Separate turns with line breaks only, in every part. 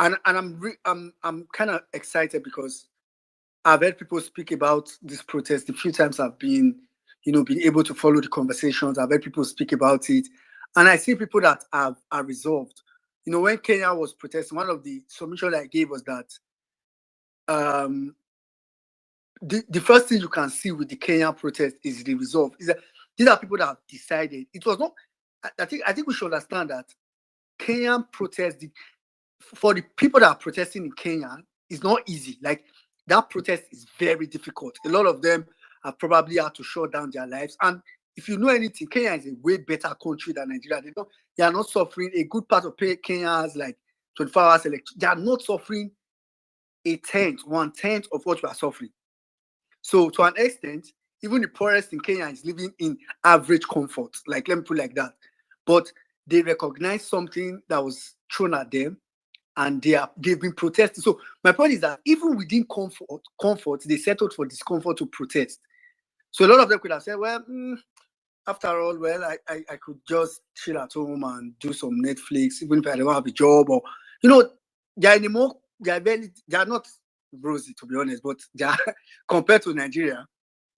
I'm kind of excited because I've heard people speak about this protest. The few times I've been, been able to follow the conversations, I've heard people speak about it. And I see people that are resolved. When Kenya was protesting, one of the submissions I gave was that the first thing you can see with the Kenyan protest is the resolve. Is that these are people that have decided. It was not, I think we should understand that Kenyan protest, for the people that are protesting in Kenya, is not easy. Like, that protest is very difficult. A lot of them have probably had to shut down their lives. And if you know anything, Kenya is a way better country than Nigeria. They are not suffering. A good part of Kenya has like 24 hours electricity. They are not suffering one-tenth of what we are suffering. So to an extent, even the poorest in Kenya is living in average comfort. Like, let me put it like that. But they recognize something that was thrown at them, and they've been protesting. So my point is that even within comfort, they settled for discomfort to protest. So a lot of them could have said, well, after all, well, I could just chill at home and do some Netflix, even if I don't have a job, or they are not rosy, to be honest, but they are, compared to Nigeria,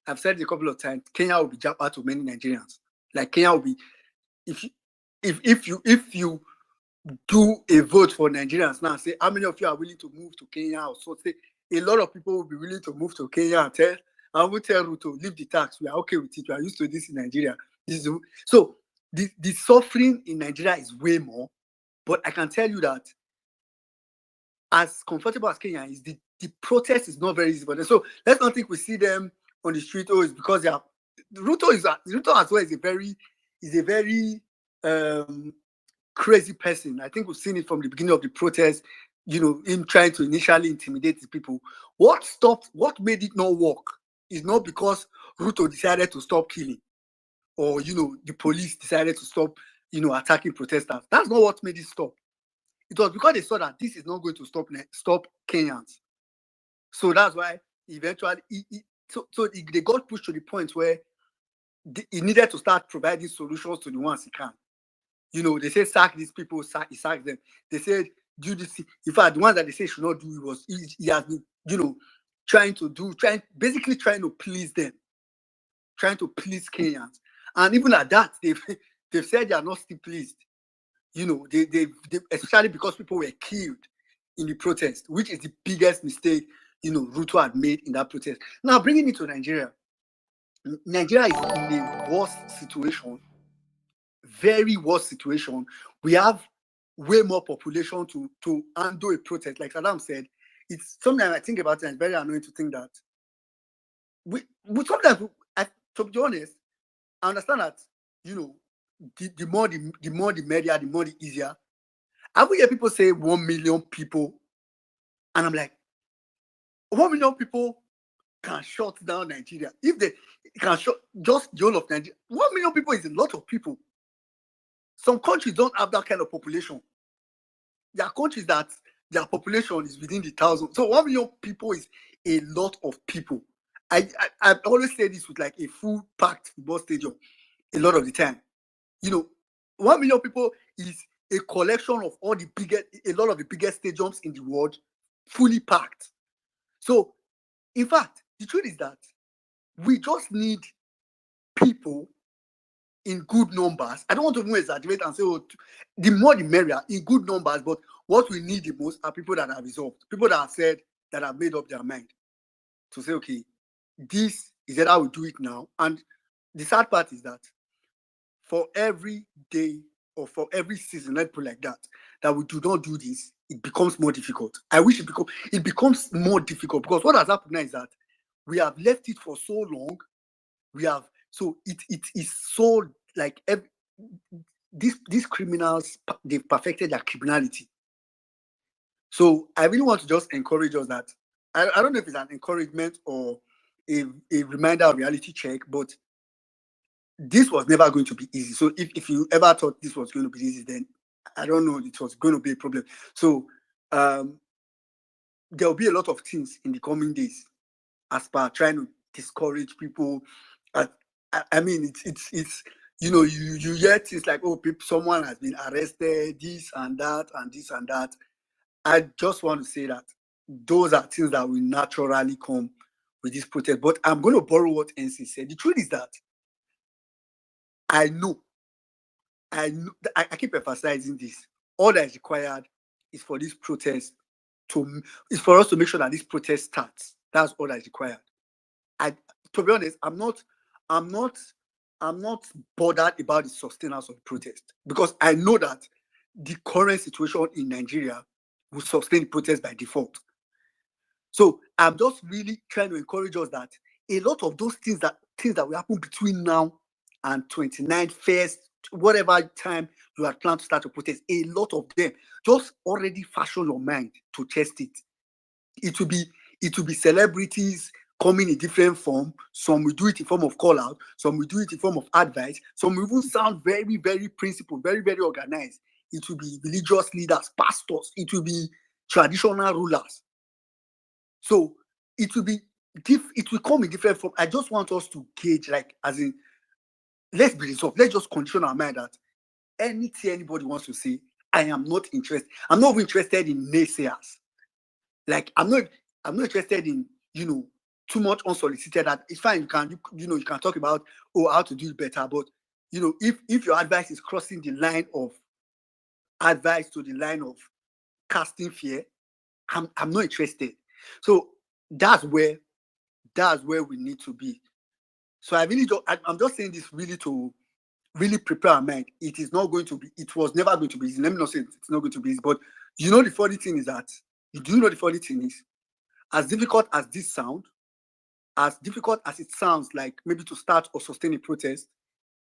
I've said it a couple of times, Kenya will be japa to many Nigerians. Like, Kenya will be, if you do a vote for Nigerians now, say how many of you are willing to move to Kenya, or so, say a lot of people will be willing to move to Kenya and I will tell Ruto, leave the tax. We are okay with it. We are used to this in Nigeria. So the suffering in Nigeria is way more. But I can tell you that as comfortable as Kenya is, the protest is not very easy for them. So let's not think we see them on the street. Oh, it's because they are. Ruto as well is a very crazy person. I think we've seen it from the beginning of the protest. Him trying to initially intimidate the people. What made it not work is not because Ruto decided to stop killing, or the police decided to stop attacking protesters. That's not what made it stop. It was because they saw that this is not going to stop Kenyans. So that's why eventually they got pushed to the point where he needed to start providing solutions to the ones he can. They say sack these people, he sacked them. They said do this. In fact, the ones that they say should not do, he has been, basically trying to please them, trying to please Kenyans. And even at that, they've said they are not still pleased. They especially because people were killed in the protest, which is the biggest mistake, Ruto had made in that protest. Now, bringing it to Nigeria. Nigeria is in a worse situation, very worse situation. We have way more population to handle a protest. Like Saddam said, it's something I think about, and it's very annoying to think that sometimes, to be honest, I understand that, the more the media, the more the easier. I would hear people say 1 million people, and I'm like, 1 million people can shut down Nigeria. If they can shut just the whole of Nigeria, 1 million people is a lot of people. Some countries don't have that kind of population. There are countries that their population is within the thousands. So 1 million people is a lot of people. I always say this with like a full packed football stadium a lot of the time. 1 million people is a collection of a lot of the biggest stadiums in the world, fully packed. So, in fact, the truth is that we just need people in good numbers. I don't want to even exaggerate and say, oh, the more the merrier, in good numbers, but what we need the most are people that are resolved, people that have said, that have made up their mind to say, okay, this is how we do it now. And the sad part is that for every day or for every season, let's put it like that we do not do this, it becomes more difficult. I wish it becomes more difficult, because what has happened now is that we have left it for so long. So it is so like these criminals, they've perfected their criminality. So I really want to just encourage us that I don't know if it's an encouragement or a reminder, of reality check, but this was never going to be easy. So if you ever thought this was going to be easy, then I don't know, it was going to be a problem. So there'll be a lot of things in the coming days as per trying to discourage people. I mean, it's you hear things like, oh, someone has been arrested, this and that, and this and that. I just want to say that those are things that will naturally come with this protest. But I'm going to borrow what NC said. The truth is that I know, I keep emphasizing this. All that is required is for this protest is for us to make sure that this protest starts. That's all that is required. To be honest, I'm not bothered about the sustenance of the protest, because I know that the current situation in Nigeria will sustain the protest by default. So I'm just really trying to encourage us that a lot of those things that will happen between now and 29th, first, whatever time you had planned to start a protest, a lot of them, just already fashion your mind to test it. It will be celebrities coming in different form. Some will do it in form of call out, some will do it in form of advice, some will even sound very, very principled, very, very organized. It will be religious leaders, pastors, it will be traditional rulers. So it will come in different form. I just want us to gauge, like, as in, let's be resolved. Let's just condition our mind that anything anybody wants to say, I am not interested. I'm not even interested in naysayers. Like, I'm not interested in, too much unsolicited. That it's fine. You can talk about, how to do it better. But if your advice is crossing the line of advice to the line of casting fear, I'm not interested. So that's where we need to be. So I'm just saying this really to really prepare our mind. It is not going to be, it was never going to be easy. Let me not say it's not going to be easy, but the funny thing is that, the funny thing is, as difficult as this sound, as difficult as it sounds, like maybe to start or sustain a protest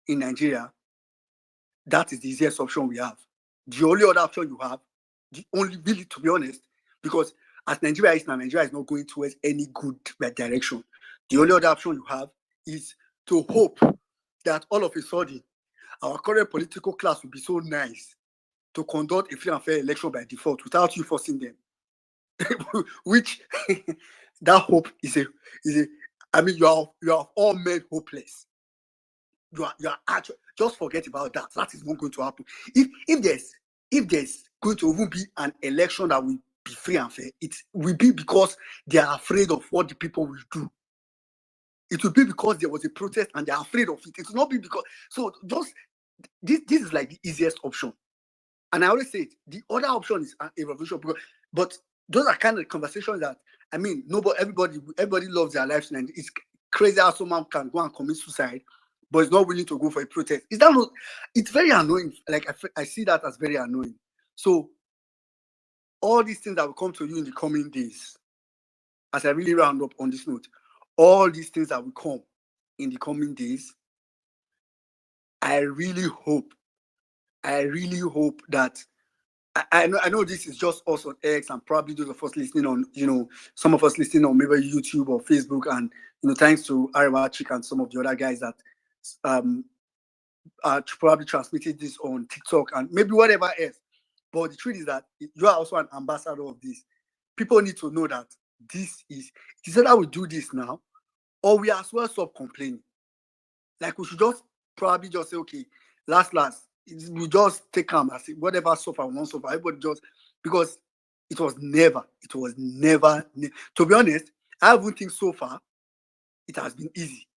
in Nigeria, that is the easiest option we have. The only other option you have, really, to be honest, because as Nigeria is now, Nigeria is not going towards any good direction. The only other option you have is to hope that all of a sudden our current political class will be so nice to conduct a free and fair election by default without you forcing them. Which that hope is a I mean, you are all made hopeless. You are actually, just forget about that. That is not going to happen. If there's going to even be an election that will be free and fair, it will be because they are afraid of what the people will do. It will be because there was a protest and they are afraid of it. It will not be because, so just this is like the easiest option. And I always say it, the other option is a revolution, but those are kind of conversations that, I mean, everybody loves their lives, and it's crazy how someone can go and commit suicide, but is not willing to go for a protest. Is that not? It's very annoying. Like, I see that as very annoying. So all these things that will come to you in the coming days, as I really round up on this note, all these things that will come in the coming days, I really hope that I know this is just us on X, and probably those of us listening on, some of us listening on maybe YouTube or Facebook, and thanks to Arewachik and some of the other guys that probably transmitted this on TikTok and maybe whatever else. But the truth is that you are also an ambassador of this. People need to know that it is either we do this now, or we as well stop complaining. Like, we should just probably just say, okay, last, we just take calm and say whatever suffer, we won't suffer. Everybody just, because it was never, to be honest, I don't think so far it has been easy.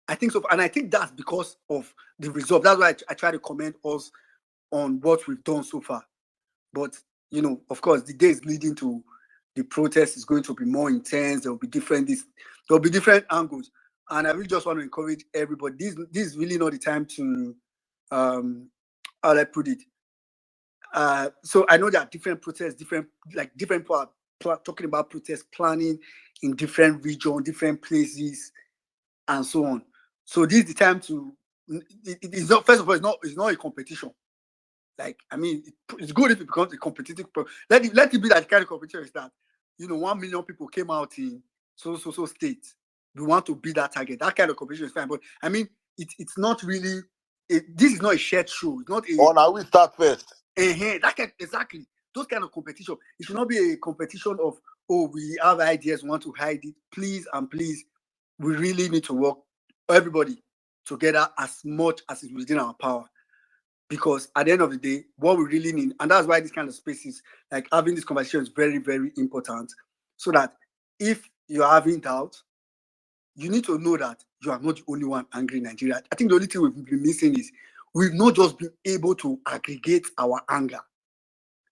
I think so far, and I think that's because of the result. That's why I try to comment us on what we've done so far. But of course, the days leading to the protest is going to be more intense. There will be different angles, and I really just want to encourage everybody. This is really not the time to how do I put it? So I know there are different protests, different people are talking about protest planning in different regions, different places, and so on. So this is the time to. It's not. First of all, it's not a competition. Like, I mean, it's good if it becomes a competitive. Let it be that kind of competition is that 1 million people came out in so states. We want to beat that target. That kind of competition is fine. But I mean, it's not really. This is not a shared show. It's not a.
Oh, now we start first.
Exactly. Those kind of competition. It should not be a competition of, we have ideas, want to hide it. Please and please, we really need to work, everybody, together as much as is within our power. Because at the end of the day, what we really need, and that's why this kind of spaces, like having this conversation, is very, very important. So that if you're having doubt, you need to know that you are not the only one angry in Nigeria. I think the only thing we've been missing is we've not just been able to aggregate our anger.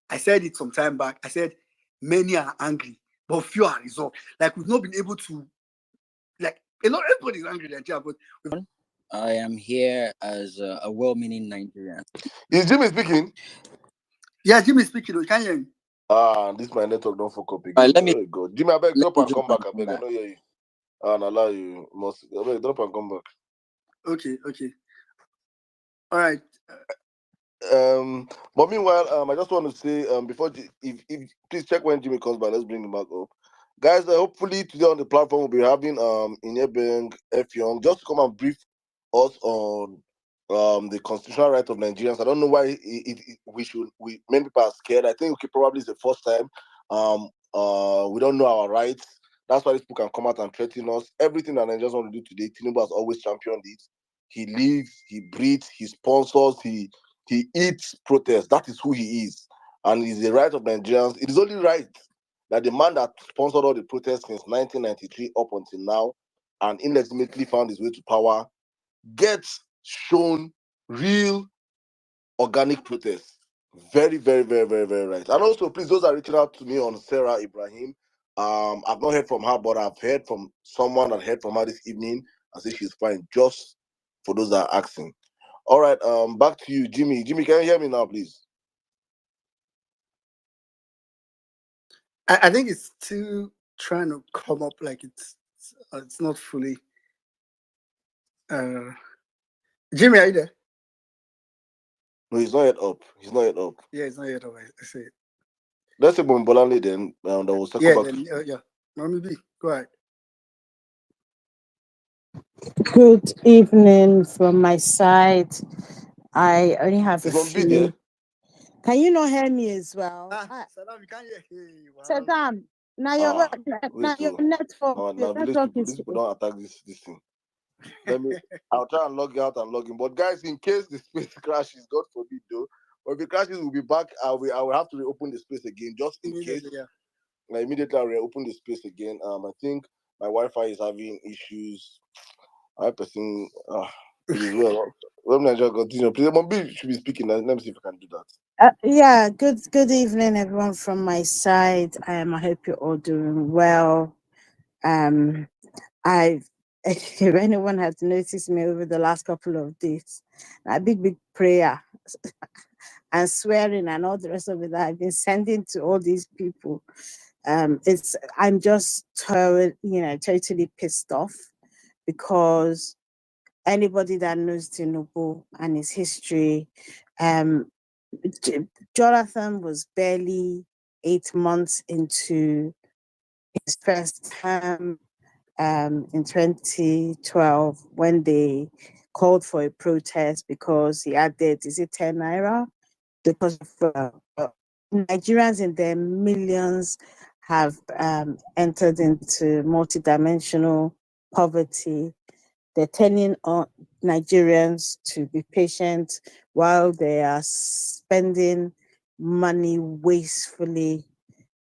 I said it some time back. I said many are angry, but few are resolved. Like we've not been able to, like everybody is angry in Nigeria, but
I am here as a well-meaning Nigerian.
Is Jimmy speaking?
Yeah, Jimmy speaking. You can't hear me.
This my network don't fuck up again.
Right, let me
go. Jimmy, I beg drop and come back. I beg. I
back.
don't hear you. And allow you must. I beg drop and come back.
Okay. All right.
But meanwhile, I just want to say before if please check when Jimmy comes back. Let's bring him back up, guys. Hopefully today on the platform we'll be having Inyebeng Effiong just to come and brief us on the constitutional right of Nigerians. I don't know why we many people are scared. I think probably it's the first time we don't know our rights. That's why these people can come out and threaten us. Everything that Nigerians want to do today, Tinubu has always championed it. He lives, he breathes, he sponsors, he eats protest. That is who he is. And it's the right of Nigerians. It is only right that the man that sponsored all the protests since 1993 up until now and illegitimately found his way to power gets shown real organic protest. Very, very, very, very, very right. And also, please, those are reaching out to me on Sarah Ibrahim. I've not heard from her, but I've heard from someone that heard from her this evening. I say she's fine, just for those that are asking. All right, back to you, Jimmy. Jimmy, can you hear me now, please?
I think it's still trying to come up, like it's not fully. Jimmy, are you there?
No, he's not yet up.
Yeah, he's not yet up. I say it.
Let's say Bombolani then. That will circle
Yeah,
back.
then, yeah. Mommy B, go ahead.
Good evening from my side. I only have
It's
a
on bid, yeah?
few. Can you not hear me as well?
Saddam, you can't hear. Hey, wow.
Saddam, now your network.
Now village people, these people don't attack this thing. I'll try and log out and log in. But guys, in case the space crashes, God forbid though, or if it crashes, we'll be back. I will have to reopen the space again, just in case.
Yeah.
Immediately I'll reopen the space again. I think my Wi-Fi is having issues. I person it is well. When Nigeria continue, please, Mombi should be speaking. Let me see if I can do that.
Yeah, good evening, everyone from my side. I hope you're all doing well. If anyone has noticed me over the last couple of days, a big prayer and swearing and all the rest of it that I've been sending to all these people. I'm just totally pissed off because anybody that knows Tinubu and his history, Jonathan was barely 8 months into his first term in 2012 when they called for a protest because he added, is it 10 naira? Because Nigerians in their millions have entered into multidimensional poverty. They're telling Nigerians to be patient while they are spending money wastefully.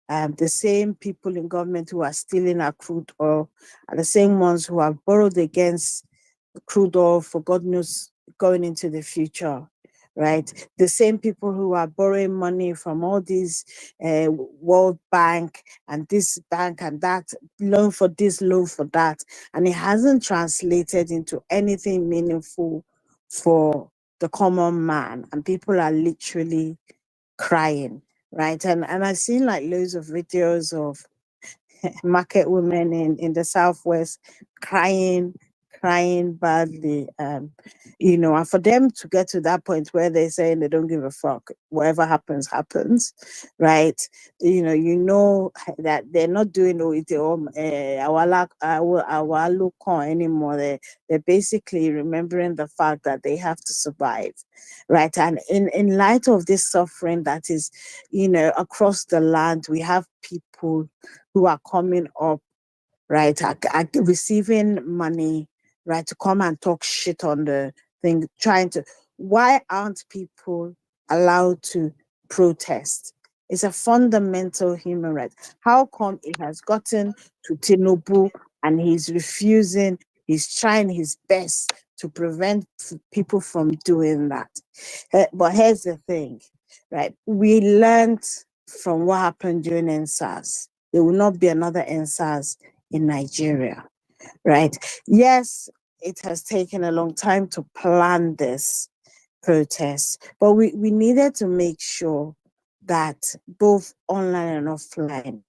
The same people in government who are stealing our crude oil are the same ones who have borrowed against crude oil for God knows going into the future, right? The same people who are borrowing money from all these World Bank and this bank and that, loan for this, loan for that, and it hasn't translated into anything meaningful for the common man, and people are literally crying, right? And I've seen like loads of videos of market women in the Southwest crying badly. And for them to get to that point where they're saying they don't give a fuck, whatever happens, right? That they're not doing our look on anymore. They're basically remembering the fact that they have to survive, right? And in light of this suffering that is, across the land, we have people who are coming up, right, are receiving money, right, to come and talk shit on the thing, trying to, why aren't people allowed to protest? It's a fundamental human right. How come it has gotten to Tinubu and he's refusing, he's trying his best to prevent people from doing that? But here's the thing, right? We learned from what happened during NSAS. There will not be another NSAS in Nigeria, right? Yes, it has taken a long time to plan this protest, but we needed to make sure that both online and offline,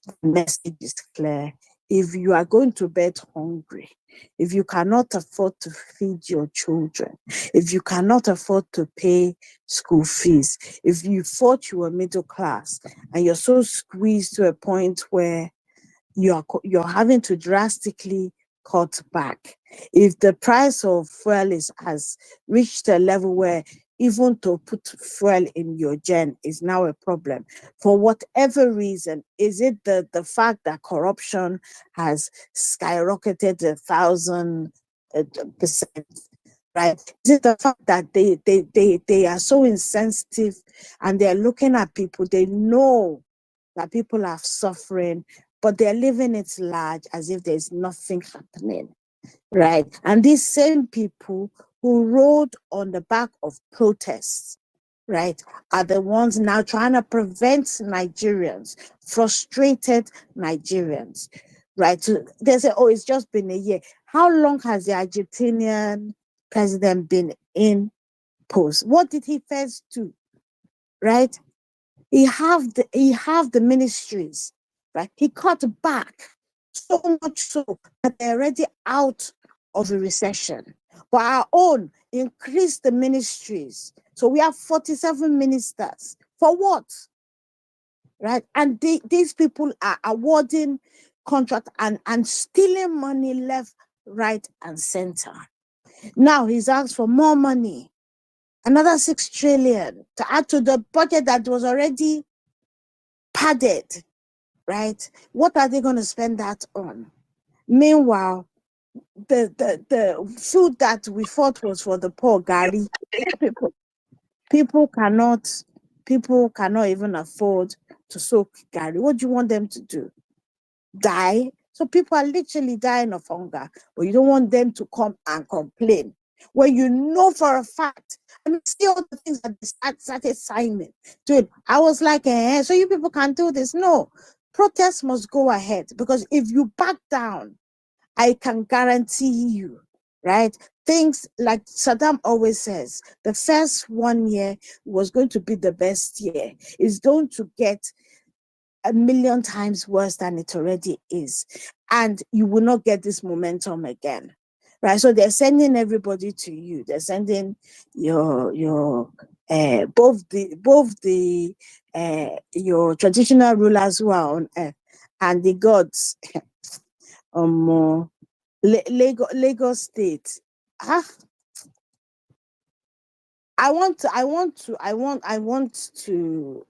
the message is clear. If you are going to bed hungry, if you cannot afford to feed your children, if you cannot afford to pay school fees, if you thought you were middle class and you're so squeezed to a point where you're having to drastically cut back. If the price of fuel has reached a level where even to put fuel in your gen is now a problem, for whatever reason, is it the fact that corruption has skyrocketed 1,000%? Right? Is it the fact that they are so insensitive and they're looking at people, they know that people are suffering, but they're living it large as if there's nothing happening, right? And these same people who rode on the back of protests, right, are the ones now trying to prevent Nigerians, frustrated Nigerians, right? So they say, oh, it's just been a year. How long has the Argentinian president been in post? What did he first do, right? He have the ministries, right? He cut back so much so that they're already out of a recession. But our own increased the ministries. So we have 47 ministers. For what? Right? And these people are awarding contract and stealing money left, right, and center. Now he's asked for more money, another 6 trillion to add to the budget that was already padded, right? What are they going to spend that on? Meanwhile, the food that we thought was for the poor, Gary, people people cannot people cannot even afford to soak Gary. What do you want them to do? Die? So people are literally dying of hunger, but you don't want them to come and complain when you know for a fact. I mean, see all the things that they started signing. Dude, I was like, so you people can't do this. No, protests must go ahead, because if you back down, I can guarantee you, right? Things like Saddam always says, the first 1 year was going to be the best year. It's going to get 1,000,000 times worse than it already is. And you will not get this momentum again. Right. So they're sending everybody to you. They're sending your both the your traditional rulers who are on earth and the gods. Lagos State. Ah, I want to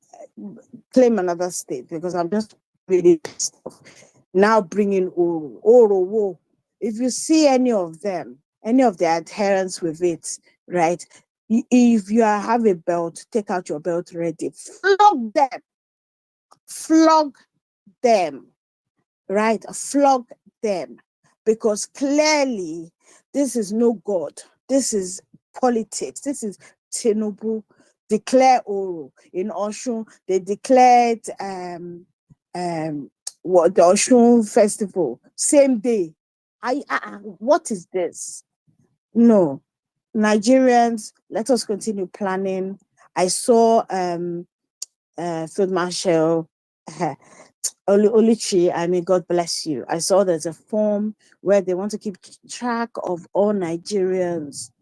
claim another state because I'm just really pissed off. Now bringing Oro. If you see any of them, any of the adherents with it, right? If you have a belt, take out your belt ready. Flog them, right? Flog them, because clearly this is no God. This is politics. This is Tinubu. Declare Oro. In Oshun, they declared what the Oshun festival same day. What is this? No, Nigerians, let us continue planning. I saw Field Marshal Oluchi, I mean, God bless you. I saw there's a form where they want to keep track of all Nigerians,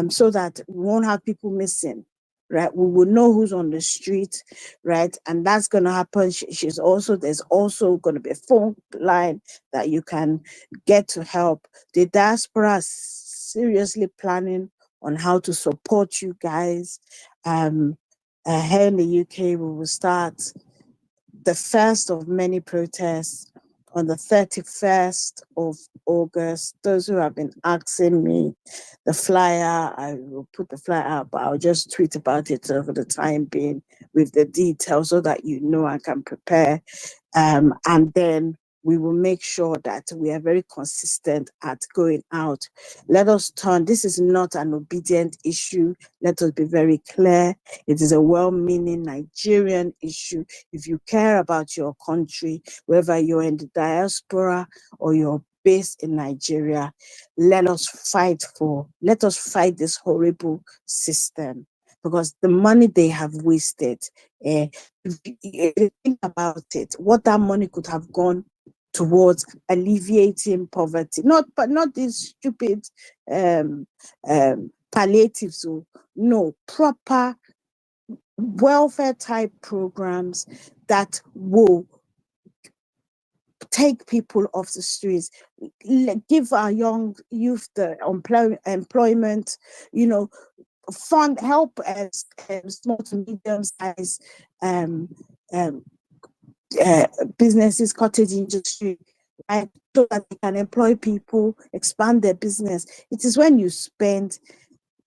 so that we won't have people missing, right? We will know who's on the street, right? And that's going to happen. There's also going to be a phone line that you can get to help. The diaspora is seriously planning on how to support you guys. Here in the UK, we will start the first of many protests on the 31st of August. Those who have been asking me, the flyer, I will put the flyer up, but I'll just tweet about it over the time being with the details so that you know I can prepare. And then we will make sure that we are very consistent at going out. Let us turn, this is not an obedient issue. Let us be very clear. It is a well-meaning Nigerian issue. If you care about your country, whether you're in the diaspora or you're based in Nigeria, let us fight this horrible system, because the money they have wasted, if you think about it, what that money could have gone towards alleviating poverty, not these stupid palliatives, so no, proper welfare type programs that will take people off the streets, give our young youth the employment, fund, help small to medium size businesses, cottage industry, right, so that they can employ people, expand their business. It is when you spend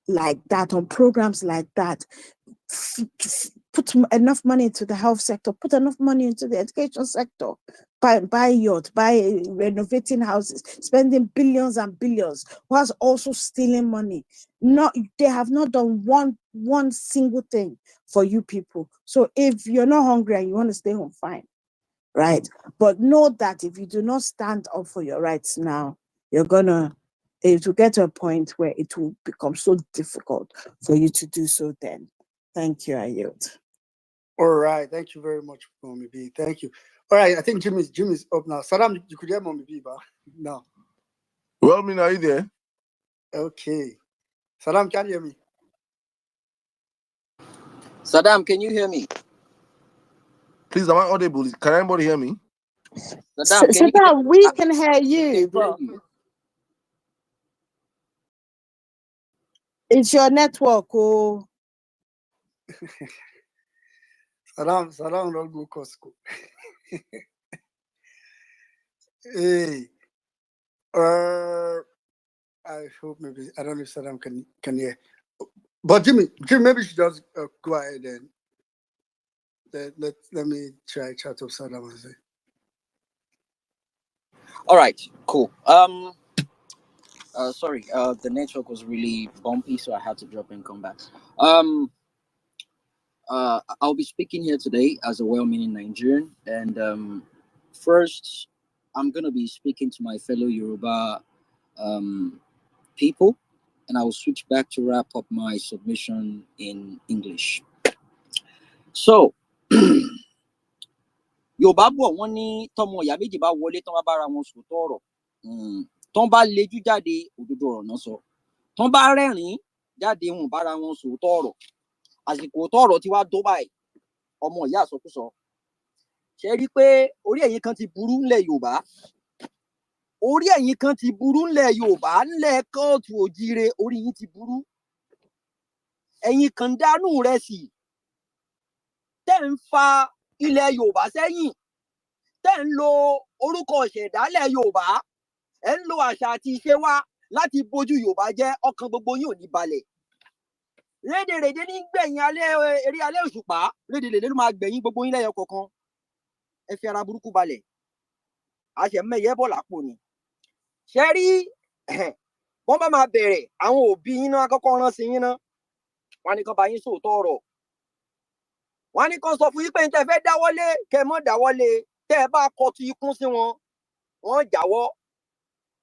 like that on programs like that, put enough money into the health sector, put enough money into the education sector, buy yacht, buy renovating houses, spending billions and billions, whilst also stealing money. They have not done one single thing for you people. So if you're not hungry and you want to stay home, fine, right? But know that if you do not stand up for your rights now, it will get to a point where it will become so difficult for you to do so then. Thank you, I yield.
All right, thank you very much, Mommy B. Thank you. All right, I think Jim is up now. Saddam, you could hear Mommy B, but no.
Well, me, are you there?
Okay. Saddam, can you hear me?
Saddam, can you hear me?
Please, am I audible? Can anybody hear me?
Saddam, we can hear you, but it's your network, oh.
Saddam don't go Costco. Hey. I hope maybe, I don't know if Saddam can hear. But Jimmy, maybe you should just go ahead and let me try chat up Saddam and say.
All right, cool. Sorry, the network was really bumpy, so I had to drop and come back. I'll be speaking here today as a well-meaning Nigerian, and first, I'm gonna be speaking to my fellow Yoruba people, and I will switch back to wrap up my submission in English. So, Yorùbá bọ̀ wọ́n ní tọmọ ìyá méjì bá wọlé tán bá bára wọn sòótọ́ ọ̀rọ̀, tán bá lejú jáde òdodo ọ̀rọ̀ náà sọ, tán bá rẹ́rìn-ín jáde wọn bára wọn sòótọ́ ọ̀rọ̀. Àsìkò òótọ́ ọ̀rọ̀ ti wá tó báyìí, ọmọ ìyá àsọkúsọ. Ṣé rí pé orí ẹ̀yin kan ti burú ńlẹ̀ Yorùbá? Orí ẹ̀yin kan ti burú ńlẹ̀ Yorùbá, ńlẹ̀ kóòtù òjíire, orí yín ti burú. Ẹ̀yin kan dánú rẹ̀ sí, tẹ́ ń fa ilẹ̀ Yorùbá sẹ́yìn, tẹ́ ń lo orúkọ ìṣẹ̀dálẹ̀ Yorùbá, ẹ̀ ń lo àṣà àti ìṣe wa láti bójú Yorùbá jẹ́, ọkàn gbogbo yín ò ní balẹ̀. Rédèrèdè ní gbẹ̀yìn eré alẹ́ òṣùpá, rédèrèdè ló máa gbẹ̀yìn gbogbo yín lẹ́yọ kọ̀ọ̀kan. Ẹ fi ara burúkú balẹ̀, àṣẹmẹ́yẹ bọ̀ lápò ni. Ṣé rí wọ́n bá máa bẹ̀rẹ̀, àwọn òbí yín náà kọ́kọ́ rán sí yín náà, wọ́n á ní kán bá yín sòótọ́ ọ̀rọ̀. Wọ́n á ní kán sọ fún yín pé ní tẹ́ fẹ́ dáwọ́lé kẹ́ mọ́ dáwọ́lé, tẹ́ ẹ bá kọtí ikún sí wọn, wọ́n jáwọ́.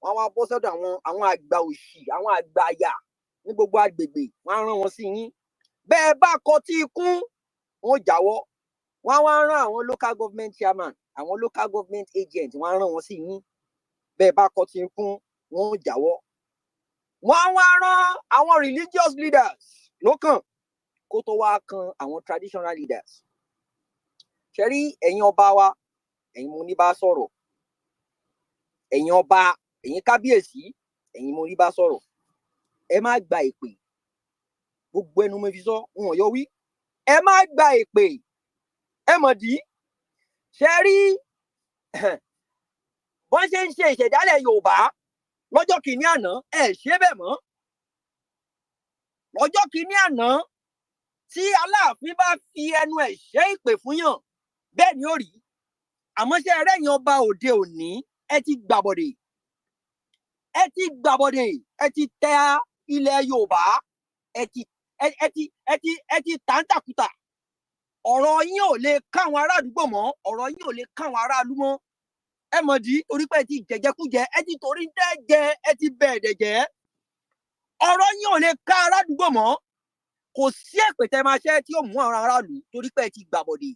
Wọ́n á wá bọ́ sọ́dọ̀ àwọn àgbà òṣì, àwọn àgbà àyà ní gbogbo agbègbè, wọ́n á rán wọn sí yín. Bẹ́ẹ̀ bá kọtí ikún, wọ́n jáwọ́. Wọ́n á wá rán àwọn local government chairman, àwọn local government agent, wọ́n á rán wọn sí yín. Bẹ́ẹ̀ bá kọtí ikún, wọ́n jáwọ́. Wọ́n á wá rán àwọn religious leaders lókàn kó tó wá kan àwọn traditional leaders. Ṣé rí ẹ̀yin ọba wa, ẹ̀yin mo ní bá sọ̀rọ̀. Ẹ̀yin ọba, ẹ̀yin kábíyèsí, ẹ̀yin mo ní bá sọ̀rọ̀. Ẹ má gba èpè. Gbogbo ẹnu mo fi sọ, wọn yọ wí. Ẹ má gba èpè. Ẹ mọ̀ dí. Ṣé rí bọ́n ṣe ń ṣe ìṣẹ̀dálẹ̀ Yorùbá, lọ́jọ́ kìíní àná ẹ ṣe bẹ́ẹ̀ mọ́ lọ́jọ́ kìíní àná tí Aláàfin bá fi ẹnu ẹ̀ ṣe ìpè fún yàn bẹ́ẹ̀ ni ó rí àmọ́ ṣe ẹrẹ́yìn ọba òde òní ẹ ti gbàbọ̀dè ẹ ti tẹ ilẹ̀ Yorùbá ẹ ti tàǹtàkùtà ọ̀rọ̀ yín ò lè káwọn ará àdúgbò mọ́ ọ̀rọ̀ yín ò lè káwọn aráàlú mọ́ ẹ mọ̀ dí torí pé ẹ ti jẹjẹkújẹ ẹ ti torí dẹ́jẹ ẹ ti bẹ̀ẹ̀dẹ̀ jẹ́ ọ̀rọ̀ yín ò lè ká ará àdúgbò mọ́ kò sí èpètè máa ṣe tí ó mú àwọn aráàlú torí pé ẹ ti gbàbọ̀dè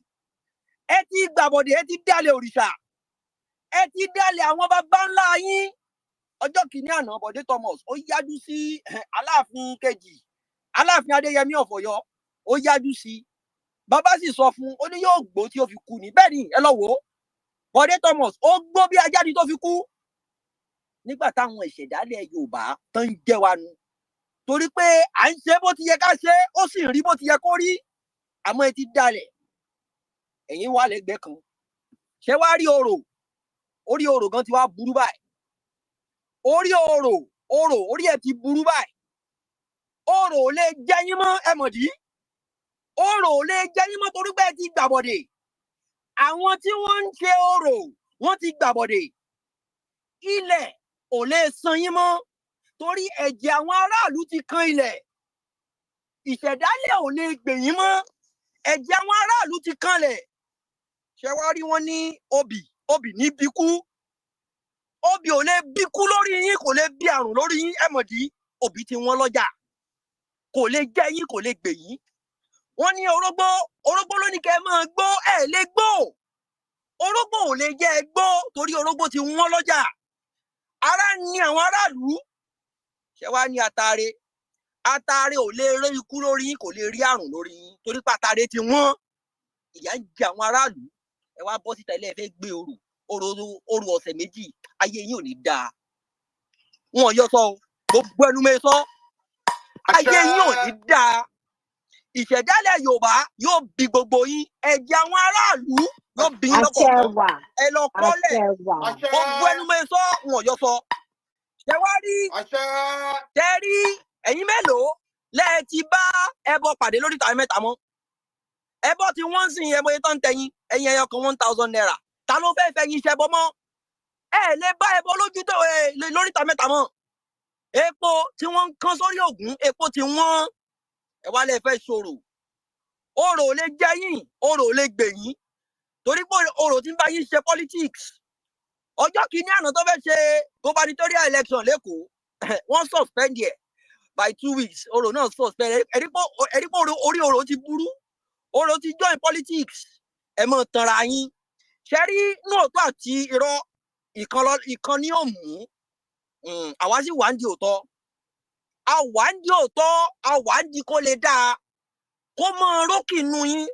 ẹ ti dálẹ̀ òrìṣà ẹ ti dálẹ̀ àwọn bàbá ńlá yín ọjọ́ kìíní àná Bọ̀dé Thomas ó yájú sí Aláàfin kejì Aláàfin Adéyẹmí of Ọ̀yọ́ ó yájú sí bàbá sì sọ fún ó ní yóò gbó tí ó fi kú ni bẹ́ẹ̀ ni ẹ lọ wò ó Bọ̀dé Thomas ó gbó bí ajá ni tó fi kú nígbà táwọn ìṣẹ̀dálẹ̀ Yorùbá tó ń jẹ́ wa nu torí pé à ń ṣe bó ti yẹ ká ṣe ó sì rí bó ti yẹ kó rí àmọ́ ẹ ti dalẹ̀ ẹ̀yin wà lẹ́gbẹ̀ẹ́ kan ṣé wàá rí orí orò gan ti wá burú báyìí orí orò orí ẹ ti burú báyìí orò ò lè jẹ́ yín mọ́ ẹ mọ̀ dí orò ò lè jẹ́ yín mọ́ torí pé ẹ ti gbàbọ̀dè àwọn tí wọ́n ń ṣe orò wọ́n ti gbàbọ̀dè ilẹ̀ ò lè san yín mọ́ torí ẹ̀jẹ̀ àwọn aráàlú ti kan ilẹ̀ ìṣẹ̀dálẹ̀ ò lè gbè yín mọ́ ẹ̀jẹ̀ àwọn aráàlú ti kanlẹ̀ ṣé wá rí wọn ní obì ní bíkú obì ò lè bíkú lórí yín kò lè bí àrùn lórí yín ẹ mọ̀ dí obì tí wọ́n lọ́jà kò lè jẹ́ yín kò lè gbè yín wọ́n ní orógbó ló ní kẹ́ ẹ máa gbó ẹ lè gbó orógbó ò lè jẹ́ ẹ gbó torí orógbó tí wọ́n lọ́jà ara ní àwọn aráàlú ṣé wá ní atare ò lè rí ikú lórí yín kò lè rí àrùn lórí yín torí pé atare tí wọ́n ìyà ń jẹ àwọn aráàlú ẹ wá bọ́ síta ilé ẹ fẹ́ gbé orò ọ̀sẹ̀ méjì ayé yín ò ní dáa wọn yọ sọ gbogbo ẹnu mi sọ ayé yín ò ní dáa ìṣẹ̀dálẹ̀ Yorùbá yóò bí gbogbo yín ẹ̀jẹ̀ àwọn aráàlú yóò bí yín lọ́kọ̀ọ̀kan ẹ lọ kọ́lẹ̀ gbogbo ẹnu mi sọ wọn yọ sọ ṣé wá rí tẹ́rí ẹ̀yin mélòó lẹ́ẹ̀ ti bá ẹbọ pàdé lórí ìta mẹ́ta mọ́ ẹbọ tí wọ́n ń sìn ẹbọ yẹn tó ń tẹ̀yìn ẹ̀yin ẹyọ kan 1,000 naira ta ló fẹ́ fẹ́ yín ṣẹbọ mọ́ ẹ lè bá ẹbọ lójú tó lórí ìta mẹ́ta mọ́ epo tí wọ́n ń kán sórí ògún epo tí wọ́n ẹ wá lè fẹ́ ṣòro orò ò lè jẹ́ yín orò ò lè gbè yín torí pé orò tí ń bá yín ṣe politics ọjọ́ kìíní àná tó fẹ́ ṣe gubernatorial election lẹ́kọ̀ọ́ wọ́n suspend ẹ̀ by 2 weeks orò náà suspend ẹ̀rí pé orí orò ti burú orò ti join politics ẹ mọ̀ tanra yín ṣe rí nóòtọ́ àti irọ́ ìkan ní òmù àwa sì wà ń di òótọ́ àwa ń di kó lè dáa kó mọ rókì inú yín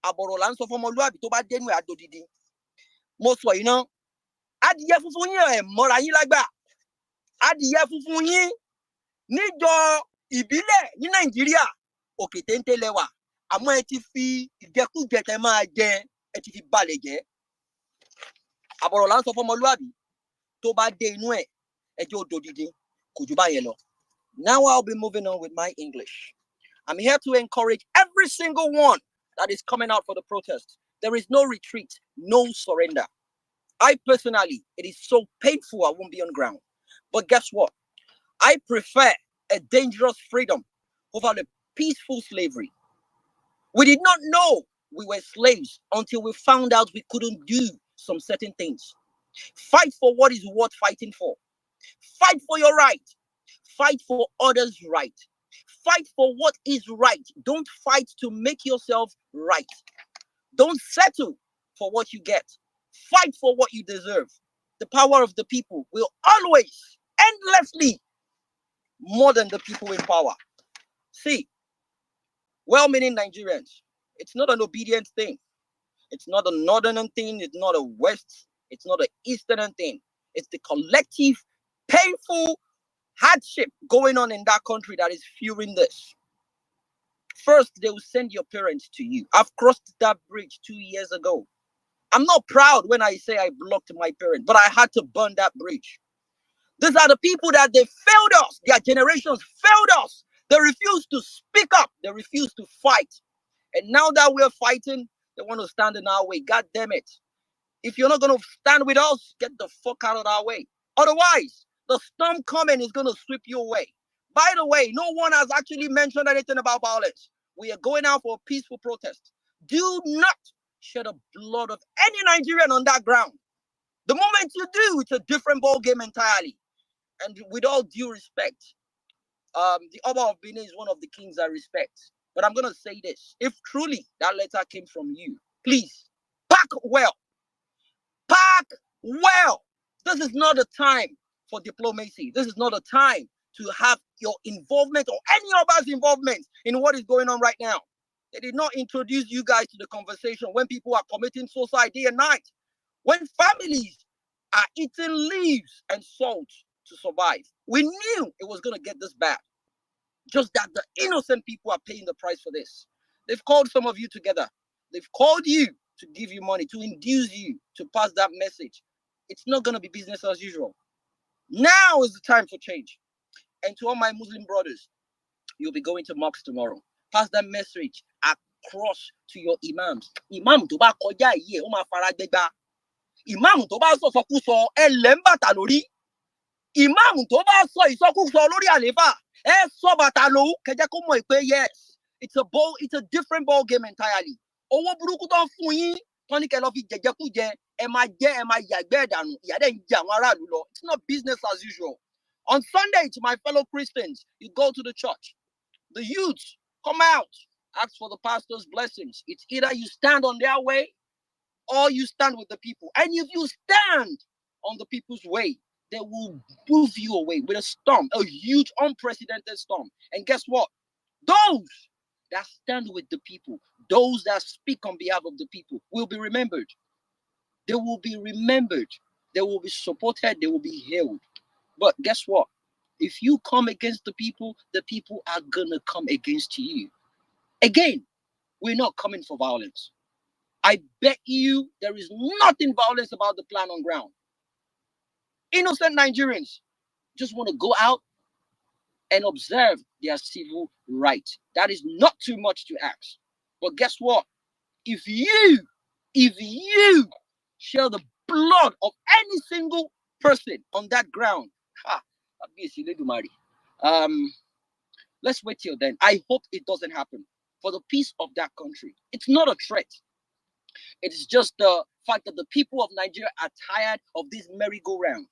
àbọ̀rọ̀ là ń sọ fọmọlúwàbí tó bá dénú ẹ̀ àdòdìdì mo sọ yìí náà adìyẹ funfun yín ẹ̀ mọ́ra yín lágbà adìyẹ funfun yín níjọ ìbílẹ̀ ní Nàìjíríà òkè téńté lẹ́wà àmọ́ ẹ ti fi ìjẹkújẹ tẹ máa jẹ ẹ ti fi balẹ̀ jẹ́ àbọ̀rọ̀ là ń sọ fọmọlúwàbí tó bá dé inú ẹ̀ ẹjọ́ òdòdìdì kò jù báyẹn lọ. Now I'll be moving on with my English. I'm here to encourage every single one that is coming out for the protest. There is no retreat, no surrender. I personally, it is so painful I won't be on ground. But guess what? I prefer a dangerous freedom over the peaceful slavery. We did not know we were slaves until we found out we couldn't do some certain things. Fight for what is worth fighting for. Fight for your right. Fight for others' right. Fight for what is right. Don't fight to make yourself right. Don't settle for what you get. Fight for what you deserve. The power of the people will always, endlessly, more than the people in power. See, well-meaning Nigerians, it's not an obedient thing. It's not a northern thing. It's not a west. It's not an eastern thing. It's the collective, painful hardship going on in that country that is fueling this. First, they will send your parents to you. I've crossed that bridge 2 years ago. I'm not proud when I say I blocked my parents, but I had to burn that bridge. These are the people that they failed us. Their generations failed us. They refuse to speak up. They refuse to fight. And now that we're fighting, they want to stand in our way. God damn it. If you're not going to stand with us, get the fuck out of our way. Otherwise, the storm coming is going to sweep you away. By the way, no one has actually mentioned anything about violence. We are going out for a peaceful protest. Do not shed the blood of any Nigerian on that ground. The moment you do, it's a different ball game entirely. And with all due respect, the Oba of Benin is one of the kings I respect. But I'm going to say this. If truly that letter came from you, please, pack well. Pack well. This is not a time for diplomacy. This is not a time to have your involvement or any of us involvement in what is going on right now. They did not introduce you guys to the conversation when people are committing suicide day and night. When families are eating leaves and salt to survive. We knew it was going to get this bad. Just that the innocent people are paying the price for this. They've called some of you together. They've called you to give you money, to induce you to pass that message. It's not going to be business as usual. Now is the time for change. And to all my Muslim brothers, you'll be going to mosques tomorrow. Pass that message across to your imams. Imam tó bá kọjá yìí, ó máa fara gbégbá. Imam tó bá sọ sọkúsọ, ẹ lẹ̀ ń bàtà lórí. Imam tó bá sọ ìsọkúsọ lórí àléfà, ẹ sọ bàtà lòun, kẹjẹ kó mọ̀ pé yes, it's a different ball game entirely. Owó burúkú tó ń fún yín, tán ní kẹ́ lọ fi jẹjẹkújẹ, ẹ máa yàgbẹ́ ẹ̀dànù, ìyà dẹ̀ ń jẹ àwọn aráàlú lọ. It's not business as usual. On Sunday, to my fellow Christians, you go to the church. The youth come out, ask for the pastor's blessings. It's either you stand on their way or you stand with the people. And if you stand on the people's way, they will move you away with a storm, a huge, unprecedented storm. And guess what? Those that stand with the people, those that speak on behalf of the people, will be remembered. They will be remembered. They will be supported. They will be hailed. But guess what? If you come against the people are going to come against you. Again, we're not coming for violence. I bet you there is nothing violent about the plan on ground. Innocent Nigerians just want to go out and observe their civil rights. That is not too much to ask. But guess what? If you share the blood of any single person on that ground, let's wait till then. I hope it doesn't happen for the peace of that country. It's not a threat. It is just the fact that the people of Nigeria are tired of this merry-go-round.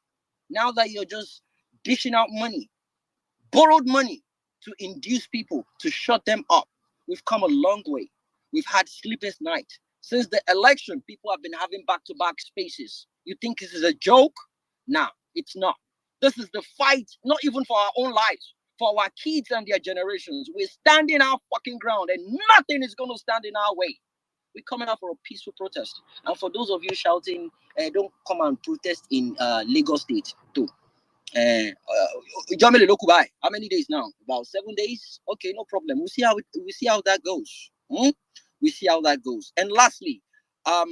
Now that you're just dishing out money, borrowed money to induce people to shut them up, we've come a long way. We've had sleepless nights. Since the election, people have been having back-to-back spaces. You think this is a joke? Nah, it's not. This is the fight, not even for our own lives, for our kids and their generations. We're standing our fucking ground and nothing is going to stand in our way. We're coming out for a peaceful protest. And for those of you shouting, don't come and protest in Lagos State too. How many days now? About 7 days? Okay, no problem. We'll see how that goes. We see how that goes. And lastly, I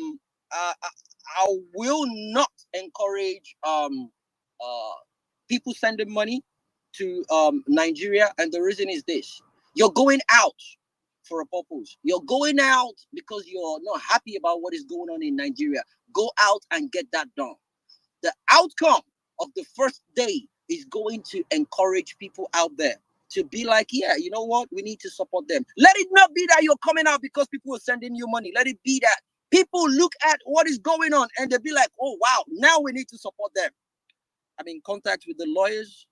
will not encourage people sending money to Nigeria, and the reason is this: you're going out for a purpose. You're going out because you're not happy about what is going on in Nigeria. Go out and get that done. The outcome of the first day is going to encourage people out there to be like, yeah, you know what? We need to support them. Let it not be that you're coming out because people are sending you money. Let it be that people look at what is going on and they'll be like, oh, wow, now we need to support them. I'm in contact with the lawyers.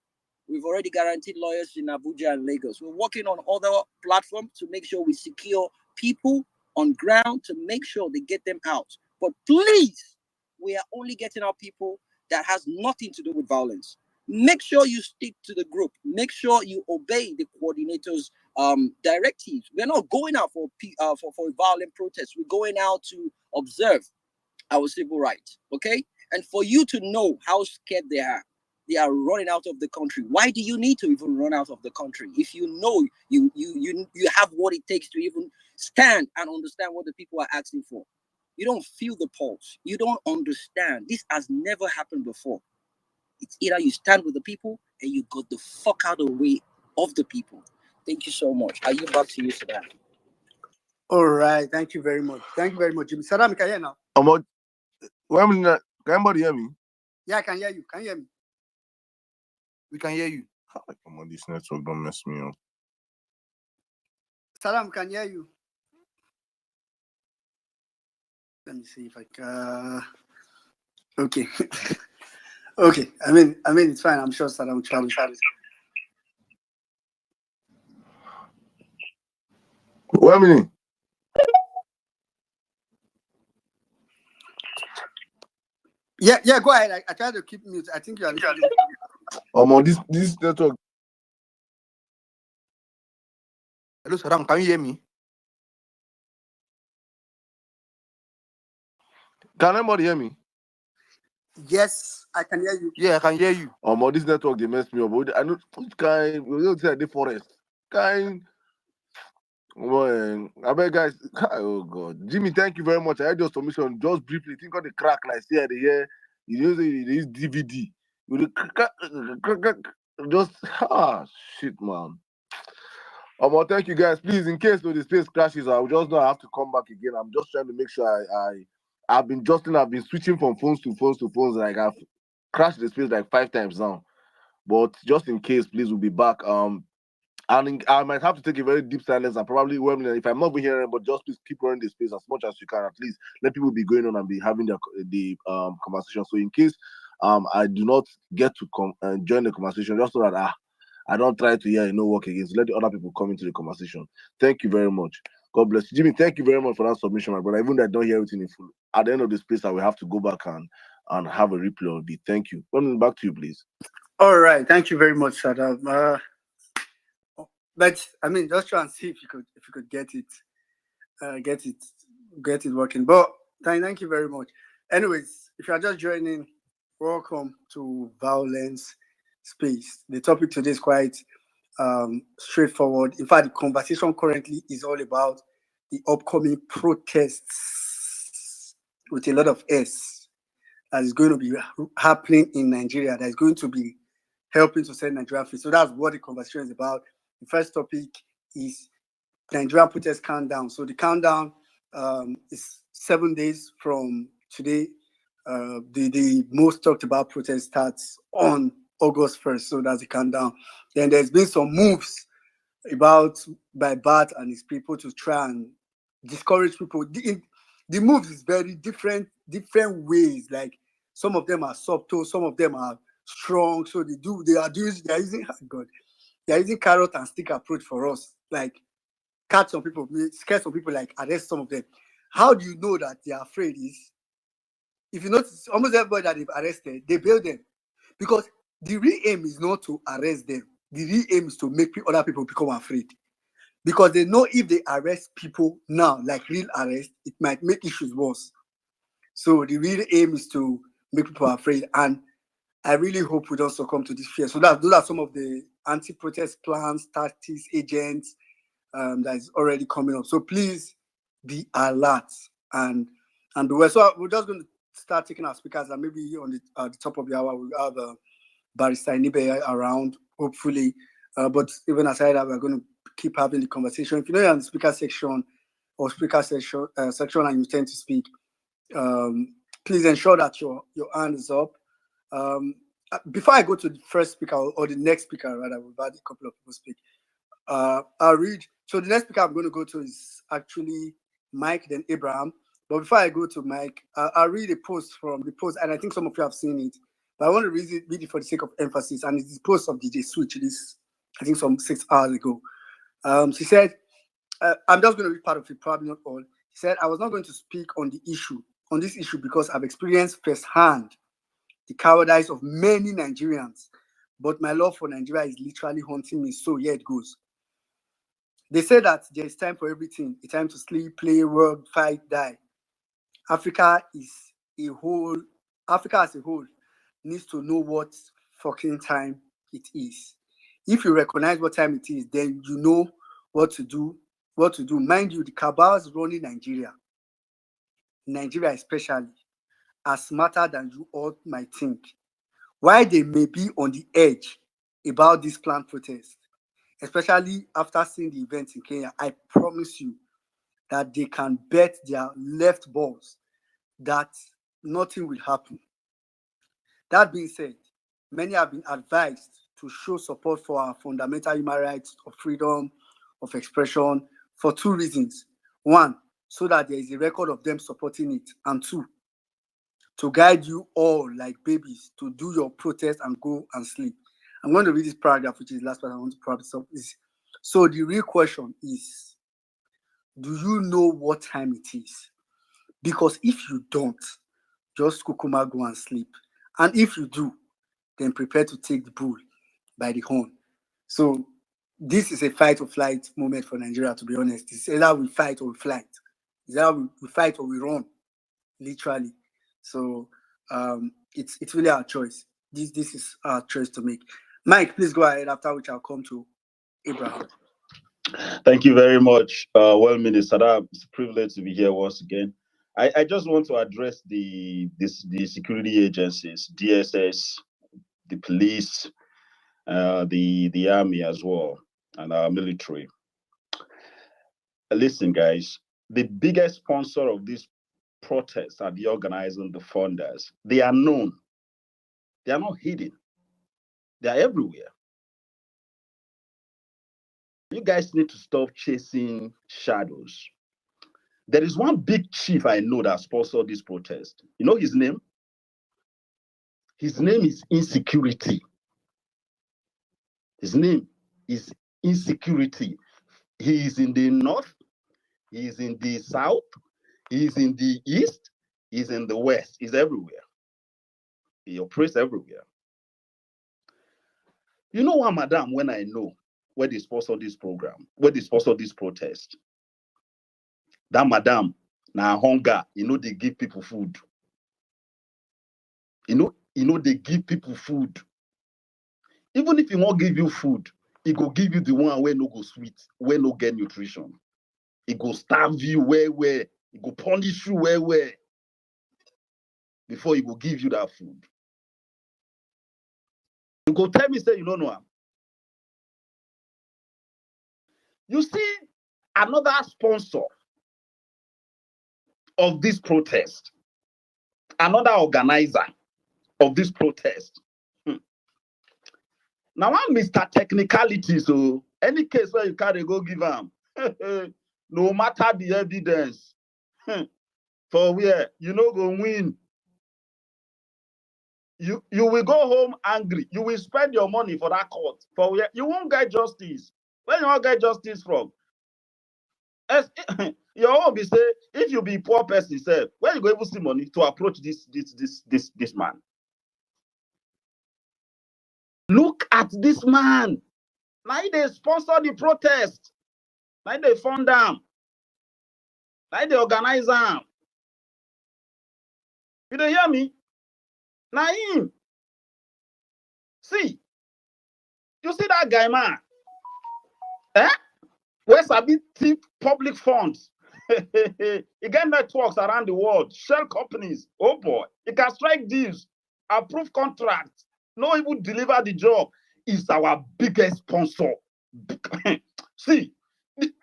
We've already guaranteed lawyers in Abuja and Lagos. We're working on other platforms to make sure we secure people on ground to make sure they get them out. But please, we are only getting out people that has nothing to do with violence. Make sure you stick to the group. Make sure you obey the coordinators' directives. We're not going out for a violent protest. We're going out to observe our civil rights. Okay? And for you to know how scared they are running out of the country. Why do you need to even run out of the country if you know you have what it takes to even stand and understand what the people are asking for? You don't feel the pulse. You don't understand. This has never happened before. It's either you stand with the people and you got the fuck out of the way of the people. Thank you so much. Are you back to you, Saddam?
All right. Thank you very much. Thank you very much, Jimmy. Saddam, can you hear now?
Can anybody hear me?
Yeah, I can hear you. Can you hear me?
We can hear you. Come on, this network don't mess me up.
Saddam, can hear you. Let me see if I can. Okay. Okay. I mean, it's fine. I'm sure Saddam will try.
Wait a minute.
Yeah, go ahead. I try to keep mute. I think you are listening.
This network. Hello, Saddam, can you hear me? Can anybody hear me?
Yes, I can hear you.
Yeah, I can hear you. This network, they messed me up. I know we don't say the forest. I bet guys. Oh God, Jimmy, thank you very much. I had your submission just briefly. Think of the crack like say the here. You know, this DVD. Just shit, man. Thank you guys. Please, in case the space crashes, I will just know I have to come back again. I'm just trying to make sure I've been switching from phones to phones. Like I've crashed the space like 5 times now. But just in case, please, we'll be back. And I might have to take a very deep silence and probably if I'm not hearing, but just please keep running the space as much as you can. At least let people be going on and be having the conversation. So in case I do not get to join the conversation, just so that I don't try to hear no work again. So let the other people come into the conversation. Thank you very much. God bless you. Jimmy, thank you very much for that submission, my brother. Even though I don't hear everything in full, at the end of this space, I will have to go back and have a replay of it. Thank you. Back to you, please.
All right. Thank you very much, Saddam. But I mean, just try and see if you could get it working. But thank you very much. Anyways, if you are just joining, welcome to VawulenceSpace. The topic today is quite straightforward. In fact, the conversation currently is all about the upcoming protests with a lot of S that is going to be happening in Nigeria. That is going to be helping to set Nigeria free. So that's what the conversation is about. The first topic is Nigerian protest countdown. So the countdown is 7 days from today. The most talked about protest starts on August 1st. So that's the countdown. Then there's been some moves by Bat and his people to try and discourage people. The moves is very different ways. Like some of them are subtle, some of them are strong. So they're using carrot and stick approach for us. Like catch some people, scare some people, like arrest some of them. How do you know that they are afraid? Is if you notice, almost everybody that they've arrested, they bail them, because the real aim is not to arrest them. The real aim is to make other people become afraid, because they know if they arrest people now, like real arrest, it might make issues worse. So the real aim is to make people afraid, and I really hope we don't succumb to this fear. So those are some of the anti-protest plans, tactics, agents that is already coming up. So please be alert and beware. So we're just going to start taking our speakers, and maybe on the top of the hour we'll have Barrister Nibe around, hopefully. But even aside that, we're going to keep having the conversation. If you know you're in the speaker section or speaker section and you tend to speak, please ensure that your hand is up. Before I go to the first speaker or the next speaker, rather, we've had a couple of people speak. I'll read. So the next speaker I'm going to go to is actually Mike, then Abraham. But before I go to Mike, I'll read a post from the post, and I think some of you have seen it. But I want to read it for the sake of emphasis. And it's the post of DJ Switch. This, I think, some 6 hours ago. She said, I'm just going to read part of it, probably not all. She said, I was not going to speak on this issue, because I've experienced firsthand the cowardice of many Nigerians. But my love for Nigeria is literally haunting me. So here it goes. They say that there is time for everything. A time to sleep, play, work, fight, die. Africa as a whole needs to know what fucking time it is. If you recognize what time it is, then you know what to do. Mind you, the cabals running Nigeria especially, are smarter than you all might think. Why they may be on the edge about this planned protest, especially after seeing the events in Kenya, I promise you that they can bet their left balls that nothing will happen. That being said, many have been advised to show support for our fundamental human rights of freedom of expression for two reasons. One, so that there is a record of them supporting it. And two, to guide you all like babies to do your protest and go and sleep. I'm going to read this paragraph, which is the last part I want to probably stop. So the real question is, do you know what time it is? Because if you don't, just kukuma go and sleep. And if you do, then prepare to take the bull by the horn. So this is a fight or flight moment for Nigeria, to be honest. It's either we fight or we flight. It's either we fight or we run, literally. So it's really our choice. This is our choice to make. Mike, please go ahead, after which I'll come to Abraham.
Thank you very much, Minister. It's a privilege to be here once again. I just want to address the security agencies, DSS, the police, the army as well, and our military. Listen, guys, the biggest sponsor of this protest are the organizing, the funders. They are known. They are not hidden. They are everywhere. You guys need to stop chasing shadows. There is one big chief I know that sponsored this protest. You know his name? His name is Insecurity. His name is Insecurity. He is in the north, he is in the south, he is in the east, he is in the west, he's everywhere. He operates everywhere. You know what, madam, when I know where they sponsor this program, where they sponsor this protest, that madam, now hunger, they give people food. They give people food. Even if he won't give you food, he go give you the one where no go sweet, where no get nutrition. He go starve you where. He go punish you where. Before he will give you that food. You go tell me, say you don't know him. You see, another sponsor of this protest, another organizer of this protest. Now I'm Mr. Technicality, so any case where you can't go give him, no matter the evidence, for where you know go win. You will go home angry. You will spend your money for that court. For where you won't get justice. Where you won't get justice from? Your own be say, if you be poor person, say, where you go able see money to approach this man? Look at this man. Now they sponsor the protest. Now they fund them. Now they organize them. You don't hear me? Now him. See, you see that guy, man? Where Sabi thief public funds? He get networks around the world, shell companies. Oh boy, he can strike deals, approve contracts, not even deliver the job. Is our biggest sponsor. See,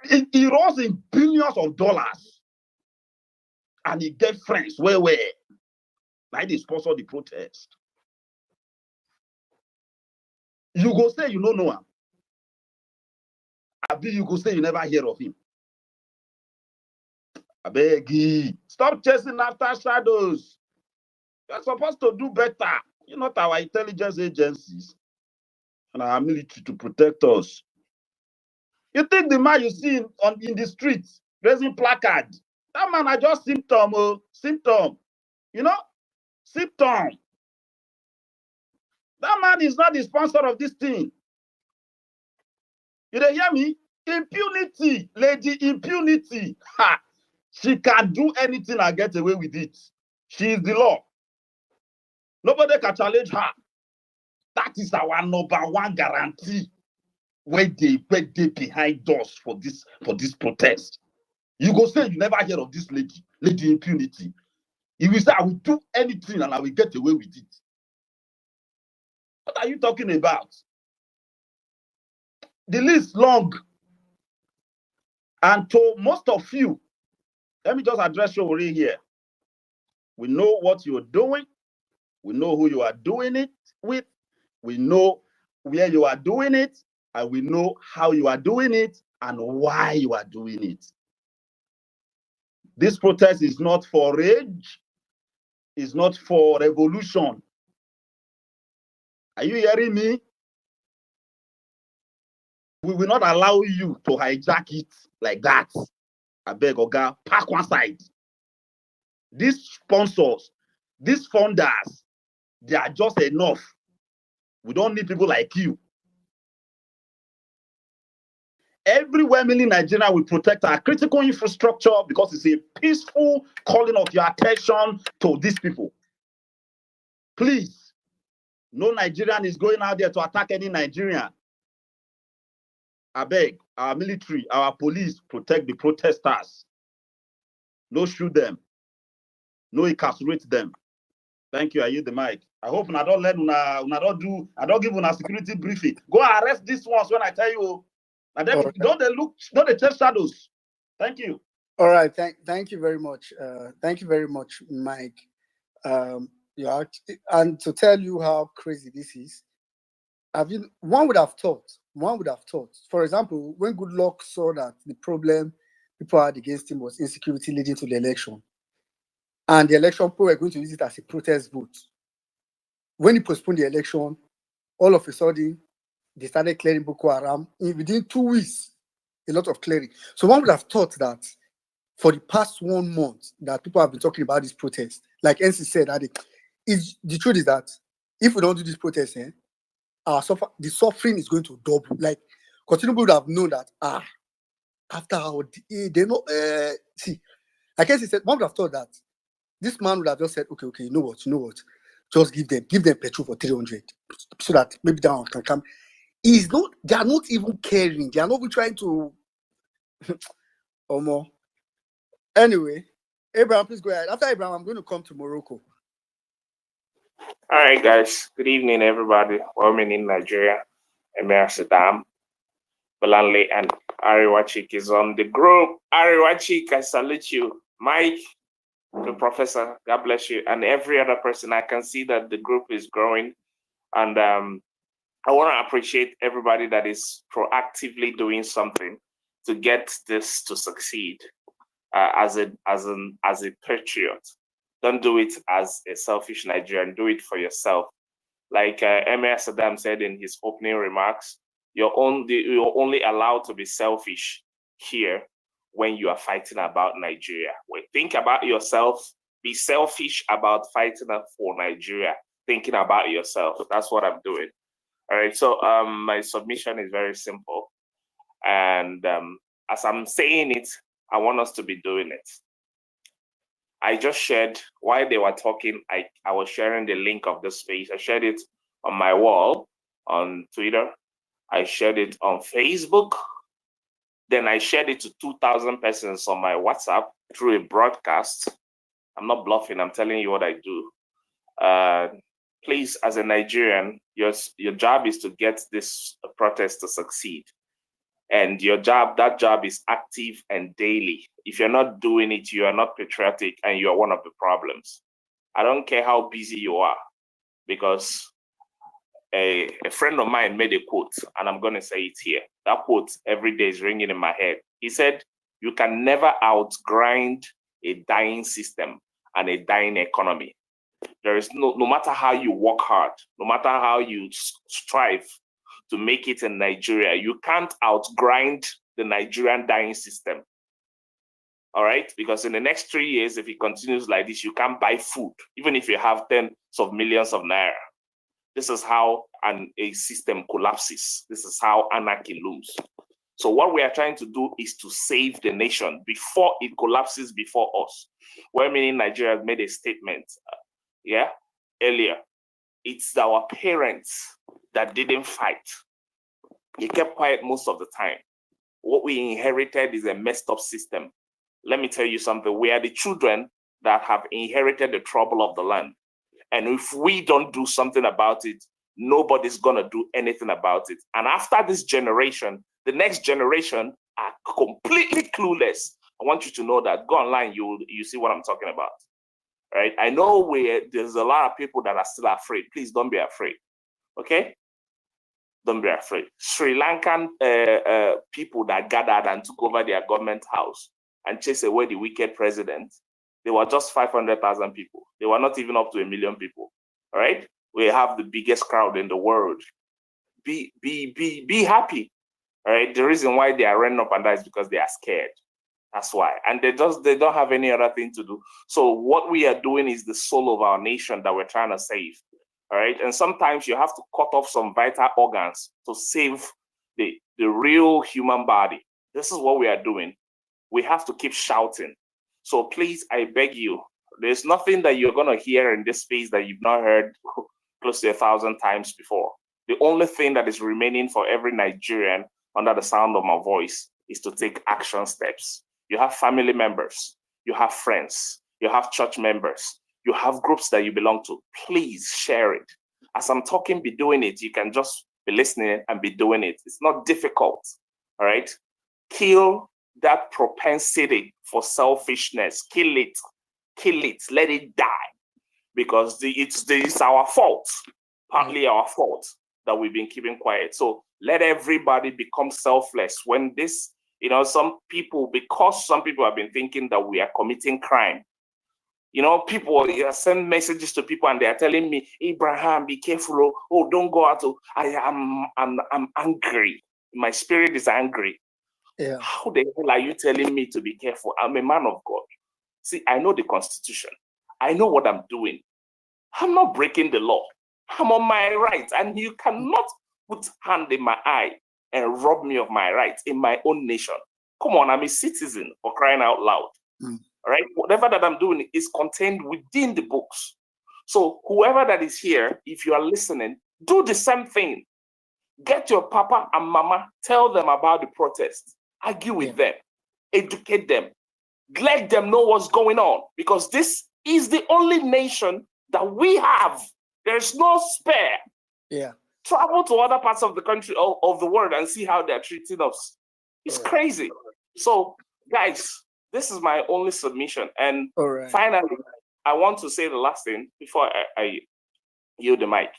he rolls in billions of dollars, and he get friends where. Like they sponsor the protest. You go say you don't know him. Abi you go say you never hear of him. I beg you, stop chasing after shadows. You're supposed to do better. You're not our intelligence agencies and our military to protect us. You think the man you see in the streets raising placard, that man are just symptom. Symptom. That man is not the sponsor of this thing. You don't hear me? Impunity, lady, impunity. Ha! She can do anything and get away with it. She is the law. Nobody can challenge her. That is our number one guarantee. Where they behind us for this protest. You go say you never hear of this lady impunity. You will say I will do anything and I will get away with it. What are you talking about? The list long. And to most of you, let me just address you over here. We know what you're doing. We know who you are doing it with. We know where you are doing it. And we know how you are doing it and why you are doing it. This protest is not for rage. It's not for revolution. Are you hearing me? We will not allow you to hijack it like that. I beg, Oga, park one side. These sponsors, these funders, they are just enough. We don't need people like you. Everywhere in Nigeria will protect our critical infrastructure because it's a peaceful calling of your attention to these people. Please, no Nigerian is going out there to attack any Nigerian. I beg, our military, our police protect the protesters. No shoot them. No incarcerate them. Thank you. I use the mic. I hope I don't let I don't give una security briefing. Go arrest these ones when I tell you. And then
Okay.
don't they look, don't they test shadows? Thank you.
All right. Thank you very much. Thank you very much, Mike. And to tell you how crazy this is, one would have thought, for example, when Goodluck saw that the problem people had against him was insecurity leading to the election, and the election people were going to use it as a protest vote. When he postponed the election, all of a sudden, they started clearing Boko Haram. Within 2 weeks, a lot of clearing. So one would have thought that for the past 1 month that people have been talking about this protest, like NC said, the truth is that if we don't do this protest, the suffering is going to double. Like, Tinubu would have known that, after how they know, see, like NC said, one would have thought that this man would have just said, okay, you know what, just give them petrol for 300 so that maybe that one can come. They are not even caring. They are not even trying to, or more. Anyway, Abraham, please go ahead. After Abraham, I'm going to come to Morocco.
All right, guys. Good evening, everybody. Welcome in Nigeria. Emir Saddam, Balanle, and Ariwachik is on the group. Ariwachik, I salute you. Mike, the professor, God bless you. And every other person, I can see that the group is growing. And I want to appreciate everybody that is proactively doing something to get this to succeed as a patriot. Don't do it as a selfish Nigerian. Do it for yourself. Like Emir Saddam said in his opening remarks, you're only allowed to be selfish here when you are fighting about Nigeria. Well, think about yourself. Be selfish about fighting for Nigeria. Thinking about yourself. That's what I'm doing. All right. So my submission is very simple. And as I'm saying it, I want us to be doing it. I just shared, while they were talking, I was sharing the link of the space. I shared it on my wall on Twitter. I shared it on Facebook. Then I shared it to 2,000 persons on my WhatsApp through a broadcast. I'm not bluffing. I'm telling you what I do. Please, as a Nigerian, your job is to get this protest to succeed. And that job is active and daily. If you're not doing it, you are not patriotic and you are one of the problems. I don't care how busy you are, because a friend of mine made a quote, and I'm going to say it here. That quote every day is ringing in my head. He said, you can never outgrind a dying system and a dying economy. There is no matter how you work hard, no matter how you strive to make it in Nigeria, you can't outgrind the Nigerian dying system. All right? Because in the next 3 years, if it continues like this, you can't buy food, even if you have tens of millions of naira. This is how a system collapses. This is how anarchy looms. So what we are trying to do is to save the nation before it collapses before us. Well, meaning Nigeria made a statement, earlier. It's our parents that didn't fight. They kept quiet most of the time. What we inherited is a messed up system. Let me tell you something. We are the children that have inherited the trouble of the land. And if we don't do something about it, nobody's gonna do anything about it. And after this generation, the next generation are completely clueless. I want you to know that. Go online, you see what I'm talking about. Right? I know there's a lot of people that are still afraid. Please don't be afraid. Okay? Don't be afraid. Sri Lankan people that gathered and took over their government house and chased away the wicked president, they were just 500,000 people. They were not even up to 1 million people. All right? We have the biggest crowd in the world. Be happy. All right? The reason why they are running up and down is because they are scared. That's why. And they don't have any other thing to do. So what we are doing is the soul of our nation that we're trying to save. All right. And sometimes you have to cut off some vital organs to save the real human body. This is what we are doing. We have to keep shouting. So please, I beg you, there's nothing that you're going to hear in this space that you've not heard close to 1,000 times before. The only thing that is remaining for every Nigerian under the sound of my voice is to take action steps. You have family members, you have friends, you have church members, you have groups that you belong to. Please share it. As I'm talking, be doing it. You can just be listening and be doing it. It's not difficult. All right. Kill that propensity for selfishness. Kill it. Kill it. Let it die. Because it's our fault, partly our fault, that we've been keeping quiet. So let everybody become selfless. When this, some people have been thinking that we are committing crime. People send messages to people and they are telling me, Abraham, be careful. Oh, don't go out. I'm angry. My spirit is angry.
Yeah.
How the hell are you telling me to be careful? I'm a man of God. See, I know the Constitution. I know what I'm doing. I'm not breaking the law. I'm on my rights. And you cannot put hand in my eye and rob me of my rights in my own nation. Come on, I'm a citizen, for crying out loud. All right? Whatever that I'm doing is contained within the books. So whoever that is here, if you are listening, do the same thing. Get your papa and mama, tell them about the protest. Argue with them. Educate them. Let them know what's going on. Because this is the only nation that we have. There's no spare.
Yeah.
Travel to other parts of the country, of the world, and see how they're treating us. It's crazy. So, guys, this is my only submission. And finally, I want to say the last thing before I yield the mic.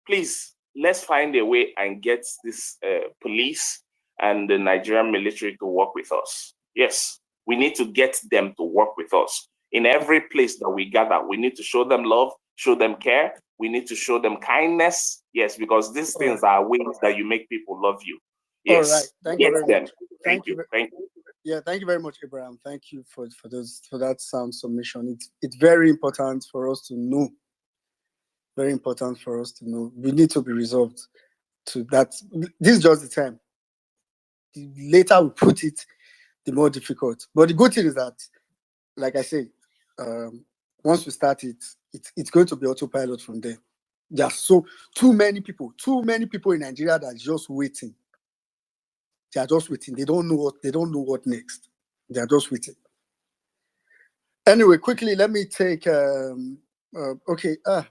Please, let's find a way and get this police and the Nigerian military to work with us. Yes, we need to get them to work with us. In every place that we gather, we need to show them love, show them care. We need to show them kindness. Yes, because these things are ways that you make people love you. Yes.
All right. Thank you very much.
Thank you. Thank you.
Yeah, thank you very much, Abraham. Thank you for that sound submission. It's very important for us to know. Very important for us to know. We need to be resolved to that. This is just the time. The later we put it, the more difficult. But the good thing is that, like I say, once we start it, it's going to be autopilot from there. There are too many people in Nigeria that are just waiting. They are just waiting. They don't know what next. They are just waiting. Anyway, quickly, let me take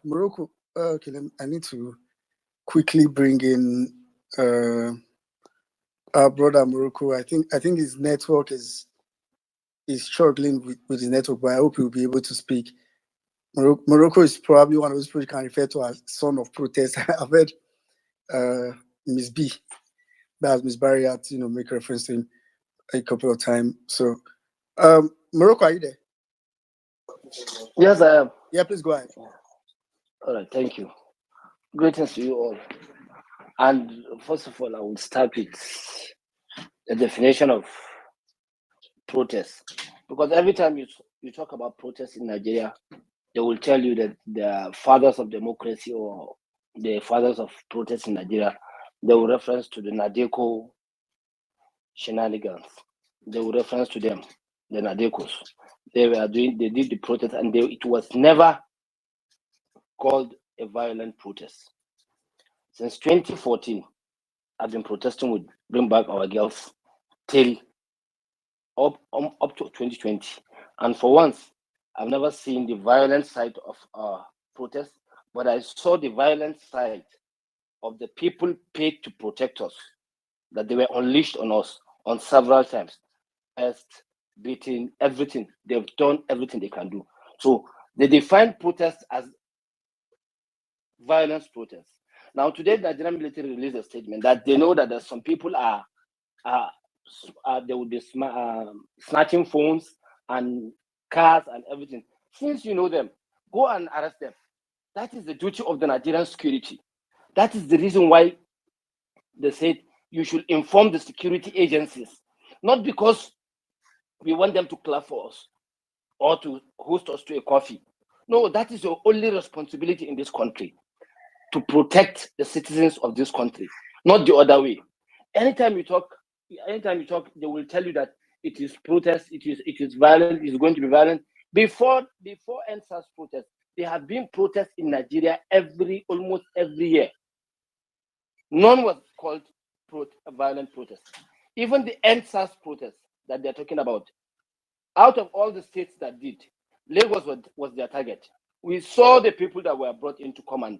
Morocco. Okay, I need to quickly bring in our brother Morocco. I think his network is struggling with his network, but I hope he'll be able to speak. Morocco is probably one of those people you can refer to as son of protest. I've heard Miss B, that's Miss Barry, make reference to him a couple of times. So, Morocco, are you there?
Yes, I am.
Yeah, please go ahead.
All right, thank you. Greetings to you all. And first of all, I will start with the definition of protest. Because every time you talk about protest in Nigeria, they will tell you that the fathers of democracy or the fathers of protest in Nigeria, they will reference to the Nadeko shenanigans. They will reference to them, the Nadekos. They did the protest, and it was never called a violent protest. Since 2014, I've been protesting with Bring Back Our Girls till up to 2020. And for once, I've never seen the violent side of protest, but I saw the violent side of the people paid to protect us, that they were unleashed on us on several times, as beating, everything. They've done everything they can do. So they define protests as violence protests. Now today, the Nigerian military released a statement that they know that there's some people they will be snatching phones and cars and everything. Since you know them, go and arrest them. That is the duty of the Nigerian security. That is the reason why they said you should inform the security agencies, not because we want them to clap for us or to host us to a coffee. No, that is your only responsibility in this country, to protect the citizens of this country, not the other way. Anytime you talk, they will tell you that it is protest, it is violent, it's going to be violent. Before NSAS protests, there have been protests in Nigeria almost every year. None was called violent protests. Even the NSAS protests that they're talking about, out of all the states that did, Lagos was their target. We saw the people that were brought in to come and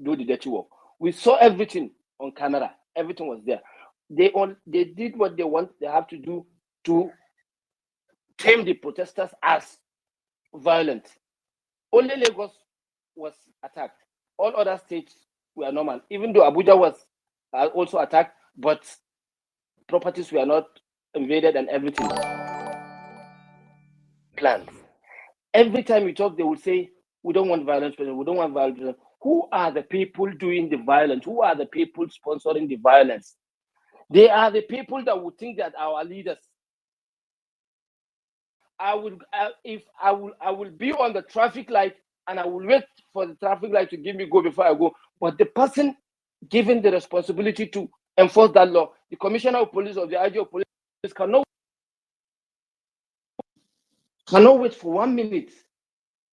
do the dirty work. We saw everything on camera. Everything was there. They did what they have to do to tame the protesters as violent. Only Lagos was attacked. All other states were normal. Even though Abuja was also attacked, but properties were not invaded and everything. Plans. Every time we talk, they will say, we don't want violence, we don't want violence. Who are the people doing the violence? Who are the people sponsoring the violence? They are the people that would think that our leaders. I will be on the traffic light and I will wait for the traffic light to give me go before I go. But the person given the responsibility to enforce that law, the commissioner of police or the IG of police, cannot wait for 1 minute.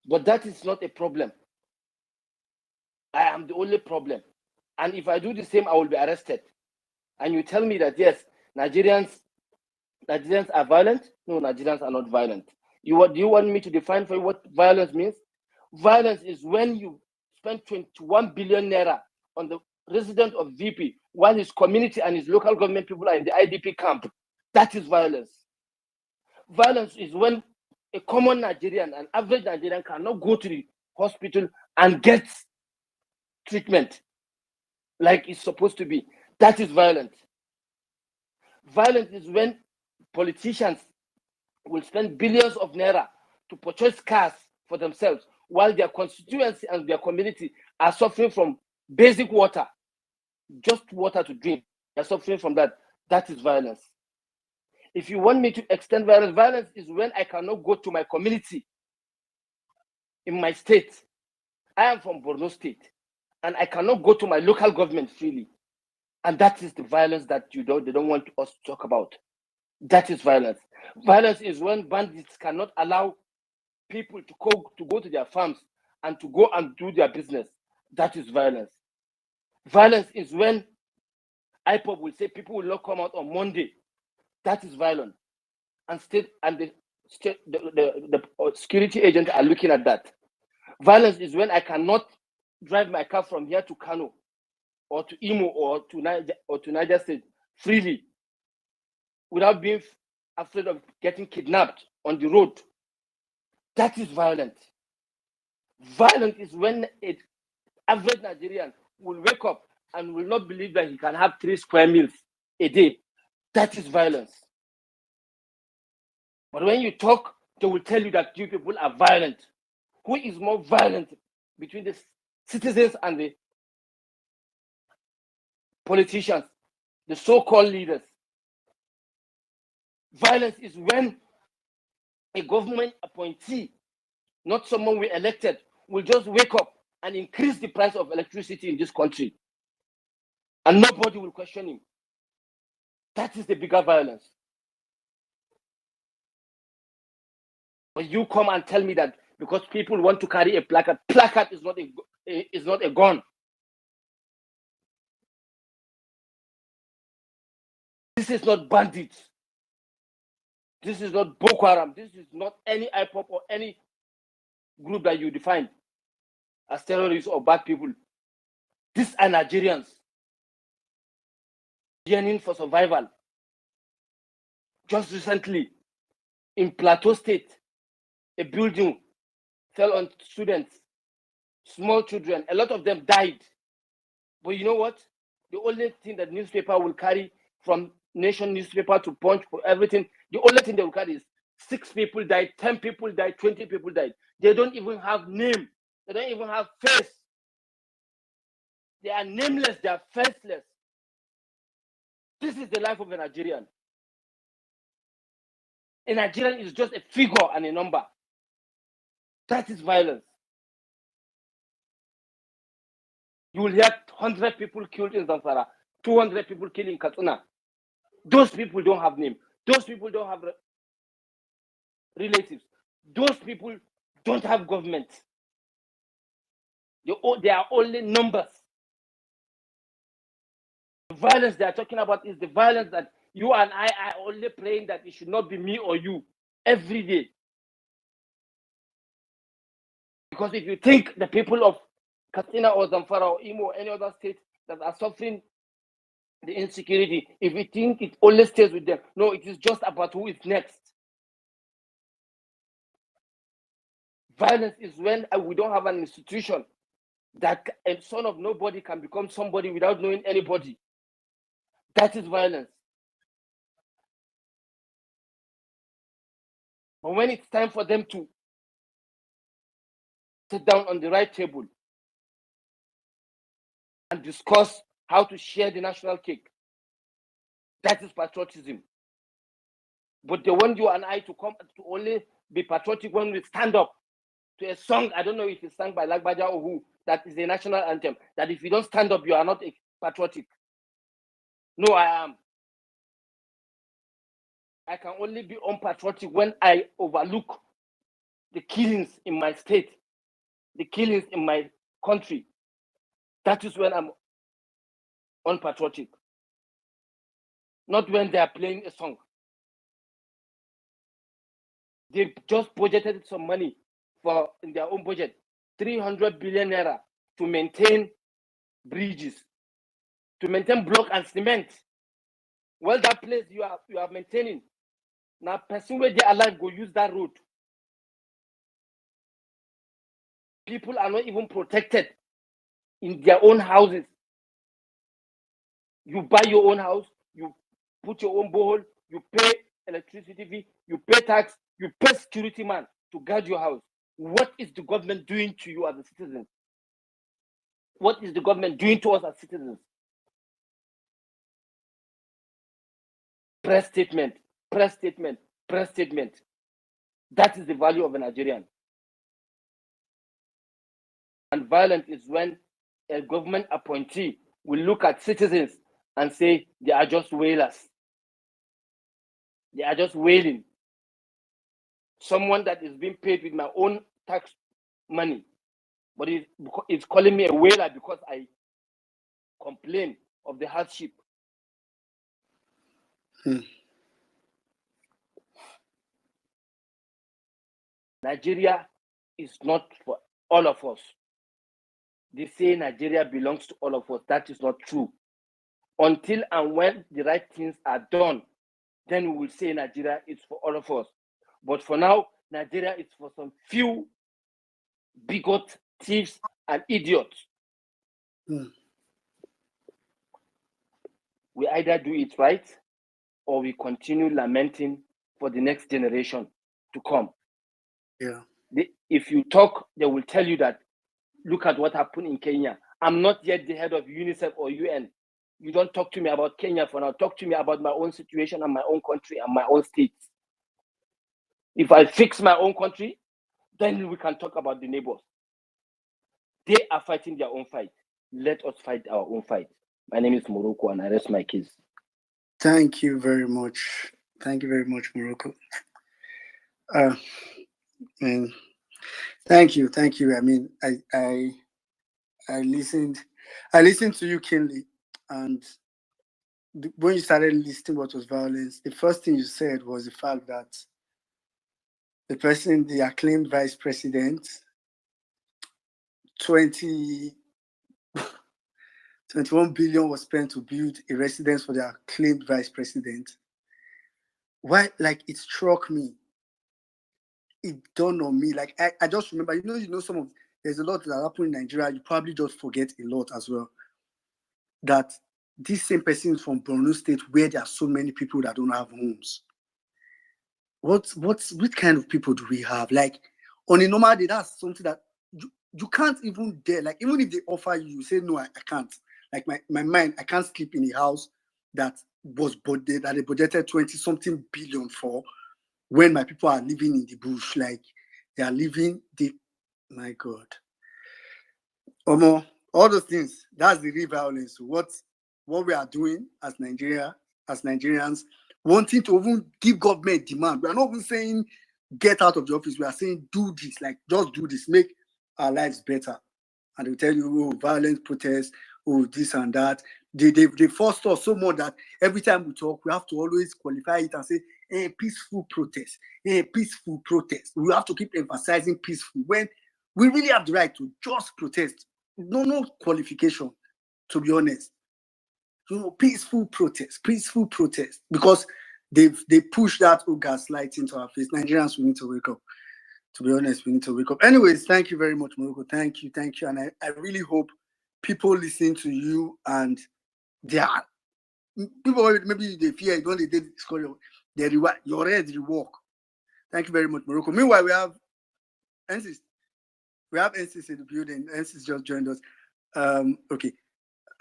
But that is not a problem. I am the only problem. And if I do the same, I will be arrested. And you tell me that, yes, Nigerians are violent? No, Nigerians are not violent. Do you want me to define for you what violence means? Violence is when you spend 21 billion naira on the resident of VP while his community and his local government people are in the IDP camp. That is violence. Violence is when a common Nigerian, an average Nigerian, cannot go to the hospital and get treatment like it's supposed to be. That is violence. Violence is when politicians will spend billions of naira to purchase cars for themselves while their constituency and their community are suffering from basic water, just water to drink. They're suffering from that. That is violence. If you want me to extend violence, violence is when I cannot go to my community in my state. I am from Borno State, and I cannot go to my local government freely. And that is the violence that they don't want us to talk about. That is violence. Violence is when bandits cannot allow people to go to their farms and to go and do their business. That is violence. Violence is when IPOB will say people will not come out on Monday. That is violent. And the security agents are looking at that. Violence is when I cannot drive my car from here to Kano or to Imo or to Niger State freely without being afraid of getting kidnapped on the road. That is violent. Violent is when an average Nigerian will wake up and will not believe that he can have 3 square meals a day. That is violence. But when you talk, they will tell you that you people are violent. Who is more violent between the citizens and the politicians, the so-called leaders? Violence is when a government appointee, not someone we elected, will just wake up and increase the price of electricity in this country. And nobody will question him. That is the bigger violence. But you come and tell me that because people want to carry a placard is not a gun. This is not bandits. This is not Boko Haram. This is not any IPOP or any group that you define as terrorists or bad people. These are Nigerians. yearning for survival. Just recently, in Plateau State, a building fell on students, small children. A lot of them died. But you know what? The only thing that newspaper will carry, from Nation newspaper to Punch, for everything, the only thing they will carry is 6 people died, 10 people died, 20 people died. They don't even have name. They don't even have face. They are nameless. They are faceless. This is the life of a Nigerian. A Nigerian is just a figure and a number. That is violence. You will hear 100 people killed in Zamfara, 200 people killed in Katsina. Those people don't have name. Those people don't have relatives. Those people don't have government. They are only numbers. The violence they are talking about is the violence that you and I are only praying that it should not be me or you every day. Because if you think the people of Katsina or Zamfara or Imo or any other state that are suffering the insecurity, if you think it only stays with them, no, it is just about who is next. Violence is when we don't have an institution that a son of nobody can become somebody without knowing anybody. That is violence. But when it's time for them to sit down on the right table and discuss how to share the national cake, that is patriotism. But they want you and I to come to only be patriotic when we stand up to a song. I don't know if it's sung by Lagbaja or who, that is the national anthem, that if you don't stand up, you are not patriotic. No, I am. I can only be unpatriotic when I overlook the killings in my state, the killings in my country. That is when I'm unpatriotic. Not when they are playing a song. They just budgeted some money for in their own budget, 300 billion naira, to maintain bridges, to maintain block and cement. Well, that place you are maintaining. Now, person where they are alive go use that road. People are not even protected in their own houses. You buy your own house, you put your own borehole, you pay electricity fee, you pay tax, you pay security man to guard your house. What is the government doing to you as a citizen? What is the government doing to us as citizens? Press statement, press statement, press statement. That is the value of a Nigerian. And violence is when a government appointee will look at citizens and say they are just wailers. They are just wailing. Someone that is being paid with my own tax money, but it's calling me a wailer because I complain of the hardship. Nigeria is not for all of us. They say Nigeria belongs to all of us. That is not true. Until and when the right things are done, then we will say Nigeria is for all of us. But for now, Nigeria is for some few bigots, thieves, and idiots. We either do it right or we continue lamenting for the next generation to come.
Yeah.
If you talk, they will tell you that, look at what happened in Kenya. I'm not yet the head of UNICEF or UN. You don't talk to me about Kenya for now. Talk to me about my own situation and my own country and my own state. If I fix my own country, then we can talk about the neighbors. They are fighting their own fight. Let us fight our own fight. My name is Morocco and I rest my case.
Thank you very much. Thank you very much, Morocco. And thank you. I mean, I listened to you keenly, and when you started listing what was violence, the first thing you said was the fact that the acclaimed vice president, 20 21 billion was spent to build a residence for their claimed vice president. Why? Like, it struck me. It dawned on me. Like, I just remember, there's a lot that happened in Nigeria. You probably just forget a lot as well. That this same person is from Borno State, where there are so many people that don't have homes. What kind of people do we have? Like, on a normal day, that's something that you can't even dare. Like, even if they offer you, you say, no, I can't. Like, my mind, I can't sleep in a house that they budgeted 20-something billion for, when my people are living in the bush. Like, they are living my God. All those things, that's the real violence. What we are doing as Nigerians, wanting to even give government demand. We are not even saying get out of the office. We are saying do this, like just do this, make our lives better. And they tell you, oh, violent protests, oh, this and that. They forced us so much that every time we talk, we have to always qualify it and say, hey, peaceful protest, hey, peaceful protest. We have to keep emphasizing peaceful when we really have the right to just protest. No qualification, to be honest. Peaceful protest, because they push that gaslight into our face. Nigerians, we need to wake up. To be honest, we need to wake up. Anyways, thank you very much, Morocco. Thank you. And I really hope people listen to you and they are people, maybe they fear when they did school, your head rework. Thank you very much, Morocco. Meanwhile, we have NCs. We have NCs in the building. NCs just joined us. Okay.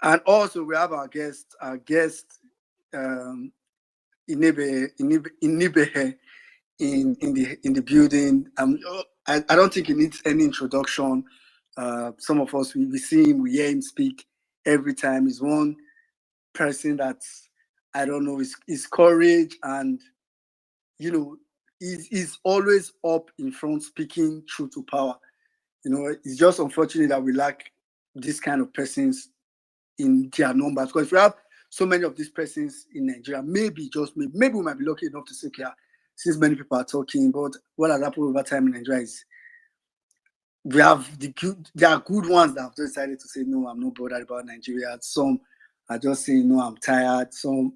And also we have our guest, Inebe in the building. I don't think he needs any introduction. Some of us we see him, we hear him speak every time. He's one person that I don't know his courage, and he's always up in front speaking truth to power. It's just unfortunate that we lack this kind of persons in their numbers, because if we have so many of these persons in Nigeria, maybe we might be lucky enough to say, yeah, since many people are talking. But what has happened over time in Nigeria is there are good ones that have decided to say, no, I'm not bothered about Nigeria. Some are just saying, no, I'm tired. Some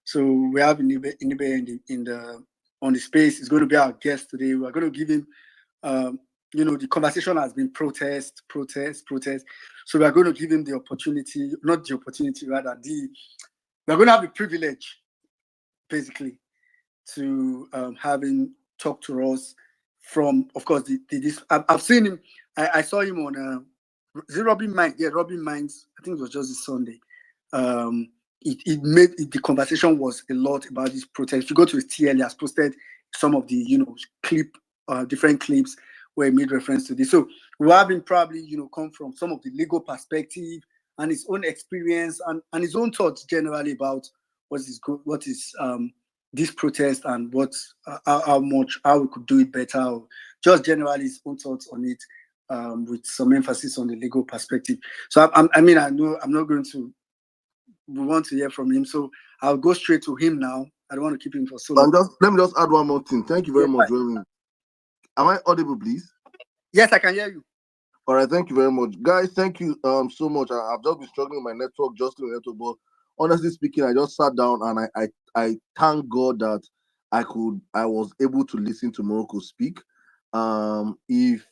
so we have Inibe on the space. He's going to be our guest today. We're going to give him the conversation has been protest. So we are going to give him the opportunity, not the opportunity, rather we're going to have the privilege, basically, to have him talk to us from, of course, I've seen him. I saw him on is it Robin Minds? Yeah, Robin Minds. I think it was just this Sunday. The conversation was a lot about this protest. If you go to his TL, he has posted some of the different clips where he made reference to this. So we have him probably come from some of the legal perspective and his own experience and his own thoughts generally about what is this protest and how we could do it better, or just generally his own thoughts on it, with some emphasis on the legal perspective. So I know I'm not going to. We want to hear from him, so I'll go straight to him now. I don't want to keep him for so long.
Let me just add one more thing. Thank you very much. Am I audible, please?
Yes, I can hear you.
All right, thank you very much, guys. Thank you so much. I've just been struggling with my network, but honestly speaking, I just sat down and I thank God that I was able to listen to Morocco speak. If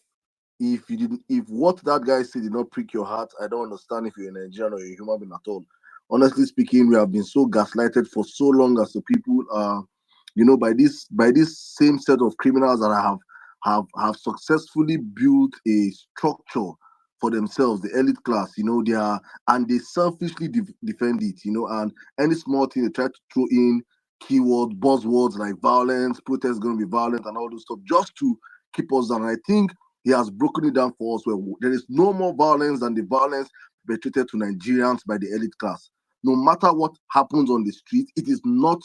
what that guy said did not prick your heart, I don't understand if you're a Nigerian or a human being at all. Honestly speaking, we have been so gaslighted for so long as the people, by this same set of criminals that have successfully built a structure for themselves, the elite class. They selfishly defend it. And any small thing they try to throw in keywords, buzzwords like violence, protest going to be violent, and all those stuff just to keep us down. And I think he has broken it down for us where there is no more violence than the violence perpetrated to Nigerians by the elite class. No matter what happens on the street, it is not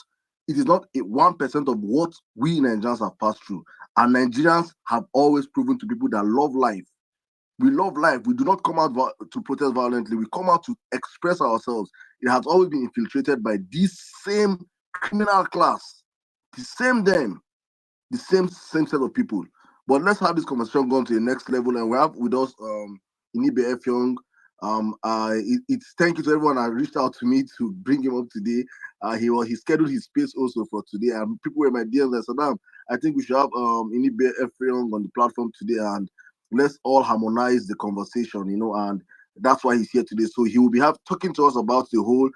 1% of what we Nigerians have passed through. And Nigerians have always proven to people that love life. We love life. We do not come out to protest violently. We come out to express ourselves. It has always been infiltrated by this same criminal class, the same set of people. But let's have this conversation go to the next level. And we have with us Inibe Efyong. It's thank you to everyone that reached out to me to bring him up today. He scheduled his space also for today, and people were my dear Saddam. I think we should have Inibe Efriong on the platform today, and let's all harmonize the conversation, and that's why he's here today. So he will be talking to us about the whole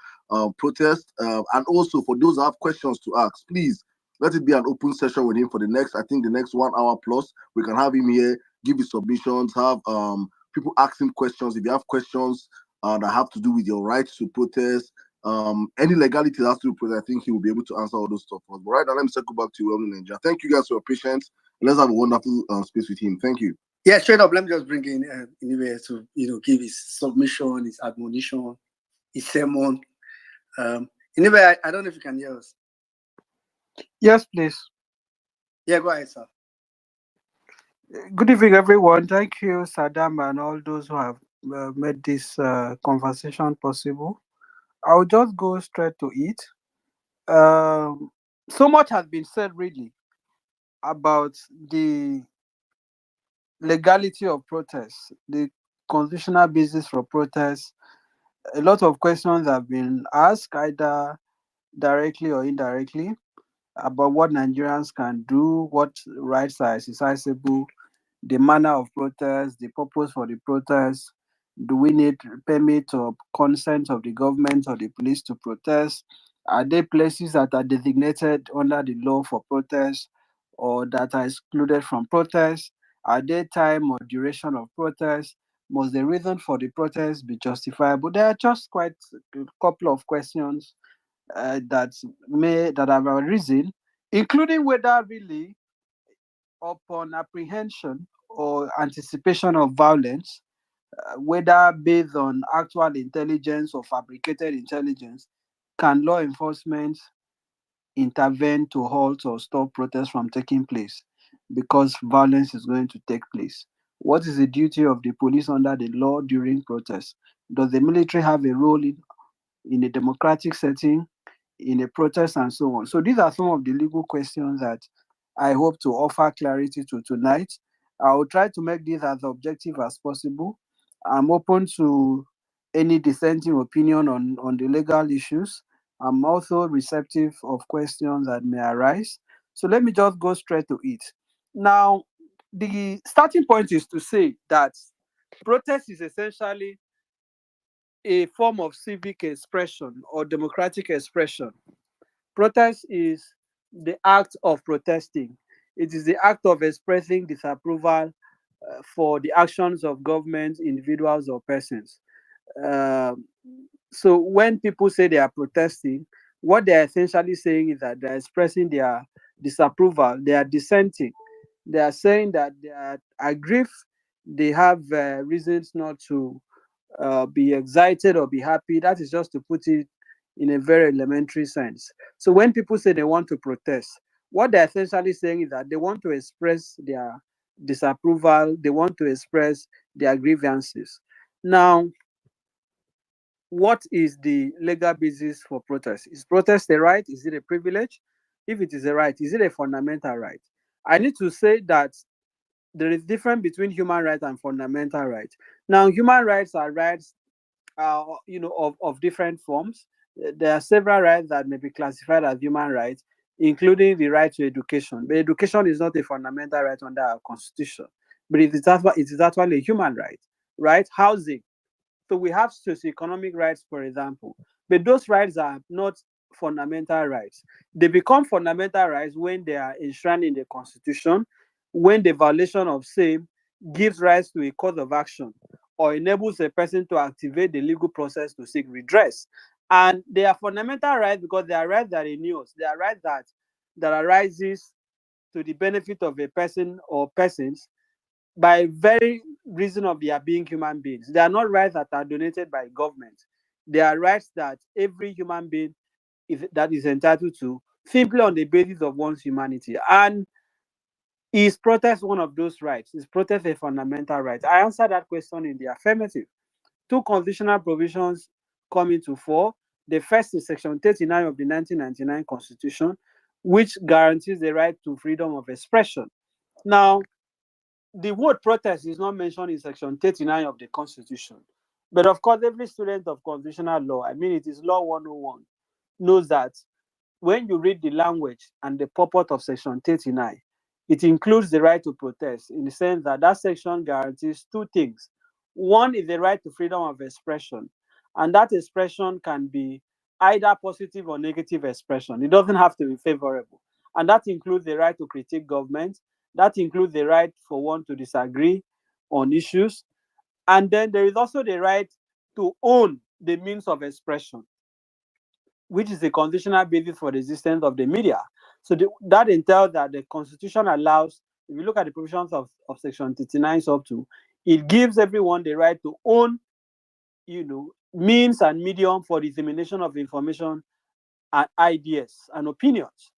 protest, and also for those who have questions to ask, please let it be an open session with him for the next 1 hour plus. We can have him here, give his submissions, have people ask him questions. If you have questions that have to do with your rights to protest, any legality that has to do with protest, I think he will be able to answer all those stuff. But right now, let me circle back to you, Ninja. Thank you guys for your patience. Let's have a wonderful space with him. Thank you.
Yeah, straight up. Let me just bring in anyway to give his submission, his admonition, his sermon. Anyway, I don't know if you can hear us.
Yes, please.
Yeah, go ahead, sir.
Good evening, everyone. Thank you, Saddam, and all those who have made this conversation possible. I'll just go straight to it. So much has been said, really, about the legality of protests, the constitutional basis for protests. A lot of questions have been asked, either directly or indirectly, about what Nigerians can do, what rights are exercisable, the manner of protest, the purpose for the protest. Do we need permit or consent of the government or the police to protest? Are there places that are designated under the law for protest or that are excluded from protest? Are there time or duration of protest? Must the reason for the protest be justifiable? There are just quite a couple of questions that have arisen, including whether really upon apprehension or anticipation of violence, whether based on actual intelligence or fabricated intelligence, can law enforcement intervene to halt or stop protests from taking place because violence is going to take place? What is the duty of the police under the law during protests? Does the military have a role in a democratic setting, in a protest, and so on? So these are some of the legal questions that I hope to offer clarity to tonight. I will try to make this as objective as possible. I'm open to any dissenting opinion on the legal issues. I'm also receptive of questions that may arise. So let me just go straight to it. Now, the starting point is to say that protest is essentially a form of civic expression or democratic expression. Protest is the act of protesting. It is the act of expressing disapproval for the actions of governments, individuals, or persons. Um so when people say they are protesting, what they are essentially saying is that they are expressing their disapproval, they are dissenting, they are saying that they are aggrieved, they have reasons not to be excited or be happy. That is just to put it in a very elementary sense. So when people say they want to protest, what they're essentially saying is that they want to express their disapproval, they want to express their grievances. Now, what is the legal basis for protest? Is protest a right? Is it a privilege? If it is a right, is it a fundamental right? I need to say that there is difference between human rights and fundamental rights. Now, human rights are rights of different forms. There are several rights that may be classified as human rights, including the right to education. But education is not a fundamental right under our constitution, but it is actually a human right. Right? Housing. So we have socioeconomic rights, for example, but those rights are not fundamental rights. They become fundamental rights when they are enshrined in the constitution, when the violation of same gives rise to a cause of action or enables a person to activate the legal process to seek redress. And they are fundamental rights because they are rights that renew us. They are rights that arises to the benefit of a person or persons by very reason of their being human beings. They are not rights that are donated by government. They are rights that every human being is entitled to simply on the basis of one's humanity. And is protest one of those rights? Is protest a fundamental right? I answered that question in the affirmative. Two constitutional provisions come into force. The first is Section 39 of the 1999 Constitution, which guarantees the right to freedom of expression. Now, the word protest is not mentioned in Section 39 of the Constitution. But of course, every student of constitutional law, I mean, it is law 101, knows that when you read the language and the purport of Section 39, it includes the right to protest in the sense that that section guarantees two things. One is the right to freedom of expression, and that expression can be either positive or negative expression. It doesn't have to be favorable. And that includes the right to critique government. That includes the right for one to disagree on issues. And then there is also the right to own the means of expression, which is the constitutional basis for the existence of the media. So that entails that the Constitution allows, if you look at the provisions of Section 39 up to, it gives everyone the right to own, means and medium for dissemination of information and ideas and opinions.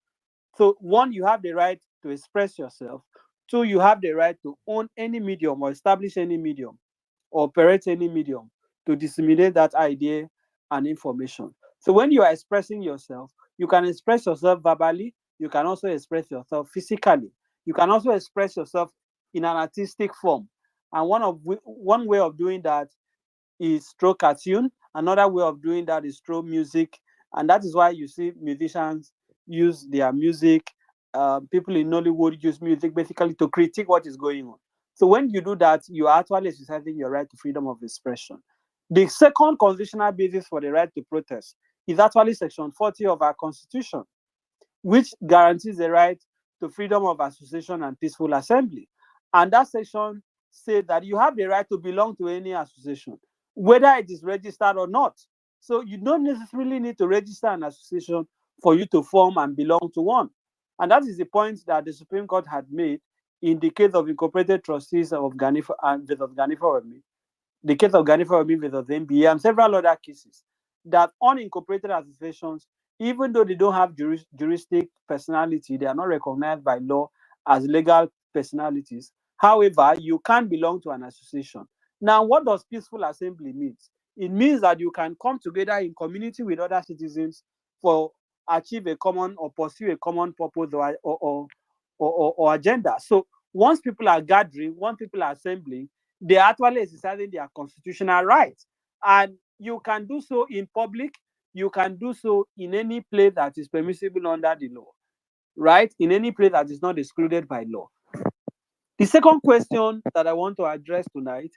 So one, you have the right to express yourself. Two, you have the right to own any medium or establish any medium or operate any medium to disseminate that idea and information. So when you are expressing yourself, you can express yourself verbally, you can also express yourself physically. You can also express yourself in an artistic form. And one way of doing that is through cartoon. Another way of doing that is through music. And that is why you see musicians use their music. People in Nollywood use music basically to critique what is going on. So when you do that, you are actually exercising your right to freedom of expression. The second constitutional basis for the right to protest is actually Section 40 of our Constitution, which guarantees the right to freedom of association and peaceful assembly. And that section says that you have the right to belong to any association, whether it is registered or not. So you don't necessarily need to register an association for you to form and belong to one. And that is the point that the Supreme Court had made in the case of Incorporated Trustees of Ganifa and versus Ganifa Wemi, the case of Ganifa Wemi versus NBA, and several other cases, that unincorporated associations, even though they don't have juristic personality, they are not recognized by law as legal personalities. However, you can belong to an association. Now, what does peaceful assembly mean? It means that you can come together in community with other citizens for achieve a common or pursue a common purpose or agenda. So once people are gathering, once people are assembling, they are actually exercising their constitutional rights. And you can do so in public, you can do so in any place that is permissible under the law, right? In any place that is not excluded by law. The second question that I want to address tonight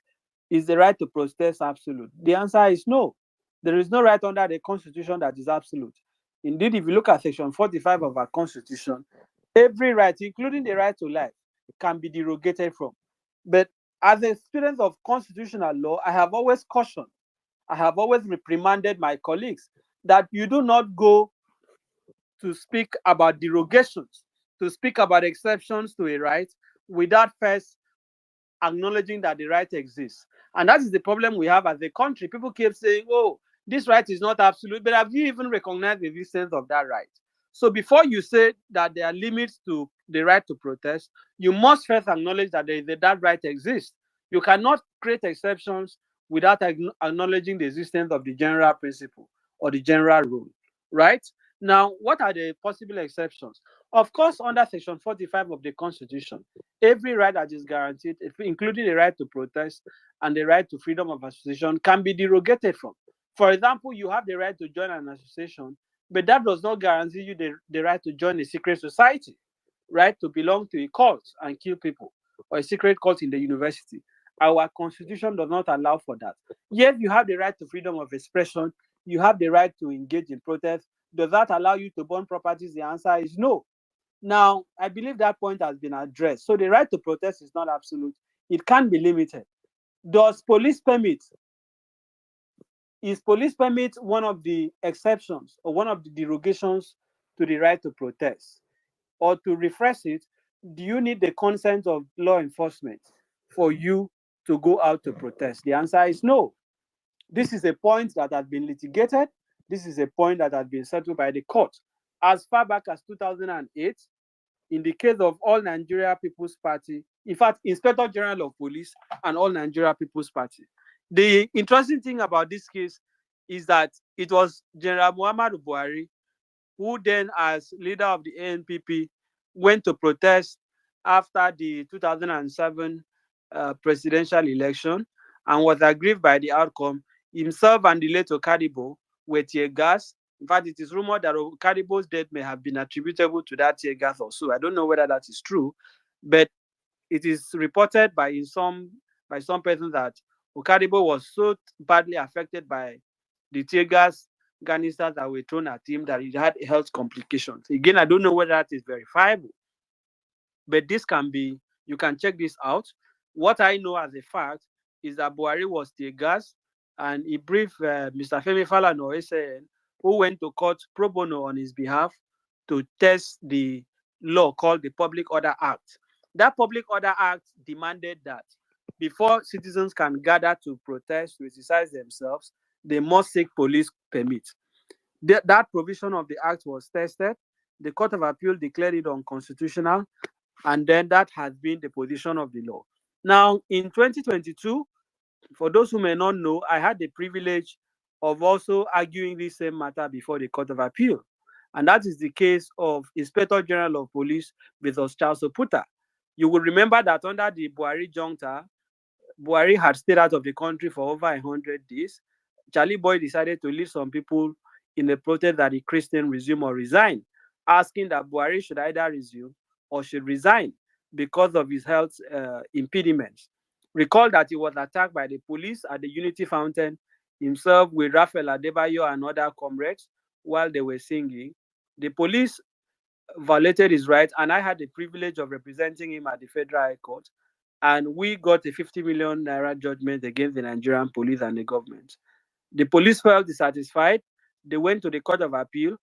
is the right to protest absolute? The answer is no. There is no right under the Constitution that is absolute. Indeed, if you look at Section 45 of our Constitution, every right, including the right to life, can be derogated from. But as a student of constitutional law, I have always cautioned, I have always reprimanded my colleagues that you do not go to speak about derogations, to speak about exceptions to a right without first acknowledging that the right exists. And that is the problem we have as a country. People keep saying, oh, this right is not absolute, but have you even recognized the existence of that right? So before you say that there are limits to the right to protest, you must first acknowledge that that right exists. You cannot create exceptions without acknowledging the existence of the general principle or the general rule, right? Now, what are the possible exceptions? Of course, under Section 45 of the Constitution, every right that is guaranteed, including the right to protest and the right to freedom of association, can be derogated from. For example, you have the right to join an association, but that does not guarantee you the right to join a secret society, right? To belong to a cult and kill people, or a secret cult in the university. Our Constitution does not allow for that. Yet you have the right to freedom of expression, you have the right to engage in protest. Does that allow you to burn properties? The answer is no. Now, I believe that point has been addressed. So the right to protest is not absolute. It can be limited. Does police permit? Is police permit one of the exceptions or one of the derogations to the right to protest? Or to rephrase it, do you need the consent of law enforcement for you to go out to protest? The answer is no. This is a point that has been litigated. This is a point that has been settled by the court. As far back as 2008, in the case of All Nigeria People's Party, in fact, Inspector General of Police and All Nigeria People's Party. The interesting thing about this case is that it was General Muhammadu Buhari who then, as leader of the ANPP, went to protest after the 2007 presidential election. and was aggrieved by the outcome. Himself and the late Okadibo were tear gas. In fact, it is rumored that Okadibo's death may have been attributable to that tear gas also. I don't know whether that is true, but it is reported by some persons that Okadibo was so badly affected by the tear gas canisters that were thrown at him that he had health complications. Again, I don't know whether that is verifiable, but this can be, you can check this out. What I know as a fact is that Buhari was tear gas, and he briefed Mr. Femi Falana SAN, who went to court pro bono on his behalf to test the law called the Public Order Act. That Public Order Act demanded that before citizens can gather to protest, to exercise themselves, they must seek police permit. That provision of the act was tested. The Court of Appeal declared it unconstitutional, and then that has been the position of the law. Now, in 2022, for those who may not know, I had the privilege of also arguing this same matter before the Court of Appeal. And that is the case of Inspector General of Police versus Charles Oputa. You will remember that under the Buhari junta, Buhari had stayed out of the country for over 100 days. Charlie Boy decided to lead some people in a protest that the Christian resume or resign, asking that Buhari should either resume or should resign because of his health impediments. Recall that he was attacked by the police at the Unity Fountain, himself with Raphael Adebayo and other comrades while they were singing. The police violated his rights, and I had the privilege of representing him at the Federal High Court. And we got a 50 million naira judgment against the Nigerian police and the government. The police felt dissatisfied. They went to the Court of Appeal.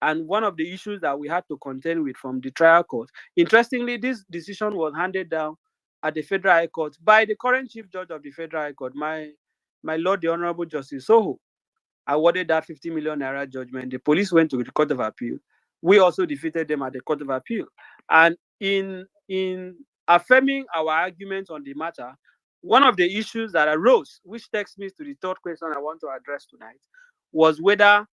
And one of the issues that we had to contend with from the trial court, interestingly, this decision was handed down at the Federal High Court by the current Chief Judge of the Federal High Court, my Lord, the Honorable Justice Soho, awarded that 50 million naira judgment. The police went to the Court of Appeal. We also defeated them at the Court of Appeal. And in affirming our arguments on the matter, one of the issues that arose, which takes me to the third question I want to address tonight, was whether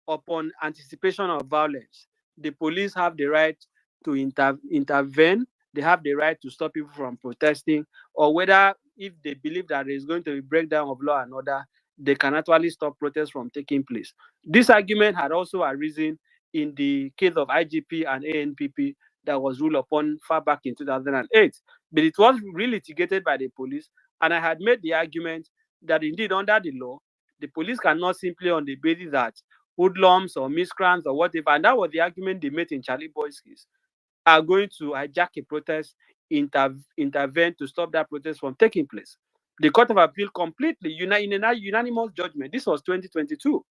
upon anticipation of violence, the police have the right to intervene, they have the right to stop people from protesting, or whether if they believe that there is going to be breakdown of law and order, they can actually stop protests from taking place. This argument had also arisen in the case of IGP and ANPP that was ruled upon far back in 2008. But it was re-litigated by the police, and I had made the argument that indeed under the law, the police cannot simply on the basis that hoodlums or miscreants or whatever, and that was the argument they made in Charlie Boy's case, are going to hijack a protest, intervene to stop that protest from taking place. The Court of Appeal completely, in a unanimous judgment, this was 2022,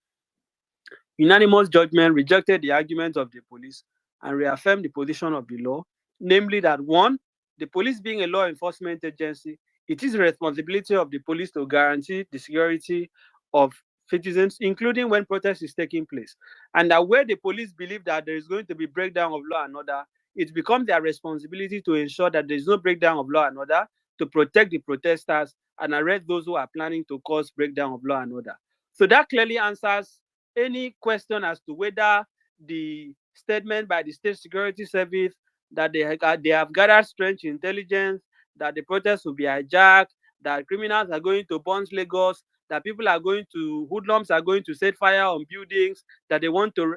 unanimous judgment rejected the arguments of the police and reaffirmed the position of the law, namely that one, the police being a law enforcement agency, it is the responsibility of the police to guarantee the security of citizens, including when protest is taking place. And that where the police believe that there is going to be breakdown of law and order, it becomes their responsibility to ensure that there is no breakdown of law and order, to protect the protesters and arrest those who are planning to cause breakdown of law and order. So that clearly answers any question as to whether the statement by the State Security Service that they have gathered strange intelligence, that the protests will be hijacked, that criminals are going to burn Lagos, that people are going to, hoodlums are going to set fire on buildings, that they want to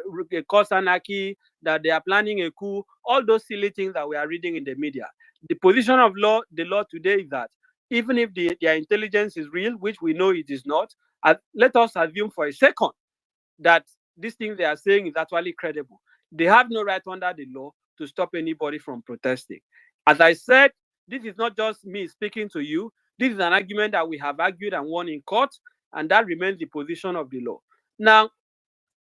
cause anarchy, that they are planning a coup, all those silly things that we are reading in the media. The position of the law today is that even if their intelligence is real, which we know it is not, let us assume for a second that this thing they are saying is actually credible. They have no right under the law to stop anybody from protesting. As I said, this is not just me speaking to you. This is an argument that we have argued and won in court, and that remains the position of the law. Now,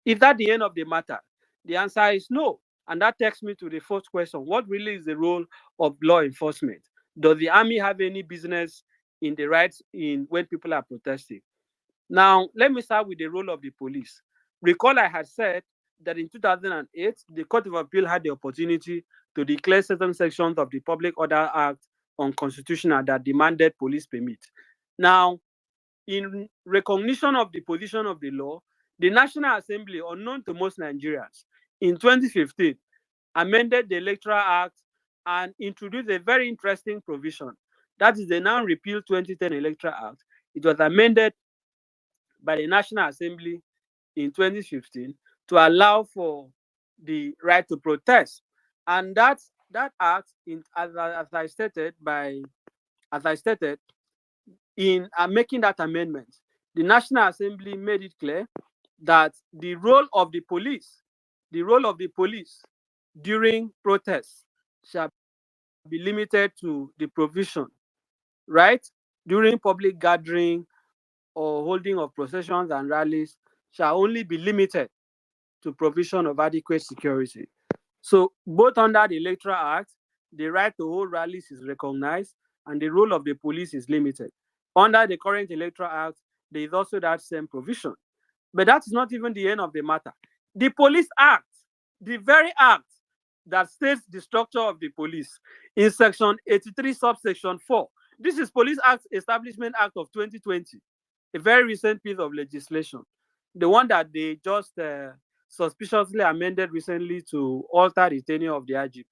is that the end of the matter? The answer is no. And that takes me to the first question. What really is the role of law enforcement? Does the army have any business in the rights in when people are protesting? Now, let me start with the role of the police. Recall I had said that in 2008, the Court of Appeal had the opportunity to declare certain sections of the Public Order Act unconstitutional that demanded police permit. Now, in recognition of the position of the law, the National Assembly, unknown to most Nigerians, in 2015, amended the Electoral Act and introduced a very interesting provision. That is the now repealed 2010 Electoral Act, It was amended by the National Assembly in 2015 to allow for the right to protest. And that act, as I stated, in making that amendment, the National Assembly made it clear that the role of the police during protests shall be limited to the provision, right? During public gathering or holding of processions and rallies shall only be limited to provision of adequate security. So both under the Electoral Act, the right to hold rallies is recognized and the role of the police is limited. Under the current Electoral Act, there is also that same provision. But that is not even the end of the matter. The Police Act, the very act that states the structure of the police in section 83, subsection 4. This is Police Act Establishment Act of 2020, a very recent piece of legislation. The one that they just suspiciously amended recently to alter the tenure of the IGP.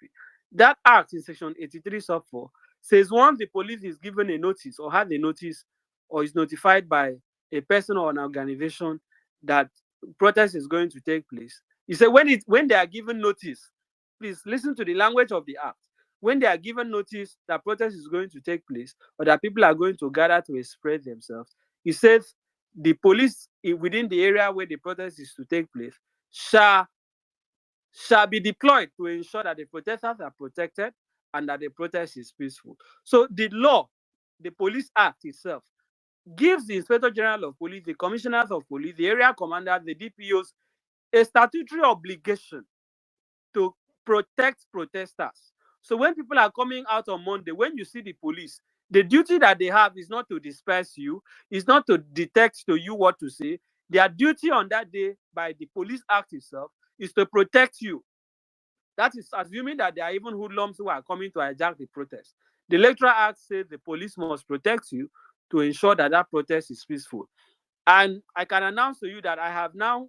That act in section 83, sub 4 says once the police is given a notice or has a notice or is notified by a person or an organization that protest is going to take place, you say when they are given notice, please listen to the language of the act. When they are given notice that protest is going to take place or that people are going to gather to express themselves, it says the police within the area where the protest is to take place shall be deployed to ensure that the protesters are protected and that the protest is peaceful. So the law, the Police Act itself, gives the Inspector General of Police, the Commissioners of Police, the area commanders, the DPOs, a statutory obligation to protect protesters. So when people are coming out on Monday, when you see the police, the duty that they have is not to disperse you, is not to detect to you what to say. Their duty on that day by the Police Act itself is to protect you. That is assuming that there are even hoodlums who are coming to hijack the protest. The Electoral Act says the police must protect you to ensure that that protest is peaceful. And I can announce to you that I have now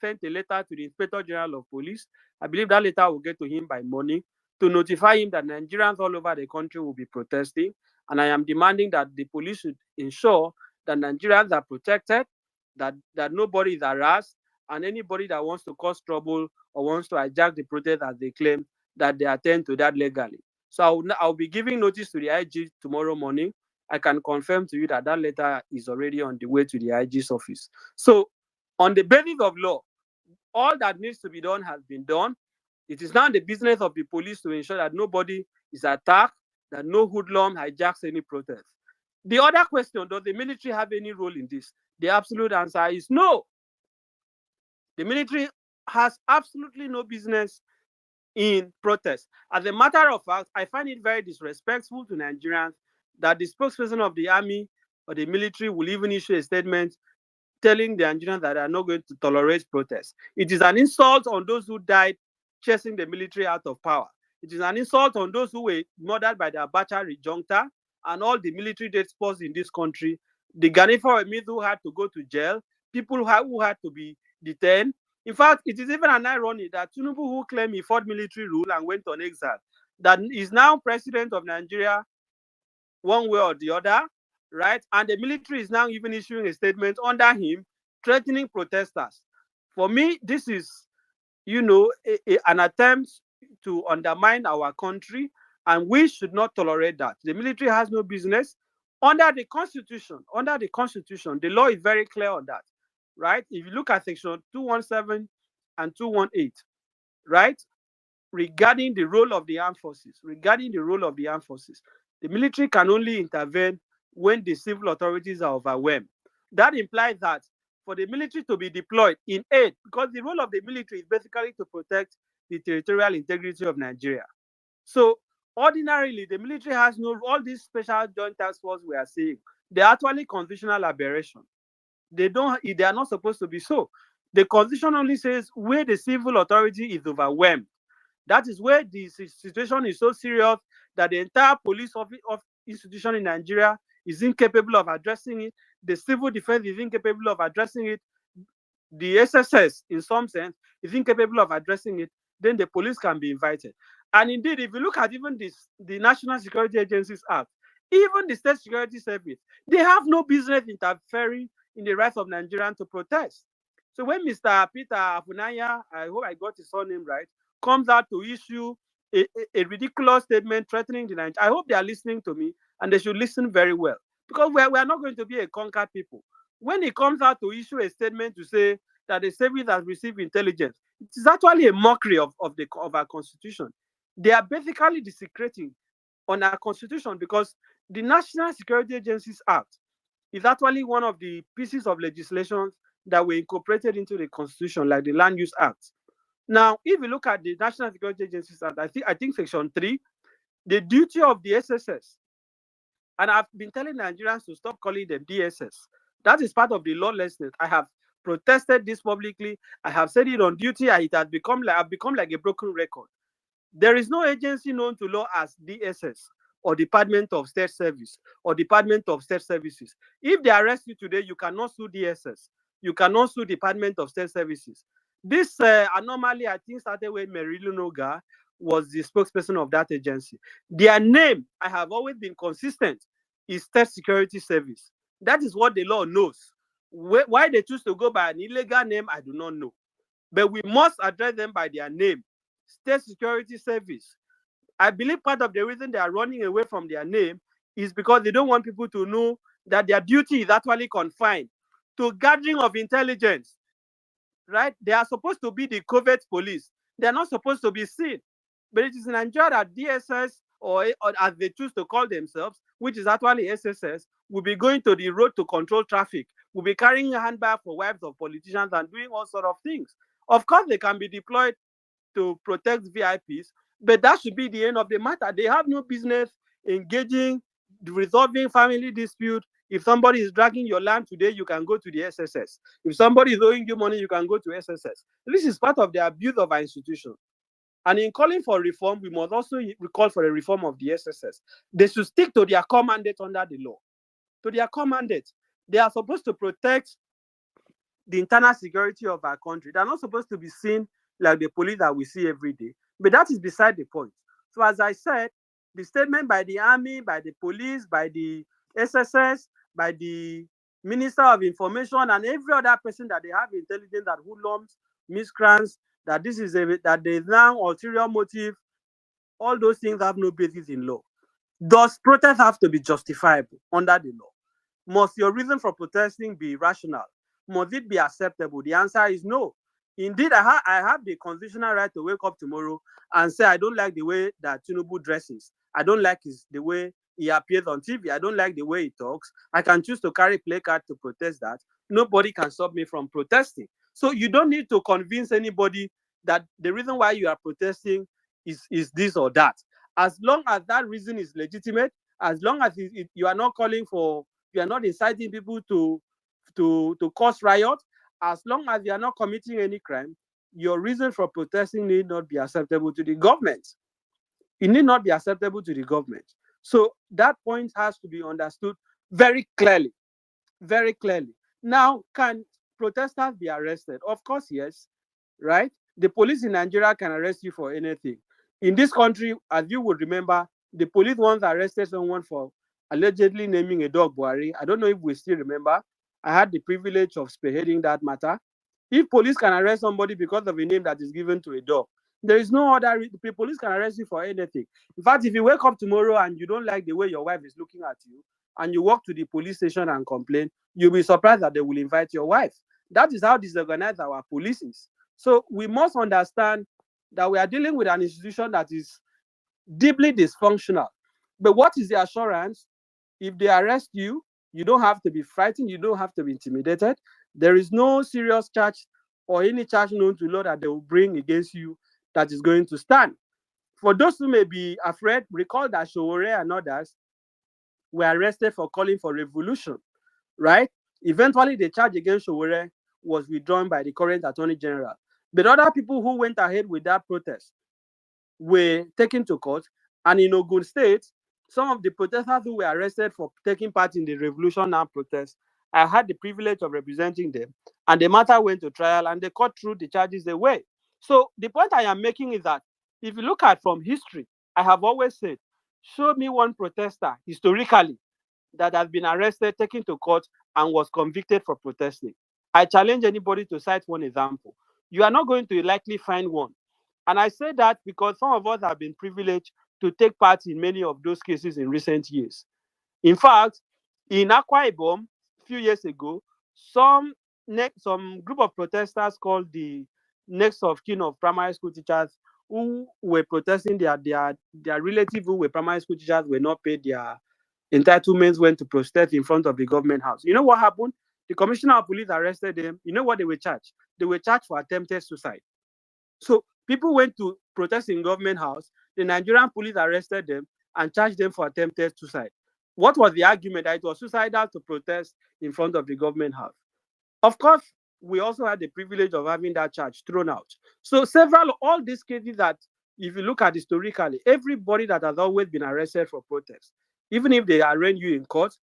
sent a letter to the Inspector General of Police. I believe that letter will get to him by morning to notify him that Nigerians all over the country will be protesting. And I am demanding that the police should ensure that Nigerians are protected, that nobody is harassed, and anybody that wants to cause trouble or wants to hijack the protest as they claim, that they attend to that legally. So I'll be giving notice to the IG tomorrow morning. I can confirm to you that that letter is already on the way to the IG's office. So on the basis of law, all that needs to be done has been done. It is now the business of the police to ensure that nobody is attacked, that no hoodlum hijacks any protest. The other question, does the military have any role in this? The absolute answer is no. The military has absolutely no business in protest. As a matter of fact, I find it very disrespectful to Nigerians that the spokesperson of the army or the military will even issue a statement telling the Nigerians that they are not going to tolerate protests. It is an insult on those who died chasing the military out of power. It is an insult on those who were murdered by the Abacha rejunta and all the military dead spots in this country. The Ganifa Emir who had to go to jail, people who had to be detained. In fact, it is even an irony that Tinubu, who claimed he fought military rule and went on exile, that is now president of Nigeria one way or the other, right? And the military is now even issuing a statement under him threatening protesters. For me, this is, an attempt to undermine our country, and we should not tolerate that. The military has no business. Under the Constitution, the law is very clear on that, right? If you look at section 217 and 218, right? Regarding the role of the armed forces, the military can only intervene when the civil authorities are overwhelmed. That implies that for the military to be deployed in aid, because the role of the military is basically to protect the territorial integrity of Nigeria. So ordinarily, the military has no, all these special joint task force we are seeing, they're actually constitutional aberration. They are not supposed to be so. The constitution only says where the civil authority is overwhelmed. That is where the situation is so serious that the entire police of institution in Nigeria is incapable of addressing it. The civil defense is incapable of addressing it. The SSS, in some sense, is incapable of addressing it. Then the police can be invited. And indeed, if you look at even the National Security Agencies Act, Even the State Security Service, they have no business interfering in the rights of Nigerians to protest. So when Mr. Peter Afunanya, I hope I got his surname right, comes out to issue a ridiculous statement threatening the Nigerians, I hope they are listening to me and they should listen very well, because we are not going to be a conquered people. When he comes out to issue a statement to say that the service has received intelligence, it is actually a mockery of our constitution. They are basically desecrating on our constitution, because the National Security Agencies Act is actually one of the pieces of legislation that were incorporated into the constitution, like the Land Use Act. Now, if you look at the National Security Agencies Act, I think Section 3, the duty of the SSS, and I've been telling Nigerians to stop calling them DSS. That is part of the lawlessness. I have protested this publicly. I have said it on duty, and it has become like a broken record. There is no agency known to law as DSS or Department of State Service or Department of State Services. If they arrest you today, you cannot sue DSS. You cannot sue Department of State Services. This anomaly, I think, started when Merilo Noga was the spokesperson of that agency. Their name, I have always been consistent, is State Security Service. That is what the law knows. Why they choose to go by an illegal name, I do not know. But we must address them by their name. State Security Service. I believe part of the reason they are running away from their name is because they don't want people to know that their duty is actually confined to gathering of intelligence, right? They are supposed to be the covert police. They are not supposed to be seen. But it is in Nigeria that DSS, or as they choose to call themselves, which is actually SSS, will be going to the road to control traffic, will be carrying a handbag for wives of politicians and doing all sorts of things. Of course, they can be deployed to protect VIPs, but that should be the end of the matter. They have no business engaging, resolving family dispute. If somebody is dragging your land today, you can go to the SSS. If somebody is owing you money, you can go to SSS. This is part of the abuse of our institution. And in calling for reform, we must also call for a reform of the SSS. They should stick to their core mandate under the law. To their core mandate. They are supposed to protect the internal security of our country. They're not supposed to be seen like the police that we see every day. But that is beside the point. So as I said, the statement by the army, by the police, by the SSS, by the Minister of Information, and every other person that they have intelligence that hoodlums, miscreants, that that there is now ulterior motive, all those things have no basis in law. Does protest have to be justifiable under the law? Must your reason for protesting be rational? Must it be acceptable? The answer is no. Indeed, I have the constitutional right to wake up tomorrow and say, I don't like the way that Tinubu dresses. I don't like the way he appears on TV. I don't like the way he talks. I can choose to carry placard to protest that. Nobody can stop me from protesting. So you don't need to convince anybody that the reason why you are protesting is this or that. As long as that reason is legitimate, as long as you are not calling for, you are not inciting people to cause riot, as long as you are not committing any crime, your reason for protesting need not be acceptable to the government. It need not be acceptable to the government. So that point has to be understood very clearly. Very clearly. Now, can protesters be arrested? Of course, yes. Right? The police in Nigeria can arrest you for anything. In this country, as you would remember, the police once arrested someone for allegedly naming a dog Buhari. I don't know if we still remember. I had the privilege of spearheading that matter. If police can arrest somebody because of a name that is given to a dog, there is no other reason. Police can arrest you for anything. In fact, if you wake up tomorrow and you don't like the way your wife is looking at you, and you walk to the police station and complain, you'll be surprised that they will invite your wife. That is how disorganized our police is. So we must understand that we are dealing with an institution that is deeply dysfunctional. But what is the assurance? If they arrest you, you don't have to be frightened. You don't have to be intimidated. There is no serious charge or any charge known to law that they will bring against you that is going to stand. For those who may be afraid, recall that Sowore and others were arrested for calling for revolution, right? Eventually, the charge against Sowore was withdrawn by the current Attorney General. But other people who went ahead with that protest were taken to court. And in Ogun State, some of the protesters who were arrested for taking part in the Revolution Now protest, I had the privilege of representing them. And the matter went to trial and the court threw the charges away. So the point I am making is that if you look at from history, I have always said, Show me one protester historically that has been arrested, taken to court, and was convicted for protesting. I challenge anybody to cite one example. You are not going to likely find one. And I say that because some of us have been privileged to take part in many of those cases in recent years. In fact, in Akwa Ibom, a few years ago, some group of protesters called the next of kin of primary school teachers who were protesting their relatives who were primary school teachers were not paid their entitlements, went to protest in front of the government house. You know what happened? The commissioner of police arrested them. You know what they were charged? They were charged for attempted suicide. So people went to protest in government house. The Nigerian police arrested them and charged them for attempted suicide. What was the argument? That it was suicidal to protest in front of the government house. Of course, we also had the privilege of having that charge thrown out. So all these cases that, if you look at historically, everybody that has always been arrested for protest, even if they arraign you in court,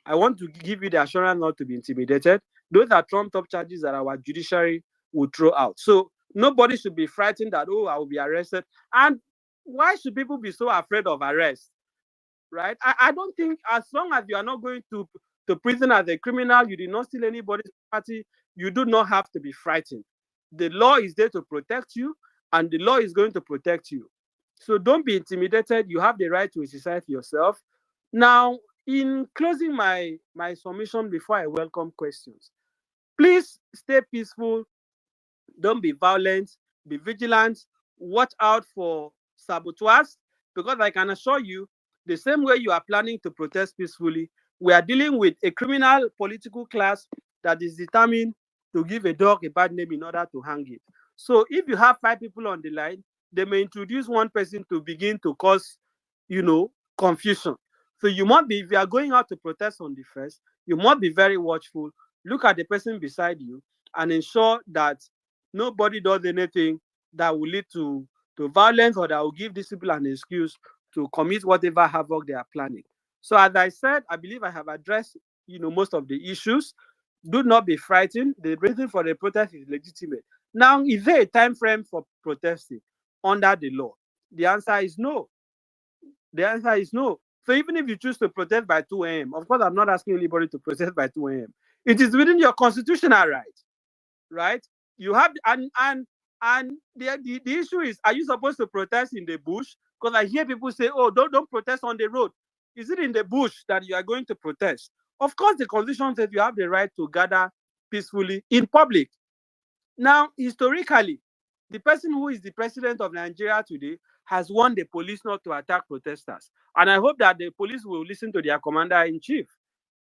I want to give you the assurance not to be intimidated. Those are trumped up charges that our judiciary will throw out. So nobody should be frightened that, oh, I will be arrested. And why should people be so afraid of arrest? Right? I don't think, as long as you are not going to prison as a criminal, you did not steal anybody's property, you do not have to be frightened. The law is there to protect you, and the law is going to protect you. So don't be intimidated. You have the right to exercise yourself. Now, in closing my submission before I welcome questions, please stay peaceful. Don't be violent. Be vigilant. Watch out for saboteurs, because I can assure you, the same way you are planning to protest peacefully, we are dealing with a criminal political class that is determined to give a dog a bad name in order to hang it. So if you have 5 people on the line, they may introduce one person to begin to cause, confusion. So you must be, if you are going out to protest on the first, you must be very watchful. Look at the person beside you and ensure that nobody does anything that will lead to violence, or that will give these people an excuse to commit whatever havoc they are planning. So as I said, I believe I have addressed most of the issues. Do not be frightened. The reason for the protest is legitimate. Now, is there a time frame for protesting under the law? The answer is no. The answer is no. So even if you choose to protest by 2 a.m., of course, I'm not asking anybody to protest by 2 a.m. It is within your constitutional right? You have, and the issue is, are you supposed to protest in the bush? Because I hear people say, oh, don't protest on the road. Is it in the bush that you are going to protest? Of course, the constitution says you have the right to gather peacefully in public. Now, historically, the person who is the president of Nigeria today has warned the police not to attack protesters. And I hope that the police will listen to their commander-in-chief,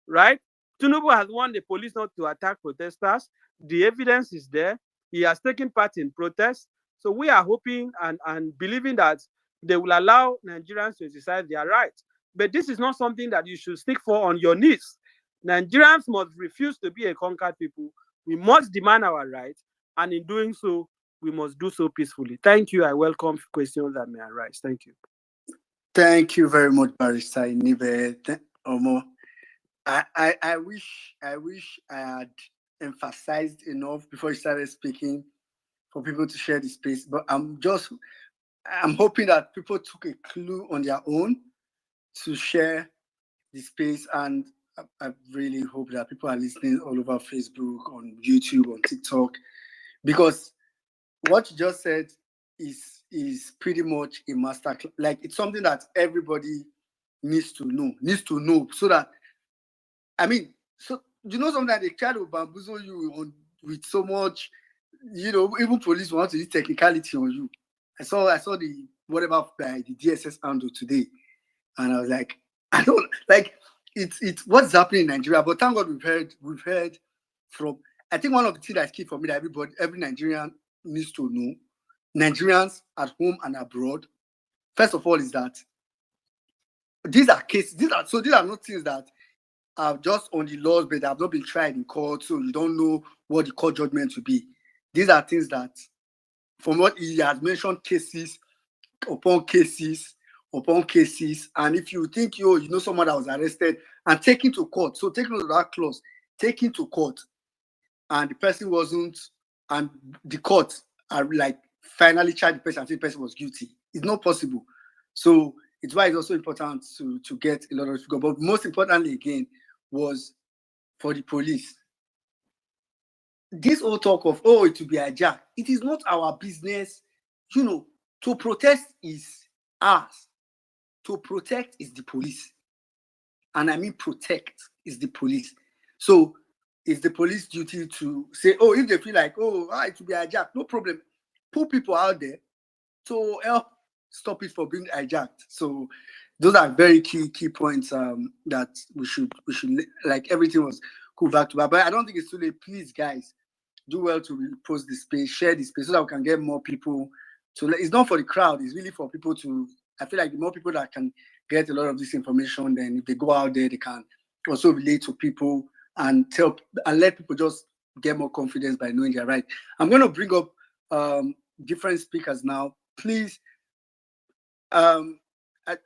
right? Tinubu has warned the police not to attack protesters. The evidence is there. He has taken part in protests. So we are hoping and believing that they will allow Nigerians to exercise their rights. But this is not something that you should stick for on your knees. Nigerians must refuse to be a conquered people. We must demand our rights. And in doing so, we must do so peacefully. Thank you. I welcome questions that may arise. Thank you.
Thank you very much, Barrister Nibe Omo. I wish I had emphasized enough before you started speaking for people to share the space, but I'm hoping that people took a clue on their own to share the space, and I really hope that people are listening all over Facebook, on YouTube, on TikTok, because what you just said is pretty much a master, like it's something that everybody needs to know, so that, I mean, so sometimes they try to bamboozle you with so much, even police want to use technicality on you. I saw the whatever by the DSS handle today, and I was like, I don't like it's what's happening in Nigeria. But thank God we've heard from. I think one of the things that's key for me that every Nigerian needs to know, Nigerians at home and abroad, first of all, is that these are cases. These are not things that are just on the laws, but they have not been tried in court, so you don't know what the court judgment will be. These are things that, from what he has mentioned, cases upon cases upon cases. And if you think someone that was arrested and taken to court, so taking to that clause, taken to court, and the person wasn't, and the court are like finally charged the person and say the person was guilty. It's not possible. So it's why it's also important to get a lot of figure. But most importantly, again, was for the police. This whole talk of, oh, it will be hijacked. It is not our business. You know, to protest is ours. To protect is the police. And I mean protect is the police. So it's the police duty to say, oh, if they feel like, oh, it will be hijacked, no problem. Put people out there to help stop it from being hijacked. So those are very key points that we should like everything was cool back to back. But I don't think it's too late. Please, guys, do well to post the space, share the space so that we can get more people to. It's not for the crowd, it's really for people to. I feel like the more people that can get a lot of this information, then if they go out there, they can also relate to people and tell and let people just get more confidence by knowing they're right. I'm going to bring up different speakers now. Please, I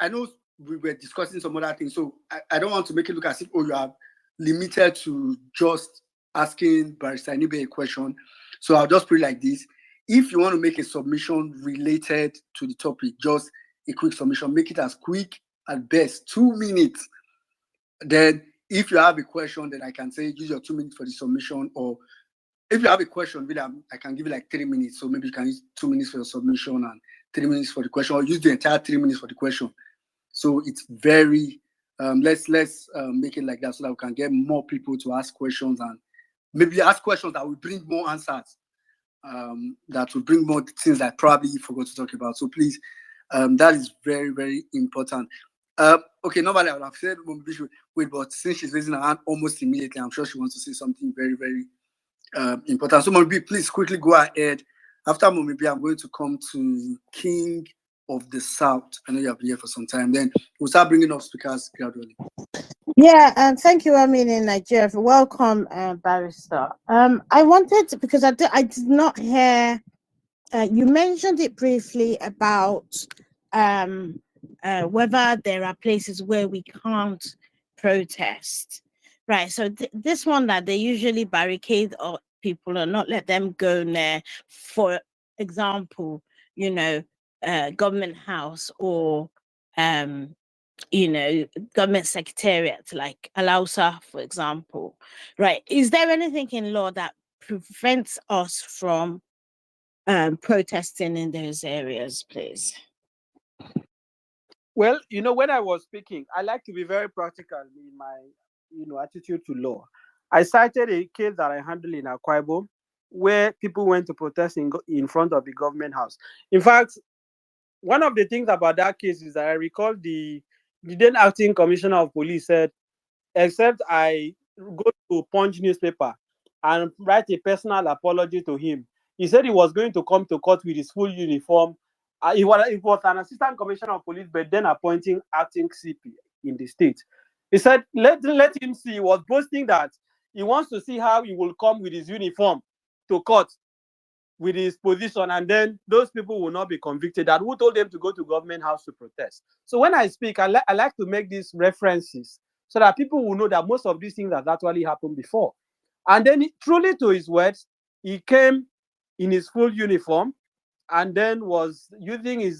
know we were discussing some other things, so I don't want to make it look as if, oh, you are limited to just asking Barrister Anibe a question. So I'll just put it like this. If you want to make a submission related to the topic, just a quick submission, make it as quick at best, 2 minutes. Then if you have a question, then I can say use your 2 minutes for the submission, or if you have a question, really, I can give you like 3 minutes. So maybe you can use 2 minutes for your submission and 3 minutes for the question, or use the entire 3 minutes for the question. So it's very, let's make it like that so that we can get more people to ask questions and maybe ask questions that will bring more answers, that will bring more things that probably you forgot to talk about. So please, that is very, very important. Okay, normally I would have said wait, but since she's raising her hand almost immediately, I'm sure she wants to say something very, very important. So Mommy B, please quickly go ahead. After Mommy B, I'm going to come to King of the South. I know you have been here for some time. Then we'll start bringing up speakers gradually.
Yeah, and thank you, in Nigeria. Welcome, Barrister. I wanted to, because I did not hear, you mentioned it briefly about whether there are places where we can't protest. Right, so this one that they usually barricade people and not let them go there, for example, government house or government secretariat, like Alausa, for example, right? Is there anything in law that prevents us from protesting in those areas, please?
Well, when I was speaking, I like to be very practical in my, attitude to law. I cited a case that I handled in Akwa Ibom where people went to protest in front of the government house. In fact, one of the things about that case is that I recall the then acting commissioner of police said, except I go to Punch newspaper and write a personal apology to him, he said he was going to come to court with his full uniform. It was an assistant commissioner of police, but then appointing acting CP in the state. He said, let him see. He was boasting that he wants to see how he will come with his uniform to court with his position, and then those people will not be convicted. And who told them to go to government house to protest? So when I speak, I like to make these references so that people will know that most of these things have actually happened before. And then, truly to his words, he came in his full uniform and then was using his,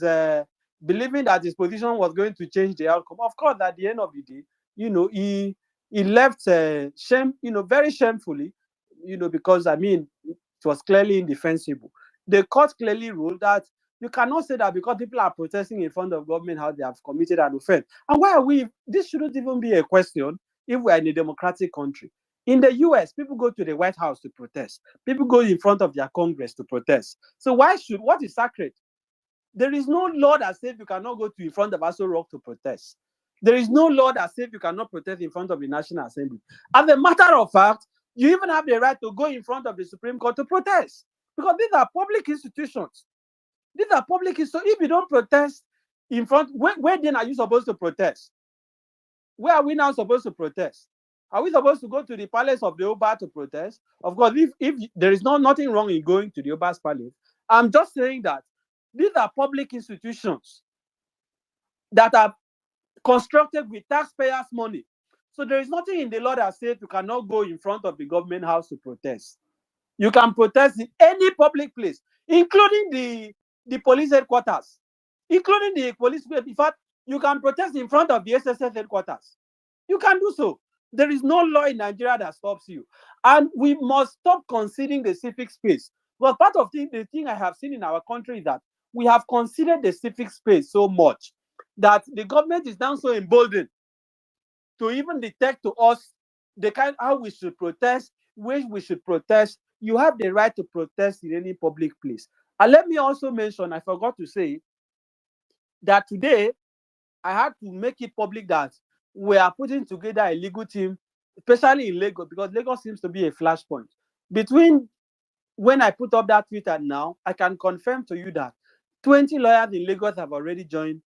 believing that his position was going to change the outcome. Of course, at the end of the day, he left shame, very shamefully, because, it was clearly indefensible. The court clearly ruled that you cannot say that because people are protesting in front of government house, they have committed an offense. And why are we? This shouldn't even be a question if we are in a democratic country. In the US, people go to the White House to protest. People go in front of their Congress to protest. So what is sacred? There is no law that says you cannot go to in front of Aso Rock to protest. There is no law that says you cannot protest in front of the National Assembly. As a matter of fact, you even have the right to go in front of the Supreme Court to protest, because these are public institutions. These are public institutions. If you don't protest in front, where then are you supposed to protest? Where are we now supposed to protest? Are we supposed to go to the palace of the Oba to protest? Of course, if there is nothing wrong in going to the Oba's palace, I'm just saying that these are public institutions that are constructed with taxpayers' money. So there is nothing in the law that says you cannot go in front of the government house to protest. You can protest in any public place, including the police headquarters, including the police. In fact, You can protest in front of the SSS headquarters. You can do so. There is no law in Nigeria that stops you. And we must stop conceding the civic space. Well, part of the thing I have seen in our country is that we have considered the civic space so much that the government is now so emboldened to even detect to us the kind how we should protest, which we should protest. You have the right to protest in any public place. And let me also mention, I forgot to say, that today I had to make it public that we are putting together a legal team, especially in Lagos, because Lagos seems to be a flashpoint. Between when I put up that tweet and now, I can confirm to you that 20 lawyers in Lagos have already joined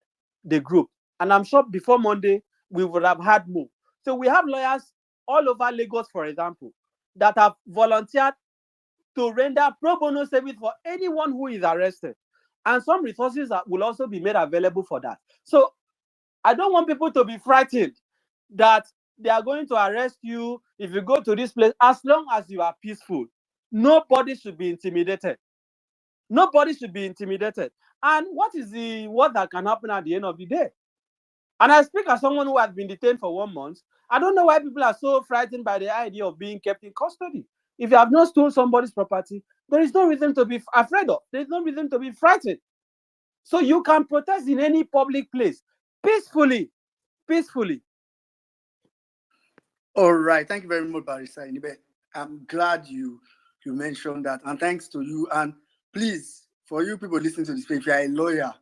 the group. And I'm sure before Monday, we would have had more. So we have lawyers all over Lagos, for example, that have volunteered to render pro bono service for anyone who is arrested. And some resources will also be made available for that. So I don't want people to be frightened that they are going to arrest you if you go to this place. As long as you are peaceful, nobody should be intimidated. Nobody should be intimidated. And what is what that can happen at the end of the day? And I speak as someone who has been detained for 1 month. I don't know why people are so frightened by the idea of being kept in custody. If you have not stolen somebody's property, there is no reason to be afraid of. There is no reason to be frightened. So you can protest in any public place peacefully. Peacefully.
All right. Thank you very much, Barrister Inibe. I'm glad you mentioned that. And thanks to you. And please, for you people listening to this, if you're a lawyer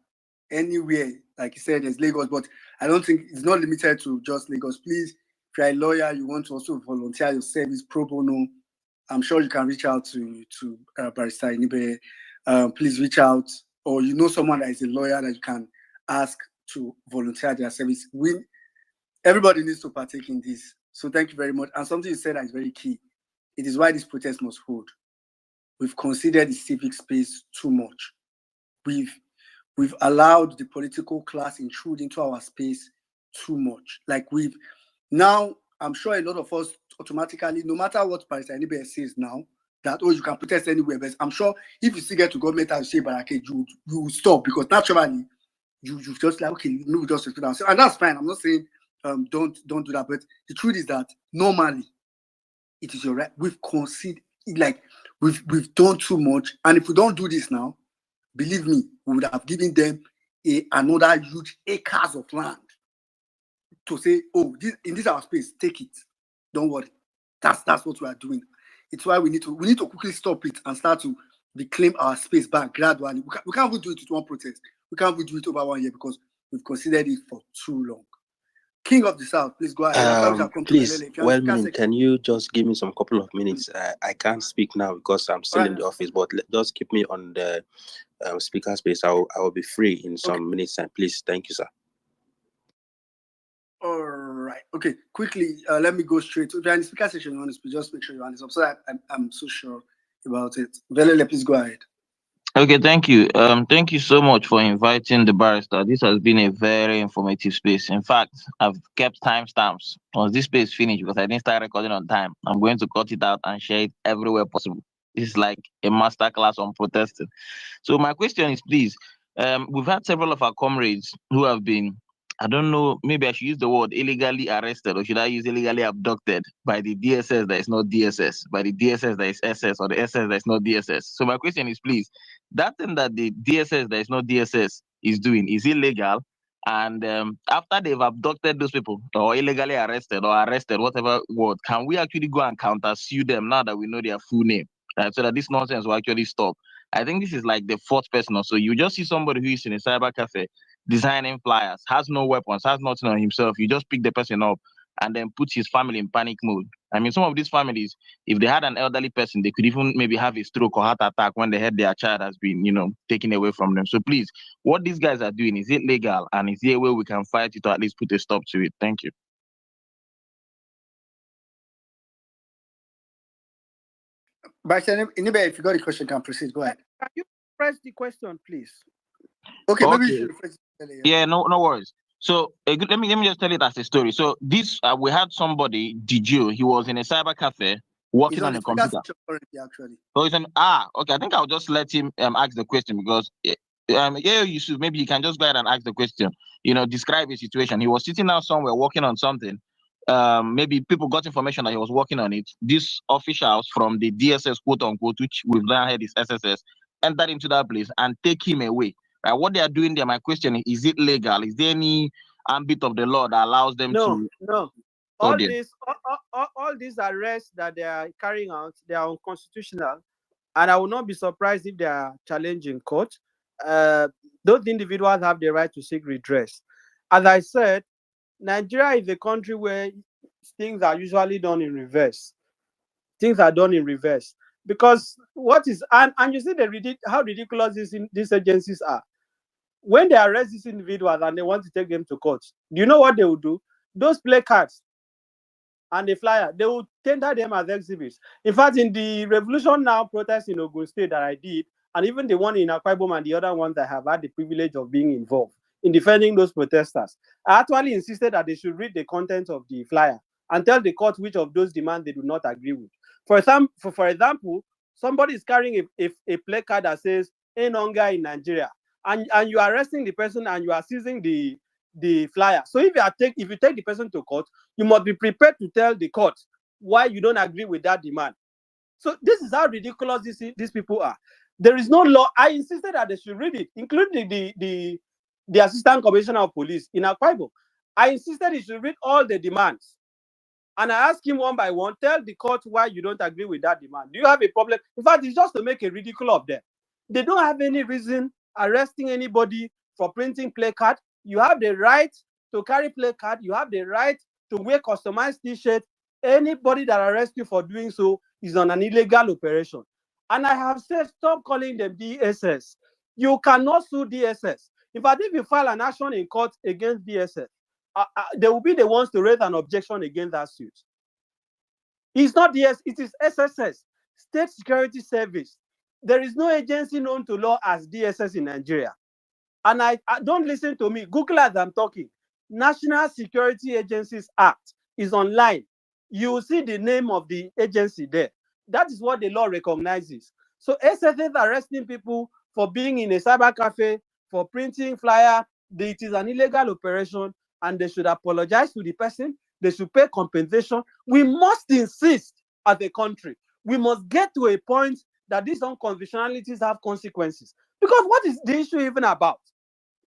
anywhere, like you said, there's Lagos, but I don't think it's not limited to just Lagos. Please, if you're a lawyer, you want to also volunteer your service pro bono, I'm sure you can reach out to Barrister Inibe. Please reach out, or you know someone that is a lawyer that you can ask to volunteer their service. Everybody needs to partake in this. So thank you very much. And something you said that is very key. It is why this protest must hold. We've considered the civic space too much. We've allowed the political class intrude into our space too much. Like now, I'm sure a lot of us automatically, no matter what Barrister Inibe says now, that, oh, you can protest anywhere, but I'm sure if you still get to government and say barricade, you will stop, because naturally, you just like, okay, no, we just respect ourselves. And that's fine. I'm not saying don't do that, but the truth is that normally it is your right. We've conceded, like we've done too much, and if we don't do this now, believe me, we would have given them another huge acres of land to say, oh, in this our space, take it. Don't worry. That's what we are doing. It's why we need to quickly stop it and start to reclaim our space back gradually. We can't even do it with one protest. We can't even do it over 1 year because we've considered it for too long. King of the South, please go ahead.
Please, can you just give me some couple of minutes? I can't speak now because I'm still in the office, but just keep me on the speaker space. I will be free in some minutes. And please, thank you, sir.
All right. Okay. Quickly, let me go straight to the speaker session. Honestly, just make sure your hand is up so that I'm so sure about it. Velele, please go ahead.
Okay, thank you. Thank you so much for inviting the barrister. This has been a very informative space. In fact, I've kept timestamps. Once this space finished, because I didn't start recording on time, I'm going to cut it out and share it everywhere possible. This is like a masterclass on protesting. So my question is, please, we've had several of our comrades who have been, I don't know, maybe I should use the word illegally arrested, or should I use illegally abducted by the DSS that is not DSS, by the DSS that is SS, or the SS that is not DSS. So my question is, please, that thing that the DSS that is not DSS is doing is illegal. And after they've abducted those people, or illegally arrested, or arrested, whatever word, can we actually go and counter-sue them now that we know their full name? So that this nonsense will actually stop. I think this is like the fourth person or so. You just see somebody who is in a cyber cafe designing flyers, has no weapons, has nothing on himself. You just pick the person up and then put his family in panic mode. I mean, some of these families, if they had an elderly person, they could even maybe have a stroke or heart attack when they heard their child has been, taken away from them. So please, what these guys are doing, is it legal? And is there a way we can fight it or at least put a stop to it? Thank you.
But anybody, if you got a question, can proceed. Go ahead.
Can you press the question, please?
Okay. Maybe you should rephrase it.
Yeah, no worries. So let me just tell it as a story. So this we had somebody, Digio. He was in a cyber cafe working on a computer.
Currently, actually.
So okay. I think I'll just let him ask the question because Yeah, Yusuf, maybe you can just go ahead and ask the question. Describe a situation. He was sitting down somewhere working on something. Maybe people got information that he was working on it. These officials from the DSS, quote unquote, which we've now heard is SSS, entered into that place and take him away. Right? What they are doing there, my question is it legal? Is there any ambit of the law that allows them to?
No. All these arrests that they are carrying out, they are unconstitutional, and I will not be surprised if they are challenged in court. Those individuals have the right to seek redress. As I said, Nigeria is a country where things are usually done in reverse. Things are done in reverse because and you see how ridiculous these agencies are. When they arrest these individuals and they want to take them to court, do you know what they will do? Those placards and the flyer, they will tender them as exhibits. In fact, in the Revolution Now protest in Ogun State that I did, and even the one in Akwa Ibom and the other ones I have had the privilege of being involved in defending those protesters, I actually insisted that they should read the content of the flyer and tell the court which of those demands they do not agree with. For example, somebody is carrying a placard that says "Ain't hunger in Nigeria," and you are arresting the person and you are seizing the flyer. So if you take the person to court, you must be prepared to tell the court why you don't agree with that demand. So this is how ridiculous these people are. There is no law. I insisted that they should read it, including the Assistant Commissioner of Police in Akwa Ibom. I insisted he should read all the demands. And I asked him one by one, tell the court why you don't agree with that demand. Do you have a problem? In fact, it's just to make a ridicule of them. They don't have any reason arresting anybody for printing placard. You have the right to carry placard. You have the right to wear customized t-shirt. Anybody that arrests you for doing so is on an illegal operation. And I have said, stop calling them DSS. You cannot sue DSS. In fact, if you file an action in court against DSS, they will be the ones to raise an objection against that suit. It's not DSS, it is SSS, State Security Service. There is no agency known to law as DSS in Nigeria. And I don't listen to me. Google as I'm talking. National Security Agencies Act is online. You will see the name of the agency there. That is what the law recognizes. So SSS arresting people for being in a cyber cafe, for printing flyer, it is an illegal operation, and they should apologize to the person. They should pay compensation. We must insist as a country. We must get to a point that these unconstitutionalities have consequences. Because what is the issue even about?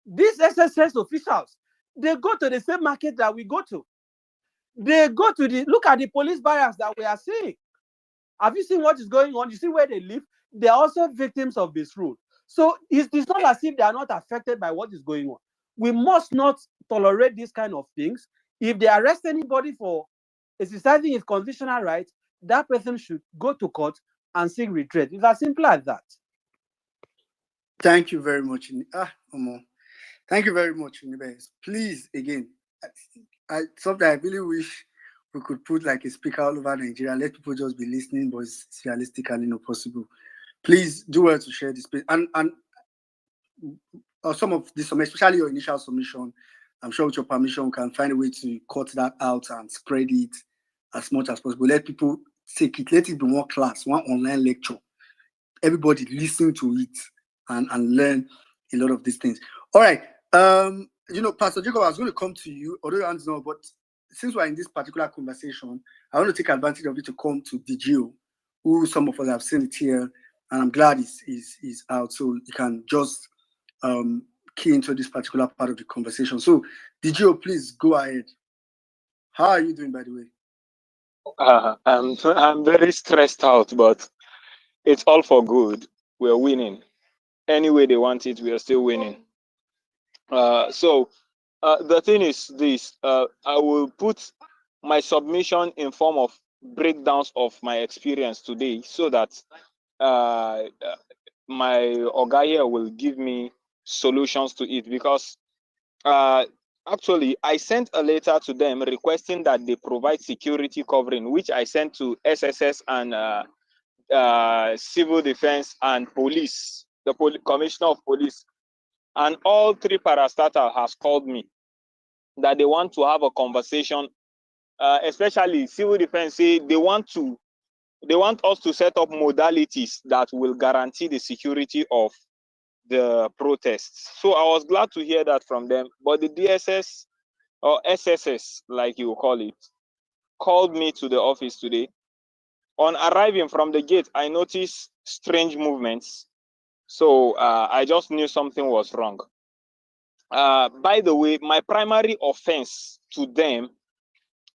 These SSS officials, they go to the same market that we go to. They go to look at the police barracks that we are seeing. Have you seen what is going on? You see where they live? They are also victims of this rule. So it's not as if they are not affected by what is going on. We must not tolerate these kind of things. If they arrest anybody for exercising his constitutional right, that person should go to court and seek redress. It's as simple as that.
Thank you very much. Thank you very much, Unibes. Please, again, something I really wish we could put like a speaker all over Nigeria, let people just be listening, but it's realistically not possible. Please do well to share this space. And some of this, especially your initial submission, I'm sure with your permission, we can find a way to cut that out and spread it as much as possible. Let people take it. Let it be one class, one online lecture. Everybody listen to it and learn a lot of these things. All right. Pastor Jacob, I was going to come to you, although you don't know, but since we're in this particular conversation, I want to take advantage of it to come to DGO, who some of us have seen it here, and I'm glad he's out, so you can just key into this particular part of the conversation. So, DGO, please go ahead. How are you doing, by the way?
I'm very stressed out, but it's all for good. We're winning. Any way they want it, we are still winning. So the thing is this, I will put my submission in form of breakdowns of my experience today so that my Oga here will give me solutions to it, because actually I sent a letter to them requesting that they provide security covering, which I sent to SSS and civil defense and police, the commissioner of police. And all three parastatals has called me that they want to have a conversation, especially civil defense say they want us to set up modalities that will guarantee the security of the protests. So I was glad to hear that from them. But the DSS or SSS, like you call it, called me to the office today. On arriving from the gate, I noticed strange movements. So I just knew something was wrong. By the way, my primary offense to them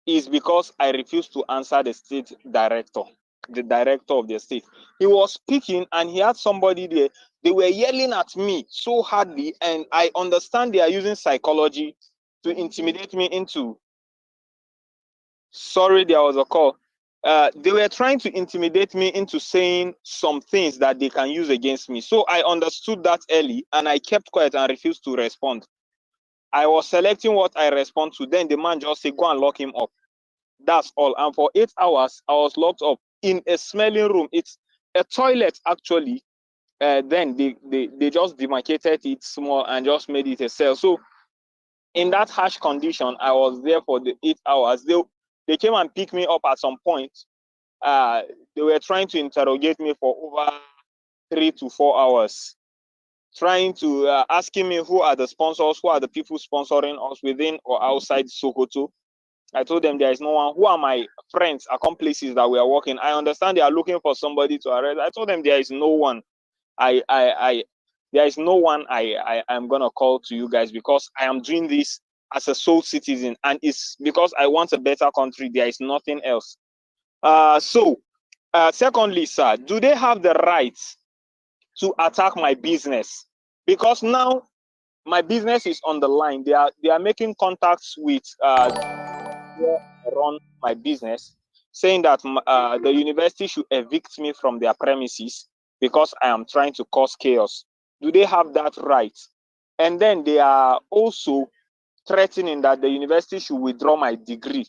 is because I refused to answer the state director, the director of the state. He was speaking and he had somebody there. They were yelling at me so hardly, and I understand they are using psychology to intimidate me into. Sorry, there was a call. They were trying to intimidate me into saying some things that they can use against me. So I understood that early and I kept quiet and refused to respond. I was selecting what I respond to. Then the man just said, go and lock him up. That's all. And for 8 hours, I was locked up in a smelling room. It's a toilet, actually. Then they just demarcated it small and just made it a cell. So in that harsh condition, I was there for the 8 hours. They came and picked me up at some point. They were trying to interrogate me for over 3 to 4 hours, trying to asking me who are the sponsors, who are the people sponsoring us within or outside Sokoto. I told them there is no one. Who are my friends, accomplices that we are working? I understand they are looking for somebody to arrest. I told them there is no one. There is no one I am gonna call to you guys, because I am doing this as a sole citizen, and it's because I want a better country. There is nothing else. Secondly, sir, do they have the right to attack my business? Because now my business is on the line. They are making contacts with run my business, saying that the university should evict me from their premises because I am trying to cause chaos. Do they have that right? And then they are also threatening that the university should withdraw my degree.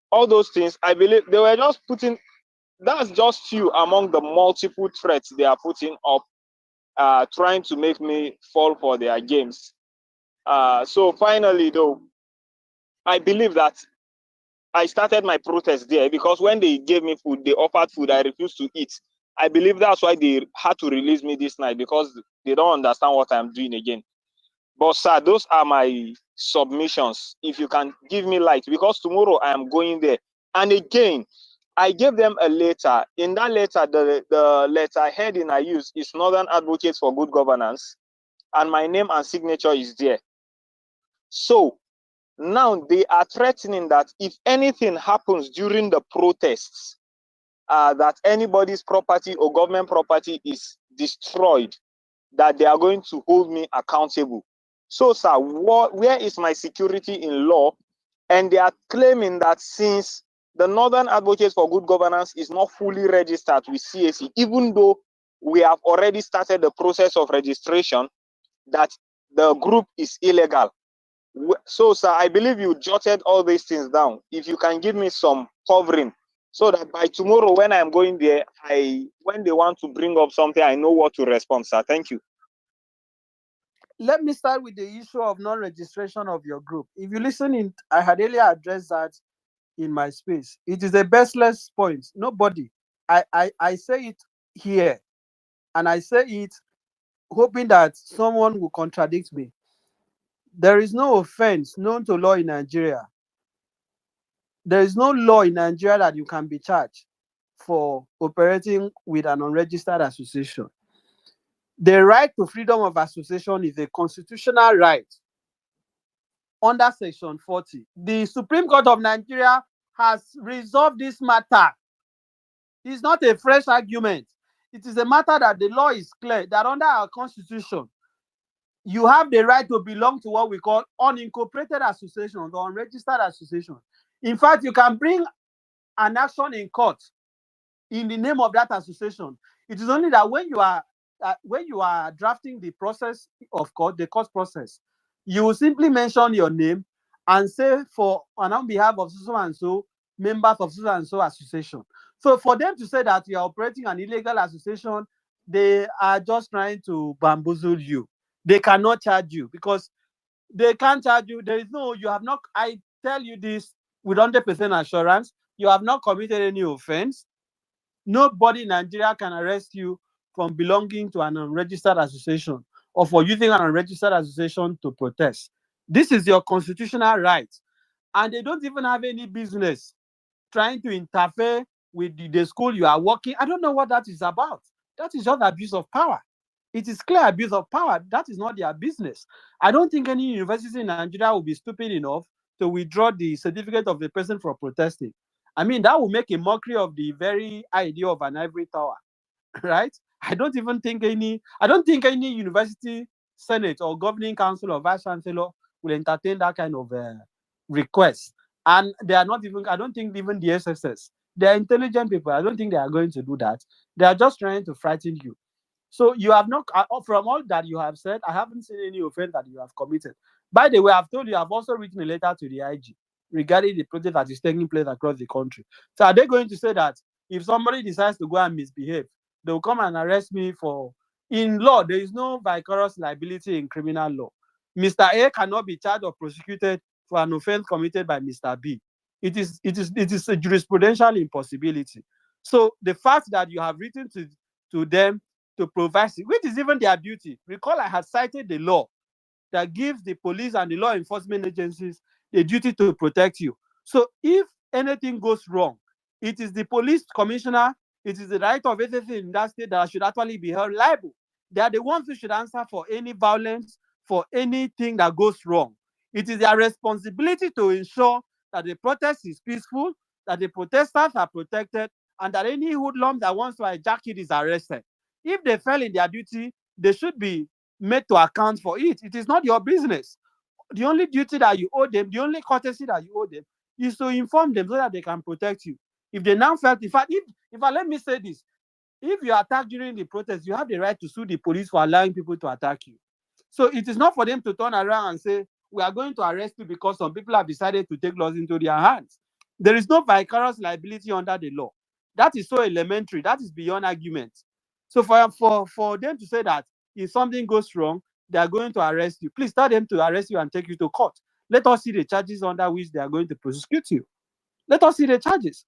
All those things, I believe they were just putting, that's just few among the multiple threats they are putting up, trying to make me fall for their games. So finally, though, I believe that I started my protest there because when they gave me food, they offered food, I refused to eat. I believe that's why they had to release me this night, because they don't understand what I'm doing again. But sir, those are my submissions. If you can give me light, because tomorrow I am going there. And again, I gave them a letter. In that letter, the letter heading I use is Northern Advocates for Good Governance, and my name and signature is there. So now they are threatening that if anything happens during the protests, that anybody's property or government property is destroyed, that they are going to hold me accountable. So, sir, where is my security in law? And they are claiming that since the Northern Advocates for Good Governance is not fully registered with CAC, even though we have already started the process of registration, that the group is illegal. So, sir, I believe you jotted all these things down. If you can give me some covering, so that by tomorrow when I'm going there, when they want to bring up something, I know what to respond, sir. Thank you.
Let me start with the issue of non-registration of your group. If you listen in, I had earlier addressed that in my space. It is a baseless point. Nobody. I say it here, and I say it hoping that someone will contradict me. There is no offense known to law in Nigeria. There is no law in Nigeria that you can be charged for operating with an unregistered association. The right to freedom of association is a constitutional right under Section 40. The Supreme Court of Nigeria has resolved this matter. It's not a fresh argument. It is a matter that the law is clear that under our constitution, you have the right to belong to what we call unincorporated associations or unregistered associations. In fact, you can bring an action in court in the name of that association. It is only that when you are drafting the process of court, the court process, you will simply mention your name and say on behalf of so and so members of so and so association. So for them to say that you are operating an illegal association, they are just trying to bamboozle you. They cannot charge you because they can't charge you. You have not, I tell you this with 100% assurance, you have not committed any offense. Nobody in Nigeria can arrest you from belonging to an unregistered association. or for using an unregistered association to protest. This is your constitutional right. And they don't even have any business trying to interfere with the school you are working. I don't know what that is about. That is just abuse of power. It is clear abuse of power. That is not their business. I don't think any university in Nigeria will be stupid enough to withdraw the certificate of the person for protesting. I mean, that will make a mockery of the very idea of an ivory tower, right? I don't think any university senate or governing council or vice chancellor will entertain that kind of request. And they are not even, I don't think even the SSS, they're intelligent people. I don't think they are going to do that. They are just trying to frighten you. So you have not, from all that you have said, I haven't seen any offense that you have committed. By the way, I've told you, I've also written a letter to the IG regarding the protest that is taking place across the country. So are they going to say that if somebody decides to go and misbehave, they'll come and arrest me for, in law, there is no vicarious liability in criminal law. Mr. A cannot be charged or prosecuted for an offense committed by Mr. B. It is a jurisprudential impossibility. So the fact that you have written to them to provide, which is even their duty. Recall I had cited the law that gives the police and the law enforcement agencies the duty to protect you. So if anything goes wrong, it is the police commissioner, it is the right of everything in that state that should actually be held liable. They are the ones who should answer for any violence, for anything that goes wrong. It is their responsibility to ensure that the protest is peaceful, that the protesters are protected, and that any hoodlum that wants to hijack it is arrested. If they fail in their duty, they should be made to account for it. It is not your business. The only duty that you owe them, the only courtesy that you owe them, is to inform them so that they can protect you. If they now felt, in fact, if I let me say this, if you attack during the protest, you have the right to sue the police for allowing people to attack you. So it is not for them to turn around and say, we are going to arrest you because some people have decided to take laws into their hands. There is no vicarious liability under the law. That is so elementary. That is beyond argument. So for them to say that if something goes wrong, they are going to arrest you, please tell them to arrest you and take you to court. Let us see the charges under which they are going to prosecute you. Let us see the charges.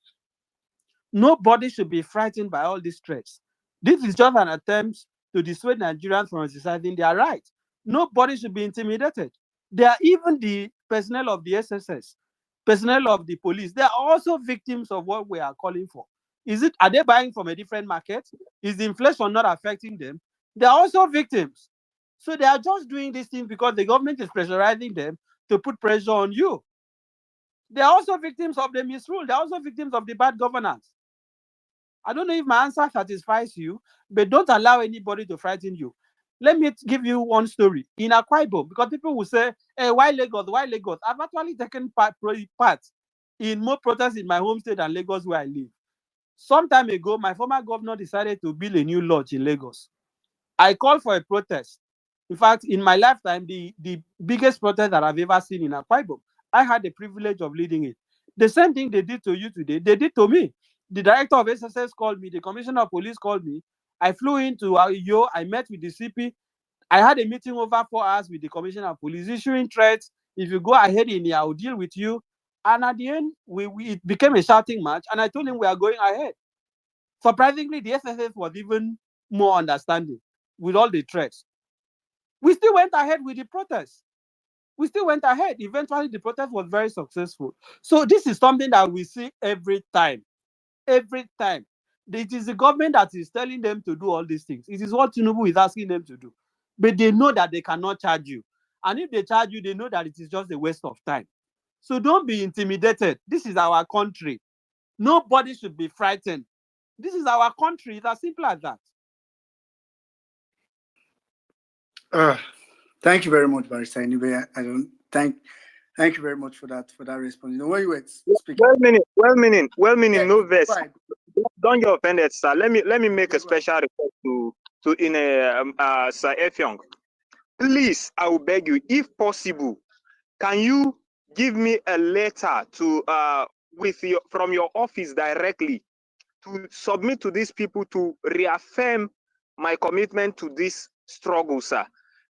Nobody should be frightened by all these threats. This is just an attempt to dissuade Nigerians from exercising their right. Nobody should be intimidated. They are even the personnel of the SSS, personnel of the police. They are also victims of what we are calling for. Are they buying from a different market? Is the inflation not affecting them? They are also victims. So they are just doing these things because the government is pressurizing them to put pressure on you. They are also victims of the misrule. They are also victims of the bad governance. I don't know if my answer satisfies you, but don't allow anybody to frighten you. Let me give you one story. In Akwa Ibom, because people will say, hey, why Lagos? Why Lagos? I've actually taken part in more protests in my home state than Lagos where I live. Some time ago, my former governor decided to build a new lodge in Lagos. I called for a protest. In fact, in my lifetime, the biggest protest that I've ever seen in Akwa Ibom, I had the privilege of leading it. The same thing they did to you today, they did to me. The director of SSS called me, the commissioner of police called me. I flew into Uyo, I met with the CP. I had a meeting over 4 hours with the commissioner of police, issuing threats. If you go ahead in here, I will deal with you. And at the end, it became a shouting match, and I told him we are going ahead. Surprisingly, the SSS was even more understanding with all the threats. We still went ahead with the protest. We still went ahead. Eventually, the protest was very successful. So this is something that we see every time. Every time. It is the government that is telling them to do all these things. It is what Tinubu is asking them to do. But they know that they cannot charge you. And if they charge you, they know that it is just a waste of time. So don't be intimidated. This is our country. Nobody should be frightened. This is our country. It's as simple as that.
Thank you very much, Barrister. Anyway, I don't thank you very much for that response. You know, when you were speaking.
Well meaning,
Yeah,
no verse.
right.
Don't get offended, sir. Let me make a special request to Sir Effiong. Please, I will beg you, if possible, can you give me a letter to from your office directly to submit to these people to reaffirm my commitment to this struggle, sir?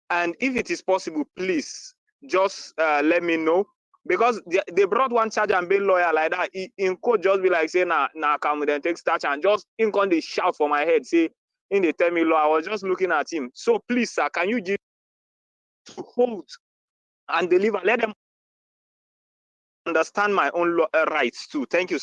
And if it is possible, please just let me know, because they brought one charge and bail lawyer like that. In court, just be like, say, nah, come then take starch and just in con they shout for my head, say, in the tell me law. I was just looking at him. So please, sir, can you give hold and deliver? Let them understand my own rights too. Thank you.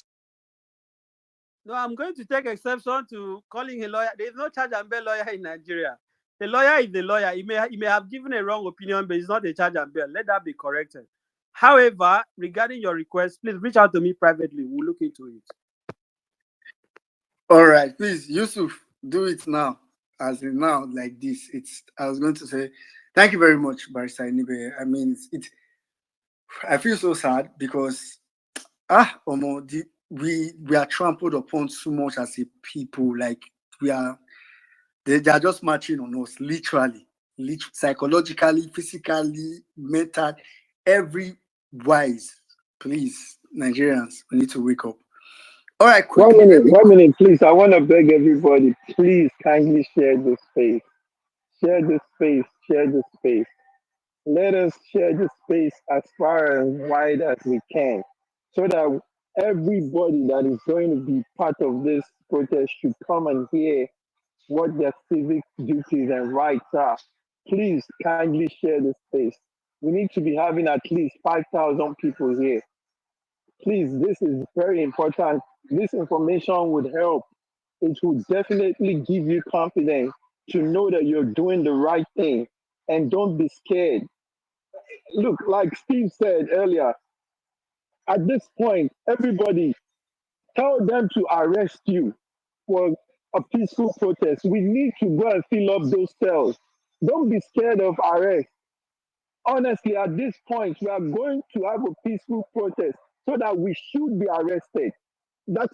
No, I'm going to take exception to calling a lawyer. There is no charge and bail lawyer in Nigeria. The lawyer is the lawyer. He may have given a wrong opinion, but it's not a charge and bail. Let that be corrected. However, regarding your request, please reach out to me privately. We'll look into it.
All right, please, Yusuf, do it now. As in now, like this. I was going to say, thank you very much, Barrister Inibe. I mean, I feel so sad because we are trampled upon so much as a people. Like they are just marching on us, literally, psychologically, physically, mental, every wise. Please, Nigerians, we need to wake up. All right, quickly.
1 minute, please. I want to beg everybody, please kindly share this space. Share this space. Share this space. Let us share this space as far and wide as we can, so that everybody that is going to be part of this protest should come and hear what their civic duties and rights are. Please kindly share this space. We need to be having at least 5,000 people here. Please, this is very important. This information would help. It will definitely give you confidence to know that you're doing the right thing, and don't be scared. Look, like Steve said earlier, at this point, everybody, tell them to arrest you for a peaceful protest. We need to go and fill up those cells. Don't be scared of arrest. Honestly, at this point, we are going to have a peaceful protest so that we should be arrested. That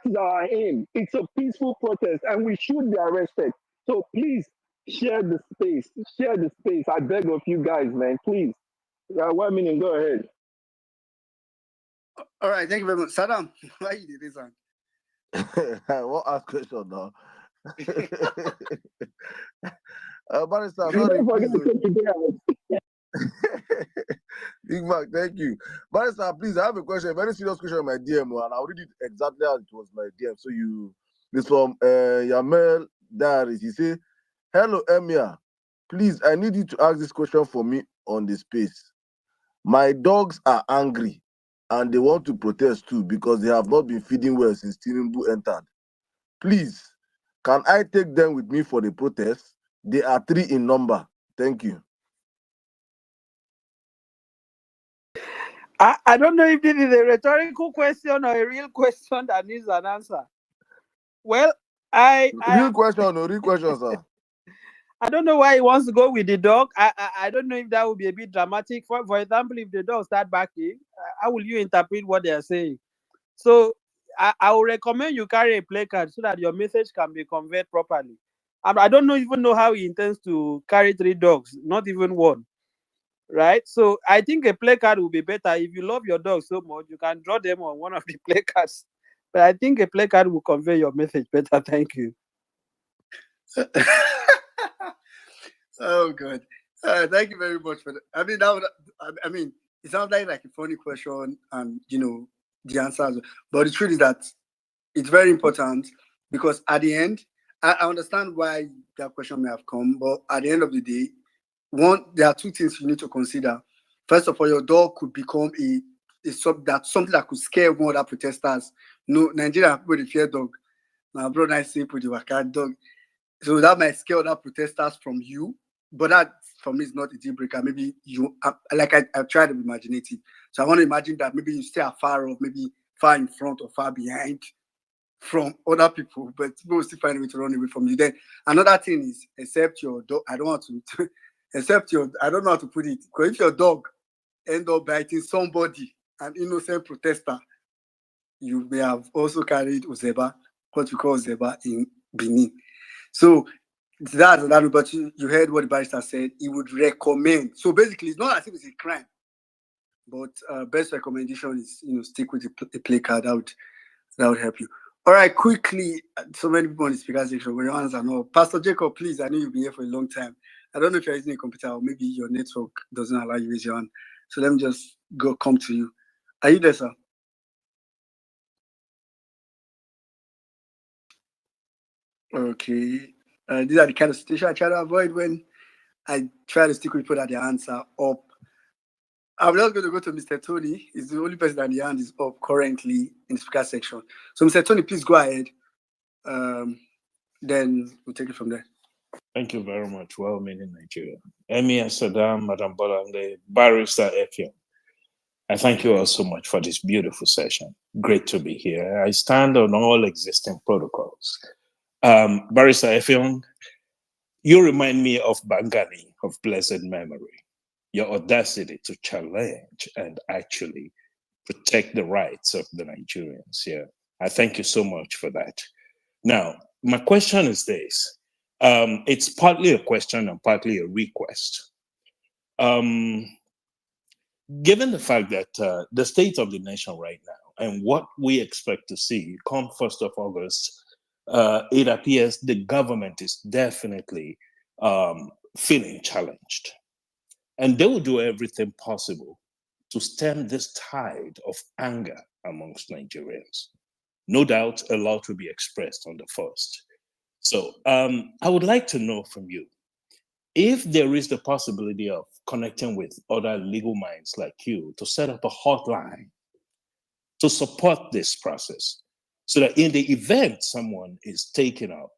is our aim. It's a peaceful protest and we should be arrested. So please share the space. Share the space. I beg of you guys, man. Please. 1 minute, go ahead.
All right, thank you very much. Saddam, why you did this one?
What ask question now? Barrister,
Don't forget
please.
to take it out.
Big Mac, thank you. Barrister, please, I have a question, a very serious question in my DM, and I'll read it exactly as it was my DM. So it's from Yamel Diaries. He said, "Hello, Emir. Please, I need you to ask this question for me on the space. My dogs are angry and they want to protest too because they have not been feeding well since Tinubu entered. Please, can I take them with me for the protest? They are 3 in number. Thank you."
I don't know if this is a rhetorical question or a real question that needs an answer. Well,
real question, sir.
I don't know why he wants to go with the dog. I don't know if that would be a bit dramatic. For example, if the dog start barking, how will you interpret what they are saying? So I would recommend you carry a placard so that your message can be conveyed properly. I don't even know how he intends to carry 3 dogs, not even 1. Right? So I think a placard will be better. If you love your dog so much, you can draw them on one of the placards. But I think a placard will convey your message better. Thank you.
Oh, good. Thank you very much for that. I mean, it sounds like a funny question, and the answers. But the truth is that it's very important because at the end, I understand why that question may have come, but at the end of the day, there are 2 things you need to consider. First of all, your dog could become something that could scare one of the protesters. Nigeria people, they fear dog. My brother, I say, put the cat dog. So that might scare other protesters from you. But that, for me, is not a deal breaker. Maybe I try to be imaginative. So I want to imagine that maybe you stay afar off, maybe far in front or far behind from other people, but people will still find a way to run away from you. Then another thing is, except your dog, I don't know how to put it. Because if your dog end up biting somebody, an innocent protester, you may have also carried Ozeba, what we call Ozeba in Benin. So that's another, but you heard what the barrister said. He would recommend. So basically, it's not as if it's a crime, but best recommendation is stick with the placard. That would help you. All right, quickly. So many people on the speaker section. Where your hands are not. Pastor Jacob, please. I know you've been here for a long time. I don't know if you're using a computer or maybe your network doesn't allow you to raise your hand. So let me just come to you. Are you there, sir? Okay. These are the kind of situations I try to avoid when I try to stick with people that their hands are up. I'm just going to go to Mr. Tony. He's the only person that the hand is up currently in the speaker section. So, Mr. Tony, please go ahead. Then we'll take it from there.
Thank you very much. Well-meaning Nigeria. Emir Saddam, Madam Bolande, Barrister Effiong. I thank you all so much for this beautiful session. Great to be here. I stand on all existing protocols. Barrister Effiong, you remind me of Bangani of blessed memory. Your audacity to challenge and actually protect the rights of the Nigerians here. I thank you so much for that. Now, my question is this. It's partly a question and partly a request. Given the fact that the state of the nation right now and what we expect to see come 1st of August, it appears the government is definitely feeling challenged. And they will do everything possible to stem this tide of anger amongst Nigerians. No doubt a lot will be expressed on the 1st. So I would like to know from you, if there is the possibility of connecting with other legal minds like you to set up a hotline to support this process, so that in the event someone is taken up,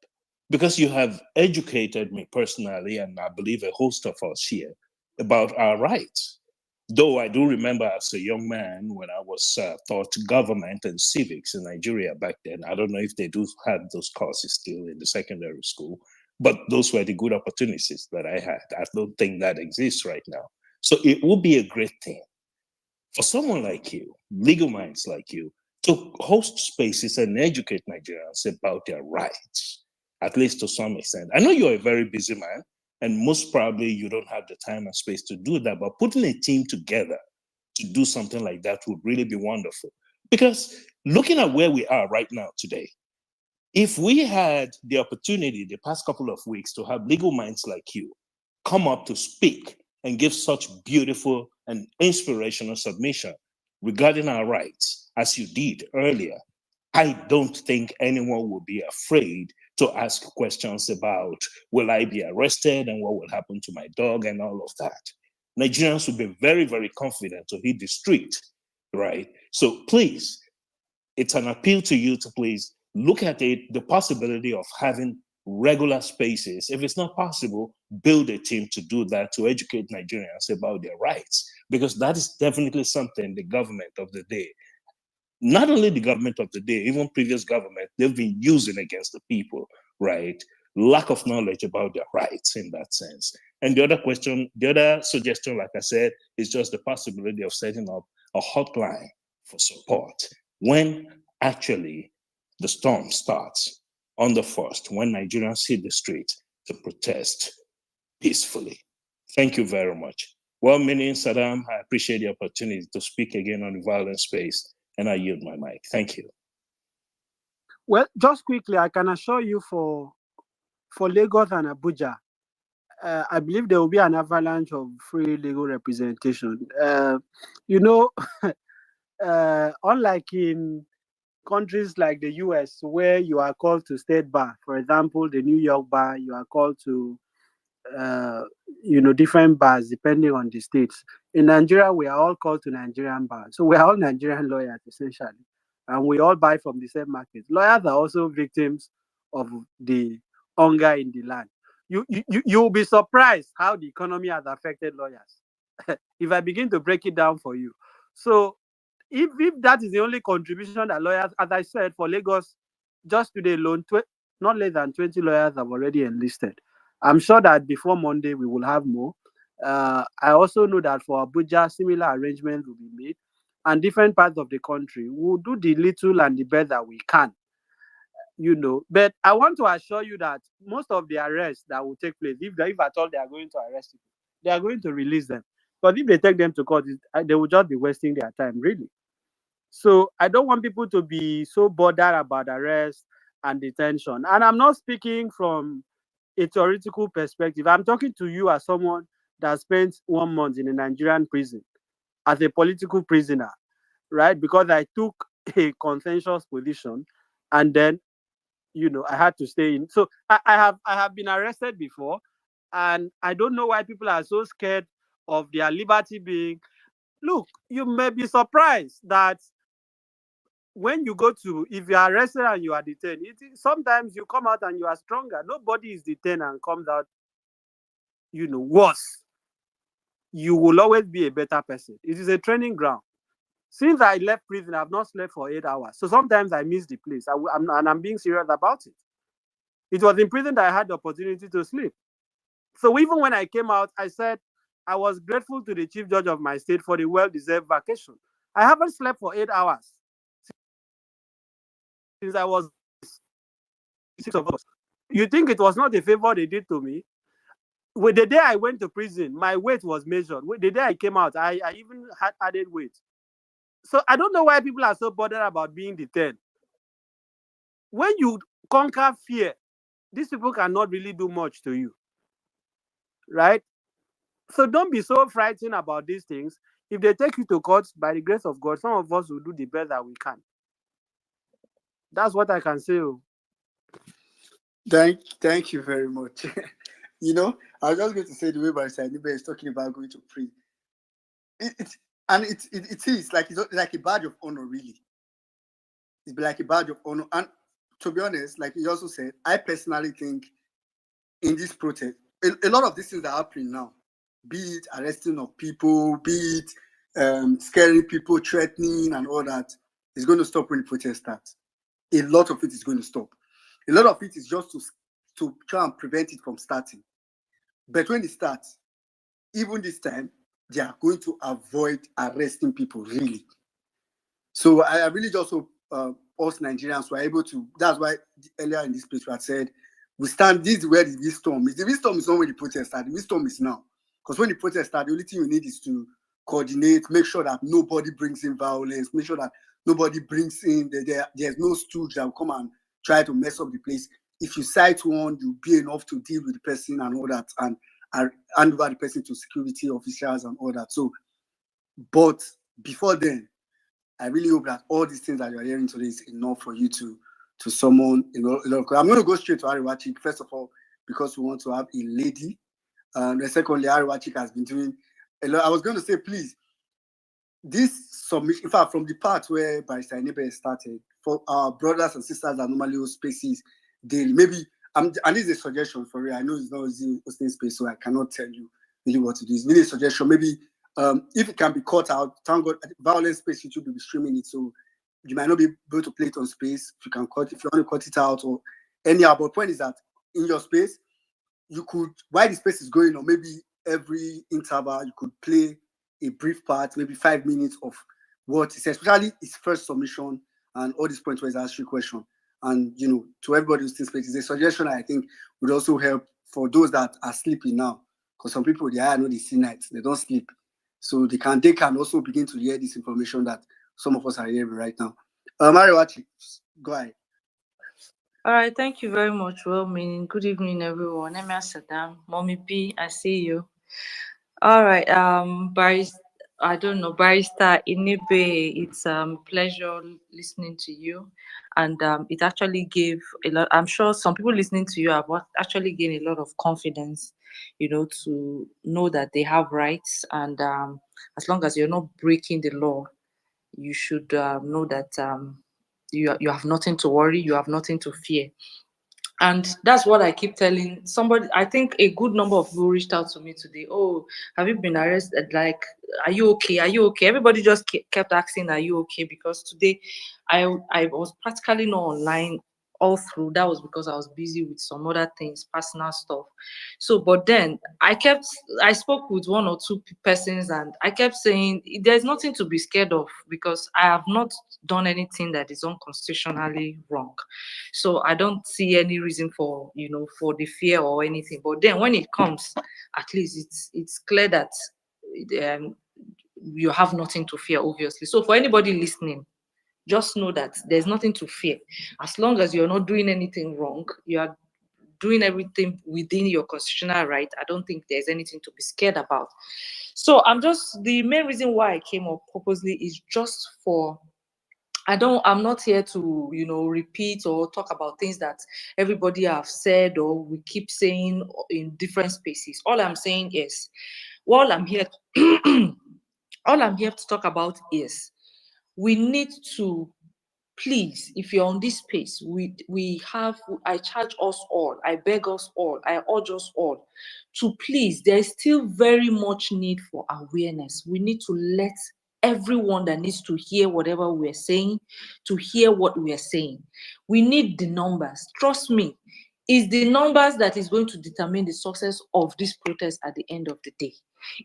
because you have educated me personally, and I believe a host of us here, about our rights. Though I do remember as a young man when I was taught government and civics in Nigeria back then. I don't know if they do have those courses still in the secondary school, but those were the good opportunities that I had. I don't think that exists right now. So it would be a great thing for someone like you, legal minds like you, to host spaces and educate Nigerians about their rights, at least to some extent. I know you're a very busy man, and most probably you don't have the time and space to do that, but putting a team together to do something like that would really be wonderful. Because looking at where we are right now today, if we had the opportunity the past couple of weeks to have legal minds like you come up to speak and give such beautiful and inspirational submission regarding our rights, as you did earlier, I don't think anyone will be afraid to ask questions about, will I be arrested and what will happen to my dog and all of that. Nigerians will be very, very confident to hit the street, right? So please, it's an appeal to you to please look at it, the possibility of having regular spaces. If it's not possible, build a team to do that, to educate Nigerians about their rights, because that is definitely something the government of the day, not only the government of the day, even previous government, they've been using against the people, right? Lack of knowledge about their rights in that sense. And the other suggestion, like I said, is just the possibility of setting up a hotline for support when actually the storm starts on the 1st, when Nigerians hit the street to protest peacefully. Thank you very much. Well-meaning Saddam, I appreciate the opportunity to speak again on the violence space, and I yield my mic. Thank you.
Well, just quickly, I can assure you for Lagos and Abuja, I believe there will be an avalanche of free legal representation. Unlike in countries like the US, where you are called to state bar, for example, the New York bar, you are called to, different bars depending on the states. In Nigeria, we are all called to Nigerian bars. So we are all Nigerian lawyers, essentially. And we all buy from the same market. Lawyers are also victims of the hunger in the land. You'll be surprised how the economy has affected lawyers if I begin to break it down for you. So if that is the only contribution that lawyers, as I said, for Lagos, just today alone, not less than 20 lawyers have already enlisted. I'm sure that before Monday, we will have more. I also know that for Abuja, similar arrangements will be made, and different parts of the country will do the little and the best that we can. But I want to assure you that most of the arrests that will take place, if at all they are going to arrest people, they are going to release them. But if they take them to court, they will just be wasting their time, really. So I don't want people to be so bothered about arrest and detention. And I'm not speaking from a theoretical perspective. I'm talking to you as someone that spent 1 month in a Nigerian prison as a political prisoner, right? Because I took a consensus position, and then I had to stay in. So I have been arrested before, and I don't know why people are so scared of their liberty being. Look, you may be surprised that when you go to, if you are arrested and you are detained, sometimes you come out and you are stronger. Nobody is detained and comes out, worse. You will always be a better person. It is a training ground. Since I left prison, I've not slept for 8 hours. So sometimes I miss the place. I'm being serious about it. It was in prison that I had the opportunity to sleep. So even when I came out, I said I was grateful to the chief judge of my state for the well-deserved vacation. I haven't slept for 8 hours since I was 6 of us. You think it was not a favor they did to me? With the day I went to prison, my weight was measured. With the day I came out, I even had added weight. So I don't know why people are so bothered about being detained. When you conquer fear, these people cannot really do much to you, right? So don't be so frightened about these things. If they take you to court, by the grace of God, some of us will do the best that we can. That's what I can say.
Thank you very much. I was just going to say the way Barrister Nibe is talking about going to prison. It is like it's like a badge of honor, really. It's like a badge of honor. And to be honest, like you also said, I personally think in this protest, a lot of these things are happening now. Be it arresting of people, be it scaring people, threatening and all that, is going to stop when the protest starts. A lot of it is going to stop. A lot of it is just to try and prevent it from starting. But when it starts, even this time, they are going to avoid arresting people, really. So I really just hope us Nigerians were able to, that's why earlier in this place we had said, this is where the wisdom is. The wisdom is not when the protest started, the wisdom is now. Because when the protest started, the only thing you need is to coordinate, make sure that nobody brings in violence, make sure that nobody brings in, there's no stooge that will come and try to mess up the place. If you cite one, you'll be enough to deal with the person and all that, and hand over the person to security officials and all that. So, but before then, I really hope that all these things that you're hearing today is enough for you to summon a lot of. I'm going to go straight to Ariwachik, first of all, because we want to have a lady. And secondly, Ariwachik has been doing a lot. I was going to say, please, this submission, in fact, from the part where Barrister Inebe started, for our brothers and sisters that normally host spaces daily, maybe, and this is a suggestion for you. I know it's not easy hosting space, so I cannot tell you really what to do. It's really a suggestion. Maybe if it can be cut out, thank God, VawulenceSpace YouTube will be streaming it, so you might not be able to play it on space. If you can cut, if you want to cut it out or anyhow. But the point is that in your space, you could, while the space is going on, maybe every interval, you could play a brief part, maybe 5 minutes of what he said, especially his first submission and all these points where he's asking question. And, to everybody who's still space, it's a suggestion I think would also help for those that are sleeping now. Because some people, I know they see nights, they don't sleep. So they can also begin to hear this information that some of us are hearing right now. Mariwachi, go ahead.
All right, thank you very much. Well-meaning. Good evening, everyone. I'm Saddam. Mommy P, I see you. All right, Barrister Inebe, it's pleasure listening to you, and it actually gave a lot. I'm sure some people listening to you have actually gained a lot of confidence, to know that they have rights, and as long as you're not breaking the law, you should know that you have nothing to worry, you have nothing to fear. And that's what I keep telling somebody. I think a good number of people reached out to me today. Oh, have you been arrested? Like, are you okay? Are you okay? Everybody just kept asking, are you okay? Because today I was practically not online all through. That was because I was busy with some other things, personal stuff. So, but then I spoke with one or two persons, and I kept saying there's nothing to be scared of, because I have not done anything that is unconstitutionally wrong. So I don't see any reason for the fear or anything. But then when it comes, at least it's clear that you have nothing to fear, obviously. So for anybody listening, just know that there's nothing to fear. As long as you're not doing anything wrong, you are doing everything within your constitutional right. I don't think there's anything to be scared about. So the main reason why I came up purposely is just for I'm not here to, repeat or talk about things that everybody have said or we keep saying in different spaces. All I'm saying is, all I'm here to talk about is we need to, please, if you're on this space, I charge us all, I beg us all, I urge us all to please, there is still very much need for awareness. We need to let everyone that needs to hear whatever we're saying, to hear what we are saying. We need the numbers. Trust me, it's the numbers that is going to determine the success of this protest at the end of the day.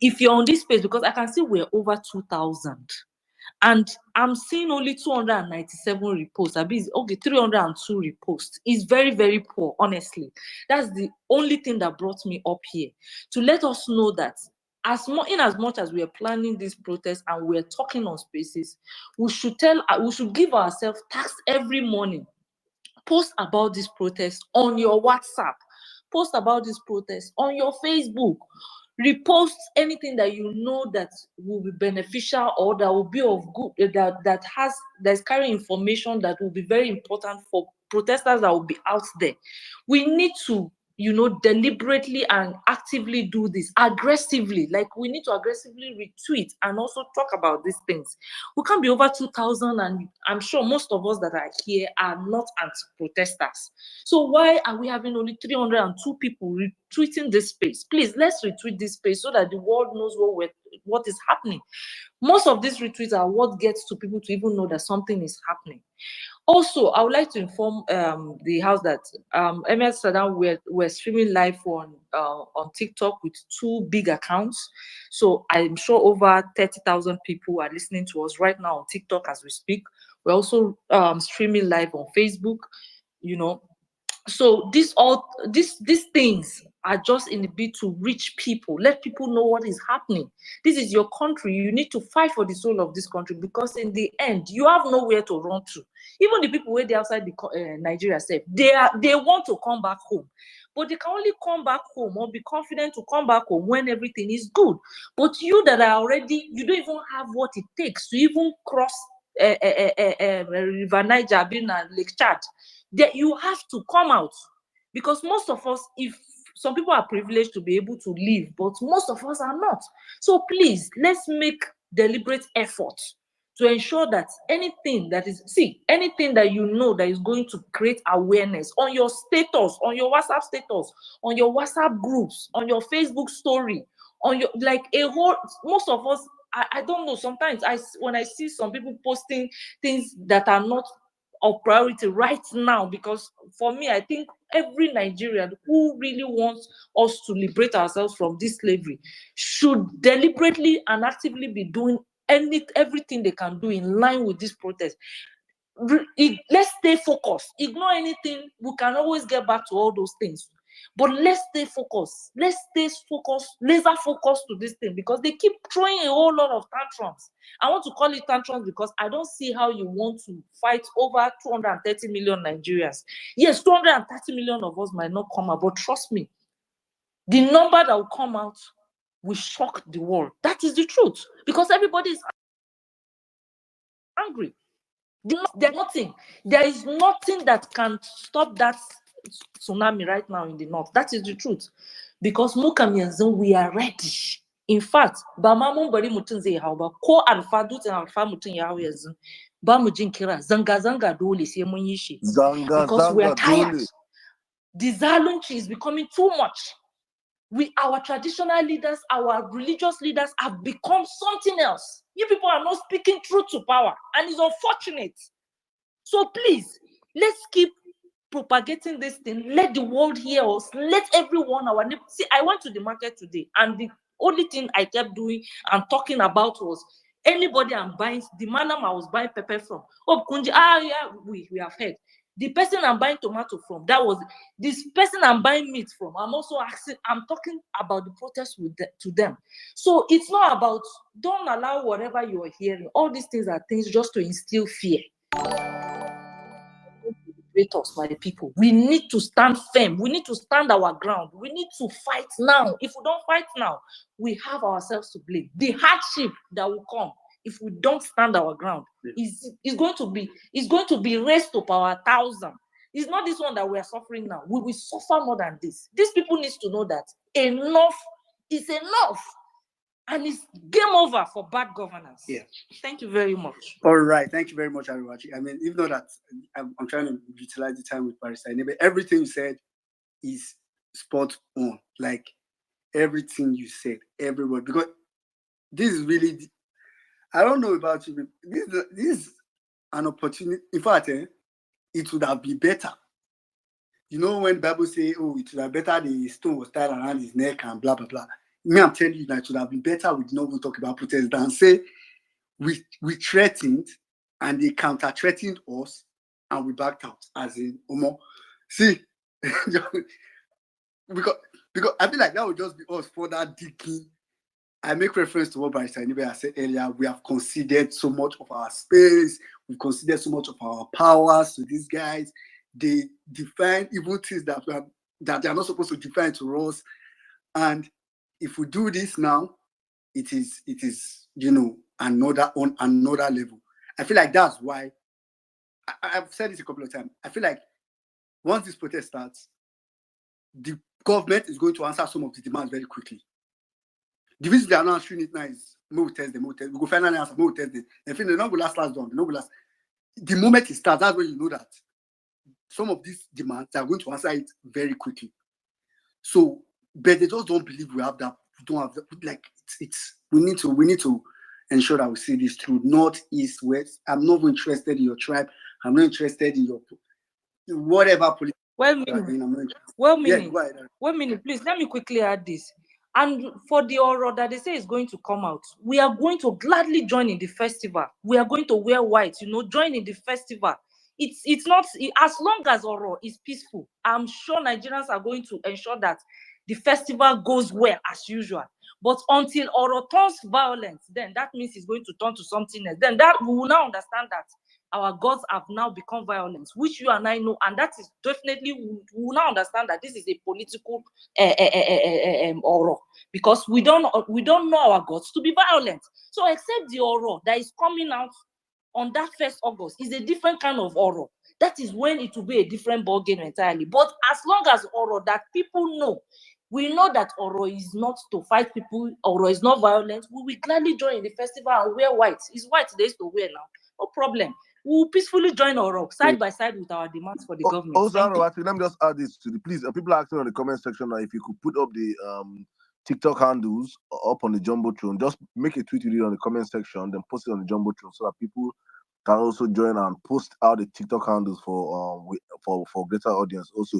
If you're on this space, because I can see we're over 2,000. And I'm seeing only 297 reposts. Okay, 302 reposts. It's very, very poor, honestly. That's the only thing that brought me up here, to let us know that as much as we are planning this protest and we're talking on spaces, we should give ourselves tasks every morning. Post about this protest on your WhatsApp. Post about this protest on your Facebook. Repost anything that you know that will be beneficial or that will be of good, that's carrying information that will be very important for protesters that will be out there. We need to, deliberately and actively do this aggressively. Like, we need to aggressively retweet and also talk about these things. We can't be over 2,000, and I'm sure most of us that are here are not anti-protesters. So why are we having only 302 people retweeting this space? Please, let's retweet this space so that the world knows what is happening. Most of these retweets are what gets to people to even know that something is happening. Also, I would like to inform the house that Emir Saddam, we're streaming live on TikTok with 2 big accounts. So I'm sure over 30,000 people are listening to us right now on TikTok as we speak. We're also streaming live on Facebook, So these things are just in the bid to reach people, let people know what is happening. This is your country. You need to fight for the soul of this country, because in the end, you have nowhere to run to. Even the people where they outside the Nigeria safe, they want to come back home, but they can only come back home or be confident to come back home when everything is good. But you that are already, you don't even have what it takes to even cross River Niger, being Lake Chad. That you have to come out, because most of us, if some people are privileged to be able to live, but most of us are not. So please, let's make deliberate effort to ensure that anything that is going to create awareness on your status, on your WhatsApp status, on your WhatsApp groups, on your Facebook story, on your, like, most of us, I don't know, sometimes when I see some people posting things that are not of priority right now, because for me, I think every Nigerian who really wants us to liberate ourselves from this slavery should deliberately and actively be doing everything they can do in line with this protest. Let's stay focused. Ignore anything. We can always get back to all those things. But let's stay focused. Let's stay focused, laser focused to this thing, because they keep throwing a whole lot of tantrums. I want to call it tantrums because I don't see how you want to fight over 230 million Nigerians. Yes, 230 million of us might not come out, but trust me, the number that will come out will shock the world. That is the truth, because everybody is angry. There is nothing that can stop that tsunami right now in the north. That is the truth, because we are ready. In fact, ba ma mun bari mutum zai hau ba, ko alfa dutsen alfa mutum ya hau yanzu, ba mu jin kira zanga dole sai mun yi shi, because we are tired. The zalunci is becoming too much. Our traditional leaders, our religious leaders have become something else. You people are not speaking truth to power, and it's unfortunate. So please, let's keep propagating this thing. Let the world hear us. Let everyone, see, I went to the market today, and the only thing I kept doing and talking about was anybody I'm buying, the madam I was buying pepper from. Oh, Kunji, yeah, we have heard. The person I'm buying tomato from, that was this person I'm buying meat from. I'm also asking, I'm talking about the protest to them. So it's not about, don't allow whatever you are hearing. All these things are things just to instill fear. Us, my people, we need to stand firm. We need to stand our ground. We need to fight now. If we don't fight now, we have ourselves to blame. The hardship that will come if we don't stand our ground, is going to be raised to power 1,000. It's not this one that we are suffering now. We will suffer more than this. These people need to know that enough is enough. And it's game over for bad governance.
Yeah.
Thank you very much.
All right. Thank you very much, Ariwachi. I mean, even though that I'm trying to utilize the time with Barrister Inebe, everything you said is spot on. Like everything you said, every word. Because this is really, I don't know about you, but this is an opportunity. In fact, it would have been better. You know, when Bible say, oh, it would have been better the stone was tied around his neck and blah, blah, blah. Me, I'm telling you that it would have been better we did not even talk about protest than say we threatened and they counter-threatened us and we backed out. As in, Omo, see, because I feel like that would just be us further digging. I make reference to what Barrister Inebe I said earlier. We have conceded so much of our space. We've conceded so much of our powers to these guys. They define even things that they are not supposed to define to us. And if we do this now, it is on another level. I feel like that's why I've said this a couple of times. I feel like once this protest starts, the government is going to answer some of the demands very quickly. The reason they are not answering it now is we test them. We go finally answer, we test them. I think they're not going to last long. The moment it starts, that's when you know that some of these demands are going to answer it very quickly. So, but they just don't believe we have that. We don't have that. Like we need to ensure that we see this through. North, east, west. I'm not interested in your tribe. I'm not interested in your whatever political.
Well meaning, please let me quickly add this. And for the aura that they say is going to come out, we are going to gladly join in the festival. We are going to wear white, join in the festival. It's not, as long as Oro is peaceful, I'm sure Nigerians are going to ensure that the festival goes well as usual. But until Oro turns violent, then that means it's going to turn to something else. Then that we will now understand that our gods have now become violent, which you and I know, and that is definitely, we will now understand that this is a political Oro, because we don't know our gods to be violent. So except the Oro that is coming out on that 1st August is a different kind of Oro. That is when it will be a different ball game entirely. But as long as Oro that people know, we know that Oro is not to fight people, Oro is not violent, we will gladly join in the festival and wear white. It's white they used to wear now, no problem. We will peacefully join Oro side by side with our demands for the government.
Also, let me just add this to please. People are asking on the comment section now if you could put up the TikTok handles up on the Jumbotron. Just make a tweet with it on the comment section, then post it on the Jumbotron so that people can also join and post out the TikTok handles for greater audience also.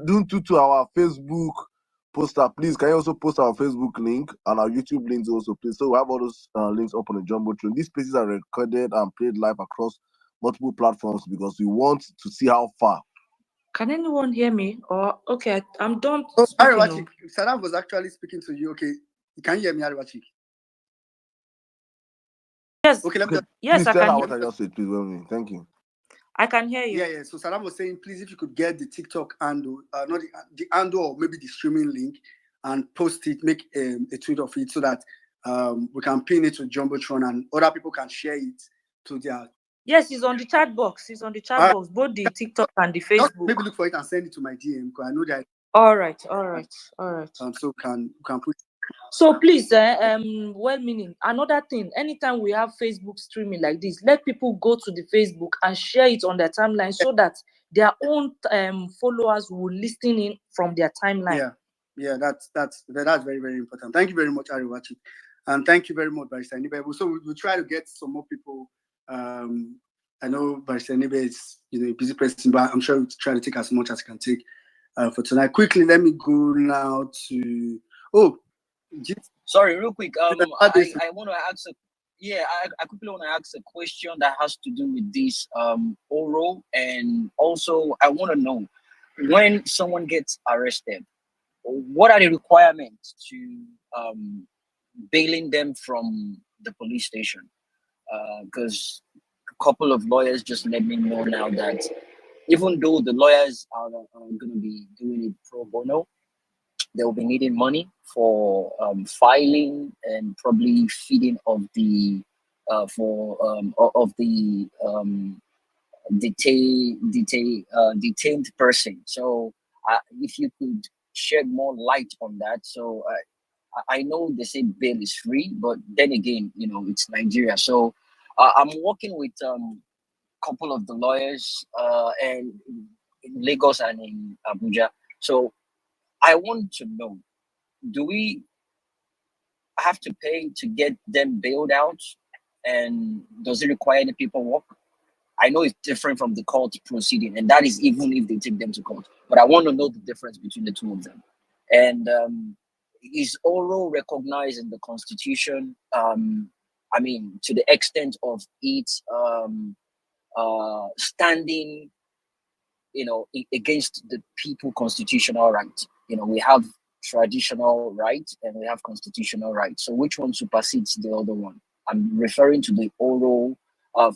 Due to our Facebook poster, please can you also post our Facebook link and our YouTube links also, please? So we have all those links up on the Jumbotron. These spaces are recorded and played live across multiple platforms because we want to see how far.
Can anyone hear me? Or okay, I'm done.
Ariwachi, Saddam was actually speaking to you. Okay, can you hear me, Ariwachi?
Yes.
Okay, let me
please tell her what I just said, please. Thank you.
I can hear you.
Yeah. So Saddam was saying, please, if you could get the TikTok handle, not the handle, or maybe the streaming link, and post it, make a tweet of it, so that we can pin it to Jumbotron and other people can share it to their.
Yes, it's on the chat box. It's on the chat box, both the TikTok and the Facebook.
Just maybe look for it and send it to my DM because I know that.
All right.
So can put.
So please, well-meaning. Another thing, anytime we have Facebook streaming like this, let people go to the Facebook and share it on their timeline so that their own followers will listen in from their timeline.
Yeah, that's very, very important. Thank you very much, Ariwachi, and thank you very much, Barrister Inebe. So we'll try to get some more people. I know Barrister Inebe is a busy person, but I'm sure we'll try to take as much as can take for tonight. Quickly, let me go now to
Sorry, real quick. I want to ask I quickly want to ask a question that has to do with this oral, and also I want to know, when someone gets arrested, what are the requirements to bailing them from the police station? Because a couple of lawyers just let me know now that even though the lawyers are going to be doing it pro bono, they'll be needing money for filing and probably feeding of the detained person. So if you could shed more light on that. So I know they say bail is free, but then again, it's Nigeria. So I'm working with couple of the lawyers and in Lagos and in Abuja. So I want to know, do we have to pay to get them bailed out? And does it require any paperwork? I know it's different from the court proceeding, and that is even if they take them to court. But I want to know the difference between the two of them. And is oral recognized in the Constitution? I mean, to the extent of it standing, against the people constitutional right. We have traditional right and we have constitutional right. So which one supersedes the other one? I'm referring to the oral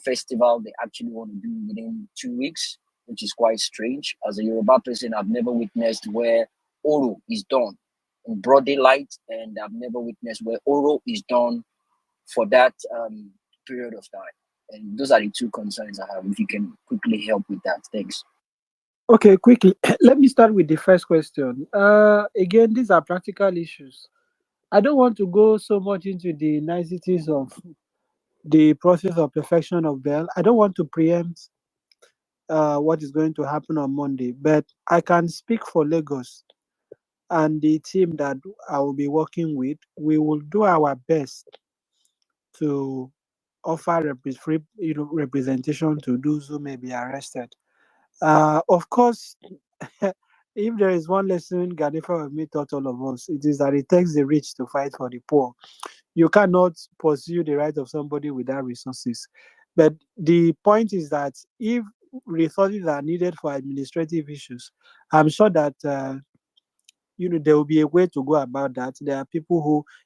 festival they actually want to do within 2 weeks, which is quite strange. As a Yoruba person, I've never witnessed where oral is done in broad daylight, and I've never witnessed where oral is done for that period of time. And those are the two concerns I have. If you can quickly help with that, thanks.
Okay, quickly. Let me start with the first question. Again, these are practical issues. I don't want to go so much into the niceties of the process of perfection of bail. I don't want to preempt what is going to happen on Monday, but I can speak for Lagos and the team that I will be working with. We will do our best to offer representation to those who may be arrested. Of course, if there is one lesson Ganifa of me taught all of us, it is that it takes the rich to fight for the poor. You cannot pursue the right of somebody without resources. But the point is that if resources are needed for administrative issues, I'm sure that there will be a way to go about that. There are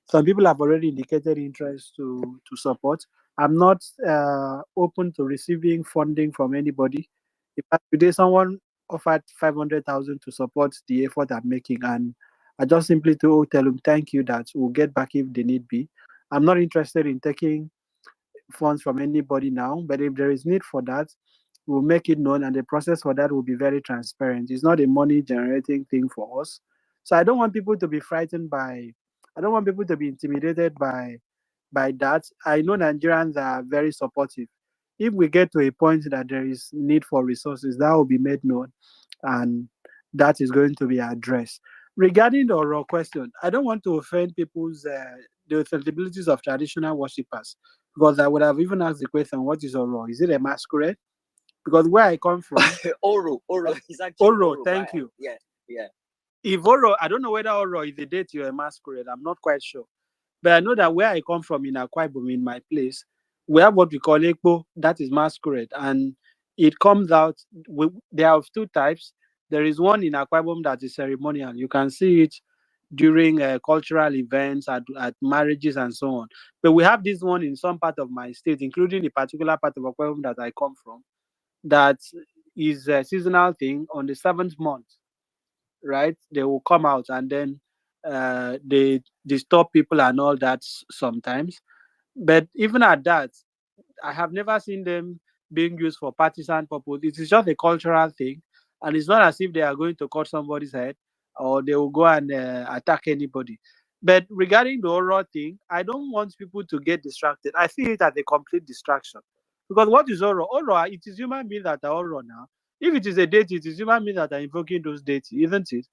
some people have already indicated interest to support. I'm not open to receiving funding from anybody. In fact, today someone offered 500,000 to support the effort I'm making, and I just simply tell them thank you, that we'll get back if they need be. I'm not interested in taking funds from anybody now, but if there is need for that, we'll make it known, and the process for that will be very transparent. It's not a money generating thing for us. So I don't want people to be frightened I don't want people to be intimidated by that. I know Nigerians are very supportive. If we get to a point that there is need for resources, that will be made known, and that is going to be addressed. Regarding the oral question, I don't want to offend people's the sensibilities of traditional worshippers, because I would have even asked the question, what is oral? Is it a masquerade? Because where I come from,
Oro is actually
Oro, thank you.
Yeah.
If Oro, I don't know whether Oro is a date or a masquerade. I'm not quite sure. But I know that where I come from in Akwa Ibom, in my place, we have what we call Ekpo, that is masquerade. And it comes out, there are two types. There is one in Akwa Ibom that is ceremonial. You can see it during cultural events, at marriages and so on. But we have this one in some part of my state, including the particular part of Akwa Ibom that I come from, that is a seasonal thing. On the 7th month, right, they will come out, and then they disturb people and all that sometimes. But even at that, I have never seen them being used for partisan purpose. It is just a cultural thing, and it's not as if they are going to cut somebody's head or they will go and attack anybody. But regarding the oral thing, I don't want people to get distracted. I see it as a complete distraction. Because what is oral? Oral, it is human beings that are oral now. If it is a deity, it is human beings that are invoking those deities, isn't it?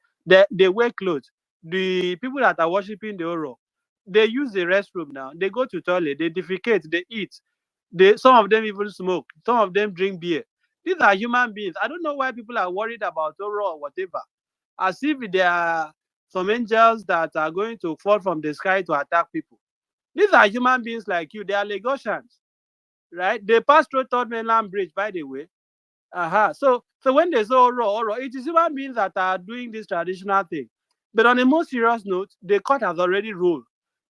They wear clothes. The people that are worshiping the oral, they use the restroom now. They go to toilet, they defecate, they eat. Some of them even smoke. Some of them drink beer. These are human beings. I don't know why people are worried about oral or whatever. As if there are some angels that are going to fall from the sky to attack people. These are human beings like you. They are Lagosians, right? They pass through Third Mainland Bridge, by the way. So when they say oral, it is human beings that are doing this traditional thing. But on a more serious note, the court has already ruled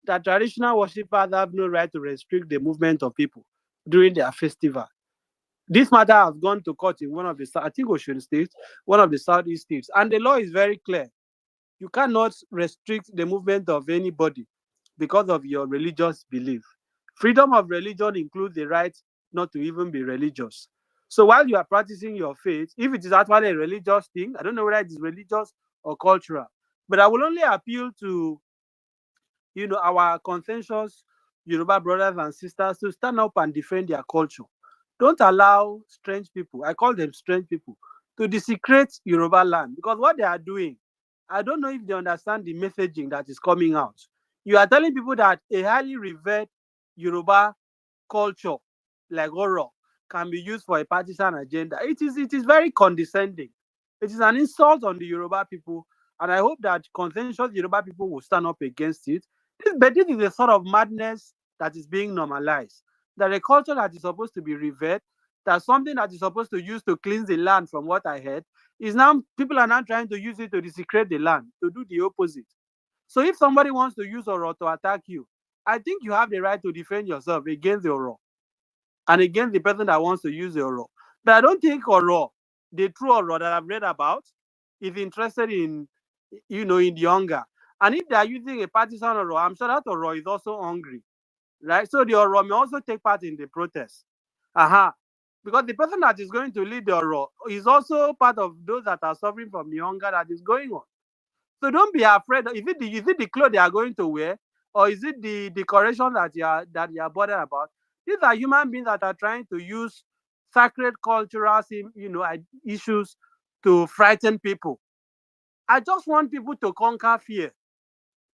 that traditional worshippers have no right to restrict the movement of people during their festival. This matter has gone to court in one of the, I think, Osun states, one of the southeast states, and the law is very clear. You cannot restrict the movement of anybody because of your religious belief. Freedom of religion includes the right not to even be religious. So while you are practicing your faith, if it is actually a religious thing, I don't know whether it is religious or cultural, but I will only appeal to, our conscientious Yoruba brothers and sisters to stand up and defend their culture. Don't allow strange people, I call them strange people, to desecrate Yoruba land, because what they are doing, I don't know if they understand the messaging that is coming out. You are telling people that a highly revered Yoruba culture like Oro can be used for a partisan agenda. It is very condescending. It is an insult on the Yoruba people, and I hope that conscientious Yoruba people will stand up against it. But this is a sort of madness that is being normalized. That a culture that is supposed to be revered, that something that is supposed to use to cleanse the land, from what I heard, is now people are now trying to use it to desecrate the land, to do the opposite. So if somebody wants to use Oro to attack you, I think you have the right to defend yourself against the Oro and against the person that wants to use the Oro. But I don't think Oro, the true Oro that I've read about, is interested in, in the hunger. And if they are using a partisan Oro, I'm sure that Oro is also hungry, right? So the Oro may also take part in the protest. Because the person that is going to lead the Oro is also part of those that are suffering from the hunger that is going on. So don't be afraid. Is it the clothes they are going to wear, or is it the decoration that you are bothered about? These are human beings that are trying to use sacred cultural, issues to frighten people. I just want people to conquer fear.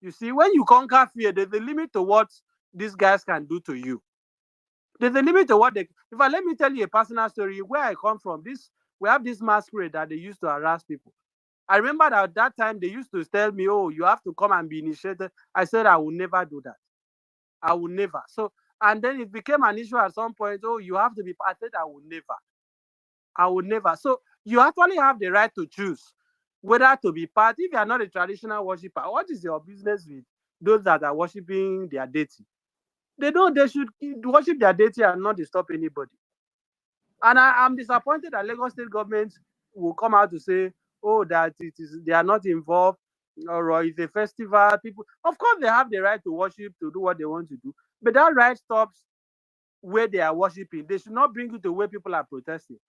You see, when you conquer fear, there's a limit to what these guys can do to you. There's a limit to what they. If I let me tell you a personal story, where I come from, we have this masquerade that they used to harass people. I remember that at that time they used to tell me, "Oh, you have to come and be initiated." I said, "I will never do that. I will never." So, and then it became an issue at some point. "Oh, you have to be." I said, "I will never. I will never." So, you actually have the right to choose whether to be part. If you are not a traditional worshiper, what is your business with those that are worshiping their deity? They don't. They should worship their deity and not disturb anybody. And I'm disappointed that Lagos State government will come out to say, "Oh, that they are not involved, or it's a festival." People, of course, they have the right to worship, to do what they want to do, but that right stops where they are worshiping. They should not bring it to where people are protesting.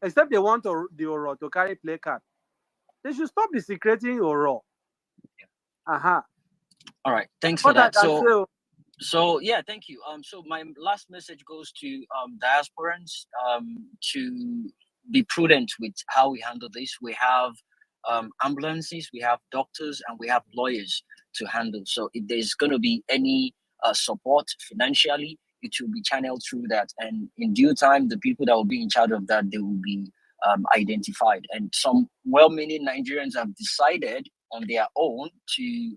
Except they want the Oro to carry placard. They should stop desecrating Oro.
All right, thanks for
What I
that.
can say.
So yeah, thank you. So my last message goes to diasporans to be prudent with how we handle this. We have ambulances, we have doctors, and we have lawyers to handle. So if there's going to be any support financially, it will be channeled through that, and in due time, the people that will be in charge of that, they will be identified. And some well-meaning Nigerians have decided on their own to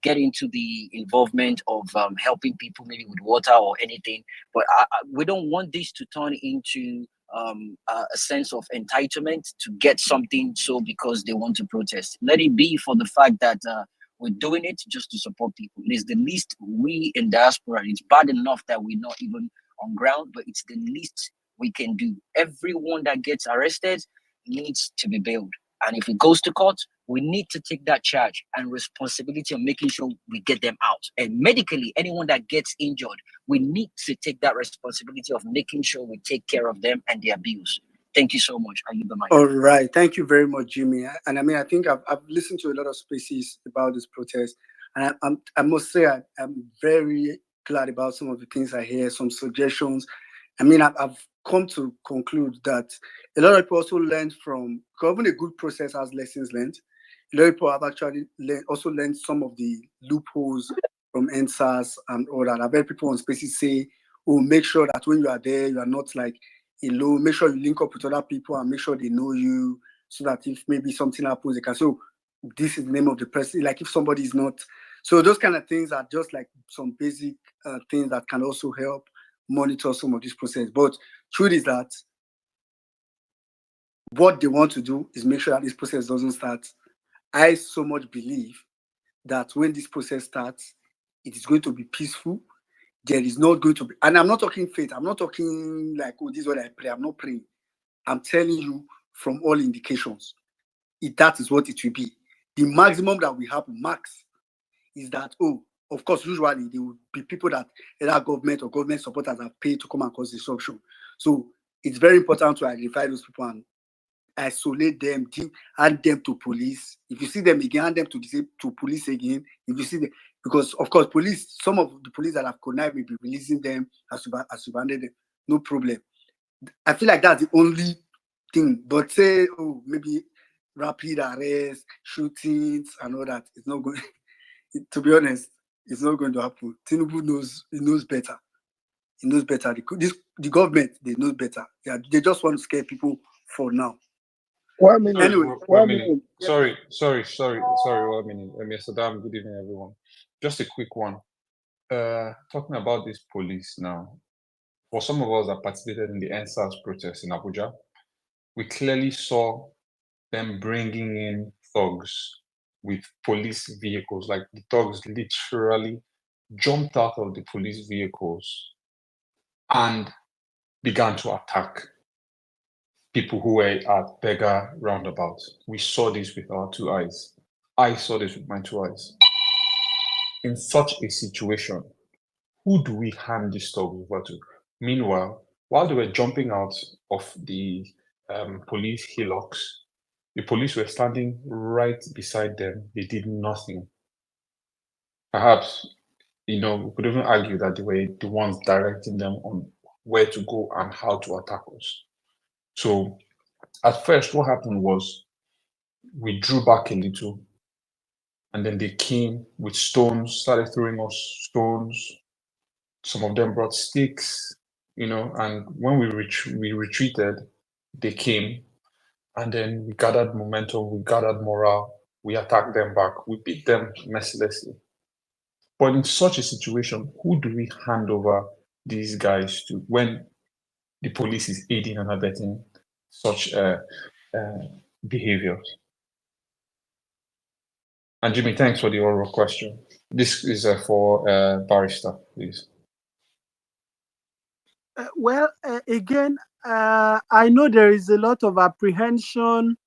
get into the involvement of helping people maybe with water or anything. But we don't want this to turn into a sense of entitlement to get something, so because they want to protest. Let it be for the fact that we're doing it just to support people. It is the least we in diaspora. It's bad enough that we're not even on ground, but it's the least we can do. Everyone that gets arrested needs to be bailed. And if it goes to court, we need to take that charge and responsibility of making sure we get them out. And medically, anyone that gets injured, we need to take that responsibility of making sure we take care of them and their bills. Thank you so much. I leave the mic.
All right. Thank you very much, Jimmy. And I mean, I think I've listened to a lot of spaces about this protest. And I must say, I'm very glad about some of the things I hear, some suggestions. I mean, I've come to conclude that a lot of people also learned from, because even a good process has lessons learned. A lot of people have actually also learned some of the loopholes from NSAS and all that. I've heard people on spaces say, "Oh, make sure that when you are there, you are not like alone. Make sure you link up with other people and make sure they know you, so that if maybe something happens, they can say, oh, this is the name of the person." Like if somebody is not. So those kind of things are just like some basic things that can also help monitor some of this process. But truth is that what they want to do is make sure that this process doesn't start. I so much believe that when this process starts, it is going to be peaceful. There is not going to be, and I'm not talking faith. I'm not talking like, oh, this is what I pray. I'm not praying. I'm telling you from all indications, that is what it will be. The maximum that will happen, max, is that, of course, usually there will be people that either government or government supporters have paid to come and cause disruption. So it's very important to identify those people and isolate them, hand them to police. If you see them again, hand them to police again. If you see them, because of course, police, some of the police that have connived may be releasing them as you banded them, no problem. I feel like that's the only thing. But say, maybe rapid arrest, shootings, and all that, it's not going. To be honest, it's not going to happen. Tinubu knows better. He knows better. The government, they know better. Yeah, they just want to scare people for now.
1 minute.
Anyway,
1 minute.
Sorry. 1 minute. Mr. Dam, good evening, everyone. Just a quick one. Talking about this police now. For some of us that participated in the NSAS protest in Abuja, we clearly saw them bringing in thugs with police vehicles. Like the thugs literally jumped out of the police vehicles and began to attack people who were at Beggar roundabout. We saw this with our 2 eyes. I saw this with my 2 eyes. In such a situation, who do we hand this thugs over to? Meanwhile, while they were jumping out of the police hillocks, the police were standing right beside them. They did nothing. Perhaps, we could even argue that they were the ones directing them on where to go and how to attack us. So at first, what happened was we drew back a little, and then they came with stones, started throwing us stones. Some of them brought sticks, and when we retreated, they came, and then we gathered momentum, we gathered morale, we attacked them back, we beat them mercilessly. But in such a situation, who do we hand over these guys to when the police is aiding and abetting such behaviors? And Jimmy, thanks for the oral question. This is for Barrister, please.
Again, I know there is a lot of apprehension,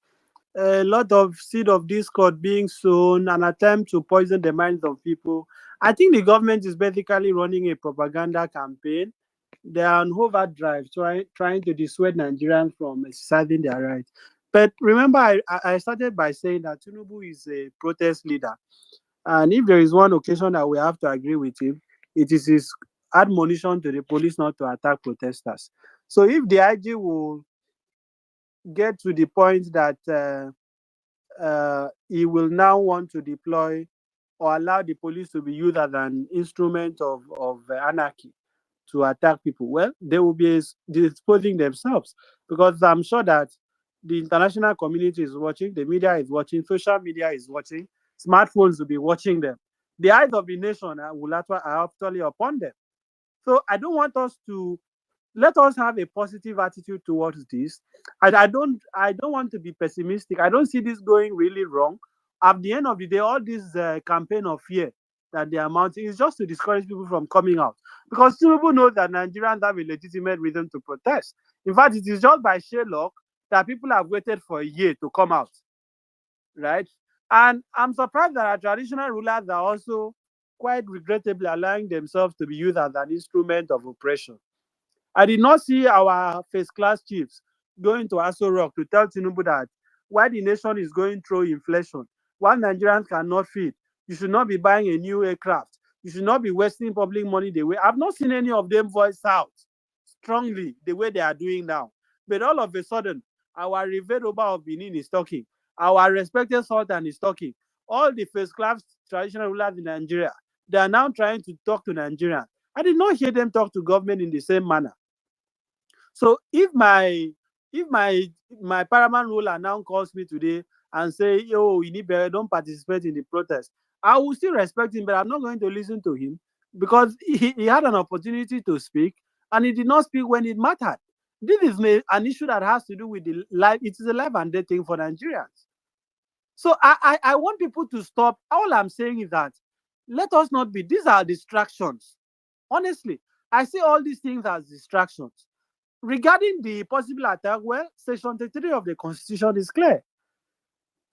a lot of seed of discord being sown, an attempt to poison the minds of people. I think the government is basically running a propaganda campaign. They are on overdrive, trying to dissuade Nigerians from exercising their rights. But remember, I started by saying that Tinubu is a protest leader. And if there is one occasion that we have to agree with him, it is his admonition to the police not to attack protesters. So if the IG will get to the point that he will now want to deploy or allow the police to be used as an instrument of anarchy to attack people, well, they will be disposing themselves, because I'm sure that the international community is watching, the media is watching, social media is watching, smartphones will be watching them. The eyes of the nation are actually upon them. So I don't want us to let us have a positive attitude towards this. I don't want to be pessimistic. I don't see this going really wrong. At the end of the day, all this campaign of fear that they are mounting is just to discourage people from coming out, because Tinubu knows that Nigerians have a legitimate reason to protest. In fact, it is just by sheer luck that people have waited for a year to come out, right? And I'm surprised that our traditional rulers are also quite regrettably allowing themselves to be used as an instrument of oppression. I did not see our first-class chiefs going to Aso Rock to tell Tinubu that while the nation is going through inflation, while Nigerians cannot feed, you should not be buying a new aircraft. You should not be wasting public money the way. I've not seen any of them voice out strongly the way they are doing now. But all of a sudden, our revered Oba of Benin is talking. Our respected Sultan is talking. All the first-class traditional rulers in Nigeria, they are now trying to talk to Nigerians. I did not hear them talk to government in the same manner. So if my paramount ruler now calls me today and say, "Yo, don't participate in the protest," I will still respect him, but I'm not going to listen to him, because he had an opportunity to speak and he did not speak when it mattered. This is an issue that has to do with the life. It is a life and death thing for Nigerians. So I want people to stop. All I'm saying is that let us not be. These are distractions. Honestly, I see all these things as distractions. Regarding the possible attack, well, Section 33 of the Constitution is clear.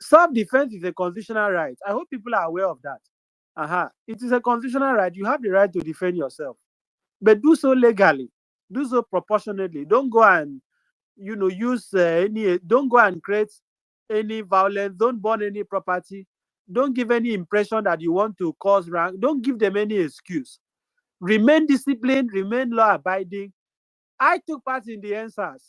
Self-defense is a constitutional right. I hope people are aware of that. It is a constitutional right. You have the right to defend yourself, but do so legally, do so proportionately. Don't go and use any. Don't go and create any violence. Don't burn any property. Don't give any impression that you want to cause rank. Don't give them any excuse. Remain disciplined. Remain law-abiding. I took part in the NSAS.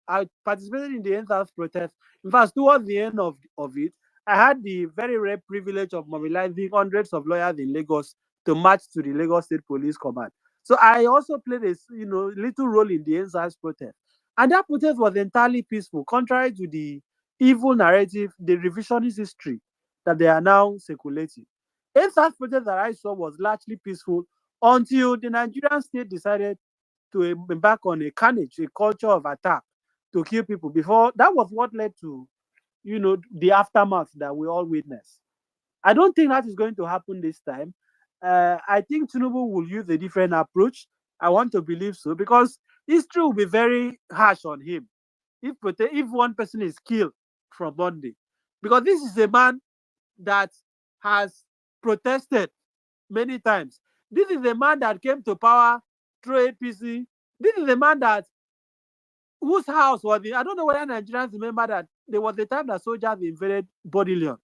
I participated in the NSAS protest. In fact, towards the end of it, I had the very rare privilege of mobilizing hundreds of lawyers in Lagos to march to the Lagos State Police Command. So I also played a little role in the NSAS protest. And that protest was entirely peaceful, contrary to the evil narrative, the revisionist history that they are now circulating. NSAS protest that I saw was largely peaceful until the Nigerian state decided to embark on a carnage, a culture of attack to kill people. Before that was what led to, the aftermath that we all witnessed. I don't think that is going to happen this time. I think Tinubu will use a different approach. I want to believe so because history will be very harsh on him if one person is killed from Monday, because this is a man that has protested many times. This is a man that came to power through APC. This is a man whose house was I don't know whether Nigerians remember that there was a time that soldiers invaded Bodilion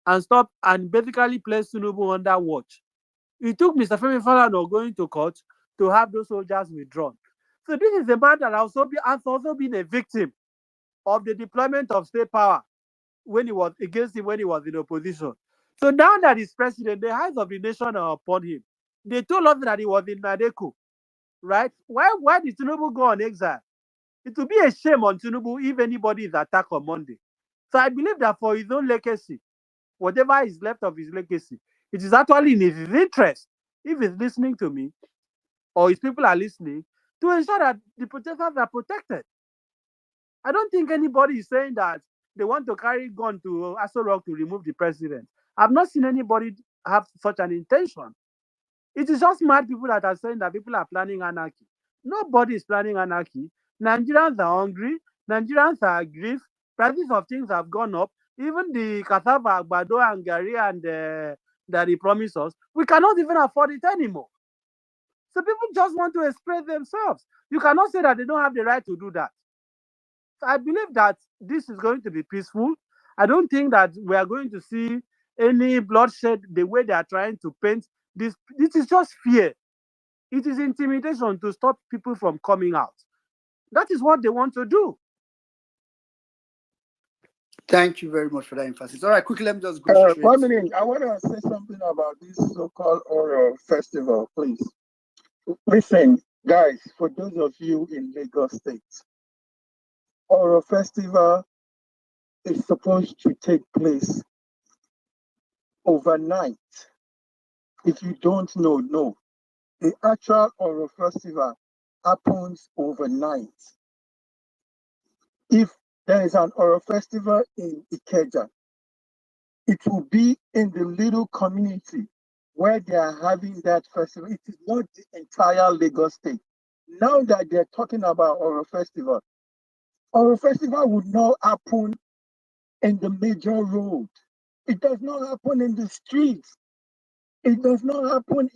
and stopped and basically placed Tinubu under watch. It took Mr. Femi Falana going to court to have those soldiers withdrawn. So this is a man that has also been a victim of the deployment of state power when he was in opposition. So now that he's president, the eyes of the nation are upon him. They told us that he was in Nadeko, right? Why did Tinubu go on exile? It will be a shame on Tinubu if anybody is attacked on Monday. So I believe that for his own legacy, whatever is left of his legacy, it is actually in his interest, if he's listening to me, or his people are listening, to ensure that the protesters are protected. I don't think anybody is saying that they want to carry gun to Aso Rock to remove the president. I've not seen anybody have such an intention. It is just mad people that are saying that people are planning anarchy. Nobody is planning anarchy. Nigerians are hungry. Nigerians are aggrieved. Prices of things have gone up. Even the cassava, agbado, and gari that he promised us, we cannot even afford it anymore. So people just want to express themselves. You cannot say that they don't have the right to do that. So I believe that this is going to be peaceful. I don't think that we are going to see any bloodshed the way they are trying to paint this. This is just fear. It is intimidation to stop people from coming out. That is what they want to do.
Thank you very much for that emphasis. All right, quickly, let me just go straight.
1 minute. I want to say something about this so-called oral festival, please. Listen, guys, for those of you in Lagos State, oral festival is supposed to take place overnight. If you don't know, no. The actual oral festival happens overnight. If there is an oral festival in Ikeja, it will be in the little community where they are having that festival. It is not the entire Lagos State. Now that they're talking about oral festival would not happen in the major road. It does not happen in the streets. It does not happen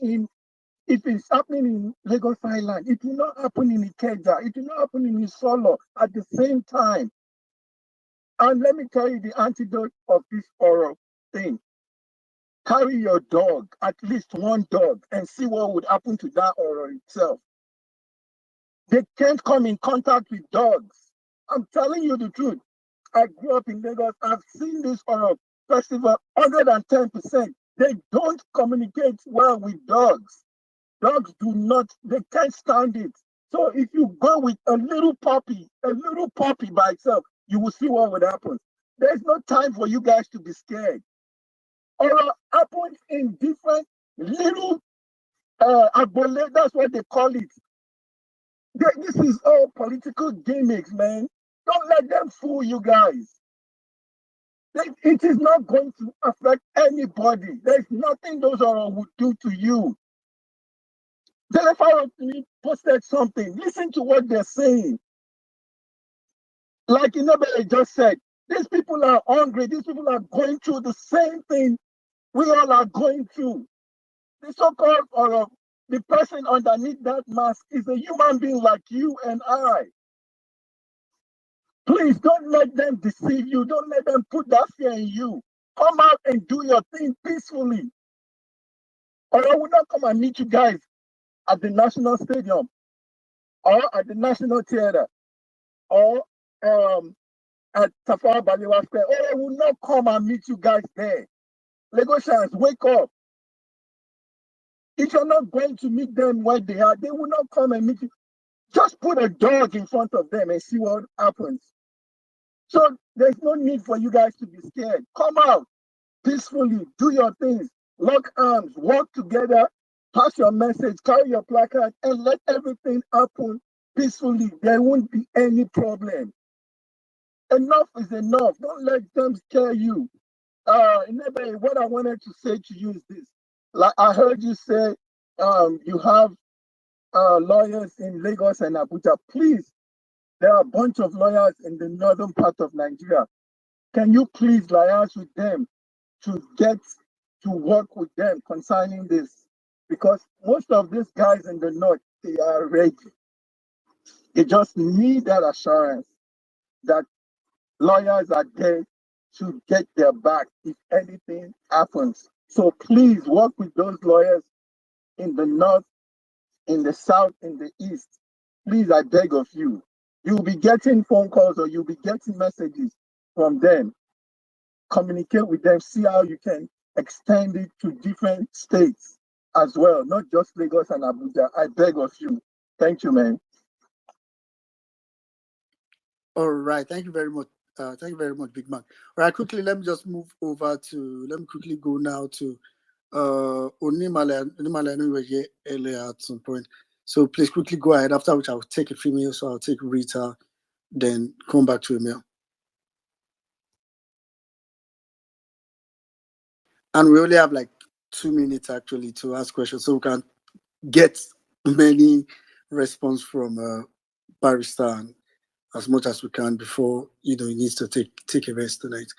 if it's happening in Lagos Island, it will not happen in Ikeja. It will not happen in Isolo at the same time. And let me tell you the antidote of this oral thing. Carry your dog, at least one dog, and see what would happen to that oral itself. They can't come in contact with dogs. I'm telling you the truth. I grew up in Lagos. I've seen this oral festival 110%. They don't communicate well with dogs. Dogs they can't stand it. So if you go with a little puppy by itself, you will see what would happen. There's no time for you guys to be scared. Oral happens in different little agbole, that's what they call it. This is all political gimmicks, man. Don't let them fool you guys. It is not going to affect anybody. There's nothing those oral would do to you. Telephone posted something. Listen to what they're saying. Like Inobele just said, These people are hungry. These people are going through the same thing we all are going through. The so-called or the person underneath that mask is a human being like you and I. Please don't let them deceive you. Don't let them put that fear in you. Come out and do your thing peacefully. Or I will not come and meet you guys at the National Stadium or at the National Theatre or at Tafawa Balewa Square. Or I will not come and meet you guys there. Lagosians, wake up. If you're not going to meet them where they are, they will not come and meet you. Just put a dog in front of them and see what happens. So there's no need for you guys to be scared. Come out peacefully, do your things, lock arms, work together, pass your message, carry your placard, and let everything happen peacefully. There won't be any problem. Enough is enough. Don't let them scare you. What I wanted to say to you is this. Like I heard you say you have lawyers in Lagos and Abuja. Please, there are a bunch of lawyers in the northern part of Nigeria. Can you please liaise with them to get to work with them concerning this? Because most of these guys in the north, they are ready. They just need that assurance that lawyers are there to get their back if anything happens. So please work with those lawyers in the north, in the south, in the east. Please, I beg of you. You'll be getting phone calls or you'll be getting messages from them. Communicate with them, see how you can extend it to different states as well, not just Lagos and Abuja. I beg of you. Thank you, man.
All right. Thank you very much. Thank you very much, Big Man. All right, quickly, let me just move over to, let me quickly go now to Onimale. Onimale, I know you were here earlier at some point. So please quickly go ahead, after which I'll take a female, so I'll take Rita, then come back to a male. And we only have like 2 minutes actually to ask questions, so we can get many response from Barrister and as much as we can before he needs to take a rest tonight.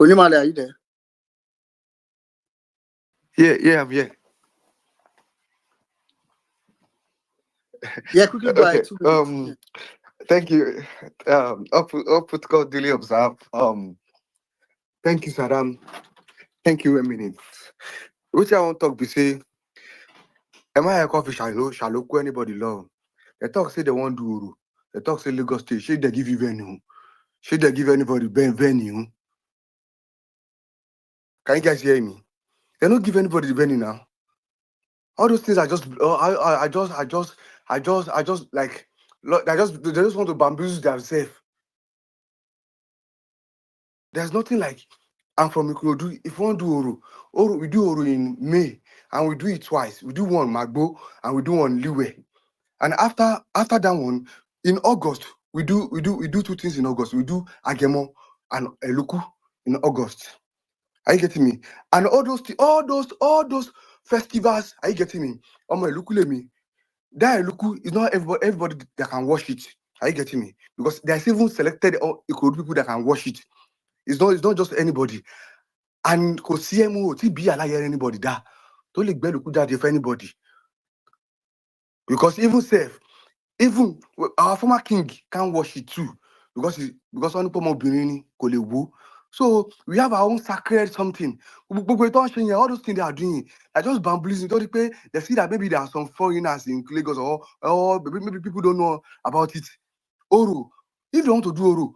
Onimale, are you there?
Yeah, I'm here.
Yeah, quickly go
Okay.
ahead. 2 minutes.
Thank you. Up God duly observe. Thank you, Saddam. Thank you, Eminem. Which I want to talk be say, am I a coffee shall anybody love? They talk say they want do. They talk say Lagos State. Should they give you venue? Should they give anybody venue? Can you guys hear me? They don't give anybody the venue now. All those things I just like, look, they just want to bamboozle themselves. There's nothing like, I'm from Ikorodu. If we want to do Oro, we do Oro in May, and we do it twice. We do one Magbo and we do one Liwe. And after that one, in August, we do 2 things in August. We do Agemo and Eluku in August. Are you getting me? And all those festivals, are you getting me? Eluku, that Eluku is not everybody that can watch it. Are you getting me? Because there's even selected Ikorodu people that can watch it. It's not just anybody. And kò sí MO tí bí aláyẹ anybody that tó lè gbé Eluku jáde for anybody. Because even our former king can't watch it too. Because only Pomo Birini kò lè wò. So we have our own sacred something. All those things they are doing, they're just bamboozling. They see that maybe there are some foreigners in Lagos or maybe people don't know about it. Oro, if they want to do Oro,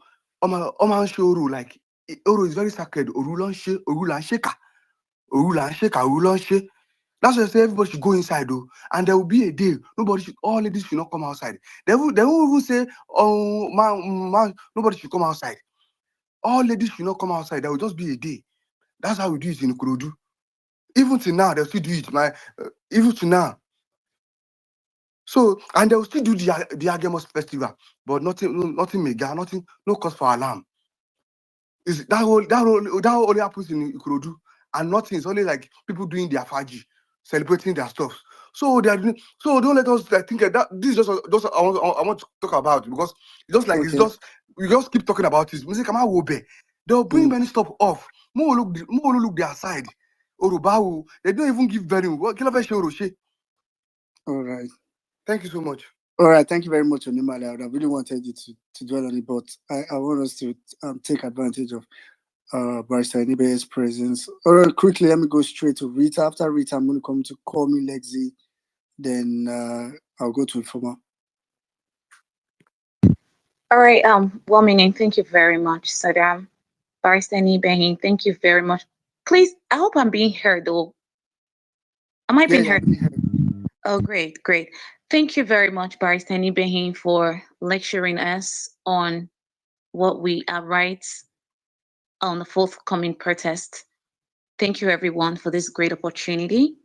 Oman show Oro, like Oro is very sacred. Oru lan sheka. That's why I say everybody should go inside though. And there will be a day, all ladies should not come outside. They won't even say, oh man, nobody should come outside. All ladies should not come outside. There will just be a day. That's how we do it in Ikorodu. Even till now, they'll still do it. Even till now. So, and they'll still do the Agemos festival, but nothing mega, no cause for alarm. That only happens in Ikorodu, and nothing. It's only like people doing their faji, celebrating their stuff. So don't let us think that this is just I want to talk about, because it's just like, okay. It's we just keep talking about this. Music, they'll bring many stuff off. More look their side. Orubawu, they don't even give value. What
All right.
Thank you so much.
All right, thank you very much, Onimale. I really wanted you to dwell on it, but I want us to take advantage of Barrister Enibe's presence. All right, quickly, let me go straight to Rita. After Rita, I'm going to come to Call Me Lexi. Then I'll go to Informer.
All right, well-meaning, thank you very much, Saddam. Barrister Enibe, thank you very much. Please, I hope I'm being heard, though. Am I being heard? Oh, great. Thank you very much, Barrister Enibe, for lecturing us on what we are rights on the forthcoming protest. Thank you, everyone, for this great opportunity.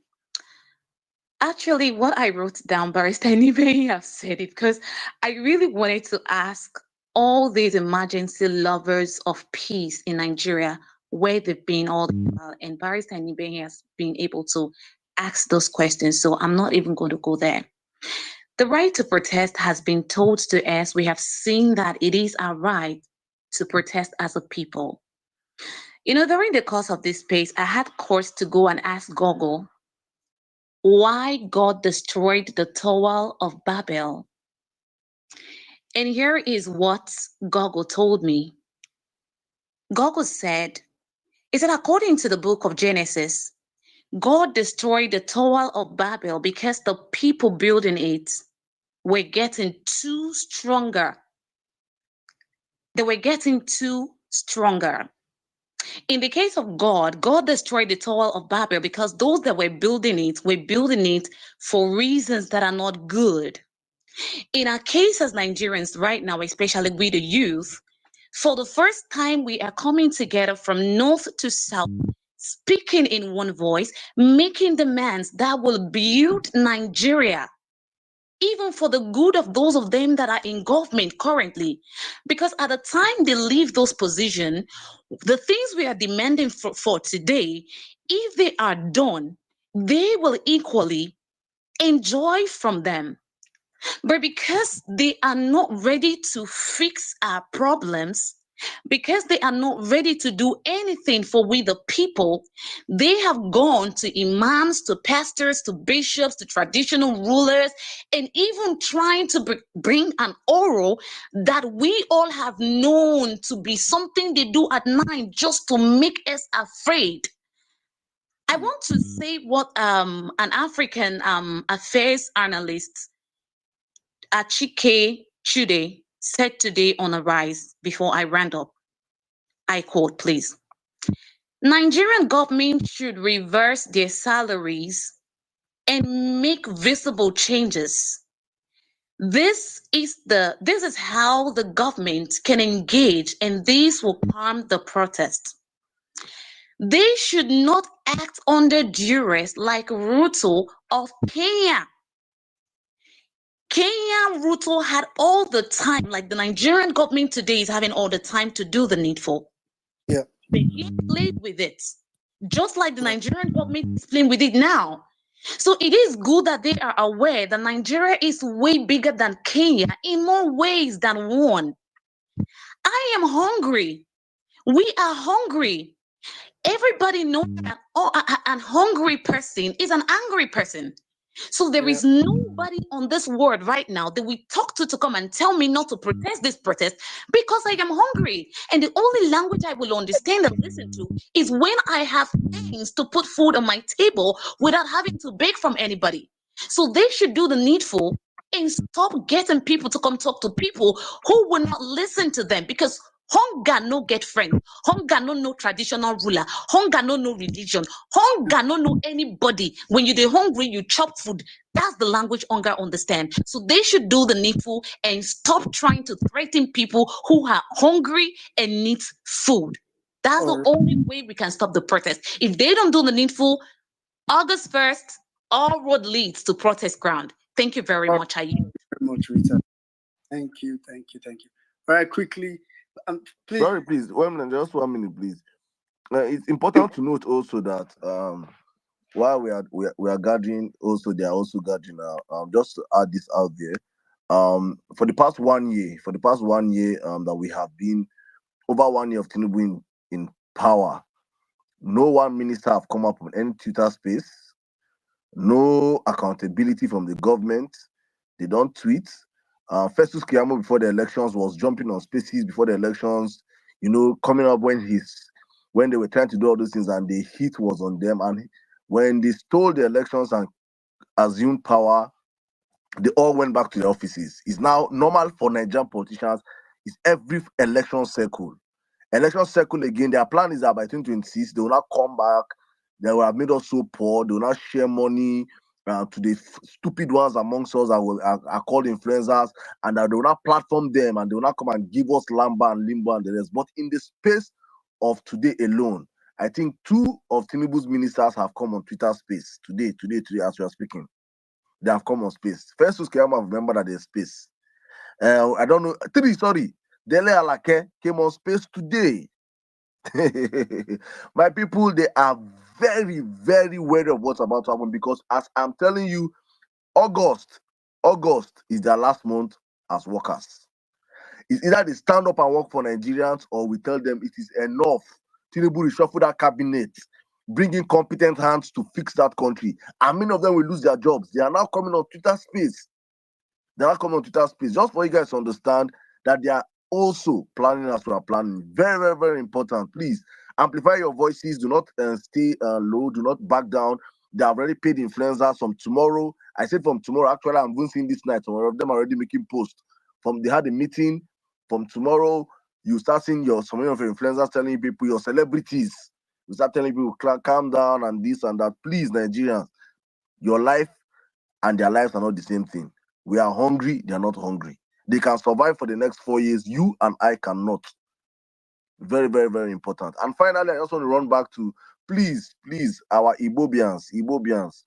Actually, what I wrote down, Barrister Enibe, have said it because I really wanted to ask all these emergency lovers of peace in Nigeria where they've been all the while, and Barrister Enibe has been able to ask those questions, so I'm not even going to go there. The right to protest has been told to us. We have seen that it is our right to protest as a people. You know, during the course of this space, I had course to go and ask Google why God destroyed the Tower of Babel. And here is what Google told me. Google said, according to the book of Genesis, God destroyed the Tower of Babel because the people building it were getting too stronger. They were getting too stronger. In the case of God, God destroyed the Tower of Babel because those that were building it for reasons that are not good. In our case as Nigerians right now, especially with the youth, for the first time we are coming together from north to south, speaking in one voice, making demands that will build Nigeria, even for the good of those of them that are in government currently. Because at the time they leave those positions, the things we are demanding for today, if they are done, they will equally enjoy from them. But because they are not ready to fix our problems, because they are not ready to do anything for we the people, they have gone to imams, to pastors, to bishops, to traditional rulers, and even trying to bring an oral that we all have known to be something they do at night just to make us afraid. I want to say what an African affairs analyst, Achike Chude, said today on Arise before I round up. I quote, please. Nigerian government should reverse their salaries and make visible changes. This is how the government can engage, and this will calm the protest. They should not act under duress like Ruto of Kenya. Kenya Ruto had all the time, like the Nigerian government today is having all the time to do the needful.
Yeah.
But he played with it, just like the Nigerian government is playing with it now. So it is good that they are aware that Nigeria is way bigger than Kenya in more ways than one. I am hungry. We are hungry. Everybody knows that an hungry person is an angry person. So there is nobody on this world right now that we talk to come and tell me not to protest this protest because I am hungry. And the only language I will understand and listen to is when I have things to put food on my table without having to beg from anybody. So they should do the needful and stop getting people to come talk to people who will not listen to them, because hunger no get friend, hunger no traditional ruler, hunger no religion, hunger no anybody. When you dey hungry, you chop food. That's the language hunger understand. So they should do the needful and stop trying to threaten people who are hungry and need food. That's the only way we can stop the protest. If they don't do the needful, August 1st, all road leads to protest ground. Thank you very much. I yield.
Very much, Rita. Thank you. All right, quickly. Please.
Sorry, please. 1 minute, just 1 minute, please. It's important to note also that while we are gathering, also they are also gathering now. Just to add this out there, For the past 1 year, that we have been over 1 year of Tinubu in power, no one minister have come up with any Twitter space, no accountability from the government. They don't tweet. Festus Keyamo before the elections was jumping on spaces before the elections, coming up when they were trying to do all those things and the heat was on them. And when they stole the elections and assumed power, they all went back to their offices. It's now normal for Nigerian politicians. It's every election cycle. Again, their plan is that by 2026, they will not come back. They will have made us so poor. They will not share money to the stupid ones amongst us that are called influencers, and that they will not platform them, and they will not come and give us Lamba and Limbo and the rest. But in the space of today alone, I think 2 of Tinubu's ministers have come on Twitter space today, as we are speaking. They have come on space. First, Keyama, remember that there's space. I don't know. 3, sorry. Dele Alake came on space today. My people, they are very, very wary of what's about to happen, because as I'm telling you, August is their last month as workers. It's either they stand up and work for Nigerians, or we tell them it is enough. Tinubu reshuffle that cabinet, bring in competent hands to fix that country. And many of them will lose their jobs. They are now coming on Twitter space. Just for you guys to understand that they are also planning as we are planning. Very, very, very important. Please amplify your voices. Do not stay low. Do not back down. They have already paid influencers from tomorrow. I said from tomorrow. Actually, I'm going to see this night. Some of them are already making posts. They had a meeting. From tomorrow, you start seeing some of your influencers telling people, your celebrities, you start telling people, calm down and this and that. Please, Nigerians, your life and their lives are not the same thing. We are hungry, they are not hungry. They can survive for the next 4 years. You and I cannot. Very, very, very important. And finally, I just want to run back to, please, our Ibobians,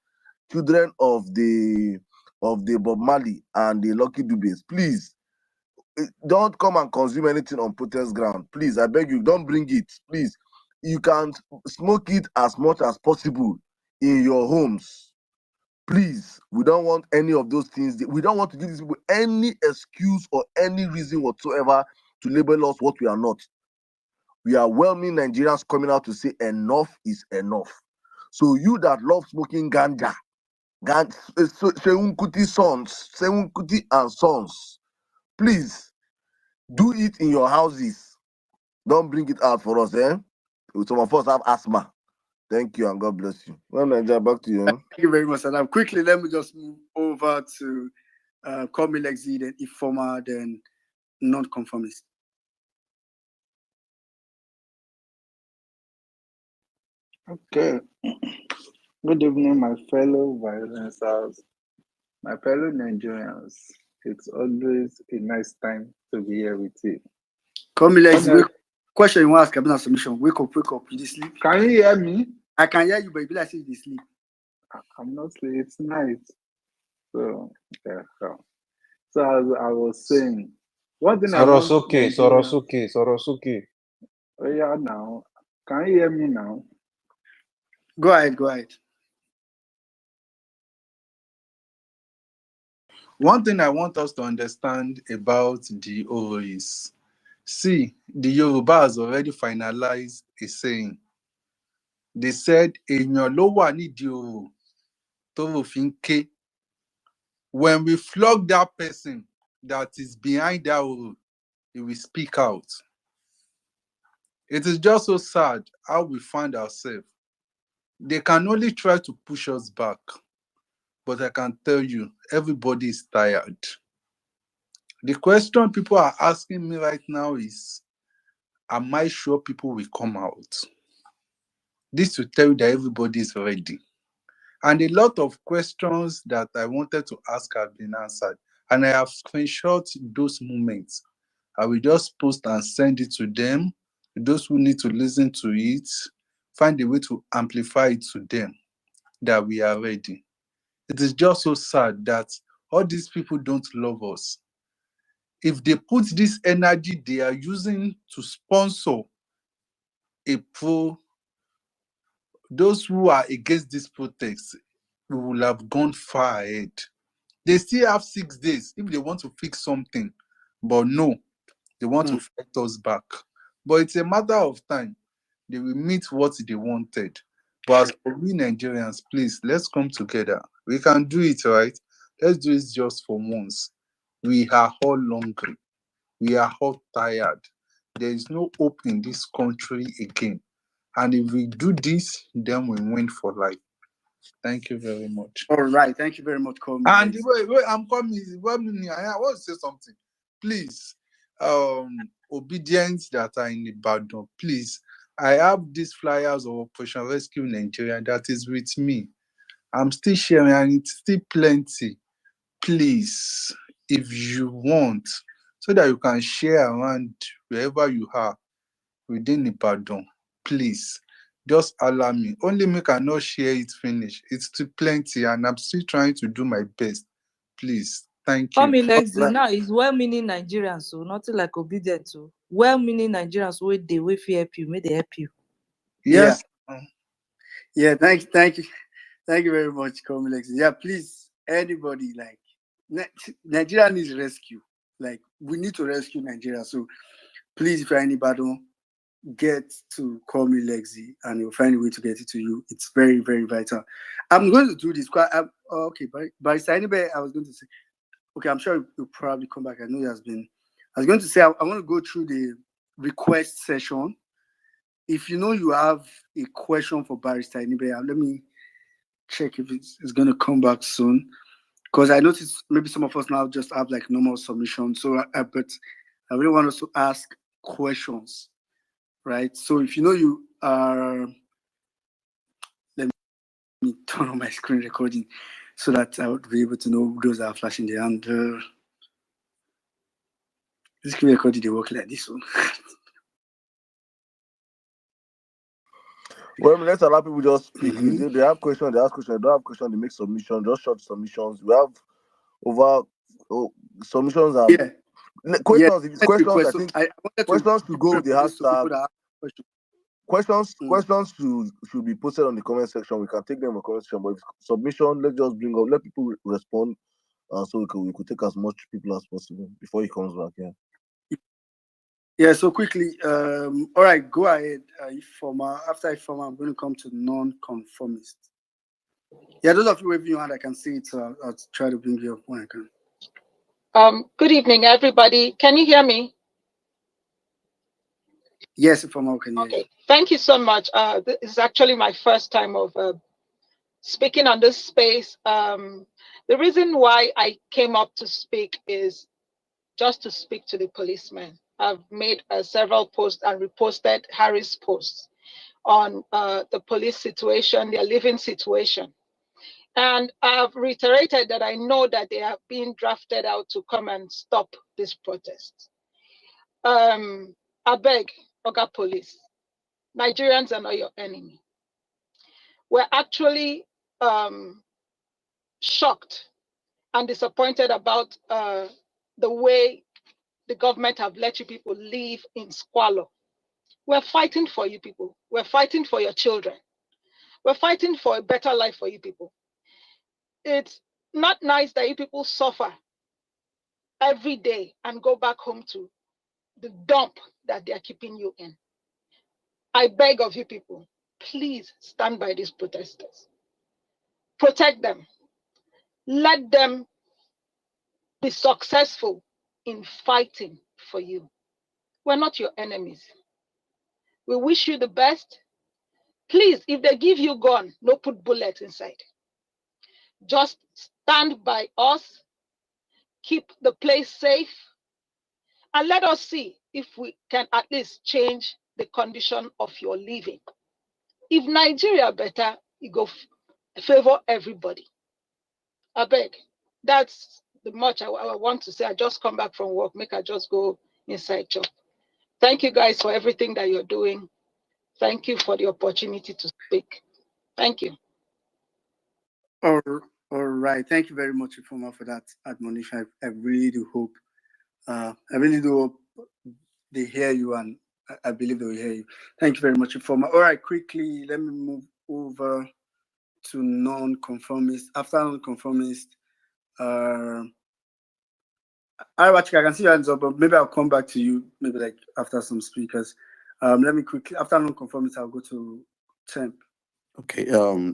children of the Bob Marley and the Lucky Dubes, please, don't come and consume anything on protest ground. Please, I beg you, don't bring it. Please, you can smoke it as much as possible in your homes. Please, we don't want any of those things. We don't want to give these people any excuse or any reason whatsoever to label us what we are not. We are well-meaning Nigerians coming out to say enough is enough. So you that love smoking ganja, Seun Kuti and sons, please do it in your houses. Don't bring it out for us, eh? Some of us have asthma. Thank you and God bless you. Well, Nigeria, back to you.
Thank you very much, Saddam. Quickly, let me just move over to Coming Exit, then Informer, then non-conformist.
Okay. Good evening, my fellow violencers, my fellow Nigerians. It's always a nice time to be here with you.
Coming Exit, question you want to ask about submission. Wake up. You did sleep.
Can you hear me?
I can hear you, but you like you did sleep.
I'm not sleeping. It's night. So, yeah. So as I was saying, one thing
Sorosuke.
Oh yeah, now. Can you hear me now?
Go ahead.
One thing I want us to understand about the Oro is, see, the Yoruba has already finalized a saying. They said, "Èèyàn ló wà nídìí orò tórò fi ń ké." When we flog that person that is behind that oro, he will speak out. It is just so sad how we find ourselves. They can only try to push us back, but I can tell you, everybody is tired. The question people are asking me right now is, am I sure people will come out? This will tell you that everybody is ready. And a lot of questions that I wanted to ask have been answered. And I have screenshot those moments. I will just post and send it to them. Those who need to listen to it, find a way to amplify it to them, that we are ready. It is just so sad that all these people don't love us. If they put this energy they are using to sponsor those who are against this protest, we will have gone far ahead. They still have 6 days if they want to fix something. But no, they want to fight us back. But it's a matter of time. They will meet what they wanted. But as for we Nigerians, please, let's come together. We can do it, right? Let's do it just for once. We are all hungry. We are all tired. There is no hope in this country again. And if we do this, then we win for life. Thank you very much.
All right. Thank you very much, Call Me.
And wait, I'm coming. I want to say something. Please, obedience that are in Ibadan, please. I have these flyers of Operation Rescue Nigeria that is with me. I'm still sharing, and it's still plenty. Please, if you want, so that you can share around wherever you are within Ibadan, please, just allow me. Only me cannot share it finish. It's still plenty, and I'm still trying to do my best. Please, thank you.
Come in now is well-meaning Nigerians, so nothing like obedient. So well-meaning Nigerians wait for help you, may they help you.
Yes.
Yeah. Thank you very much, Call Me Lexi. Yeah, please, anybody, like Nigeria needs rescue. Like, we need to rescue Nigeria. So please, if you're anybody, get to Call Me Lexi, and you'll find a way to get it to you. It's very, very vital. I'm going to do this. Okay, but anybody, I was going to say, okay, I'm sure you'll probably come back. I know it has been. I was going to say, I want to go through the request session. If you know you have a question for Barrister anybody, let me check if it's going to come back soon. Because I noticed maybe some of us now just have like normal submissions. So, but I really want us to ask questions, right? So if you know you are, let me turn on my screen recording so that I would be able to know those that are flashing there. And this screen recording, they work like this one.
Well, let's allow people just speak. If they have questions, they ask questions. They don't have questions, they make submissions, just short submissions. We have over submissions and questions. If it's questions, I think questions should go with the hashtag. Questions should be posted on the comment section. We can take them in the comment section, but if submission, let's just bring up, let people respond, so we could take as much people as possible before he comes back.
Yeah, so quickly, all right, go ahead. After Informer, I'm going to come to non-conformist. Yeah, those of you waving your hand, I can see it, so I'll try to bring you up when I can.
Good evening, everybody. Can you hear me?
Yes, Informer, can you hear you?
Thank you so much. This is actually my first time of speaking on this space. The reason why I came up to speak is just to speak to the policemen. I've made several posts and reposted Harry's posts on the police situation, their living situation. And I've reiterated that I know that they have been drafted out to come and stop this protest. I beg, Oga Police, Nigerians are not your enemy. We're actually shocked and disappointed about the way the government have let you people live in squalor. We're fighting for you people. We're fighting for your children. We're fighting for a better life for you people. It's not nice that you people suffer every day and go back home to the dump that they're keeping you in. I beg of you people, please stand by these protesters. Protect them. Let them be successful in fighting for you. We're not your enemies. We wish you the best. Please, if they give you gun, no put bullets inside. Just stand by us, keep the place safe, and let us see if we can at least change the condition of your living. If Nigeria better, it go favor everybody. I beg. That's the much I want to say. I just come back from work, make I just go inside job. Thank you guys for everything that you're doing. Thank you for the opportunity to speak. Thank you.
All right. Thank you very much, Informer, for that admonition. I really do hope. They hear you, and I believe they will hear you. Thank you very much, Informer. All right, quickly, let me move over to non-conformist. After non-conformist, I can see your hands up, but maybe I'll come back to you maybe like after some speakers. Let me quickly, after non-conformity, I'll go to Temp.
Okay,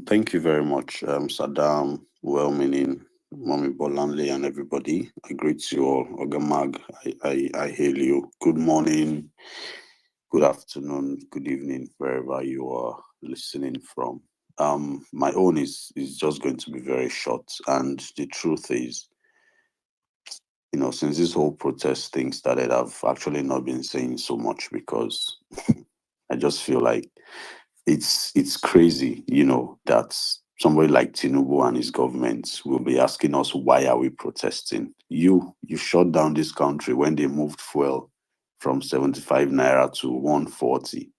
thank you very much, Saddam, well-meaning, Mommy Bolanle, and everybody. I greet you all. Ogamag, I hail you. Good morning, good afternoon, good evening, wherever you are listening from. My own is just going to be very short, and the truth is, since this whole protest thing started, I've actually not been saying so much because I just feel like it's crazy, that somebody like Tinubu and his government will be asking us, why are we protesting? You shut down this country when they moved fuel from 75 naira to 140.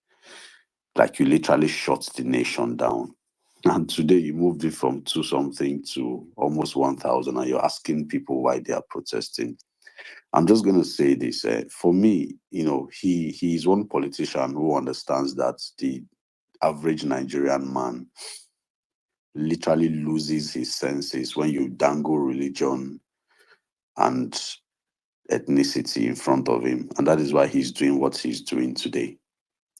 Like, you literally shut the nation down. And today you moved it from 2 something to almost 1,000, and you're asking people why they are protesting. I'm just going to say this. For me, he's one politician who understands that the average Nigerian man literally loses his senses when you dangle religion and ethnicity in front of him. And that is why he's doing what he's doing today.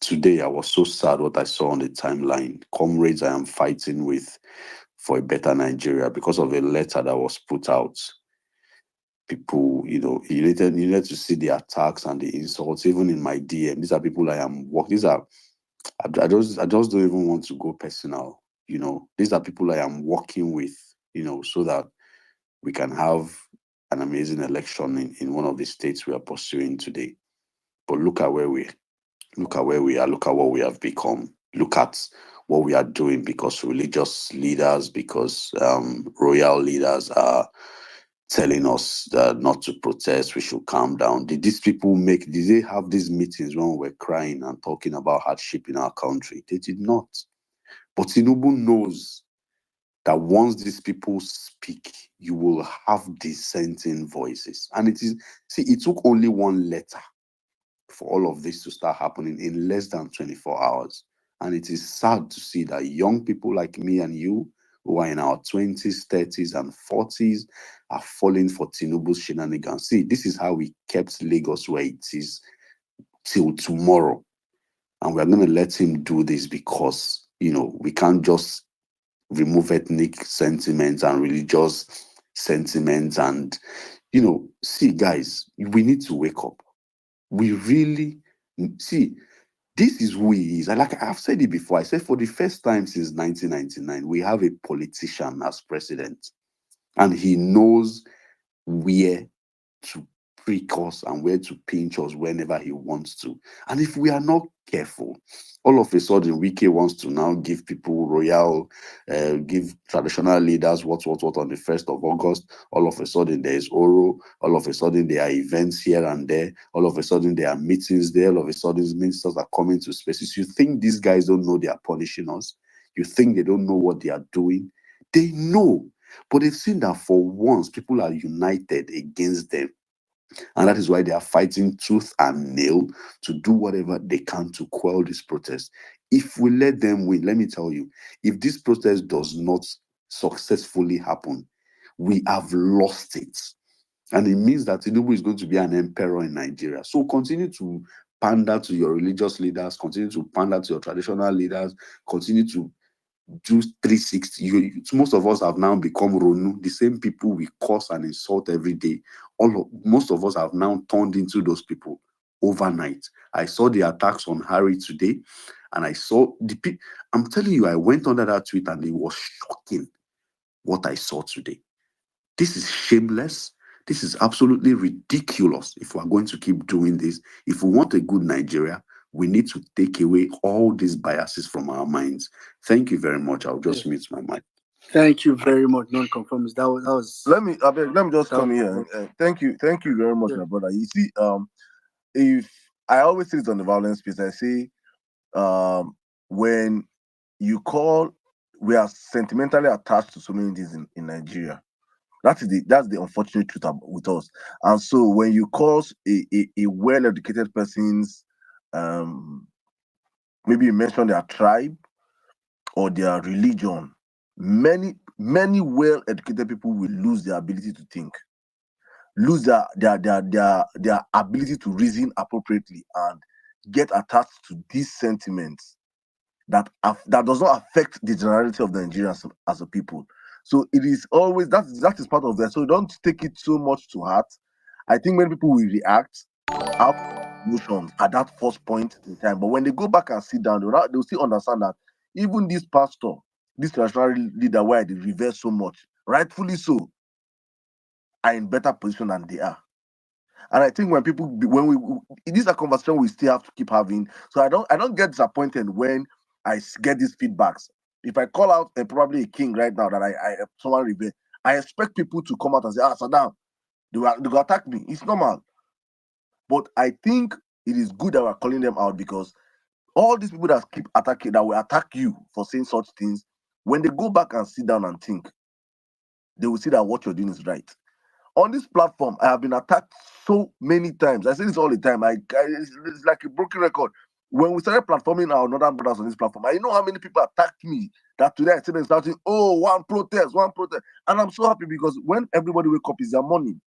Today, I was so sad what I saw on the timeline. Comrades I am fighting with for a better Nigeria because of a letter that was put out. People, you needed to see the attacks and the insults, even in my DM. These are people I am working. I just don't even want to go personal. These are people I am working with, so that we can have an amazing election in one of the states we are pursuing today. But look at where we are. Look at what we have become. Look at what we are doing because religious leaders, because royal leaders are telling us that not to protest, we should calm down. Did they have these meetings when we were crying and talking about hardship in our country? They did not. But Tinubu knows that once these people speak, you will have dissenting voices. And it took only one letter for all of this to start happening in less than 24 hours. And it is sad to see that young people like me and you, who are in our 20s, 30s, and 40s, are falling for Tinubu's shenanigans. See, this is how we kept Lagos where it is till tomorrow. And we're going to let him do this because, we can't just remove ethnic sentiments and religious sentiments. And, see, guys, we need to wake up. We really, see, this is who he is. Like I've said it before, I said for the first time since 1999, we have a politician as president. And he knows where to prick us and where to pinch us whenever he wants to. And if we are not careful, all of a sudden, Wike wants to now give people give traditional leaders what on the 1st of August. All of a sudden, there is Oro. All of a sudden, there are events here and there. All of a sudden, there are meetings there. All of a sudden, ministers are coming to spaces. You think these guys don't know they are punishing us? You think they don't know what they are doing? They know. But they've seen that for once, people are united against them. And that is why they are fighting tooth and nail to do whatever they can to quell this protest. If we let them win, let me tell you, if this protest does not successfully happen, we have lost it. And it means that Tinubu is going to be an emperor in Nigeria. So continue to pander to your religious leaders, continue to pander to your traditional leaders, continue to do 360. Most of us have now become Ronu, the same people we curse and insult every day. Most of us have now turned into those people overnight. I saw the attacks on Harry today, and I saw I'm telling you, I went under that tweet and it was shocking what I saw today. This is shameless. This is absolutely ridiculous if we're going to keep doing this. If we want a good Nigeria, we need to take away all these biases from our minds. Thank you very much. I'll just mute my mic.
Thank you very much, non-conformist. That was.
Let me just come here. Thank you very much, my brother. You see, if I always say it on the violence space, I say, when you call, we are sentimentally attached to so many things in Nigeria. That's the unfortunate truth with us. And so when you cause a well-educated person's, maybe you mention their tribe or their religion, many many well-educated people will lose their ability to think, lose their ability to reason appropriately, and get attached to these sentiments that does not affect the generality of the Nigerians as a people. So it is always that is part of that. So don't take it so much to heart. I think many people will react out of emotions at that first point in time, but when they go back and sit down, they'll still understand that even this pastor, this traditional leader, why they reverse so much, rightfully so, are in better position than they are. And I think when we these are conversations we still have to keep having. So I don't get disappointed when I get these feedbacks. If I call out probably a king right now that I someone revere, I expect people to come out and say, Saddam, they will attack me. It's normal. But I think it is good that we're calling them out, because all these people that keep attacking, that will attack you for saying such things, when they go back and sit down and think, they will see that what you're doing is right. On this platform, I have been attacked so many times. I say this all the time. It's like a broken record. When we started platforming our northern brothers on this platform, I know how many people attacked me. That today I see them starting, one protest. And I'm so happy, because when everybody wake up, is their morning.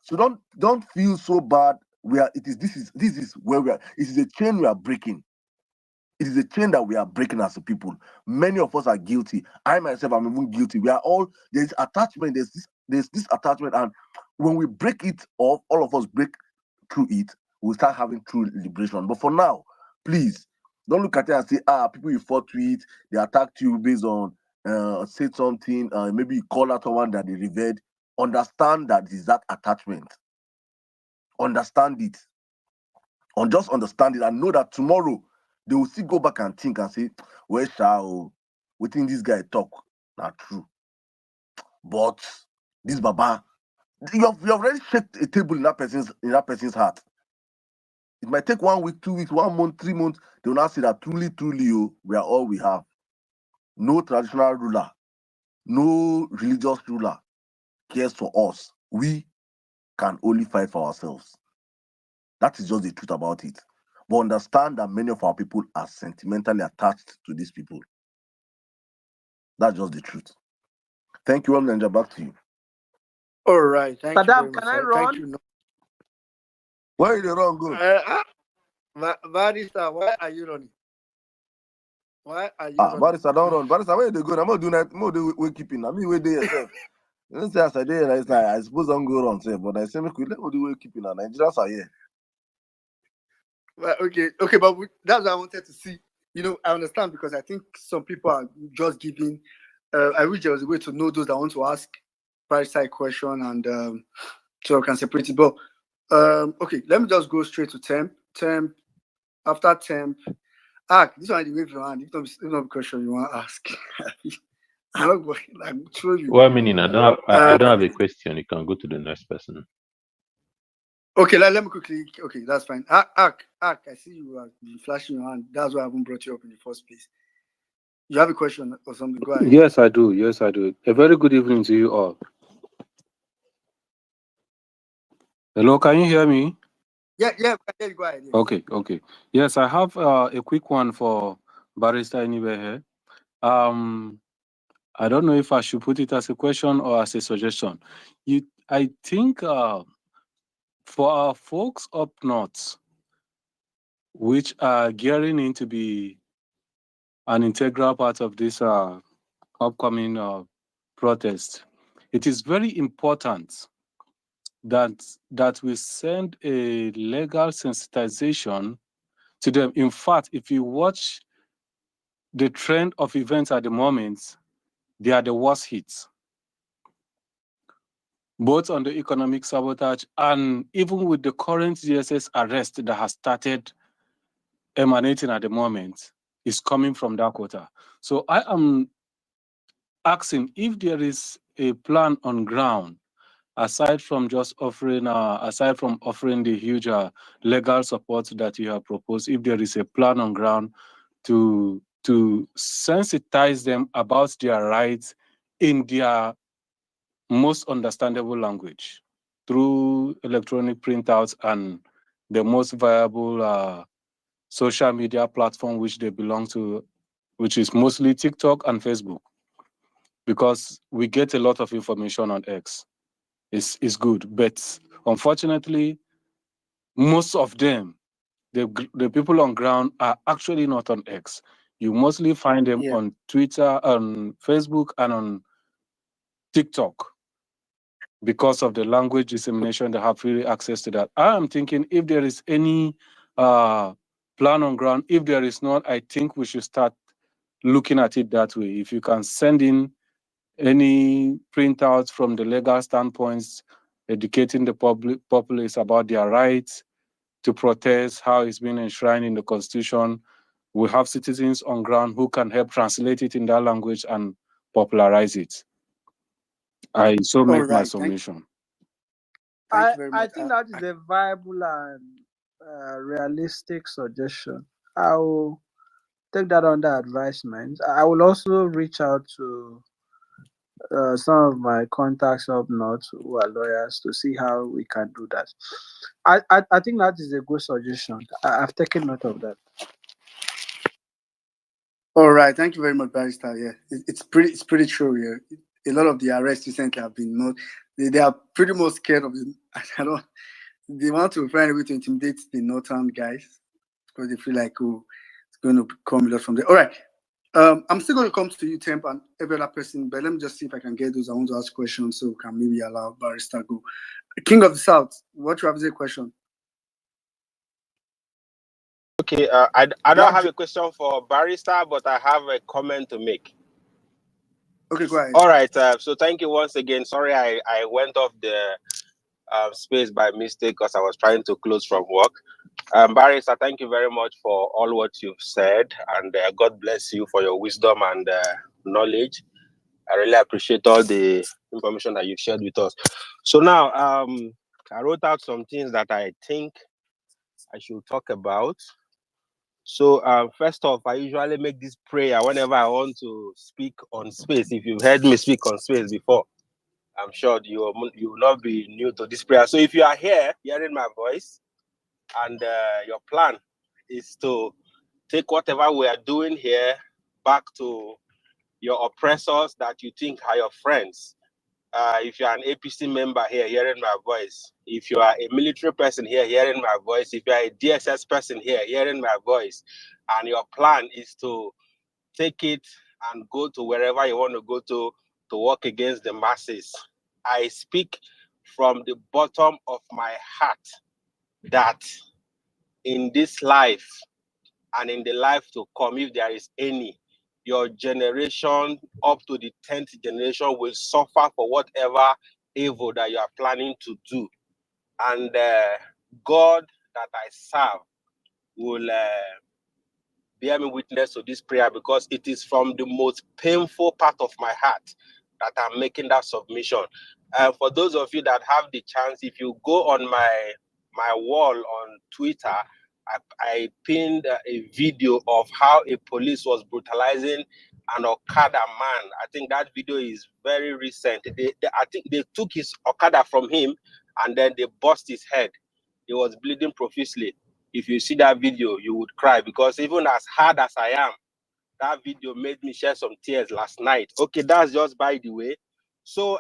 So don't feel so bad. This is where we are. It is a chain we are breaking. It is a chain that we are breaking as a people. Many of us are guilty. I myself am even guilty. We are all, there's attachment, there's this attachment, and when we break it off, all of us break through it, we'll start having true liberation. But for now, please don't look at it and say, people you fought with, they attacked you based on said something, maybe you call out someone that they revered. Understand that is that attachment. Understand it. Just understand it and know that tomorrow they will still go back and think and say, well, shall we think this guy talk? Not true. But this Baba, you have already shaked a table in that person's heart. It might take 1 week, 2 weeks, 1 month, 3 months. They will now say that truly, we are all we have. No traditional ruler, no religious ruler cares for us. We can only fight for ourselves. That is just the truth about it. But understand that many of our people are sentimentally attached to these people. That's just the truth. Thank you, Ninja. Back to you.
All right. Thank you very
Saddam,
much.
can I run?
Thank you.
Where are you wrong, go?
Barrister, why are you running? Why are you running?
Barrister, don't run. Barrister, where they go? I'm not doing that. I'm not doing wakekeeping. I mean, where they yourself. You don't say as I did last night. I suppose I'm go run, say, but I say, make we let me do wakekeeping. And Nigerians are here.
Well, okay, but that's what I wanted to see. I understand, because I think some people are just giving. I wish there was a way to know those that want to ask price side question, and so I can separate it. But okay, let me just go straight to temp. After temp, this one the wave your hand. If not a question you want to ask, I'm not going. I'm throw you.
Well, meaning I don't have a question. You can go to the next person.
Okay, let me quickly. Okay, that's fine. Ak, I see you are flashing your hand. That's why I haven't brought you up in the first place. You have a question or something? Go ahead.
Yes, I do. A very good evening to you all. Hello, can you hear me?
Yeah, go ahead. Yes.
Okay. Yes, I have a quick one for Barrister anywhere here. I don't know if I should put it as a question or as a suggestion. I think for our folks up north, which are gearing in to be an integral part of this upcoming protest, it is very important that we send a legal sensitization to them. In fact, if you watch the trend of events at the moment, they are the worst hits, both on the economic sabotage and even with the current DSS arrest that has started emanating at the moment, is coming from that quarter. So I am asking if there is a plan on ground, aside from offering the huge legal support that you have proposed, if there is a plan on ground to sensitize them about their rights in their most understandable language through electronic printouts and the most viable social media platform which they belong to, which is mostly TikTok and Facebook. because we get a lot of information on X. It's good, but unfortunately, most of them, the people on ground are actually not on X. You mostly find them on Twitter, on Facebook, and on TikTok. Because of the language dissemination, they have free access to that. I am thinking if there is any plan on ground, if there is not, I think we should start looking at it that way. If you can send in any printouts from the legal standpoints, educating the populace about their rights to protest, how it's been enshrined in the Constitution. We have citizens on ground who can help translate it in that language and popularize it. I so make my submission.
Thank you very much.
I think that is a viable and realistic suggestion. I will take that under advisement. I will also reach out to some of my contacts up north who are lawyers to see how we can do that. I think that is a good suggestion. I've taken note of that.
All right, thank you very much, Barrister. Yeah, it's pretty true. Yeah, a lot of the arrests recently have been not. They are pretty much scared of them. I don't. They want to find a way to intimidate the northern guys because they feel like, oh, it's going to come a lot from there. All right, I'm still going to come to you, Temp, and every other person, but let me just see if I can get those. I want to ask questions, so we can maybe allow Barrister go. King of the South, what you have is a question.
Okay, I don't have a question for Barrister, but I have a comment to make.
Okay, go ahead.
All right, so thank you once again. Sorry, I went off the space by mistake because I was trying to close from work. Barrister, thank you very much for all what you've said, and God bless you for your wisdom and knowledge. I really appreciate all the information that you've shared with us. So now, I wrote out some things that I think I should talk about. So first off, I usually make this prayer whenever I want to speak on space. If you've heard me speak on space before, I'm sure you will not be new to this prayer. So if you are here hearing my voice and your plan is to take whatever we are doing here back to your oppressors that you think are your friends. If you are an APC member here hearing my voice, if you are a military person here hearing my voice, if you are a DSS person here hearing my voice, and your plan is to take it and go to wherever you want to go to work against the masses, I speak from the bottom of my heart that in this life and in the life to come, if there is any, your generation up to the 10th generation will suffer for whatever evil that you are planning to do. And God that I serve will bear me witness to this prayer, because it is from the most painful part of my heart that I'm making that submission. For those of you that have the chance, if you go on my wall on Twitter, I pinned a video of how a police was brutalizing an Okada man. I think that video is very recent. I think they took his Okada from him and then they bust his head. He was bleeding profusely. If you see that video, you would cry, because even as hard as I am, that video made me shed some tears last night. Okay, that's just by the way. So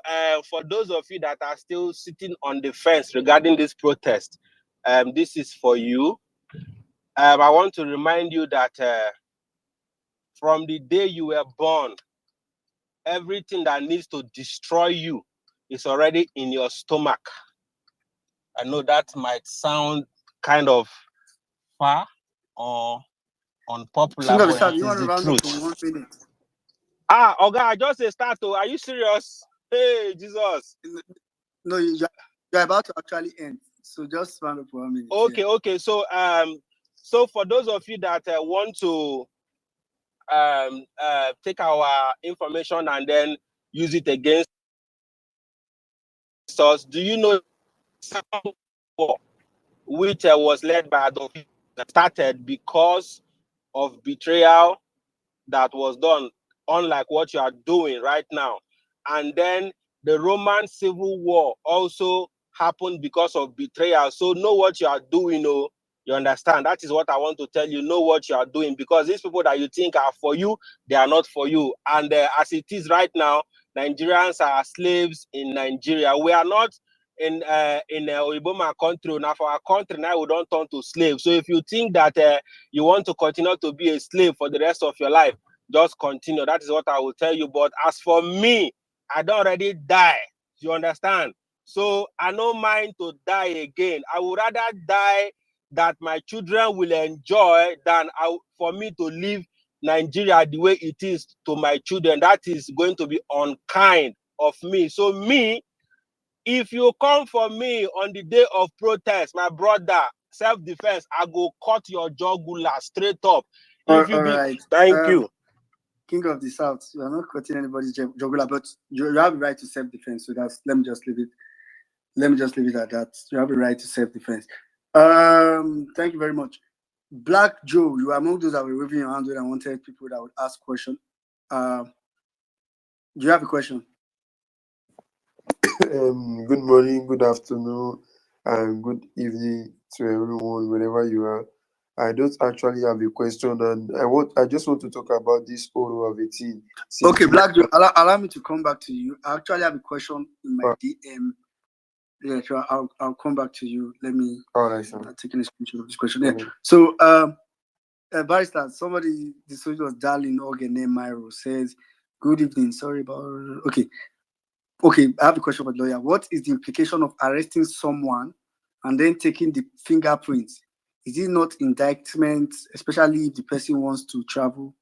for those of you that are still sitting on the fence regarding this protest, this is for you. I want to remind you that from the day you were born, everything that needs to destroy you is already in your stomach. I know that might sound kind of far or unpopular, but it is the truth. Oga, I just say start. Are you serious? Hey, Jesus.
No, you're about to actually end. So just round up for 1 minute.
Okay, yeah. Okay. So for those of you that want to take our information and then use it against us, do you know which was led by Adolf Hitler, started because of betrayal that was done, unlike what you are doing right now? And then the Roman Civil War also happened because of betrayal. So know what you are doing. You understand? That is what I want to tell you. Know what you are doing, because these people that you think are for you, they are not for you. And as it is right now, Nigerians are slaves in Nigeria. We are not in Oiboma country. Now for our country, now we don't turn to slaves. So if you think that you want to continue to be a slave for the rest of your life, just continue. That is what I will tell you. But as for me, I don't already die. You understand? So I don't mind to die again. I would rather die that my children will enjoy than for me to leave Nigeria the way it is to my children. That is going to be unkind of me. So me, if you come for me on the day of protest, my brother, self-defense, I go cut your jugular straight up. If you
All
be,
right.
thank you.
King of the South, you are not cutting anybody's jugular, but you have the right to self-defense. So that's, let me just leave it. Let me just leave it at that. You have the right to self-defense. Thank you very much. Black Joe, you are among those that were waving your hand when I wanted people that would ask questions. Do you have a question?
Good morning, good afternoon, and good evening to everyone, wherever you are. I don't actually have a question, and I just want to talk about this photo of a teen.
Okay, Black Joe, allow me to come back to you. I actually have a question in my DM. Yeah, sure. I'll come back to you. Let me.
All right, sir.
Taking a screenshot of this question. Yeah. So, Barrister, somebody, the soldier was dialing organ named Myro, says, "Good evening. Sorry about." Okay. I have a question for the lawyer. What is the implication of arresting someone and then taking the fingerprints? Is it not indictment, especially if the person wants to travel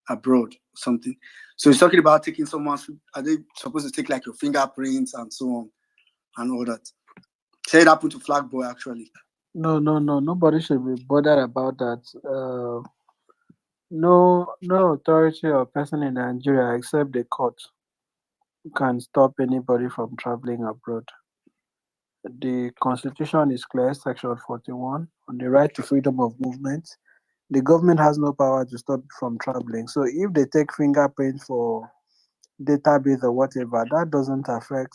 abroad or something? So he's talking about taking someone's. Are they supposed to take like your fingerprints and so on and all that? Say it happened to Flag Boy actually.
No. Nobody should be bothered about that. No authority or person in Nigeria except the court can stop anybody from traveling abroad. The constitution is clear, section 41, on the right to freedom of movement. The government has no power to stop you from traveling. So if they take fingerprint for database or whatever, that doesn't affect.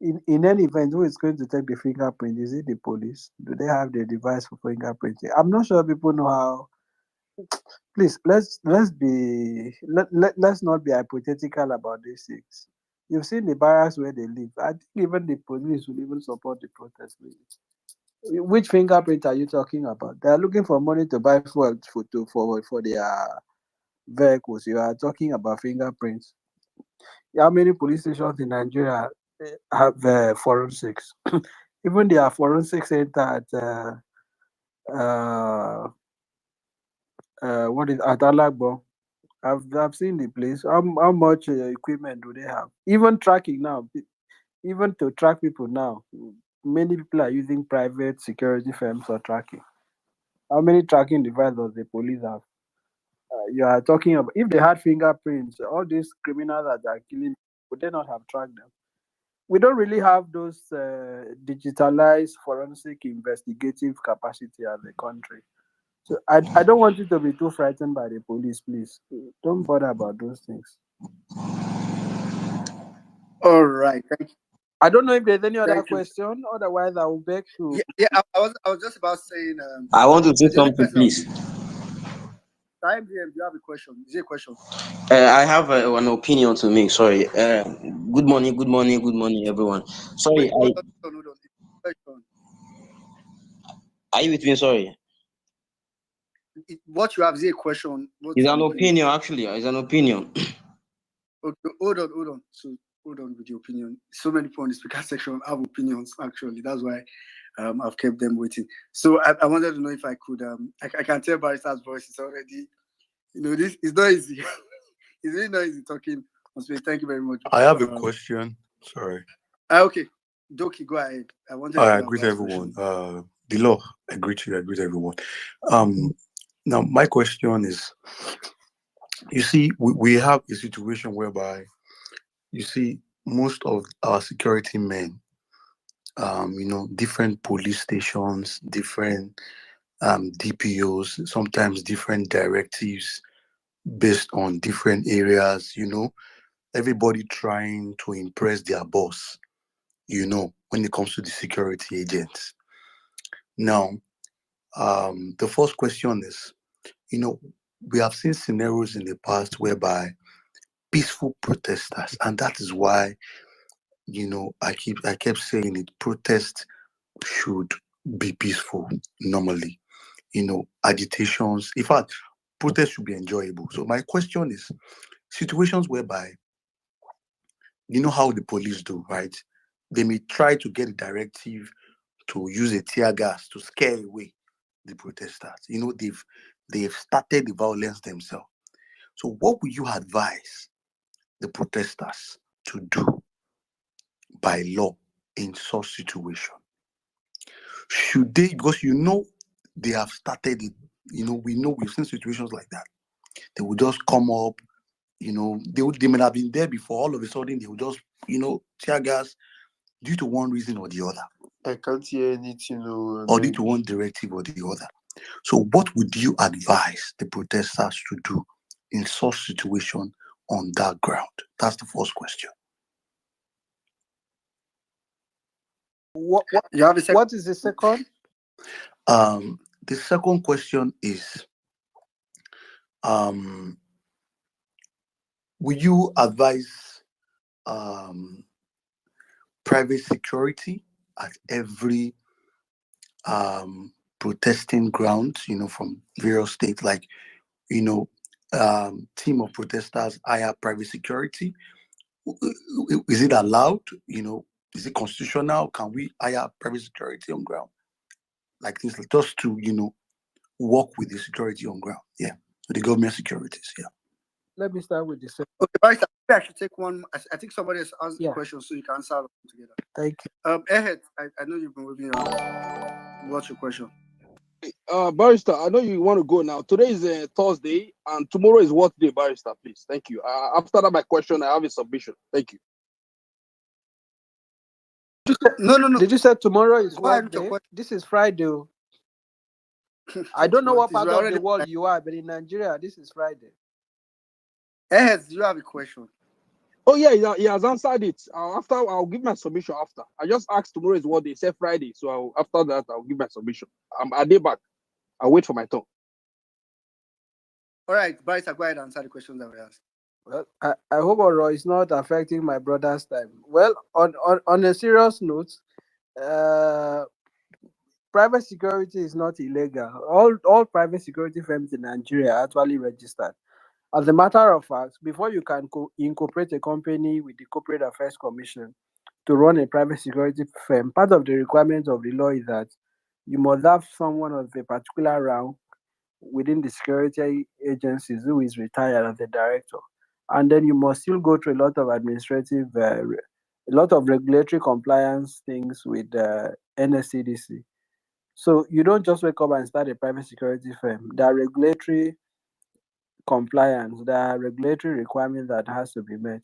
In any event, who is going to take the fingerprint? Is it the police? Do they have the device for fingerprinting? I'm not sure people know how. Please, let's not be hypothetical about these things. You've seen the barracks where they live. I think even the police will even support the protest. Which fingerprint are you talking about? They are looking for money to buy fuel for their vehicles. You are talking about fingerprints. How many police stations in Nigeria have forensics? Even their forensic center at what is at Alagbo. I've seen the place. How much equipment do they have? Even tracking now, even to track people now, many people are using private security firms for tracking. How many tracking devices does the police have? You are talking about if they had fingerprints, all these criminals that are killing, would they not have tracked them? We don't really have those digitalized forensic investigative capacity as a country. So I don't want you to be too frightened by the police, please. Don't bother about those things.
All right, thank you.
I don't know if there's any other question. Otherwise, I will beg to.
Yeah. I was just about saying.
I want to say something, please.
Time DM, do you have a question? Is it a question?
I have an opinion to make. Sorry. Good morning, everyone. Sorry.
Wait, hold on.
Are you with me? Sorry.
What you have is a question.
It's an opinion, actually. It's an opinion.
Okay, hold on. So hold on with the opinion. So many people in the speaker section have opinions. Actually, that's why I've kept them waiting. So I wanted to know if I could. I can tell Barrister's voice is already. This is not easy. It's really not easy talking on space. Thank you very much.
I have a question. Sorry.
Okay, Doki, go ahead. I
agree with everyone. The law. I agree with everyone. Now my question is, you see, we have a situation whereby, you see, most of our security men, different police stations, different DPOs, sometimes different directives based on different areas, everybody trying to impress their boss, when it comes to the security agents.
Now, the first question is, we have seen scenarios in the past whereby peaceful protesters, and that is why, I kept saying it, protest should be peaceful normally. Agitations. In fact, protest should be enjoyable. So my question is, situations whereby how the police do, right? They may try to get a directive to use a tear gas to scare away the protesters. They've started the violence themselves. So what would you advise the protesters to do by law in such situation? Should they, because they have started it, we've seen situations like that. They will just come up, they may have been there before, all of a sudden they will just, tear gas due to one reason or the other.
I can't hear anything.
Or due to one directive or the other. So what would you advise the protesters to do in such situation on that ground? That's the first question.
What
You have a second?
what is the second?
The second question is, will you advise private security at every protesting ground, from various states, like, team of protesters hire private security? Is it allowed? Is it constitutional? Can we hire private security on ground? Like this, just to, work with the security on ground. Yeah. With the government securities. Yeah.
Let me start with the second.
Okay, right. I should take one. I think somebody has asked the
Yeah.
question, so you can answer them together.
Thank you.
Ahead, I know you've been with me on. What's your question?
Barrister, I know you want to go now. Today is Thursday, and tomorrow is what day, Barrister? Please, thank you. After that, my question, I have a submission. Thank you.
No.
Did you say tomorrow is
Go ahead
what
with your
day?
question.
This is Friday. I don't know what
It's
part of the
already.
world you are, but in Nigeria, this is Friday.
Ahead, do you have a question?
Oh yeah, he has answered it. I'll give my submission after. I just asked tomorrow is what they said Friday, so after that I'll give my submission. Are they back? I'll wait for my turn.
All right, Bryce, go ahead and answer the questions that were asked.
Well, I hope Oro is not affecting my brother's time. Well, on a serious note, private security is not illegal. All private security firms in Nigeria are actually registered. As a matter of fact, before you can incorporate a company with the Corporate Affairs Commission to run a private security firm, part of the requirement of the law is that you must have someone of a particular rank within the security agencies who is retired as a director. And then you must still go through a lot of administrative, a lot of regulatory compliance things with NSCDC. So you don't just wake up and start a private security firm. There are regulatory compliance, there are regulatory requirements that has to be met.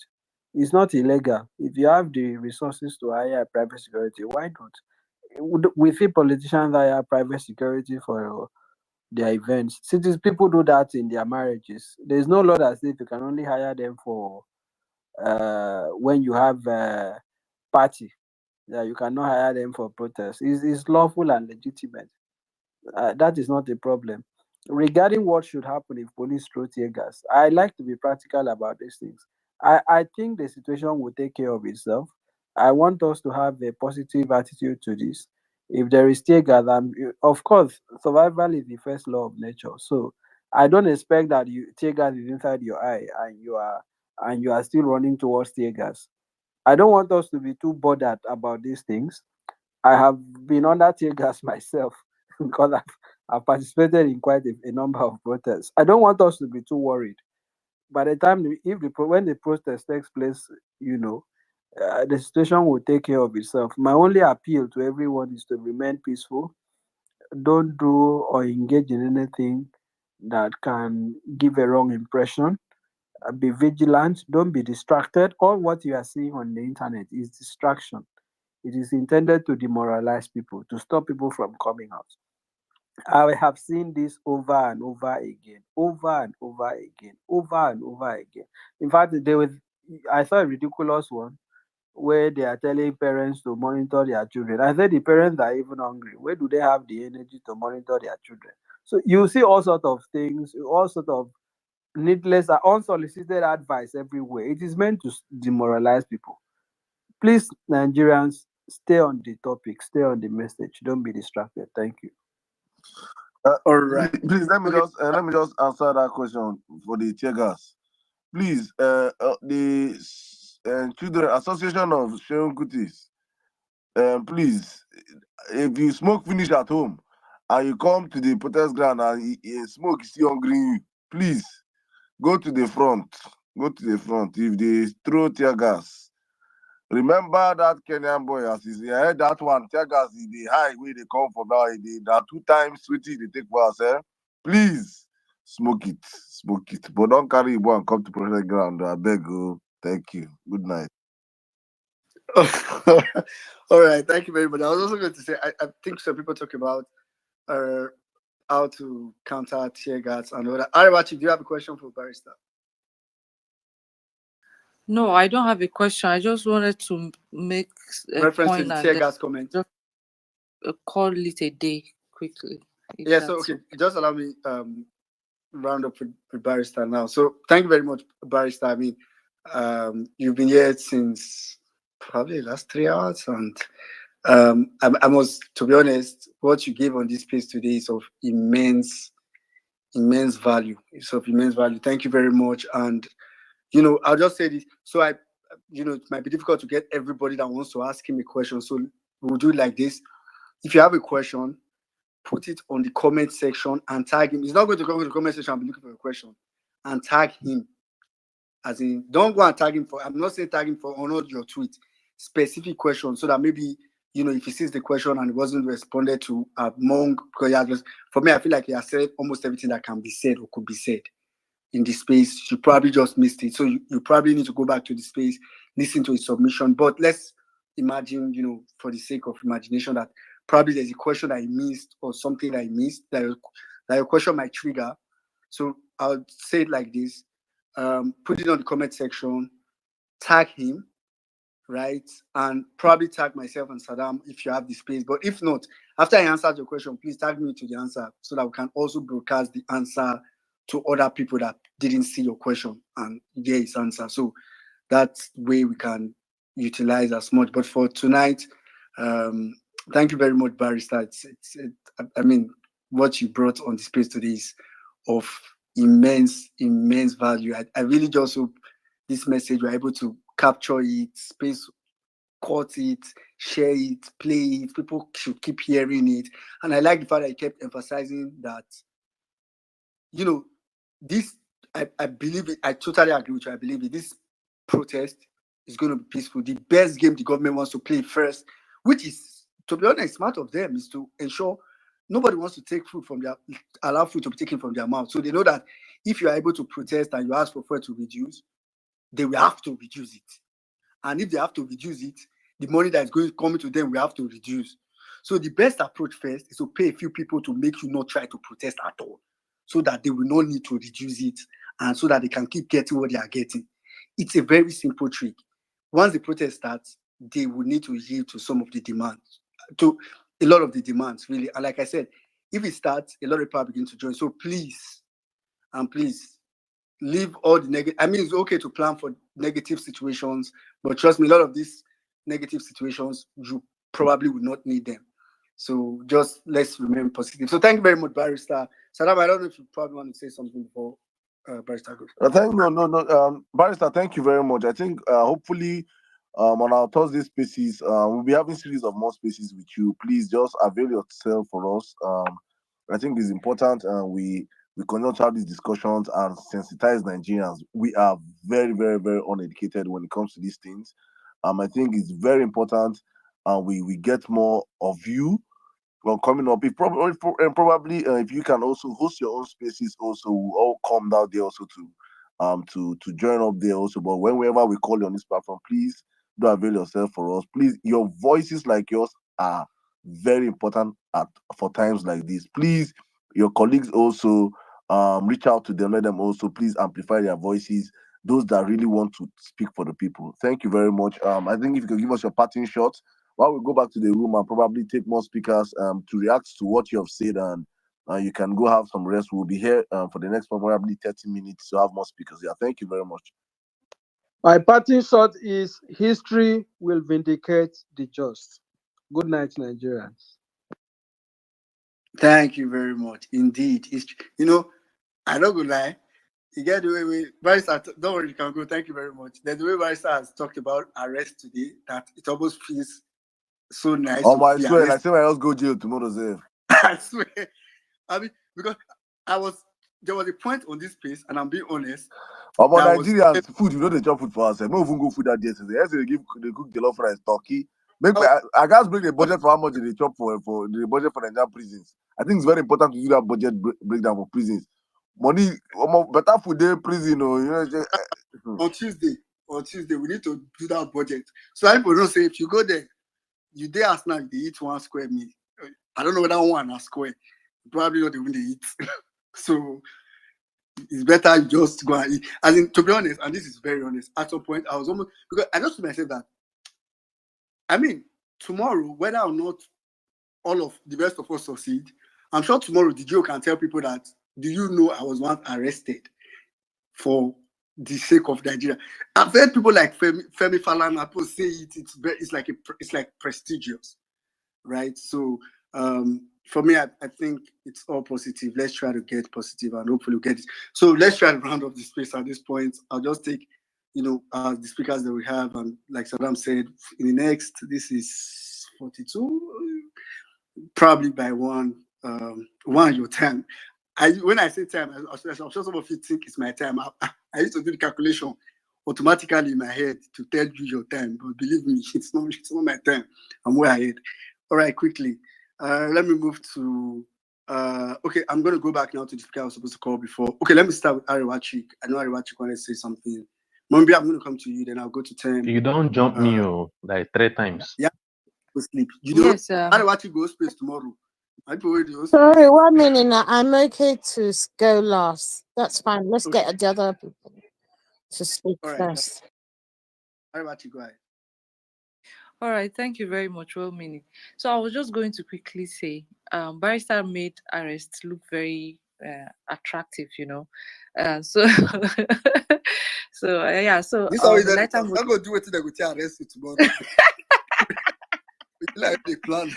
It's not illegal. If you have the resources to hire a private security, why not? We see politicians hire private security for their events. Cities people do that in their marriages. There's no law that says you can only hire them for when you have a party. Yeah, you cannot hire them for protest. It's lawful and legitimate. That is not a problem. Regarding what should happen if police throw tear gas, I like to be practical about these things. I think the situation will take care of itself. I want us to have a positive attitude to this. If there is tear gas, of course, survival is the first law of nature. So I don't expect that tear gas is inside your eye and you are still running towards tear gas. I don't want us to be too bothered about these things. I have been under tear gas myself because I've participated in quite a number of protests. I don't want us to be too worried. By the time, when the protest takes place, the situation will take care of itself. My only appeal to everyone is to remain peaceful. Don't do or engage in anything that can give a wrong impression. Be vigilant. Don't be distracted. All what you are seeing on the internet is distraction. It is intended to demoralize people, to stop people from coming out. I have seen this over and over again, over and over again, over and over again. In fact, I saw a ridiculous one where they are telling parents to monitor their children. I said the parents are even hungry. Where do they have the energy to monitor their children? So you see all sorts of things, all sorts of needless, unsolicited advice everywhere. It is meant to demoralize people. Please, Nigerians, stay on the topic, stay on the message. Don't be distracted. Thank you.
All right.
Please
Okay.
let me just answer that question for the tear gas. Please, the Children Association of Sheun Kutis, please, if you smoke finish at home and you come to the protest ground and smoke is still hungry you, please go to the front. Go to the front. If they throw tear gas, remember that Kenyan boy as he heard that one tear gas is the high way they come for now. That 2 times sweetie they take for us. Please smoke it, but don't carry it and come to protest ground. I beg you. Thank you. Good night.
All right. Thank you very much. I was also going to say, I think some people talk about uh, how to counter tear gas and all that. Ariwachi, do you have a question for Barrister?
No, I don't have a question. I just wanted to make a
Reference to
point
the
and
tear
then
gas comment.
just call it a day quickly. if
Yeah, so
that's
okay, just allow me round up with Barrister now. So thank you very much, Barrister. I mean, you've been here since probably the last 3 hours, and I must, to be honest, what you gave on this piece today is of immense value. It's of immense value. Thank you very much. And I'll just say this. So it might be difficult to get everybody that wants to ask him a question. So we'll do it like this. If you have a question, put it on the comment section and tag him. He's not going to go to the comment section and be looking for a question. And tag him. As in, don't go and tag him for, I'm not saying tag him for honor your tweet. Specific questions so that maybe, if he sees the question and it wasn't responded to among, because for me, I feel like he has said almost everything that can be said or could be said in the space. You probably just missed it. So you probably need to go back to the space, listen to his submission. But let's imagine, for the sake of imagination, that probably there's a question that I missed or something that I missed that your question might trigger. So I'll say it like this. Put it on the comment section, tag him, right? And probably tag myself and Saddam if you have the space. But if not, after I answered your question, please tag me to the answer so that we can also broadcast the answer to other people that didn't see your question and hear his answer. So that's way we can utilize as much. But for tonight, thank you very much, Barrister. I mean, what you brought on the space today is of immense value. I really just hope this message we're able to capture it, space caught it, share it, play it. People should keep hearing it. And I like the fact that I kept emphasizing that, this, I believe it, I totally agree with you. I believe it. This protest is going to be peaceful. The best game the government wants to play first, which is, to be honest, smart of them, is to ensure nobody wants to take food from allow food to be taken from their mouth. So they know that if you are able to protest and you ask for fuel to reduce, they will have to reduce it. And if they have to reduce it, the money that is coming to them will have to reduce. So the best approach first is to pay a few people to make you not try to protest at all, so that they will not need to reduce it and so that they can keep getting what they are getting. It's a very simple trick. Once the protest starts, they will need to yield to some of the demands, to a lot of the demands, really. And like I said, if it starts, a lot of people begin to join. So please, leave all the negative. I mean, it's okay to plan for negative situations, but trust me, a lot of these negative situations, you probably would not need them. So just let's remain positive. So thank you very much, Barrister. Saddam, I don't know if you probably want to say something before Barrister goes.
Barrister, thank you very much. I think hopefully on our Thursday spaces, we'll be having series of more spaces with you. Please just avail yourself for us. I think it's important we continue to have these discussions and sensitize Nigerians. We are very, very, very uneducated when it comes to these things. I think it's very important we get more of you coming up. If probably if you can also host your own spaces, also we'll all come down there also to join up there also. But whenever we call you on this platform, please do avail yourself for us. Please, your voices like yours are very important for times like this. Please, your colleagues also reach out to them, let them also please amplify their voices. those that really want to speak for the people. Thank you very much. I think if you can give us your parting shot while we go back to the room and probably take more speakers to react to what you have said, and you can go have some rest. We'll be here for the next probably 30 minutes to have more speakers. Yeah, thank you very much.
My parting shot is history will vindicate the just. Good night, Nigerians.
Thank you very much. Indeed. You know, I don't go lie. You get the way Barrister, don't worry, you can go. Thank you very much. There's the way Barrister has talked about arrest today that it almost feels so nice
Oh,
to
I
be
swear,
arrested.
I say I else go jail tomorrow, Zef.
I swear. I mean, because there was a point on this place, and I'm being honest.
About Nigerians, food, you know they chop food for us. We even go food that yesterday. Yesterday they cook jollof rice, turkey. I guys bring the budget for how much they chop for the budget for Nigerian prisons. I think it's very important to do that budget breakdown for prisons. Money, better food there, prison, you know. Just,
on Tuesday, we need to do that budget. So people don't say if you go there, you dare ask now they eat 1 square meal. I don't know whether 1 a square. Probably not even they eat. So it's better you just go and eat. As in, to be honest, and this is very honest, at some point I was almost, because I just told myself that, I mean, tomorrow, whether or not all of the rest of us succeed, I'm sure tomorrow the Joe can tell people that, do you know I was once arrested for the sake of Nigeria? I've heard people like Femi Falana, people say it's like prestigious, right? So for me, I think it's all positive. Let's try to get positive and hopefully we'll get it. So let's try to round up the space at this point. I'll just take, the speakers that we have, and like Saddam said, in the next, this is 42, probably by one your time. When I say time, I'm sure some of you think it's my time. I used to do the calculation automatically in my head to tell you your time, but believe me, it's not my time. I'm way ahead. All right, quickly. Let me move to. Okay, I'm going to go back now to the speaker I was supposed to call before. Okay, let me start with Ariwachik. I know Ariwachik wanted to say something. Mambi, I'm going to come to you, then I'll go to 10.
You don't jump me like 3 times.
Yeah, go sleep. You
Yes,
Ariwachik go space tomorrow.
Sorry, 1 minute now. I'm okay to go last. That's fine. Let's get the other people to speak first.
Ariwachik, go ahead.
All right, thank you very much. Well meaning. So I was just going to quickly say, Barrister made arrests look very attractive, so yeah. So
this always
let
I'm not going to do it today. Go arrest you tomorrow. Like the plan.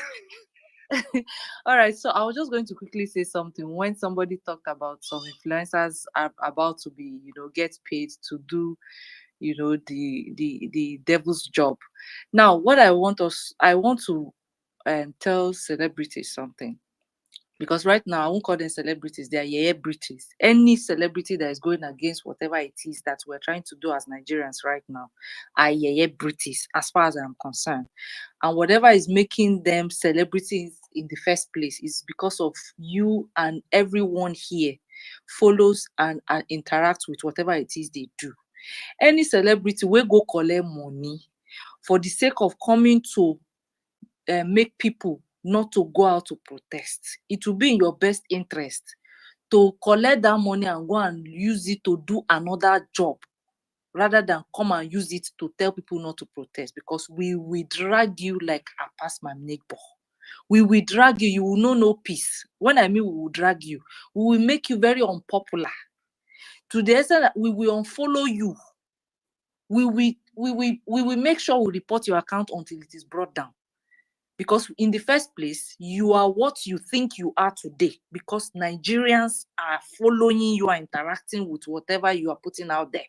All right, so I was just going to quickly say something. When somebody talked about some influencers are about to be, get paid to do, the devil's job. Now, what I want to tell celebrities something, because right now I won't call them celebrities; they are celebrities. Any celebrity that is going against whatever it is that we're trying to do as Nigerians right now are celebrities, as far as I'm concerned. And whatever is making them celebrities in the first place is because of you, and everyone here follows and interacts with whatever it is they do. Any celebrity will go collect money for the sake of coming to make people not to go out to protest. It will be in your best interest to collect that money and go and use it to do another job, rather than come and use it to tell people not to protest, because we will drag you like I pass my neighbor. We will drag you. You will know no peace. When I mean we will drag you, we will make you very unpopular. To the extent that we will unfollow you. We will make sure we report your account until it is brought down. Because in the first place, you are what you think you are today, because Nigerians are following you and interacting with whatever you are putting out there.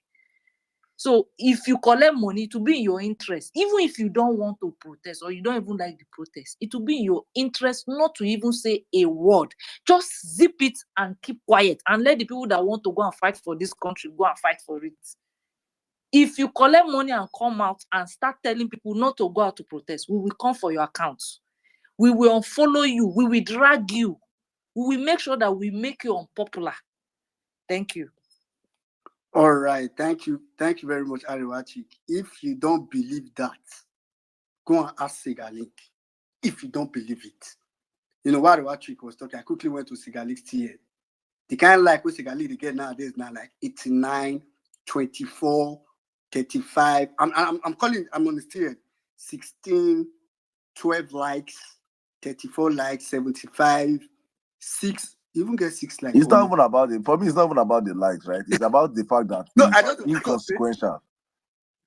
So if you collect money, it will be in your interest. Even if you don't want to protest or you don't even like the protest, it will be in your interest not to even say a word. Just zip it and keep quiet and let the people that want to go and fight for this country go and fight for it. If you collect money and come out and start telling people not to go out to protest, we will come for your accounts. We will unfollow you. We will drag you. We will make sure that we make you unpopular. Thank you.
All right. Thank you. Thank you very much, Ariwachik. If you don't believe that, go and ask Sigalik. If you don't believe it. What Ariwachik was talking, I quickly went to Sigalik's TL. The kind of like what Sigalik they get nowadays now, like 89, 24, 35. I'm calling. I'm on the steer. 16, 12 likes, 34 likes, 75, 6. You even get 6 likes.
It's not even about it. For me, it's not even about the likes, right? It's about the fact that
no, I don't
inconsequential.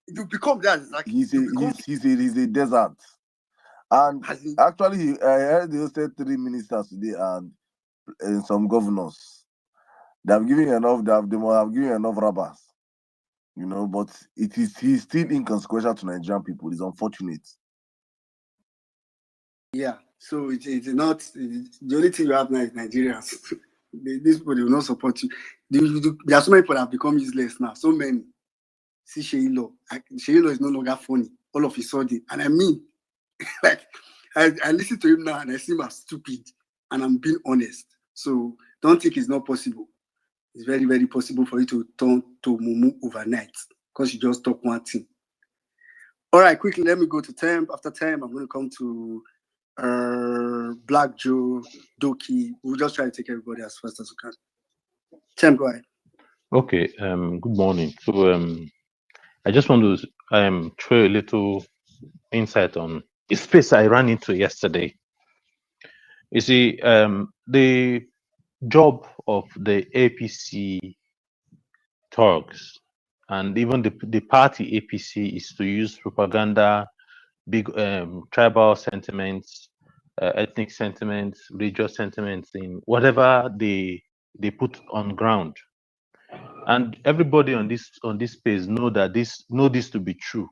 You become that. Like
He's a desert. And actually, I heard they hosted 3 ministers today and some governors. They have given enough. They have given enough robbers, you know. But he's still inconsequential to Nigerian people. It's unfortunate.
Yeah. So it's not the only thing you have now is Nigerians. These people will not support you. There are so many people that have become useless now. So many. See Sheilo. Sheilo is no longer funny. All of a sudden, and I mean, like I listen to him now and I see him as stupid, and I'm being honest. So don't think it's not possible. It's very, very possible for you to turn to Mumu overnight because you just talk one thing. All right, quickly, let me go to Temp. After Temp, I'm going to come to Black Joe, Doki. We'll just try to take everybody as fast as we can. Temp, go ahead.
Okay. Good morning. So I just want to throw a little insight on a space I ran into yesterday. You see, the job of the APC thugs and even the party APC is to use propaganda, big tribal sentiments, ethnic sentiments, religious sentiments in whatever they put on ground. And everybody on this space know this to be true.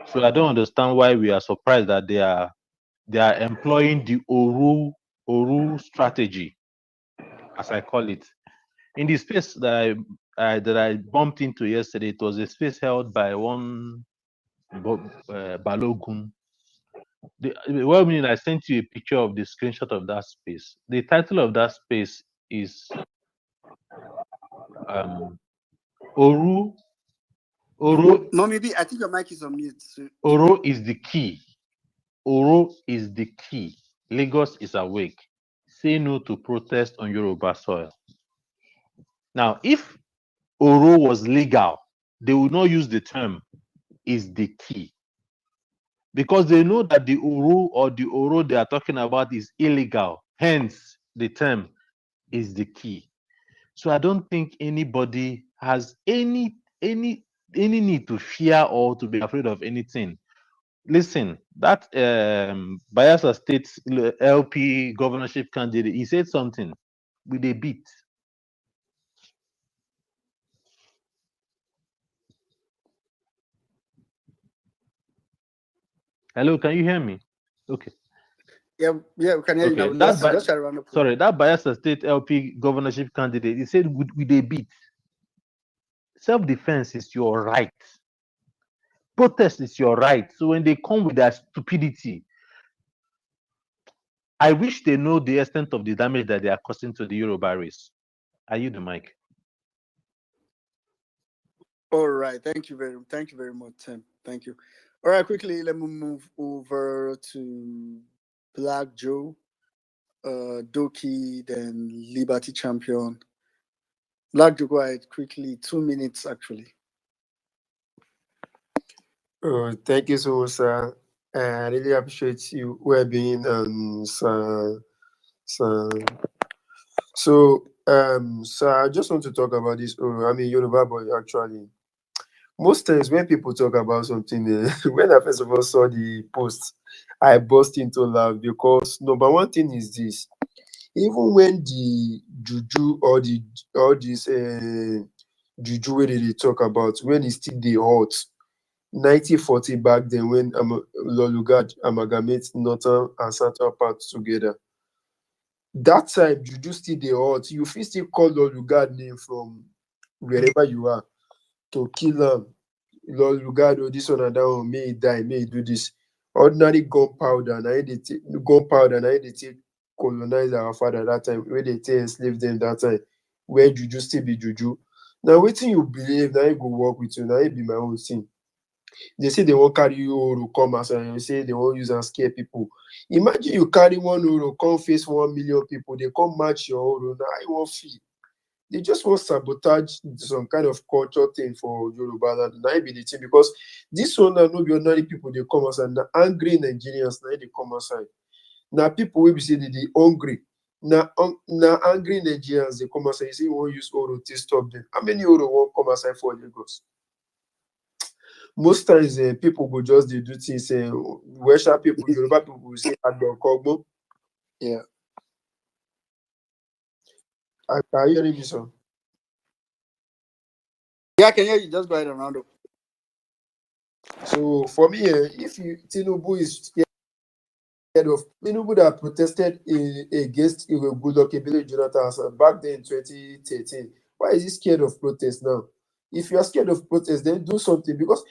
So I don't understand why we are surprised that they are employing the Oru strategy, as I call it. In the space that I bumped into yesterday, it was a space held by one Balogun. Well, I mean, I sent you a picture of the screenshot of that space. The title of that space is Oru.
No, maybe I think your mic is on mute. So.
Oro is the key. Oro is the key. Lagos is awake. Say no to protest on Yoruba soil. Now, if Oro was legal, they would not use the term is the key. Because they know that the Oro they are talking about is illegal. Hence, the term is the key. So I don't think anybody has any need to fear or to be afraid of anything. Listen, that Bayelsa State LP governorship candidate, he said something with a beat. Hello, can you hear me? Okay.
Yeah, we can hear you now.
That Bayelsa State LP governorship candidate, he said with a beat, self-defense is your right. Protest is your right. So when they come with their stupidity, I wish they know the extent of the damage that they are causing to the Yoruba race. Are you the mic?
All right. Thank you very much, Tim. Thank you. All right, quickly, let me move over to Black Joe, Doki, then Liberty Champion. Black Joe, go ahead quickly. 2 minutes, actually.
Oh, thank you so much, sir. I really appreciate you well-being sir. So, I just want to talk about this. Yoruba boy, actually. Most times when people talk about something, when I first of all saw the post, I burst into laugh because number one thing is this: even when the juju or this juju where they talk about when it's still the hot 1940 back then when Lolugard amalgamates northern and central parts together. That time juju still the hot. You feel still call Lolugard name from wherever you are to kill them. Lord Lugado, this one and that one, may he die, may he do this. Ordinary gunpowder, now they take colonize our father that time, where they take enslave them that time, where juju still be juju. Now, waiting you believe, now you go work with you, now it be my own thing. They say they won't carry you to come as and you say they won't use and scare people. Imagine you carry 1 euro, come face 1 million people, they come match your euro, now you won't feel. They just want to sabotage some kind of culture thing for Yoruba. That might be the thing, because this one no be ordinary people, they come outside. Now angry Nigerians, now they come outside. Now people will be saying they hungry. Now angry Nigerians, they come outside. You say you won't use Oro to stop them. How many Oro won't come outside for Lagos? Most times people will just do things. West people, Yoruba people will say Kogbo. Yeah. Are you hearing me, sir?
Yeah, I can hear you. Just go ahead and round up.
So for me, if Tinubu is scared of Tinubu that protested against Goodluck Ebele Jonathan back then in 2013, why is he scared of protest now? If you are scared of protest, then do something. Because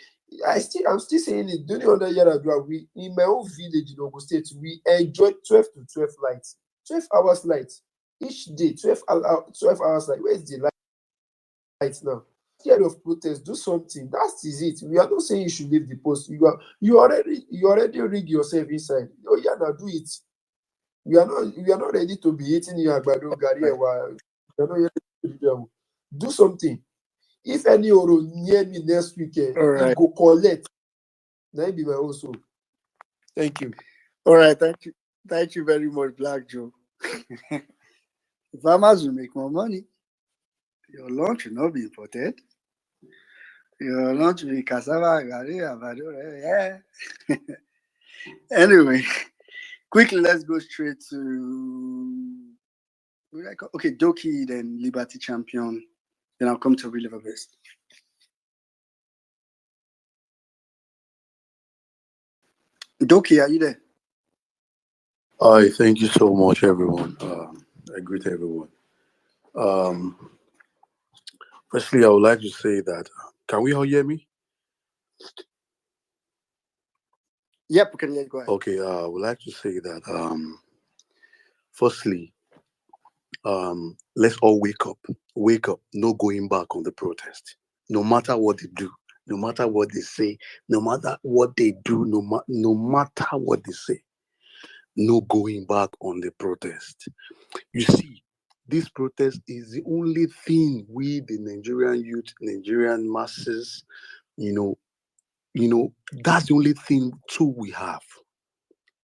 I'm still saying it. During 100 years ago, we in my own village in Ogun State, we enjoyed 12 to 12 lights, 12 hours lights each day, 12 hours light. Where is the light now? Scared of protest, do something. That is it. We are not saying you should leave the post. You already rig yourself inside. Oh yeah, now do it. We are not ready to be eating your agbado gari ewa. We are not ready to do that. Do something. If any Oro near me next weekend,
All right.
go collect. That be my own soul. Thank you.
All right, thank you very much, Black Joe. The farmers will make more money. Your lunch will not be imported. Your lunch will be cassava, gari, avado, yeah. Anyway, quickly, let's go straight to okay, Doki, then Liberty Champion. Then I'll come to Reliver Best. Doki, are you there?
Hi, thank you so much, everyone. I greet everyone. Firstly, I would like to say that, can we all hear me?
Yep, we can hear you. Go ahead.
Okay, I would like to say that, firstly, let's all wake up, no going back on the protest. No matter what they do, no matter what they say, no matter what they do, no matter what they say, no going back on the protest. You see, this protest is the only thing we, the Nigerian youth, Nigerian masses, that's the only thing too we have.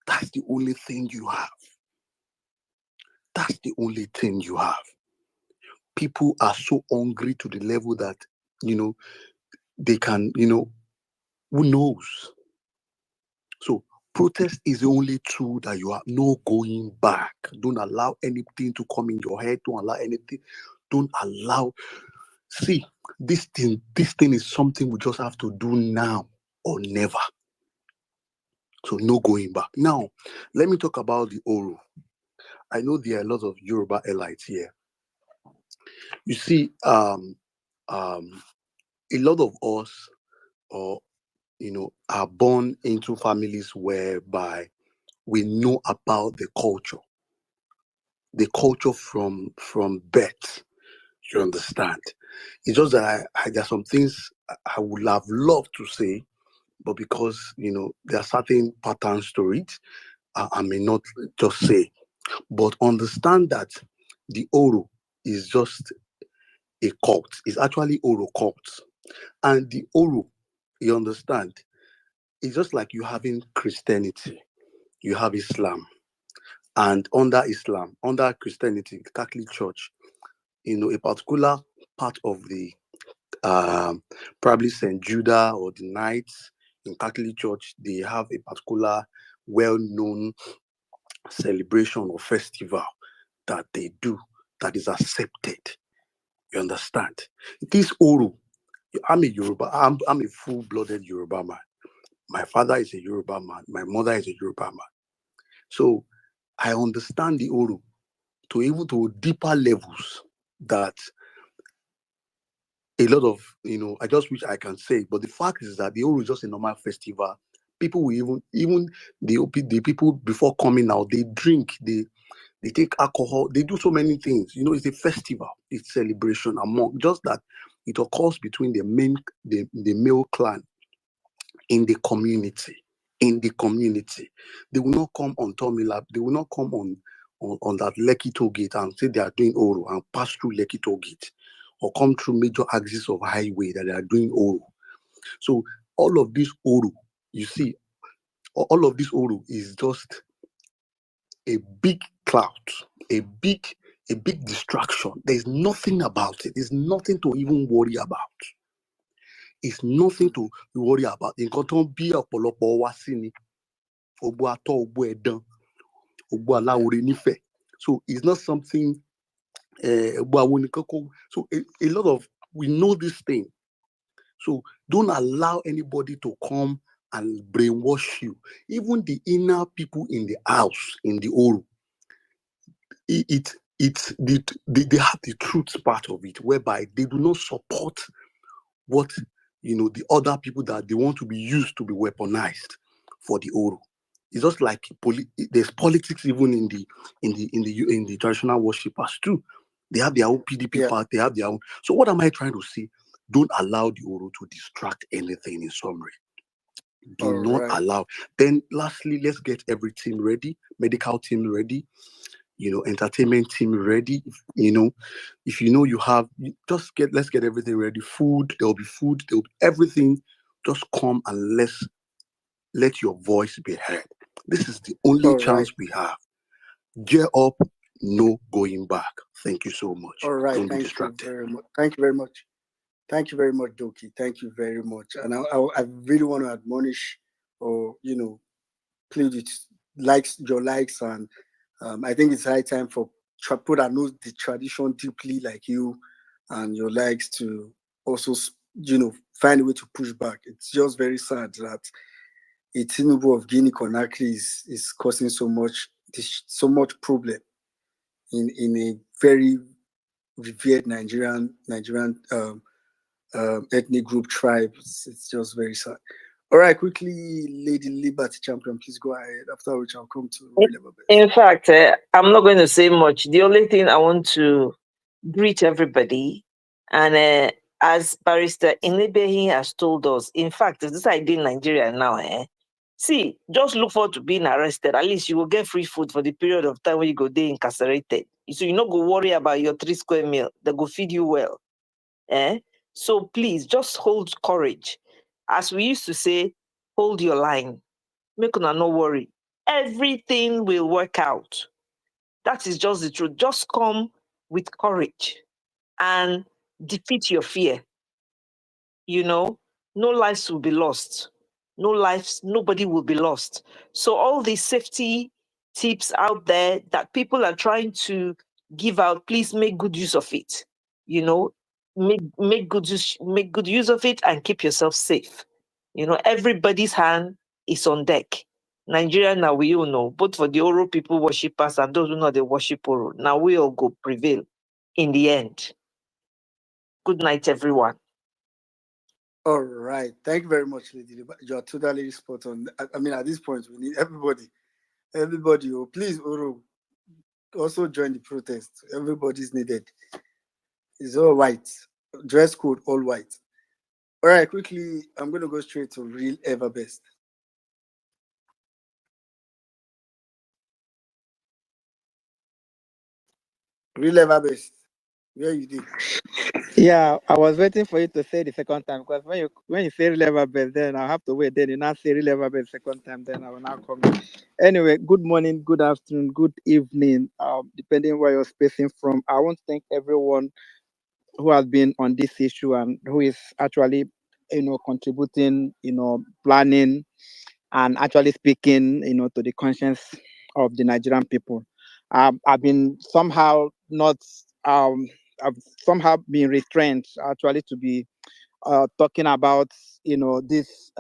That's the only thing you have. That's the only thing you have. People are so hungry to the level that, they can, who knows? So protest is the only tool that you have. No going back. Don't allow anything to come in your head. Don't allow anything. Don't allow. See, this thing is something we just have to do now or never. So no going back. Now, let me talk about the Oro. I know there are a lot of Yoruba elites here. You see, a lot of us, are born into families whereby we know about the culture from birth. You understand? It's just that there are some things I would have loved to say, but because there are certain patterns to it, I may not just say. But understand that the Oro is just a cult. It's actually Oro cult. And the Oro, you understand, it's just like you having Christianity, you have Islam. And under Islam, under Christianity, the Catholic Church, a particular part of the probably St. Judah or the Knights in Catholic Church, they have a particular well-known celebration or festival that they do that is accepted. You understand? This Oro, I'm a Yoruba. I'm a full-blooded Yoruba man. My father is a Yoruba man. My mother is a Yoruba man. So I understand the Oro to deeper levels that a lot of, I just wish I can say it, but the fact is that the Oro is just a normal festival. People will even the people before coming out, they drink, they take alcohol, they do so many things. It's a festival, it's celebration among, just that it occurs between the male clan in the community. They will not come on Tommy Lab, they will not come on on that Lekki toll gate and say they are doing Oro and pass through Lekki toll gate or come through major axis of highway that they are doing Oro. So all of this Oro, you see, all of this Oro is just a big cloud, a big distraction. There's nothing about it. There's nothing to even worry about. It's nothing to worry about. Nǹkan tó ń bí ọ̀pọ̀lọpọ̀ wá sí ni ogbo atọ́ ogbo ẹ̀dán ogbo aláwòrè nífẹ̀ẹ́. So it's not something ogbo àwọn nìkan kọ́. So a lot of we know this thing. So don't allow anybody to come and brainwash you. Even the inner people in the house, in the Oro, they have the truth part of it, whereby they do not support what the other people that they want to be used to be weaponized for the Oro. It's just like there's politics even in the traditional worshippers too. They have their own PDP part, they have their own. So what am I trying to say? Don't allow the Oro to distract anything. In summary, do not allow. Then lastly, let's get every team ready, medical team ready, entertainment team ready. If you have, let's get everything ready. Food, there'll be food, there'll be everything. Just come and let your voice be heard. This is the only chance we have. Gear up, no going back. Thank you so much.
All right,
Don't be
thank
distracted.
you very much. Thank you very much. Thank you very much, Doki. Thank you very much. And I really want to admonish or plead with your likes, and I think it's high time for people that knows the tradition deeply like you and your likes to also find a way to push back. It's just very sad that a Tinubu of Guinea Conakry is causing so much problem in a very revered Nigerian ethnic group tribe. It's just very sad. All right, quickly, Lady Liberty Champion, please go ahead. After which I'll come to Relevant.
In fact, I'm not going to say much. The only thing I want to greet everybody, and as Barrister Inibehi has told us, in fact, this idea in Nigeria now, see, just look forward to being arrested. At least you will get free food for the period of time when you go there incarcerated. So you're not going to worry about your 3 square meal. They go feed you well. So please, just hold courage. As we used to say, hold your line. Make una no worry. Everything will work out. That is just the truth. Just come with courage and defeat your fear. No lives will be lost. Nobody will be lost. So all these safety tips out there that people are trying to give out, please make good use of it. Make good use of it and keep yourself safe. Everybody's hand is on deck. Nigeria now, we all know, both for the Oro people worshippers and those who know they worship Oro. Now we all go prevail in the end. Good night, everyone.
All right. Thank you very much, Lady Liberty. You're totally spot on. I mean, at this point, we need everybody. Please, Oro, also join the protest. Everybody's needed. It's all white. Dress code, all white. All right, quickly, I'm going to go straight to Real Ever Best. Real Ever Best. Where you did?
Yeah, I was waiting for you to say the second time, because when you say Real Ever Best, then I'll have to wait. Then you now say Real Ever Best second time, then I will now come in. Anyway, good morning, good afternoon, good evening, depending where you're spacing from. I want to thank everyone who has been on this issue and who is actually, contributing, planning, and actually speaking, to the conscience of the Nigerian people. I've been somehow not, I've somehow been restrained actually to be talking about, this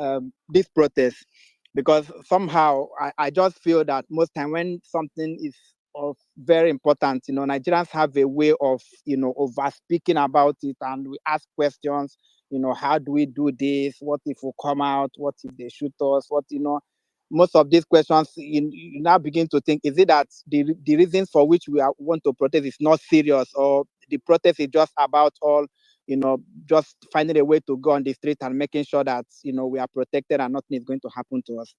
protest, because somehow I just feel that most time when something is of very important, Nigerians have a way of, over speaking about it, and we ask questions, how do we do this? What if we come out? What if they shoot us? Most of these questions, you now begin to think, is it that the reasons for which we want to protest is not serious, or the protest is just about all, just finding a way to go on the street and making sure that, we are protected and nothing is going to happen to us.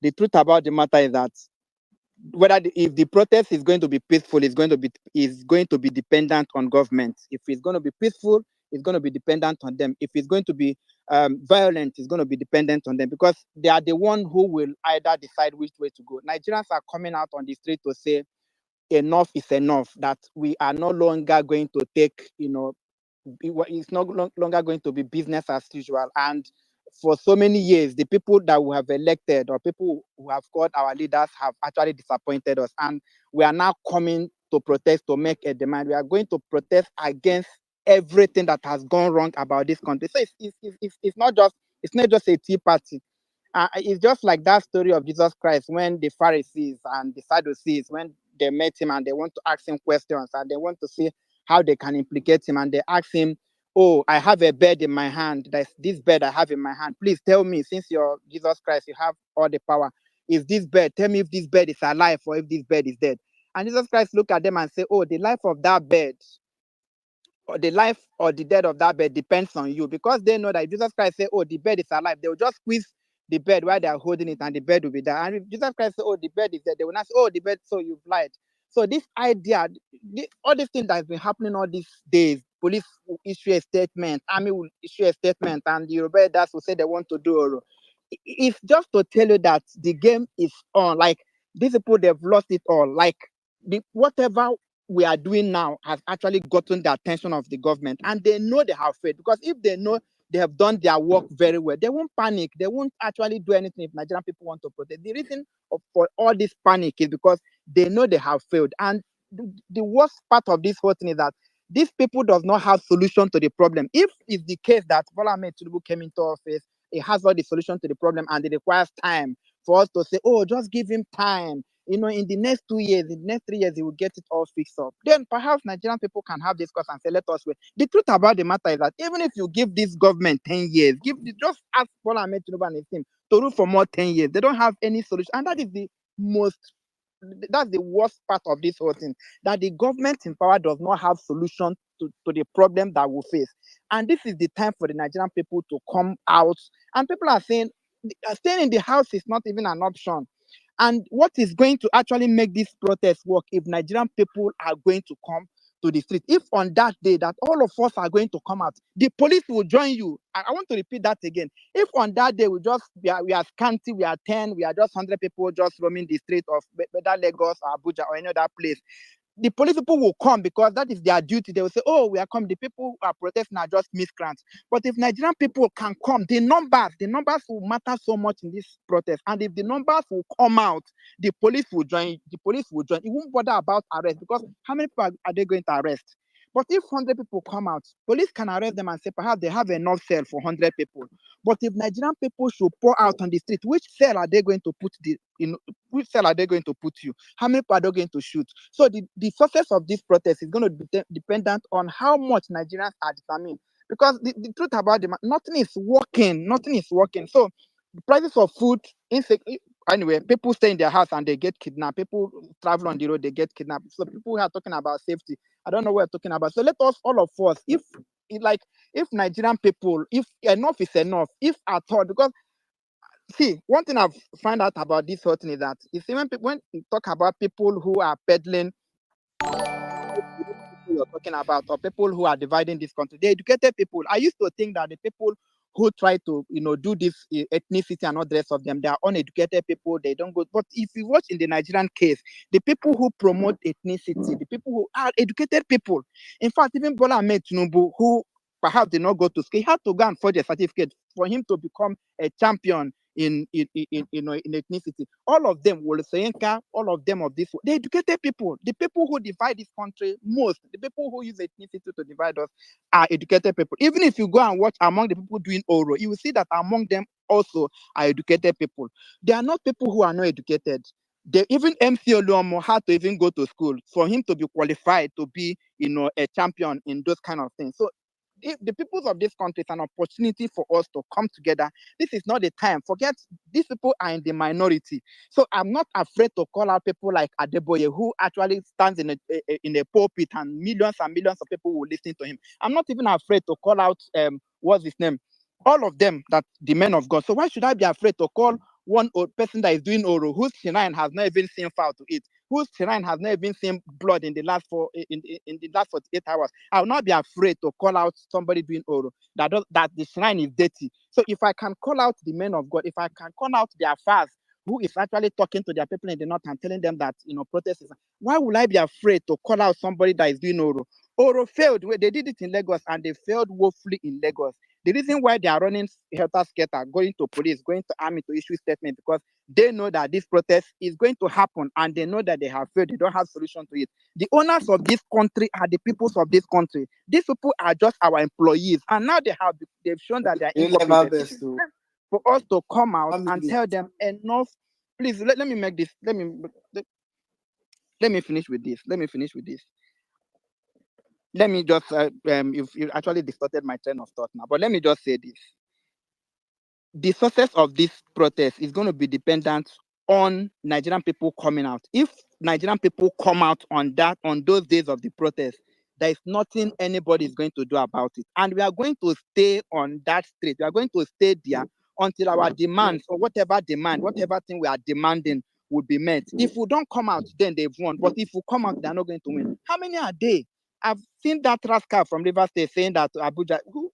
The truth about the matter is that
if the protest is going to be peaceful, is going to be dependent on government. If it's going to be peaceful, it's going to be dependent on them. If it's going to be violent, it's going to be dependent on them, because they are the one who will either decide which way to go. Nigerians are coming out on the street to say enough is enough, that we are no longer going to take, it's no longer going to be business as usual. And for so many years, the people that we have elected or people who have called our leaders have actually disappointed us. And we are now coming to protest, to make a demand. We are going to protest against everything that has gone wrong about this country. So it's not just a tea party. It's just like that story of Jesus Christ, when the Pharisees and the Sadducees, when they met him and they want to ask him questions and they want to see how they can implicate him, and they ask him, "Oh, I have a bed in my hand. There's this bed I have in my hand. Please tell me, since you're Jesus Christ, you have all the power. Is this bed? Tell me if this bed is alive or if this bed is dead." And Jesus Christ look at them and say, "Oh, the life of that bed, or the life or the death of that bed depends on you," because they know that if Jesus Christ say, "Oh, the bed is alive," they will just squeeze the bed while they are holding it, and the bed will be there. And if Jesus Christ say, "Oh, the bed is dead," they will not say, "Oh, the bed, so you've lied." So this idea, all these things that has been happening all these days, police will issue a statement, army will issue a statement, and the Yoruba elders will say they want to do Oro. It's just to tell you that the game is on. Like, these people, they've lost it all. Like, whatever we are doing now has actually gotten the attention of the government, and they know they have failed, because if they know they have done their work very well, they won't panic. They won't actually do anything if Nigerian people want to protest. The reason for all this panic is because they know they have failed. And the worst part of this whole thing is that these people does not have solution to the problem. If it's the case that Bola Ahmed Tinubu came into office, it has all the solution to the problem, and it requires time for us to say, "Oh, just give him time. In the next 2 years, in the next 3 years, he will get it all fixed up." Then perhaps Nigerian people can have this course and say, "Let us wait." The truth about the matter is that even if you give this government 10 years, just ask Bola Ahmed Tinubu and his team to rule for more 10 years. They don't have any solution. And that's the worst part of this whole thing, that the government in power does not have solution to the problem that we face. And this is the time for the Nigerian people to come out. And people are saying staying in the house is not even an option. And what is going to actually make this protest work if Nigerian people are going to come to the street? If on that day that all of us are going to come out, the police will join you. I want to repeat that again. If on that day we are scanty, we are 10, we are just 100 people just roaming the street of whether Lagos or Abuja or any other place, the police people will come because that is their duty. They will say, "Oh, we are coming. The people who are protesting are just miscreants." But if Nigerian people can come, the numbers will matter so much in this protest. And if the numbers will come out, the police will join. The police will join. It won't bother about arrest, because how many people are they going to arrest? But if 100 people come out, police can arrest them and say perhaps they have enough cell for 100 people. But if Nigerian people should pour out on the street, which cell are they going to put which cell are they going to put you? How many people are they going to shoot? So the success of this protest is going to be dependent on how much Nigerians are determined. Because the truth about nothing is working. Nothing is working. So the prices of food, anyway, people stay in their house and they get kidnapped. People travel on the road, they get kidnapped. So people are talking about safety. I don't know what we're talking about. So let us, all of us, if Nigerian people, if enough is enough, if at all, because see, one thing I've found out about this whole thing is that when you talk about people who are peddling, people you're talking about, or people who are dividing this country, the educated people. I used to think that the people who try to do this ethnicity and all the rest of them, they are uneducated people. They don't go. But if you watch in the Nigerian case, the people who promote ethnicity, the people who are educated people. In fact, even Bola Ahmed Tinubu, who perhaps did not go to school, he had to go and forge a certificate for him to become a champion in ethnicity. All of them, Wole Soyinka, all of them of this, the educated people, the people who divide this country most, the people who use ethnicity to divide us are educated people. Even if you go and watch among the people doing Oro, you will see that among them also are educated people. They are not people who are not educated. Even MC Oluomo had to even go to school for him to be qualified to be, a champion in those kind of things. So if the peoples of this country, it's an opportunity for us to come together. This is not the time. Forget, these people are in the minority. So I'm not afraid to call out people like Adeboye, who actually stands in a pulpit and millions of people will listen to him. I'm not even afraid to call out what's his name? All of them, that the men of God. So why should I be afraid to call one old person that is doing Oro, whose shrine has not even seen foul to it, whose shrine has not even seen blood in the last in the last 48 hours. I will not be afraid to call out somebody doing Oro that the shrine is dirty. So if I can call out the men of God, if I can call out their fathers who is actually talking to their people in the north and telling them that protest is, why would I be afraid to call out somebody that is doing Oro? Oro failed. They did it in Lagos and they failed woefully in Lagos. The reason why they are running helter-skelter, going to police, going to army to issue statement, because they know that this protest is going to happen and they know that they have failed. They don't have solution to it. The owners of this country are the peoples of this country. These people are just our employees, and now they've shown that they are incompetent. It is time for us to come out and tell them enough. Please let me make this. Let me finish with this. Let me finish with this. Let me just you actually distorted my train of thought now, but let me just say this. The success of this protest is going to be dependent on Nigerian people coming out. If Nigerian people come out on those days of the protest, there is nothing anybody is going to do about it. And we are going to stay on that street. We are going to stay there until our demands or whatever thing we are demanding will be met. If we don't come out, then they've won. But if we come out, they're not going to win. How many are they? I've seen that rascal from Rivers State saying that to Abuja, who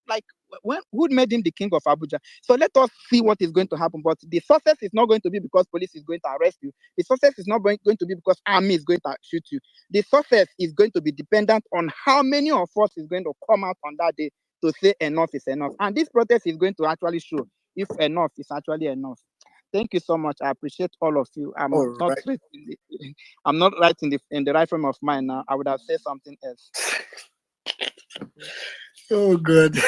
made him the king of Abuja? So let us see what is going to happen. But the success is not going to be because police is going to arrest you. The success is not going to be because army is going to shoot you. The success is going to be dependent on how many of us is going to come out on that day to say enough is enough. And this protest is going to actually show if enough is actually enough. Thank you so much. I appreciate all of you. I'm not right in the right frame of mind now. I would have said something else.
Oh God.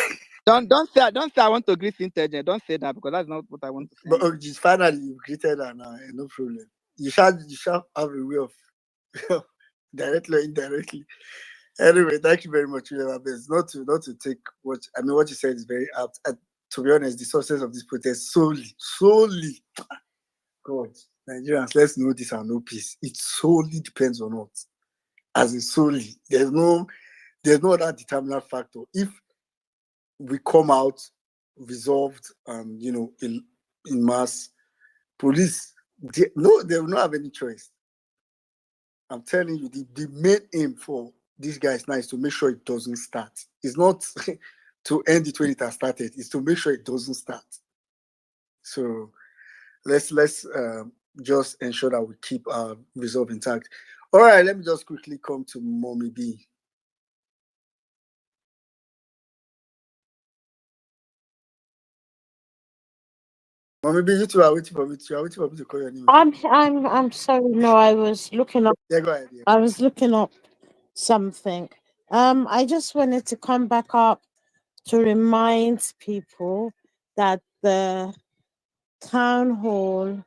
Don't say I want to greet intelligent. Don't say that because that's not what I want to say.
But just finally you greeted her now, no problem. You shall have a way of directly or indirectly. Anyway, thank you very much, Best. Not to take what you said is very apt. To be honest, the sources of this protest solely, God, Nigerians, let's know this and no peace. It solely depends on us. As in solely, there's no other determinant factor. If we come out resolved and in mass, police they will not have any choice. I'm telling you, the main aim for these guys now is to make sure it doesn't start. It's not to end it when it has started. It's to make sure it doesn't start. So let's just ensure that we keep our resolve intact. All right, let me just quickly come to Mommy B. Mommy B, you two are waiting for me. You are waiting for me to call your name.
I'm sorry. No, I was looking up.
Yeah, go ahead. Yeah.
I was looking up something. I just wanted to come back up to remind people that the town hall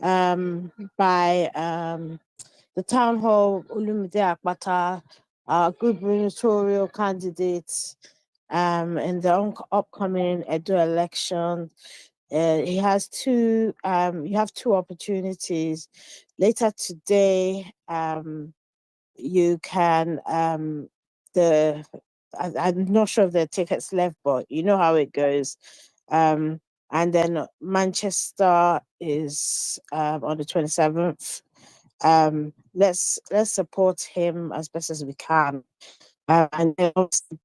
by the town hall Olumide Akpata, gubernatorial candidates in the upcoming Edo election. He has two. You have two opportunities. Later today, you can I'm not sure if there are tickets left, but you know how it goes. And then Manchester is on the 27th. Let's support him as best as we can. And then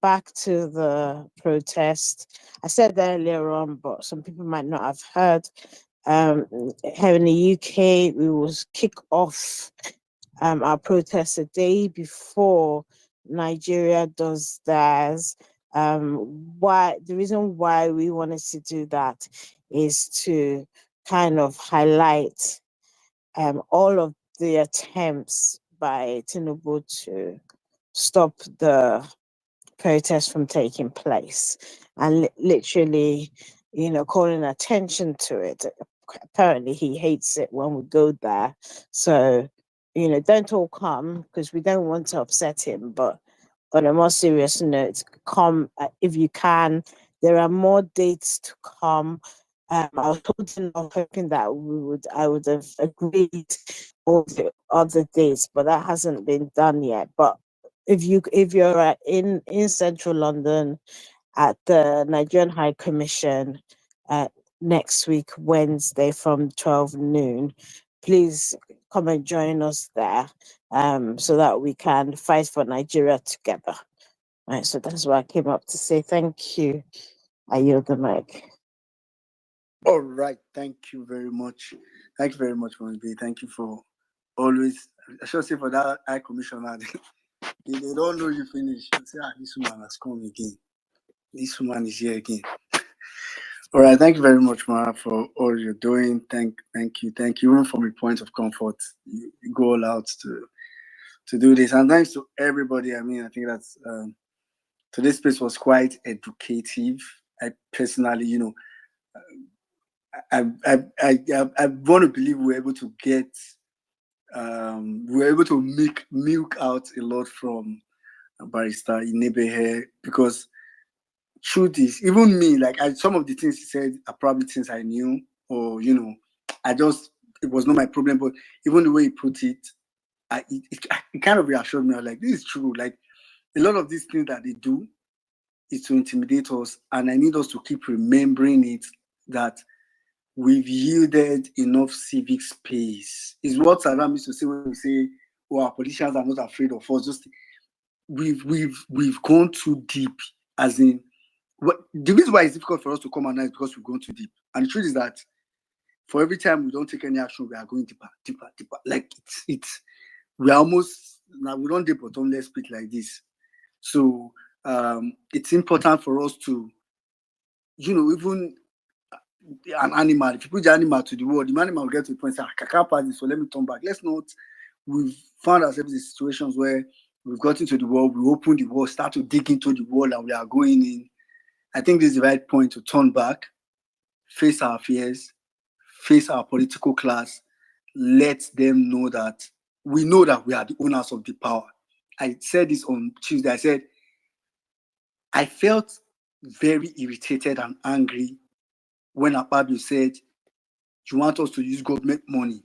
back to the protest. I said that earlier on, but some people might not have heard. Here in the UK, we will kick off our protest a day before Nigeria does theirs. The reason why we wanted to do that is to kind of highlight all of the attempts by Tinubu to stop the protest from taking place, and literally, calling attention to it. Apparently, he hates it when we go there. So, don't all come because we don't want to upset him. But on a more serious note, come if you can. There are more dates to come. I was hoping that I would have agreed all the other dates, but that hasn't been done yet. But if you're in central London at the Nigerian High Commission, next week, Wednesday from 12 noon. Please come and join us there so that we can fight for Nigeria together. Right, so that's what I came up to say. Thank you. I yield the mic.
All right. Thank you very much. Thank you very much, Monbe. Thank you for always, I should say for that High Commissioner. They don't know you finish. You say, this woman has come again. This woman is here again. All right. Thank you very much, Mara, for all you're doing. Thank you. Even from a point of comfort, you go all out to do this. And thanks to everybody. I mean, I think that's today's space was quite educative. I personally, I want to believe we were able to get, we were able to milk out a lot from Barrister Inebehe, because truth is, even me, like some of the things he said are probably things I knew, or it was not my problem. But even the way he put it, it kind of reassured me. I was like, this is true. Like a lot of these things that they do is to intimidate us, and I need us to keep remembering it, that we've yielded enough civic space. Is what Saddam used to say when we say, "Oh, our politicians are not afraid of us." Just we've gone too deep. As in, the reason why it's difficult for us to come out now is because we've gone too deep. And the truth is that for every time we don't take any action, we are going deeper. Like we are almost now, we don't dip bottom. Let's speak like this. So it's important for us to, even an animal, if you put the animal to the world, the animal will get to the point and say, I can't pass this, so let me turn back. Let's not. We've found ourselves in situations where we've got into the world, we open the wall, start to dig into the wall, and we are going in. I think this is the right point to turn back, face our fears, face our political class, let them know that we know that we are the owners of the power. I said this on Tuesday. I said, I felt very irritated and angry when Akpabio said, you want us to use government money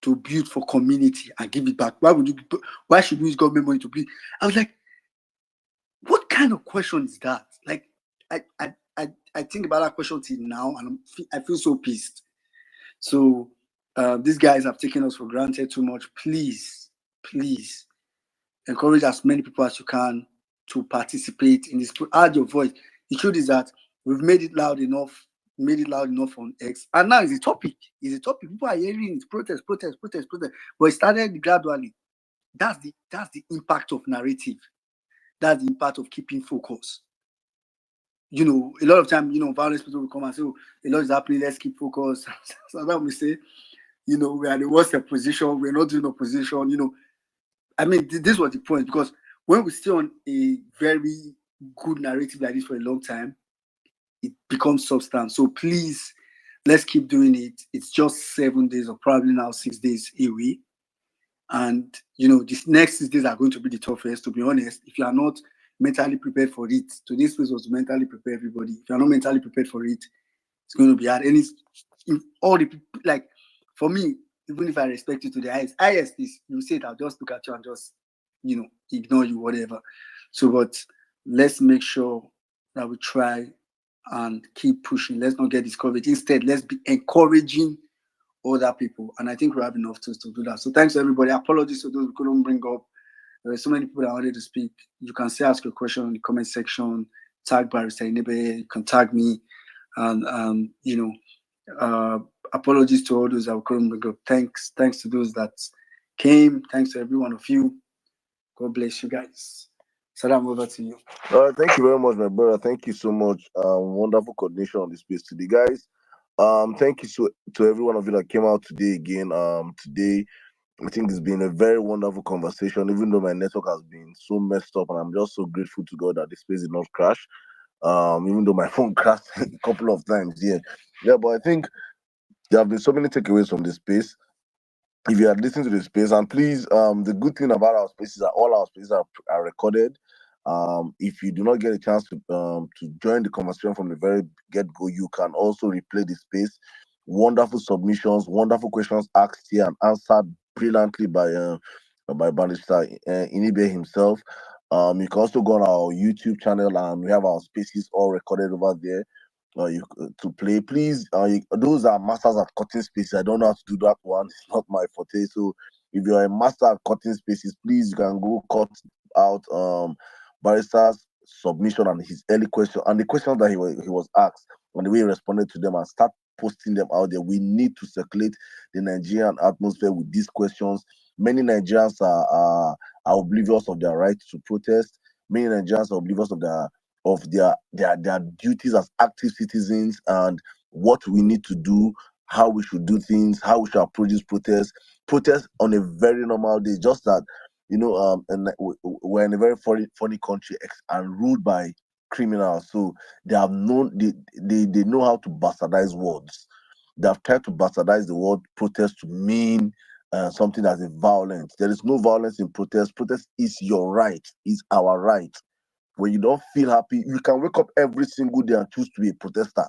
to build for community and give it back. Why should we use government money to build? I was like, what kind of question is that? Like, I think about that question till now, and I feel so pissed. So these guys have taken us for granted too much. Please encourage as many people as you can to participate in this. Add your voice. The truth is that we've made it loud enough on X, and now it's a topic. People are hearing it. Protest. But it started gradually. That's the impact of narrative. That's the impact of keeping focus. A lot of time, violence people will come and say, oh, a lot is happening, let's keep focus. So that we say, we are the worst opposition, we're not doing opposition, I mean, this was the point, because when we stay on a very good narrative like this for a long time, it becomes substance. So please, let's keep doing it. It's just 7 days, or probably now 6 days away. And, these next 6 days are going to be the toughest, to be honest. If you are not mentally prepared for it, today's place was to mentally prepare everybody. If you're not mentally prepared for it, it's going to be hard. And all the people, like, for me, even if I respect you to the highest this, you say it, I'll just look at you and just, ignore you, whatever. So, but let's make sure that we try and keep pushing. Let's not get discouraged. Instead, let's be encouraging other people. And I think we have enough tools to do that. So thanks to everybody. Apologies to those who couldn't bring up. There were so many people that wanted to speak. You can still ask your question in the comment section. Tag Barrister Inebe. You can tag me. And apologies to all those that couldn't bring up. Thanks to those that came. Thanks to every one of you. God bless you guys. Salam, over to you.
Thank you very much, my brother. Thank you so much. Wonderful coordination on the space today, guys. Thank you to every one of you that came out today again. Today, I think it's been a very wonderful conversation, even though my network has been so messed up, and I'm just so grateful to God that the space did not crash. Even though my phone crashed a couple of times, yeah. But I think there have been so many takeaways from this space. If you are listening to the space, and please, the good thing about our spaces is that all our spaces are recorded. If you do not get a chance to join the conversation from the very get-go, you can also replay the space. Wonderful submissions, wonderful questions asked here and answered brilliantly by Barrister Inibe himself. You can also go on our YouTube channel, and we have our spaces all recorded over there. to play. Please, those are masters at cutting spaces. I don't know how to do that one. It's not my forte. So if you're a master at cutting spaces, please you can go cut out barrister's submission and his early question and the questions that he was asked and the way he responded to them and start posting them out there. We need to circulate the Nigerian atmosphere with these questions. Many Nigerians are oblivious of their right to protest. Many Nigerians are oblivious of their duties as active citizens and what we need to do, how we should do things, how we should approach this protest on a very normal day. Just that, and we're in a very funny country and ruled by criminals, so they have known they know how to bastardize words. They have tried to bastardize the word protest to mean something that is violent. There is no violence in protest. Protest is your right, is our right. When you don't feel happy, you can wake up every single day and choose to be a protester.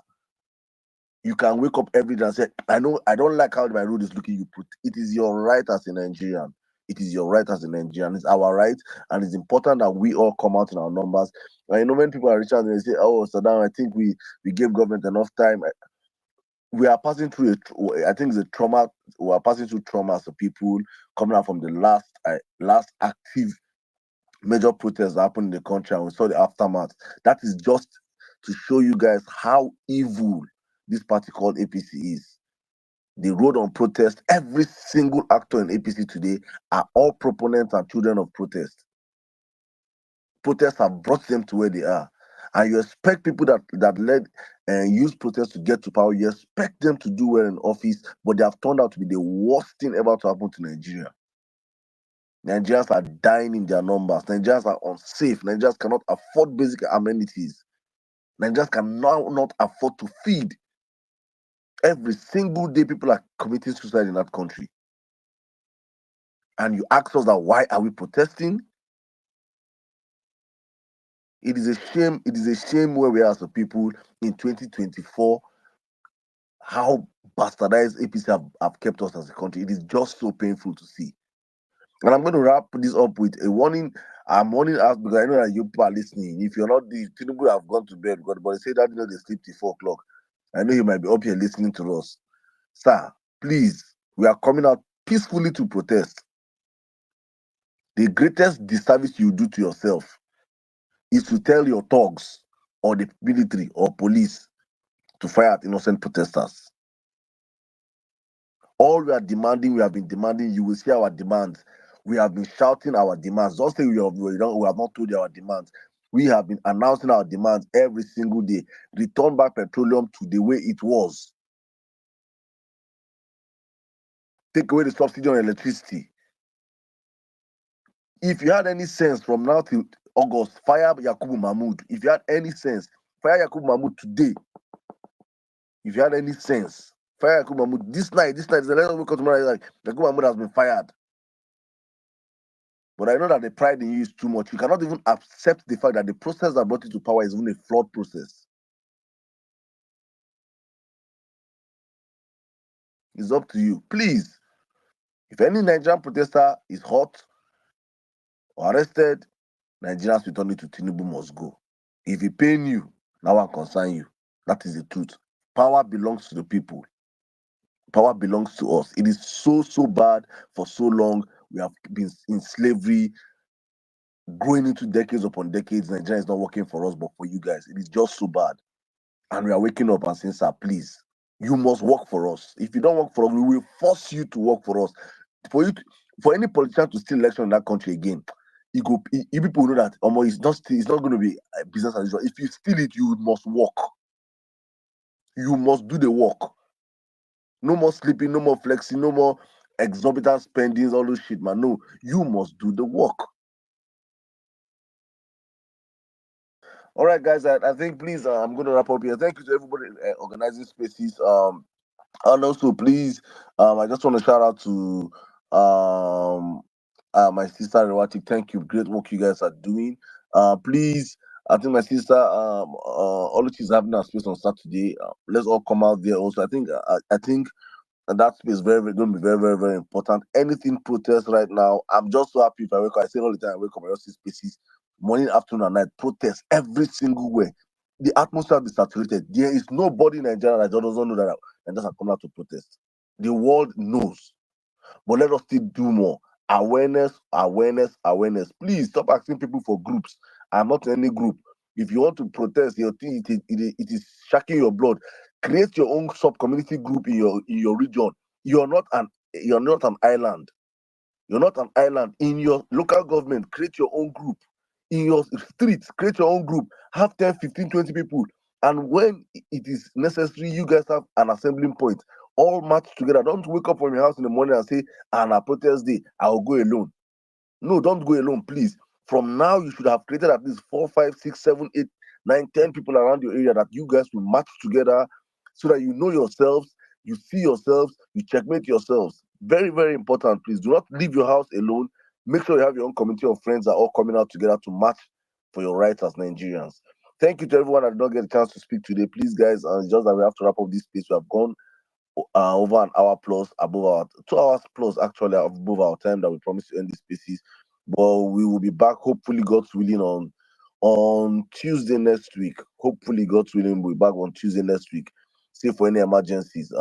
You can wake up every day and say, I know I don't like how my road is looking. It is your right as a Nigerian. It is your right as a Nigerian. It's our right, and it's important that we all come out in our numbers. And when people are reaching out and they say, "Oh, Saddam, I think we gave government enough time." We are passing through I think it's a trauma. We are passing through trauma as a people coming out from the last active major protests that happened in the country, and we saw the aftermath. That is just to show you guys how evil this party called APC is. They rode on protest. Every single actor in APC today are all proponents and children of protest. Protests have brought them to where they are. And you expect people that led and used protests to get to power, you expect them to do well in office, but they have turned out to be the worst thing ever to happen to Nigeria. Nigerians are dying in their numbers. Nigerians are unsafe. Nigerians cannot afford basic amenities. Nigerians can now not afford to feed. Every single day, people are committing suicide in that country. And you ask us that why are we protesting? It is a shame. It is a shame where we are as a people in 2024. How bastardized APC have kept us as a country. It is just so painful to see. And I'm going to wrap this up with a warning. I'm warning us because I know that you people are listening. If you're not, the Tinubu have gone to bed, but they say that they sleep till 4 o'clock. I know you might be up here listening to us. Sir, please, we are coming out peacefully to protest. The greatest disservice you do to yourself is to tell your thugs or the military or police to fire at innocent protesters. All we are demanding, we have been demanding, you will see our demands. We have been shouting our demands. Don't say we have not told you our demands. We have been announcing our demands every single day. Return back petroleum to the way it was. Take away the subsidy on electricity. If you had any sense from now till August, fire Yakubu Mahmoud. If you had any sense, fire Yakubu Mahmoud today. If you had any sense, fire Yakubu Mahmoud this night. The next week tomorrow, like Yakubu Mahmoud has been fired. But I know that the pride in you is too much. You cannot even accept the fact that the process that brought you to power is even a flawed process. It's up to you. Please, if any Nigerian protester is hot or arrested, Nigerians returning to Tinubu must go. If he pain you, that one concern you. That is the truth. Power belongs to the people. Power belongs to us. It is so bad for so long. We have been in slavery, growing into decades upon decades. Nigeria is not working for us, but for you guys. It is just so bad. And we are waking up and saying, sir, please, you must work for us. If you don't work for us, we will force you to work for us. For any politician to steal election in that country again, you people know that it's not going to be business as usual. If you steal it, you must work. You must do the work. No more sleeping, no more flexing, no more exorbitant spendings, all those shit, man. No, you must do the work. All right, guys. I think please, I'm going to wrap up here. Thank you to everybody organizing spaces. And also, please, I just want to shout out to my sister Rewati. Thank you, great work you guys are doing. Please, I think my sister Oluchi is having a space on Saturday. Let's all come out there. Also, I think that space is going to be very, very, very important. Anything protest right now. I'm just so happy if I wake up. I say all the time, I wake up, I just see spaces morning, afternoon, and night protest every single way. the atmosphere be saturated. There is nobody in Nigeria that doesn't know that Nigerians are coming out to protest. The world knows. But let us still do more. Awareness. Please stop asking people for groups. I'm not in any group. If you want to protest, your thing it is shaking your blood. Create your own sub-community group in your region. You're not an island. You're not an island. In your local government, create your own group. In your streets, create your own group. Have 10, 15, 20 people. And when it is necessary, you guys have an assembling point. All match together. Don't wake up from your house in the morning and say, "And a protest day, I'll go alone." No, don't go alone, please. From now, you should have created at least 4, 5, 6, 7, 8, 9, 10 people around your area that you guys will match together so that you know yourselves, you see yourselves, you checkmate yourselves. Very, very important, please. Do not leave your house alone. Make sure you have your own community of friends that are all coming out together to match for your rights as Nigerians. Thank you to everyone that did not get a chance to speak today. Please, guys, just that we have to wrap up this space. We have gone over an hour plus, above our 2 hours plus, actually, above our time that we promised to end these spaces. But we will be back, hopefully, God's willing, on Tuesday next week. Hopefully, God's willing, we'll be back on Tuesday next week. Safe for any emergencies.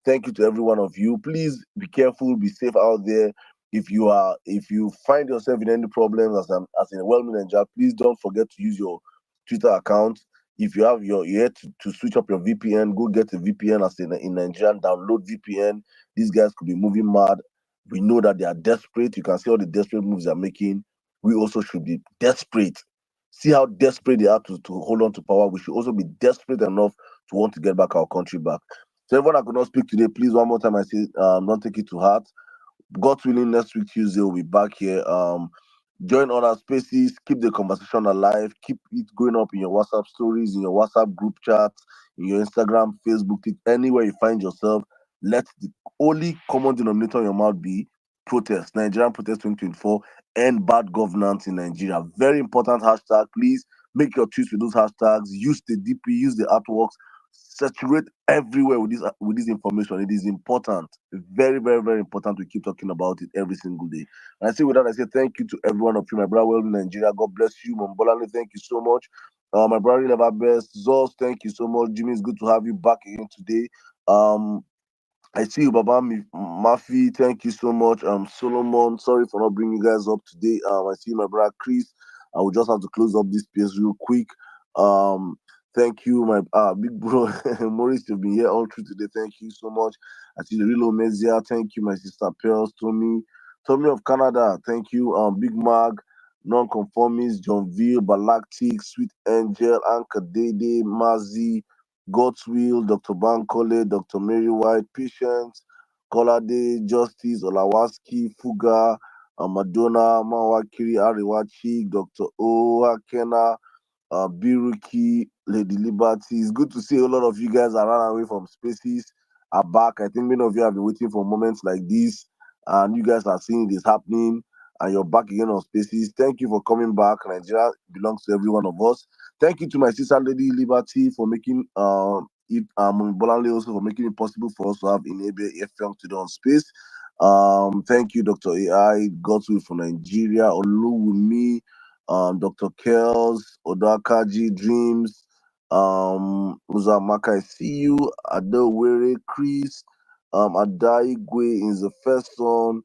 Thank you to every one of you. Please be careful, be safe out there. If you find yourself in any problems as in a well-meaning job, please don't forget to use your Twitter account. If you have you had to switch up your VPN, go get a VPN as in Nigeria, download VPN. These guys could be moving mad. We know that they are desperate. You can see all the desperate moves they're making. We also should be desperate. See how desperate they are to hold on to power. We should also be desperate enough to want to get back our country back. So everyone I could not speak today, please one more time I say, don't take it to heart. God willing, next week Tuesday we'll be back here. Join other spaces, keep the conversation alive, keep it going up in your WhatsApp stories, in your WhatsApp group chats, in your Instagram, Facebook, anywhere you find yourself. Let the only common denominator in your mouth be protest. Nigerian protest 2024, end bad governance in Nigeria. Very important hashtag. Please make your tweets with those hashtags. Use the DP, use the artworks. Saturate everywhere with this information. It is important, very, very, very important. We keep talking about it every single day. And I say with that, I say thank you to every one of you, my brother, well in Nigeria. God bless you, Mombolani. Thank you so much. My brother, Lever Best, Zos. Thank you so much, Jimmy. It's good to have you back again today. I see you, Baba Mafi. Thank you so much. Solomon. Sorry for not bringing you guys up today. I see my brother Chris. I will just have to close up this space real quick. Thank you, my big bro Maurice. You've been here all through today. Thank you so much. I see the real Omezia. Thank you, my sister Pearls, Tommy of Canada. Thank you, Big Mag, Nonconformist, John Veal, Balactic, Sweet Angel, Anka Dede, Mazi, God's Will, Dr. Bankole, Dr. Mary White, Patience, Kolade, Justice, Olawaski, Fuga, Madonna, Mawakiri, Ariwachi, Dr. O, Akena, Biruki, Lady Liberty. It's good to see a lot of you guys are run away from spaces are back. I think many of you have been waiting for moments like this, and you guys are seeing this happening, and you're back again on spaces. Thank you for coming back. Nigeria belongs to every one of us. Thank you to my sister Lady Liberty for making it Bolanle also for making it possible for us to have Inebe Effiong today on space. Thank you, Dr. AI, God's Will for Nigeria, Oluwumi, Dr. Kells, Odakaji, Dreams, Uzamaka, I see you, Adewere, Chris, Adaigwe is the first one,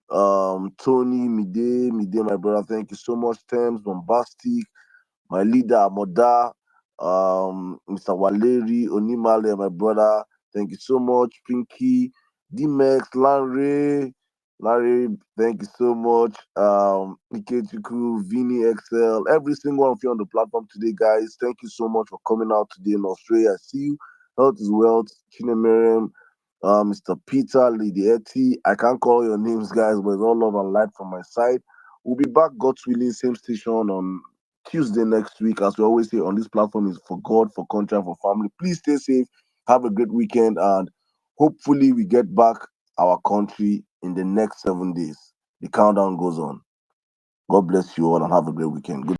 Tony, Mide, my brother, thank you so much, Thames, Bombastic, my leader, Amoda, Mr. Waleri, Onimale, my brother, thank you so much, Pinky, D-Max, Larry, thank you so much. Ikechuku, Vini XL, every single one of you on the platform today, guys. Thank you so much for coming out today in Australia. I see you. Health is wealth. Chinemeriam, Mr. Peter, Lady Etty. I can't call your names, guys, but it's all love and light from my side. We'll be back, God's willing, same station on Tuesday next week. As we always say on this platform, is for God, for country, and for family. Please stay safe. Have a great weekend, and hopefully we get back our country in the next 7 days. The countdown goes on. God bless you all and have a great weekend. Good.